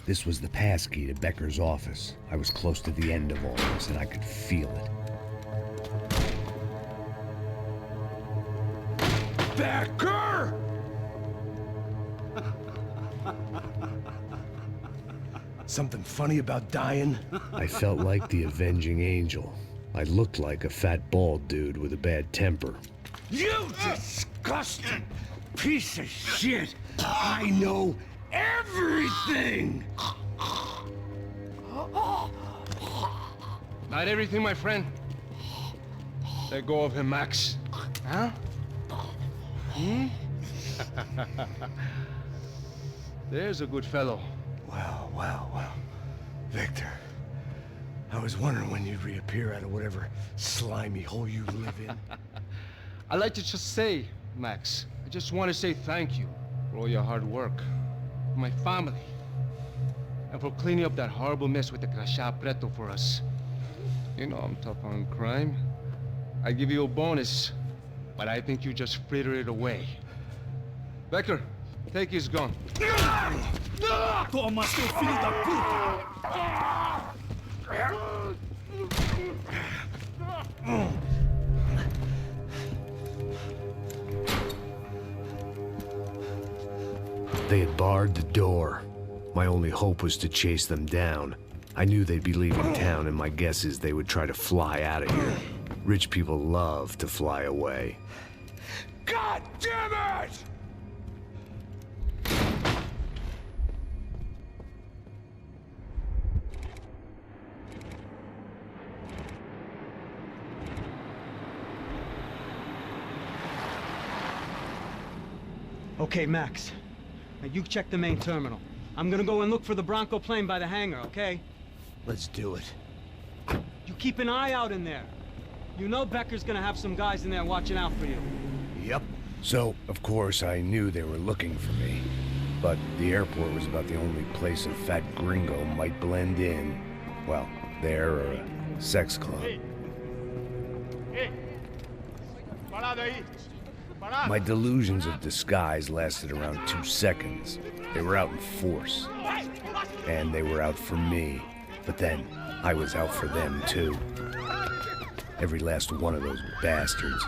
This was the passkey to Becker's office. I was close to the end of all this, and I could feel it. Becker! Something funny about dying? I felt like the avenging angel. I looked like a fat bald dude with a bad temper. You disgusting piece of shit! I know everything! Not everything, my friend. Let go of him, Max. Huh? There's a good fellow. Well. Victor, I was wondering when you'd reappear out of whatever slimy hole you live in. I'd like to just say, Max, I just want to say thank you for all your hard work, for my family, and for cleaning up that horrible mess with the crachá preto for us. You know I'm tough on crime. I give you a bonus, but I think you just fritter it away. Becker, take his gun. Toma, seu filho da puta! They had barred the door. My only hope was to chase them down. I knew they'd be leaving town, and my guess is they would try to fly out of here. Rich people love to fly away. God damn it! Okay, Max. Now you check the main terminal. I'm gonna go and look for the Branco plane by the hangar, okay? Let's do it. You keep an eye out in there. You know Becker's gonna have some guys in there watching out for you. Yep. So, of course, I knew they were looking for me. But the airport was about the only place a fat gringo might blend in. Well, there or a sex club. My delusions of disguise lasted around 2 seconds. They were out in force. And they were out for me. But then, I was out for them, too. Every last one of those bastards.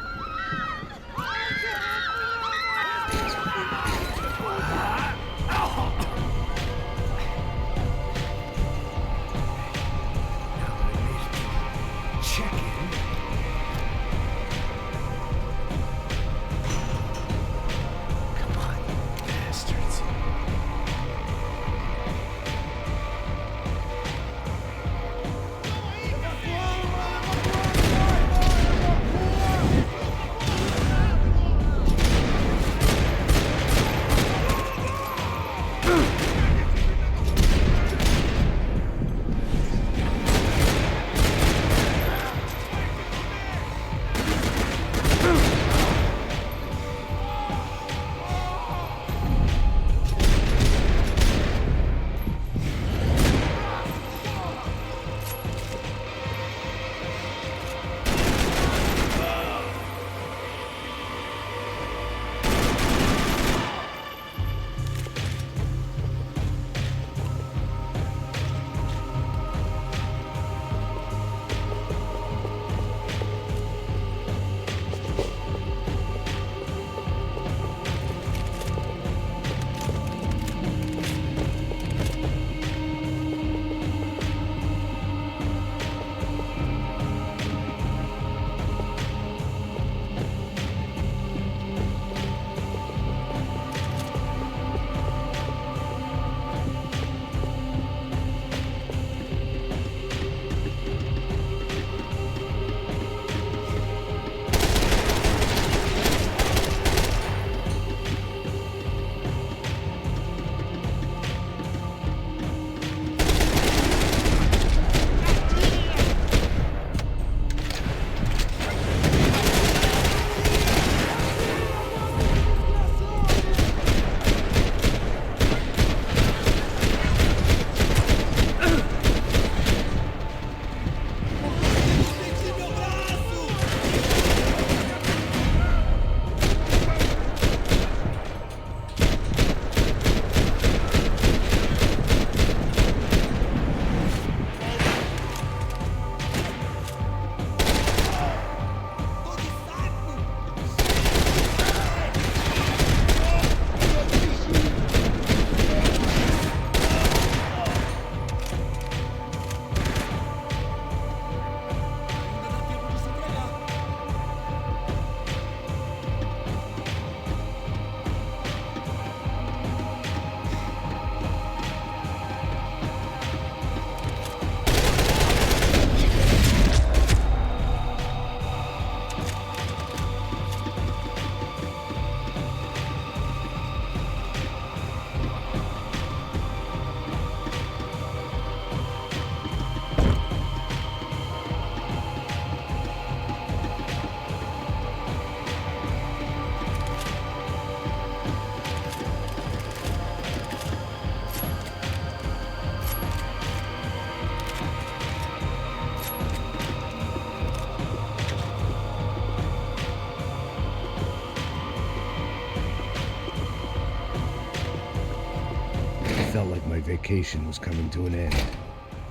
felt like my vacation was coming to an end.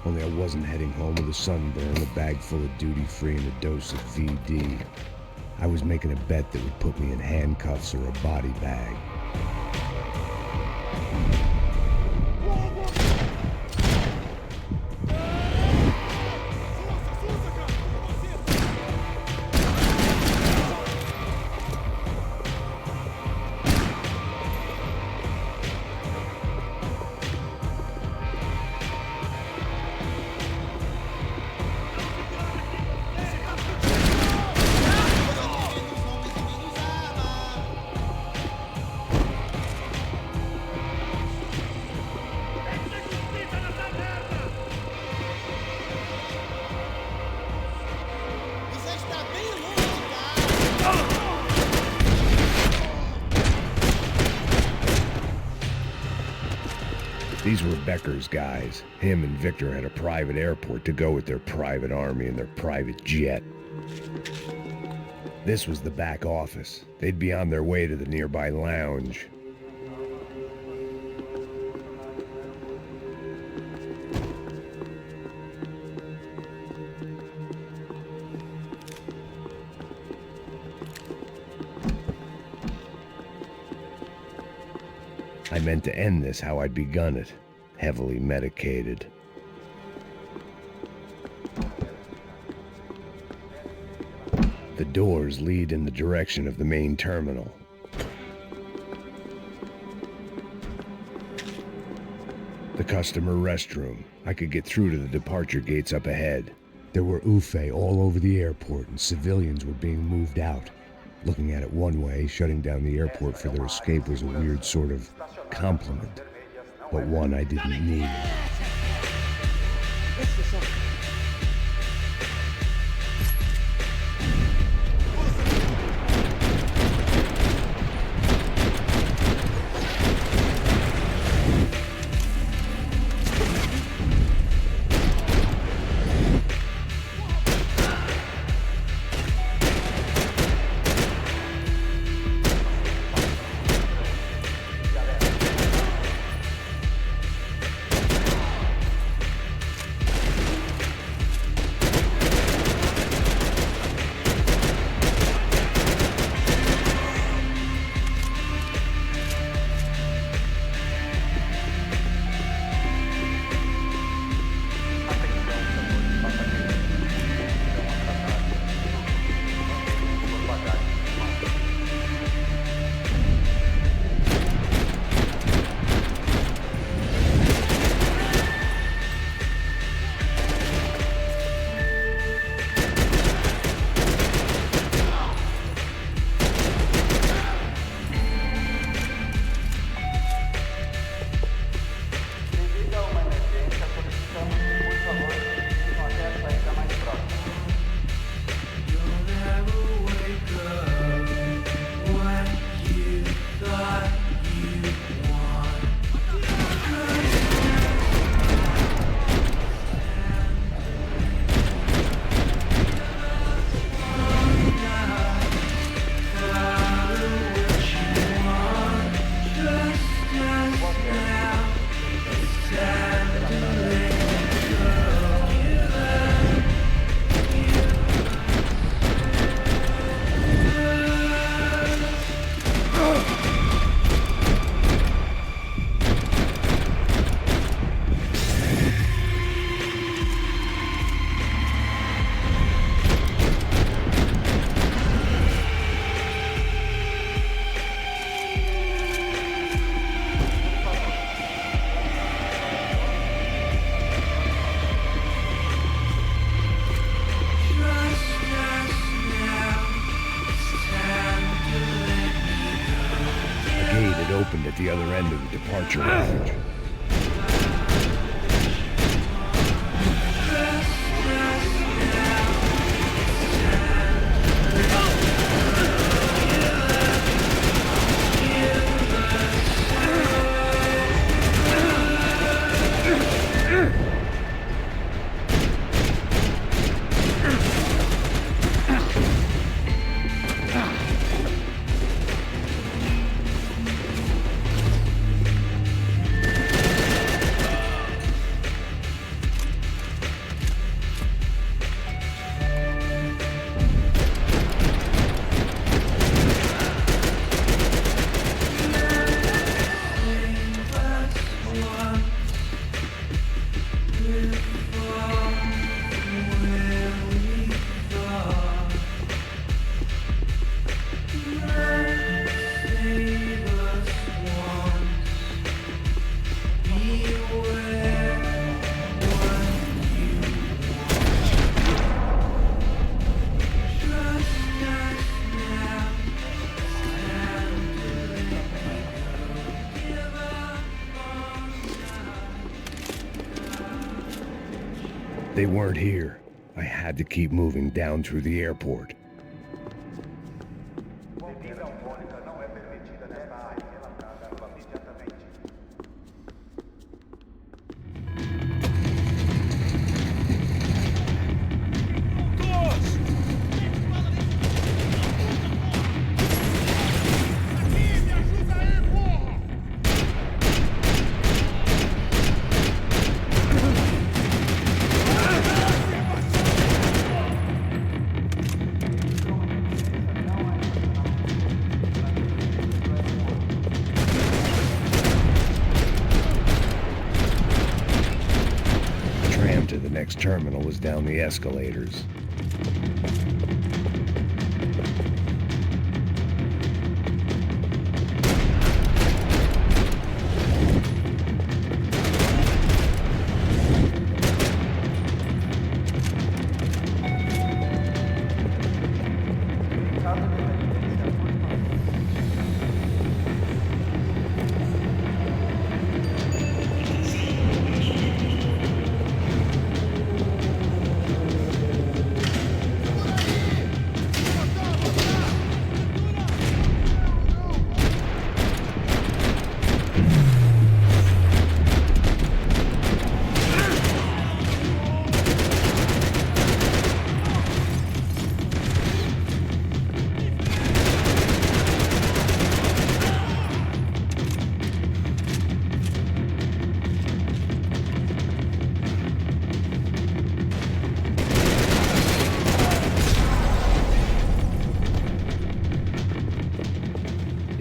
Only I wasn't heading home with a sunburn, a bag full of duty-free, and a dose of VD. I was making a bet that would put me in handcuffs or a body bag. These were Becker's guys. Him and Victor had a private airport to go with their private army and their private jet. This was the back office. They'd be on their way to the nearby lounge. I meant to end this how I'd begun it, heavily medicated. The doors lead in the direction of the main terminal. The customer restroom. I could get through to the departure gates up ahead. There were UFE all over the airport, and civilians were being moved out. Looking at it one way, shutting down the airport for their escape was a weird sort of compliment, but one I didn't need. Opened at the other end of the departure lounge. They weren't here. I had to keep moving down through the airport. Terminal was down the escalators.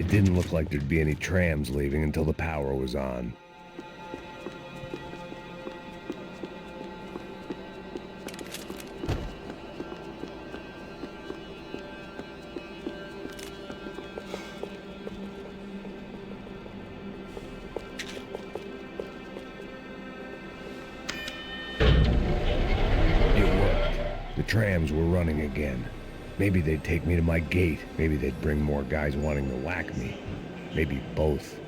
Didn't look like there'd be any trams leaving until the power was on. It worked. The trams were running again. Maybe they'd take me to my gate. Maybe they'd bring more guys wanting to whack me. Maybe both.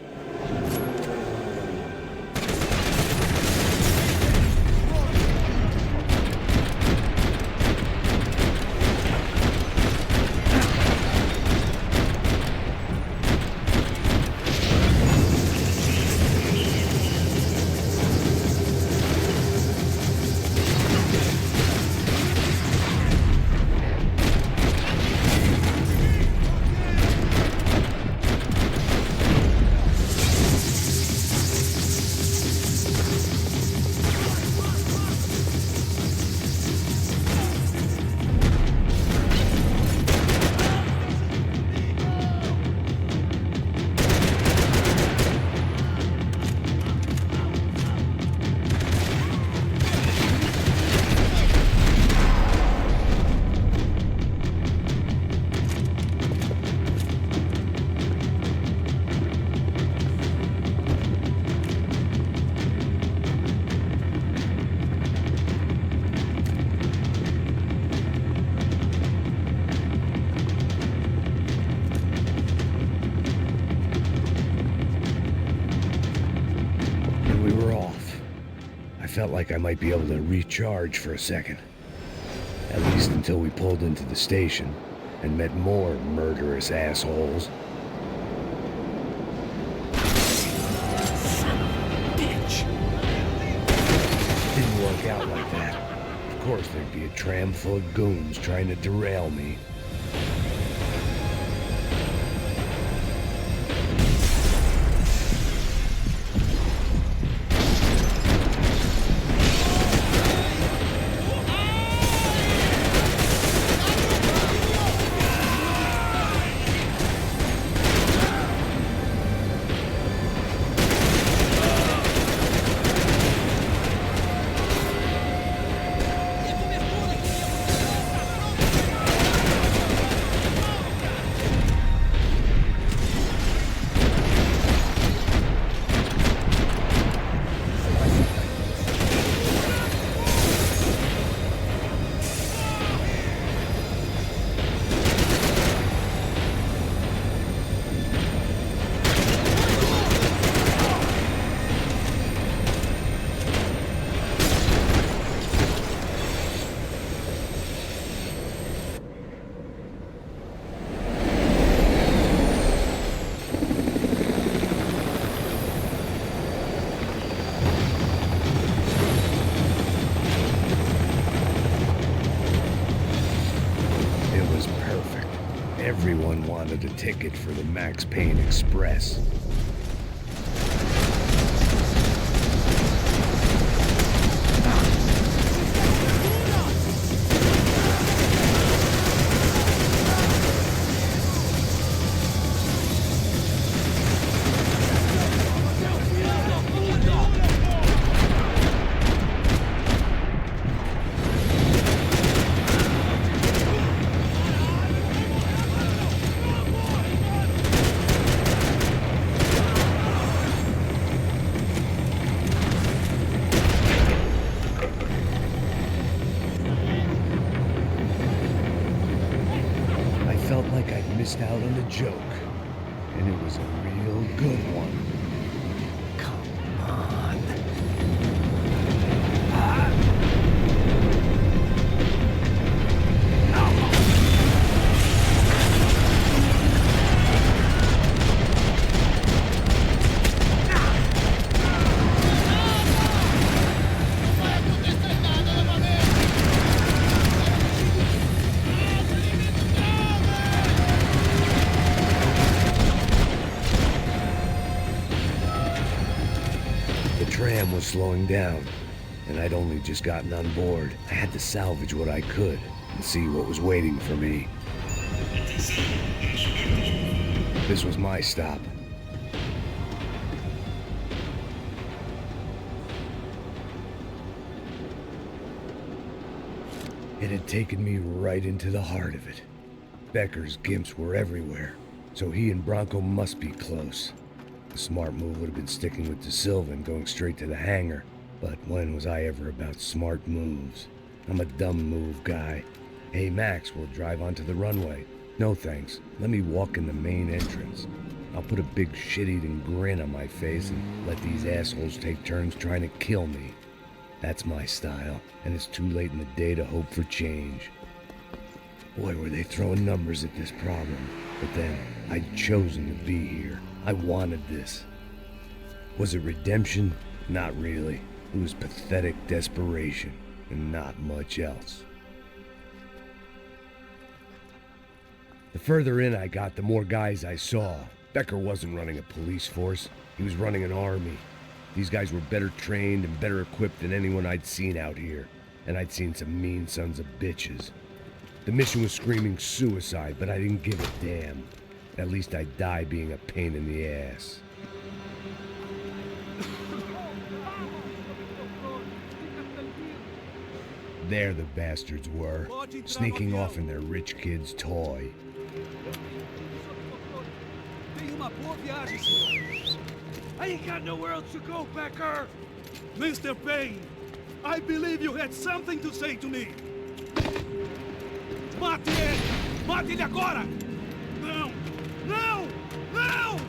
Felt like I might be able to recharge for a second. At least until we pulled into the station and met more murderous assholes. Son of a bitch! Didn't work out like that. Of course there'd be a tram full of goons trying to derail me. Everyone wanted a ticket for the Max Payne Express. Felt like I'd missed out on a joke, and it was a real good one. Come on. The tram was slowing down, and I'd only just gotten on board. I had to salvage what I could and see what was waiting for me. This was my stop. It had taken me right into the heart of it. Becker's gimps were everywhere, so he and Branco must be close. The smart move would have been sticking with De Silva and going straight to the hangar. But when was I ever about smart moves? I'm a dumb move guy. Hey Max, we'll drive onto the runway. No thanks, let me walk in the main entrance. I'll put a big shit-eating grin on my face and let these assholes take turns trying to kill me. That's my style, and it's too late in the day to hope for change. Boy, were they throwing numbers at this problem. But then, I'd chosen to be here. I wanted this. Was it redemption? Not really. It was pathetic desperation, and not much else. The further in I got, the more guys I saw. Becker wasn't running a police force. He was running an army. These guys were better trained and better equipped than anyone I'd seen out here. And I'd seen some mean sons of bitches. The mission was screaming suicide, but I didn't give a damn. At least I'd die being a pain in the ass. There the bastards were, sneaking off in their rich kid's toy. I ain't got nowhere else to go, Becker! Mr. Payne, I believe you had something to say to me. Mate ele! Mate ele agora! Não! Não! Não!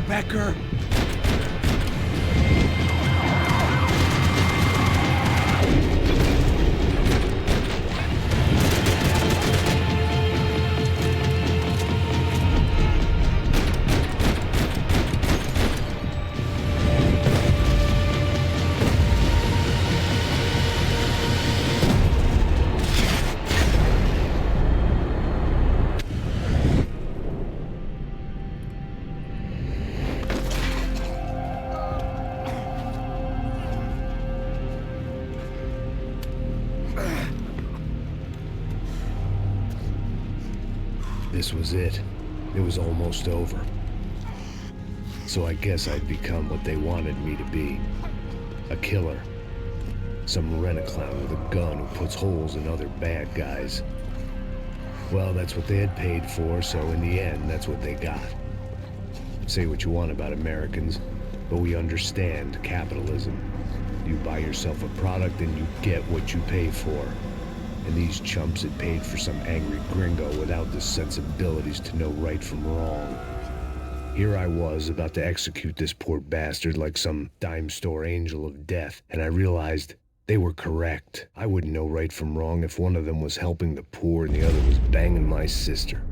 Becker! This was it. It was almost over. So I guess I'd become what they wanted me to be. A killer. Some rent-a-clown with a gun who puts holes in other bad guys. Well, that's what they had paid for, so in the end, that's what they got. Say what you want about Americans, but we understand capitalism. You buy yourself a product and you get what you pay for. And these chumps had paid for some angry gringo without the sensibilities to know right from wrong. Here I was about to execute this poor bastard like some dime store angel of death, and I realized they were correct. I wouldn't know right from wrong if one of them was helping the poor and the other was banging my sister.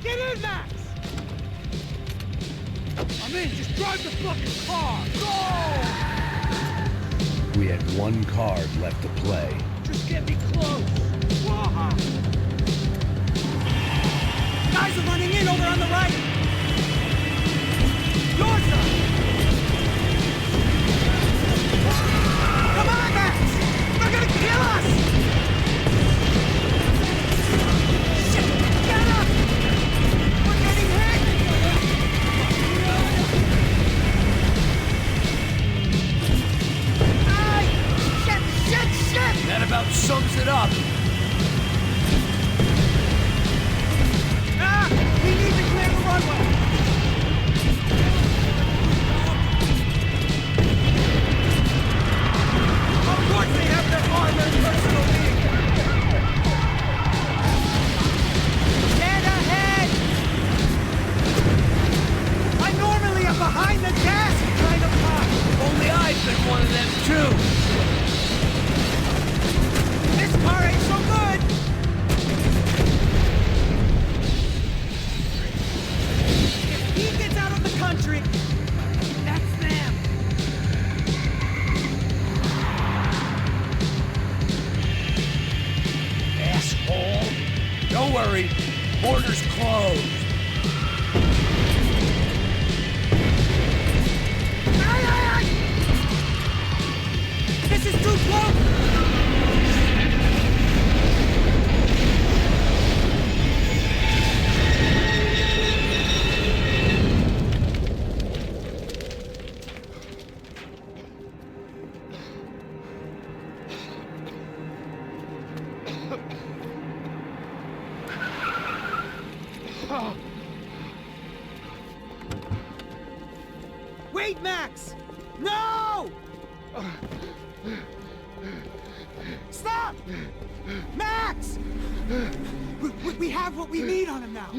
Get in, Max! I'm in, just drive the fucking car! Go! We had one card left to play. Just get me close! Whoa. Guys are running in over on the right! Your side! Come on, Max! They're gonna kill us! Shit! Get up! We're getting hit! Shit! That about sums it up. Ah! We need to clear the runway! Of course they have their armored personal vehicle! Get ahead! I normally am behind the gas kind of car! Only I've been one of them too. This car ain't so good! If he gets out of the country, that's them! Asshole. Don't worry. Border's closed. This is too close! Wait, Max! No! Stop! Max! We have what we need on him now.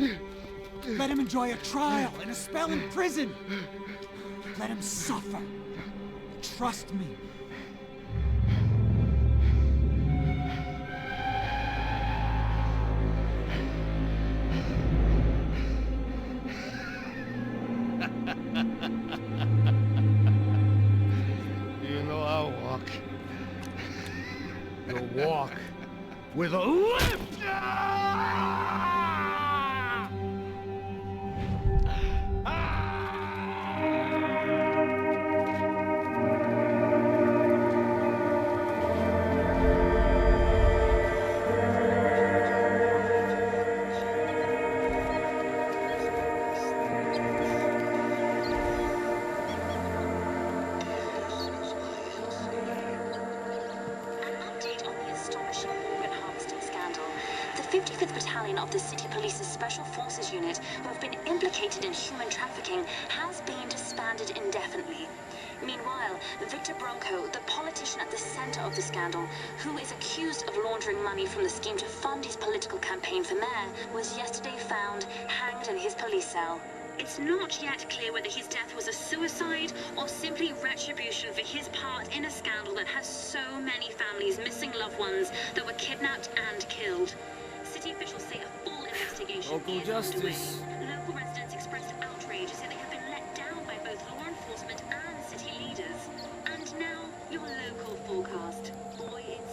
Let him enjoy a trial and a spell in prison. Let him suffer. Trust me. You know I'll walk. You'll walk with a lift! The 55th Battalion of the City Police's Special Forces Unit, who have been implicated in human trafficking, has been disbanded indefinitely. Meanwhile, Victor Branco, the politician at the center of the scandal, who is accused of laundering money from the scheme to fund his political campaign for mayor, was yesterday found hanged in his police cell. It's not yet clear whether his death was a suicide or simply retribution for his part in a scandal that has so many families missing loved ones that were kidnapped and killed. City officials say a full investigation Local justice. underway. Local residents expressed outrage, saying they have been let down by both law enforcement and city leaders. And now, your local forecast. Boy, it's